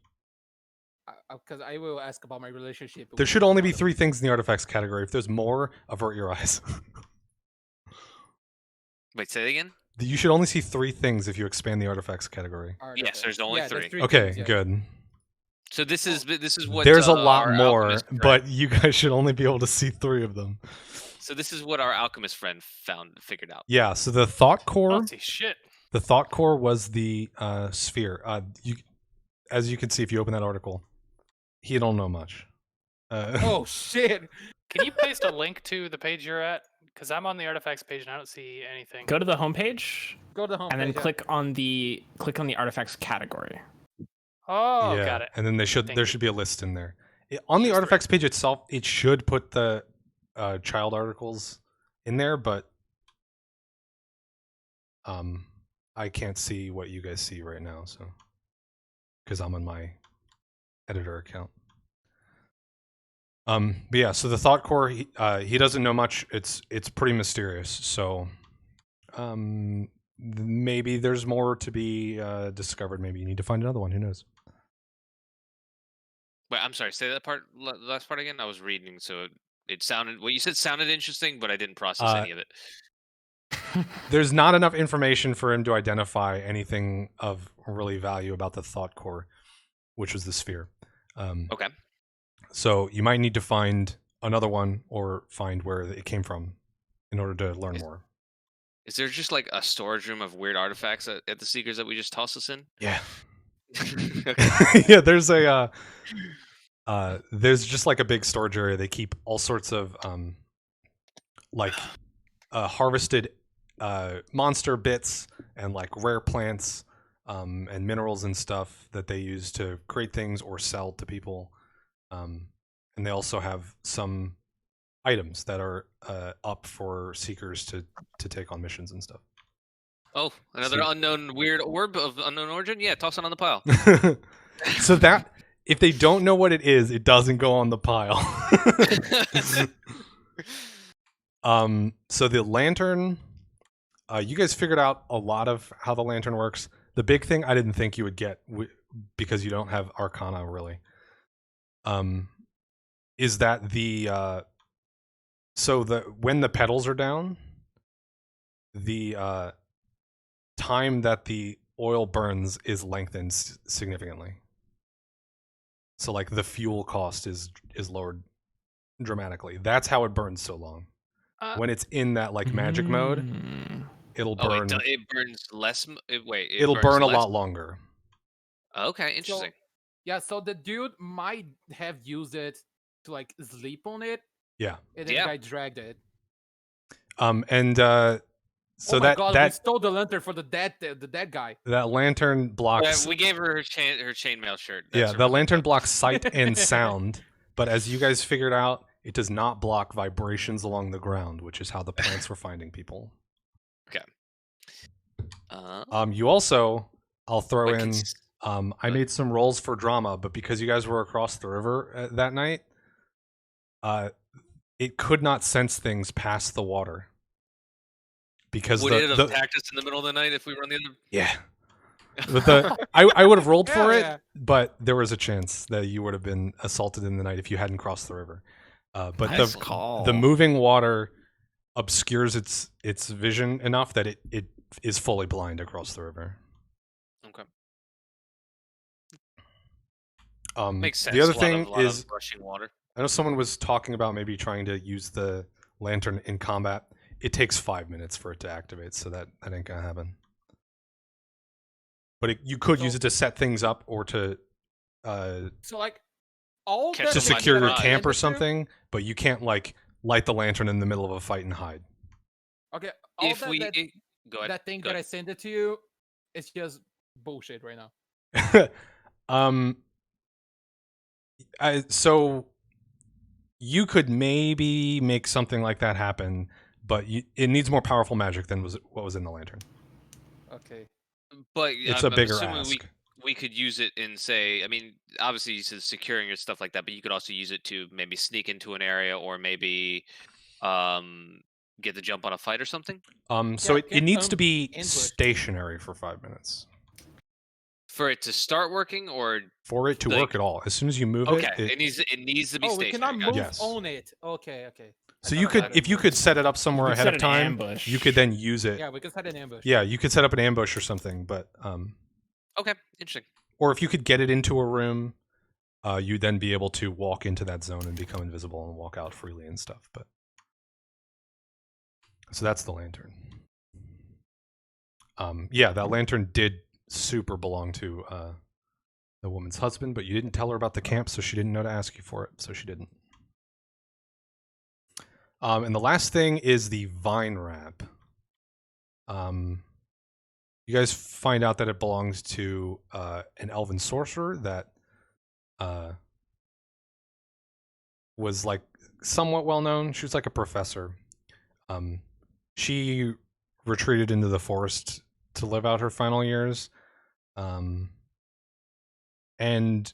Because I will ask about my relationship. There with should only be one of 3 things in the artifacts category. If there's more, avert your eyes. Wait, say it again. You should only see 3 things if you expand the artifacts category. artifacts. there's only Yeah, there's 3. Okay, things, yeah. good. So this is what There's a lot our more, alchemist friend- but you guys should only be able to see 3 of them. so this is what our alchemist friend figured out. Yeah, so the thought core, Fancy shit. was the sphere. As you can see if you open that article, he don't know much. Oh shit! Can you paste a link to the page you're at? Because I'm on the artifacts page and I don't see anything. Go to the homepage Go to the home and then page, yeah. click on the artifacts category. Oh, yeah, got it. and then there Thank you. should be a list in there. On the artifacts page itself, it should put the child articles in there, but I can't see what you guys see right now, so because I'm on my editor account. But yeah, so the thought core, he doesn't know much. It's pretty mysterious. So maybe there's more to be discovered. Maybe you need to find another one. Who knows? Wait, I'm sorry. Say that part, last part again. I was reading, so it sounded what you said sounded interesting, but I didn't process any of it. There's not enough information for him to identify anything of really value about the thought core, which was the sphere. Okay. So you might need to find another one or find where it came from in order to learn more. Is there just like a storage room of weird artifacts at the Seekers that we just toss us in? Yeah. Okay. Yeah, there's there's just like a big storage area. They keep all sorts of like harvested monster bits and like rare plants and minerals and stuff that they use to create things or sell to people. And they also have some items that are up for Seekers to take on missions and stuff. Oh, another unknown weird orb of unknown origin? Yeah, toss it on the pile. So that if they don't know what it is, it doesn't go on the pile. So the lantern, you guys figured out a lot of how the lantern works. The big thing I didn't think you would get because you don't have Arcana really, is that when the pedals are down, the time that the oil burns is lengthened significantly. So like the fuel cost is lowered dramatically. That's how it burns so long. When it's in that like magic mode, it'll burn. It burns less. It'll burn a lot longer. Okay, interesting. So the dude might have used it to like sleep on it. Yeah. And then the guy dragged it. So oh my God, we stole the lantern for the dead guy. That lantern blocks. We gave her her chainmail shirt. That's the lantern blocks sight and sound, but as you guys figured out, it does not block vibrations along the ground, which is how the plants were finding people. Okay. You also, I'll throw in. I made some rolls for drama, but because you guys were across the river that night, it could not sense things past the water. Because would it have attacked us in the middle of the night if we were on the other? Yeah. But I would have rolled for it, but there was a chance that you would have been assaulted in the night if you hadn't crossed the river. But the moving water obscures its vision enough that it is fully blind across the river. Okay. Makes sense. The other thing is rushing water. I know someone was talking about maybe trying to use the lantern in combat. It takes 5 minutes for it to activate, so that ain't gonna happen. But you could use it to set things up or to so like all to secure your camp or something. But you can't like light the lantern in the middle of a fight and hide. Okay. That thing that I sent it to you, it's just bullshit right now. So you could maybe make something like that happen. But it needs more powerful magic than what was in the lantern. Okay. But it's a bigger ask. We could use it in, say, I mean, obviously you said securing your stuff like that, but you could also use it to maybe sneak into an area or maybe get the jump on a fight or something. So it needs to be stationary for 5 minutes. For it to start working, or for it to work at all. As soon as you move it needs to be stationary. We cannot move on it. Okay. So if you could set it up somewhere ahead of time, you could then use it. Yeah, we could set an ambush. Yeah, you could set up an ambush or something, but okay, interesting. Or if you could get it into a room, you'd then be able to walk into that zone and become invisible and walk out freely and stuff. But so that's the lantern. That lantern did super belong to the woman's husband, but you didn't tell her about the camp, so she didn't know to ask you for it, so she didn't. And the last thing is the vine wrap. You guys find out that it belongs to an elven sorcerer that was like somewhat well known. She was like a professor. She retreated into the forest to live out her final years. And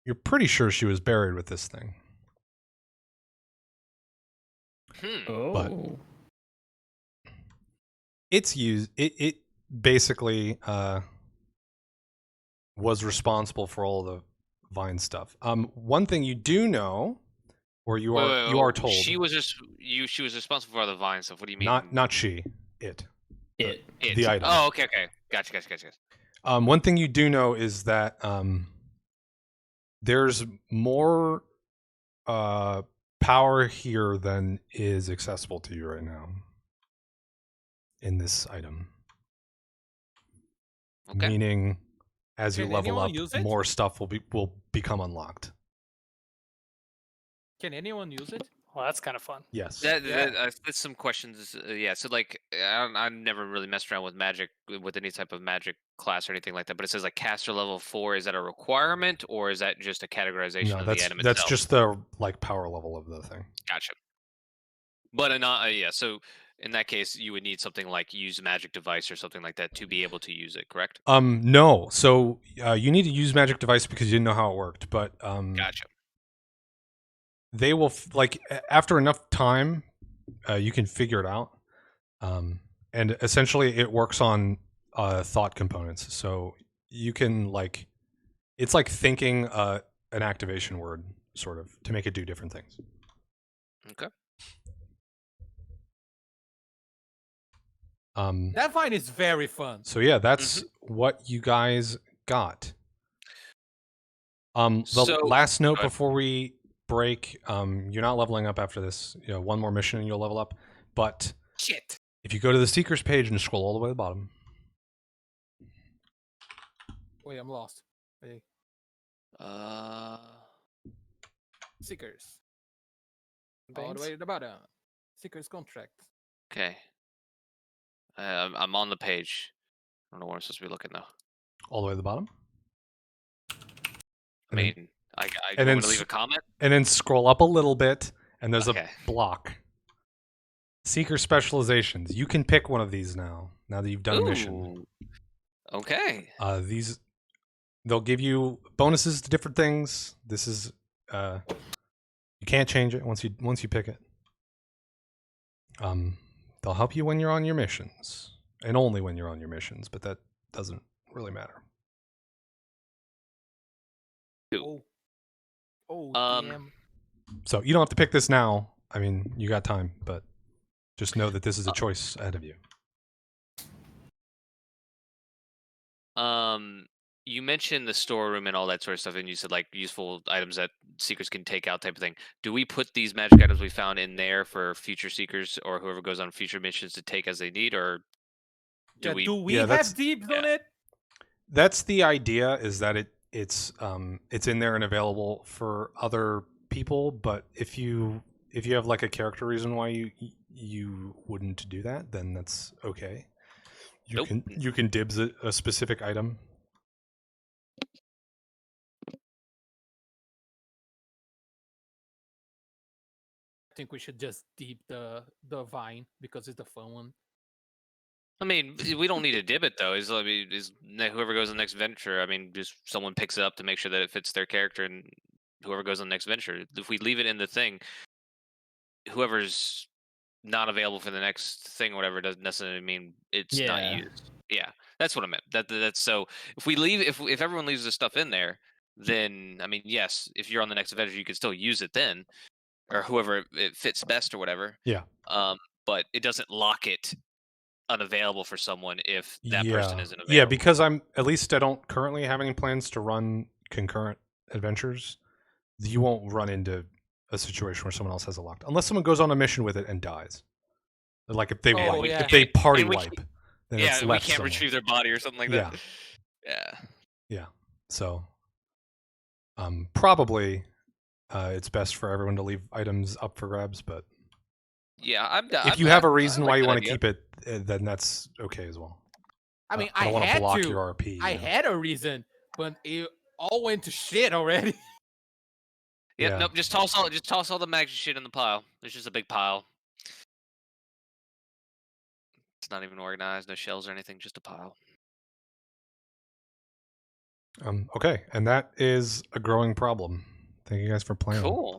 you're pretty sure she was buried with this thing. But it's used. It basically was responsible for all the vine stuff. One thing you do know, or you Wait, are wait, you wait, are wait. told, She was just she was responsible for all the vine stuff. What do you mean? not she, it. It. It. the item. Oh, okay. Gotcha. One thing you do know is that there's more power here than is accessible to you right now in this item. Okay. Meaning, as you Can level anyone up, use it? more stuff will become unlocked. Can anyone use it? Well, that's kind of fun. Yes. That's some questions. Yeah, so like I've never really messed around with magic with any type of magic class or anything like that. But it says like caster level 4. Is that a requirement or is that just a categorization No, of that's the item that's itself? just the like power level of the thing. Gotcha. But yeah, so in that case, you would need something like use magic device or something like that to be able to use it. Correct? No. So you need to use magic device because you didn't know how it worked, but Gotcha. they will after enough time, you can figure it out. And essentially, it works on thought components. So you can it's like thinking an activation word, sort of, to make it do different things. Okay. That vine is very fun. So yeah, that's what you guys got. The So- last note go ahead. before we break, you're not leveling up after this. You know, one more mission and you'll level up. But Shit. if you go to the Seekers page and scroll all the way to the bottom, Wait, I'm lost. Wait. Seekers. All the way to the bottom. Seekers contract. Okay. I'm on the page. I don't know where I'm supposed to be looking though. all the way to the bottom, I And then- mean, I and want then to leave a comment. and then scroll up a little bit, and there's Okay. a block. Seeker specializations. You can pick one of these now. Now that you've done a mission. Ooh. Okay. These they'll give you bonuses to different things. This is you can't change it once you pick it. They'll help you when you're on your missions, and only when you're on your missions, but that doesn't really matter. Oh, Um, damn. So you don't have to pick this now. I mean, you got time, but just know that this is a choice ahead of you. You mentioned the storeroom and all that sort of stuff, and you said like useful items that seekers can take out, type of thing. Do we put these magic items we found in there for future seekers or whoever goes on future missions to take as they need, or do Yeah, we? do we Yeah, that's- have dibs on it? That's the idea, is that it's in there and available for other people, but if you have like a character reason why you wouldn't do that, then that's okay. Nope. You can dibs a specific item. I think we should just dip the vine because it's the fun one. I mean, we don't need to dib it though. Is whoever goes on the next venture? I mean, just someone picks it up to make sure that it fits their character, and whoever goes on the next venture. If we leave it in the thing, whoever's not available for the next thing or whatever doesn't necessarily mean it's not Yeah. used. Yeah, that's what I meant. That's so. If we leave, if everyone leaves the stuff in there, then I mean, yes, if you're on the next adventure, you could still use it then, or whoever it fits best or whatever. Yeah. But it doesn't lock it unavailable for someone if that person isn't available. Yeah, because I don't currently have any plans to run concurrent adventures. You won't run into a situation where someone else has it locked, unless someone goes on a mission with it and dies. Like if they Oh, wipe, yeah. if they party And we wipe, then yeah, it's we left can't somewhere. retrieve their body or something like that. Yeah. So, probably it's best for everyone to leave items up for grabs. But Yeah, I'm. if you have a reason why you want to keep it, then that's okay as well. I mean, I don't want to had block to. your RP. I you know? had a reason, but it all went to shit already. Yeah, Yeah. nope. Just toss all the magic shit in the pile. There's just a big pile. It's not even organized. No shells or anything. Just a pile. Okay, and that is a growing problem. Thank you guys for playing. Cool.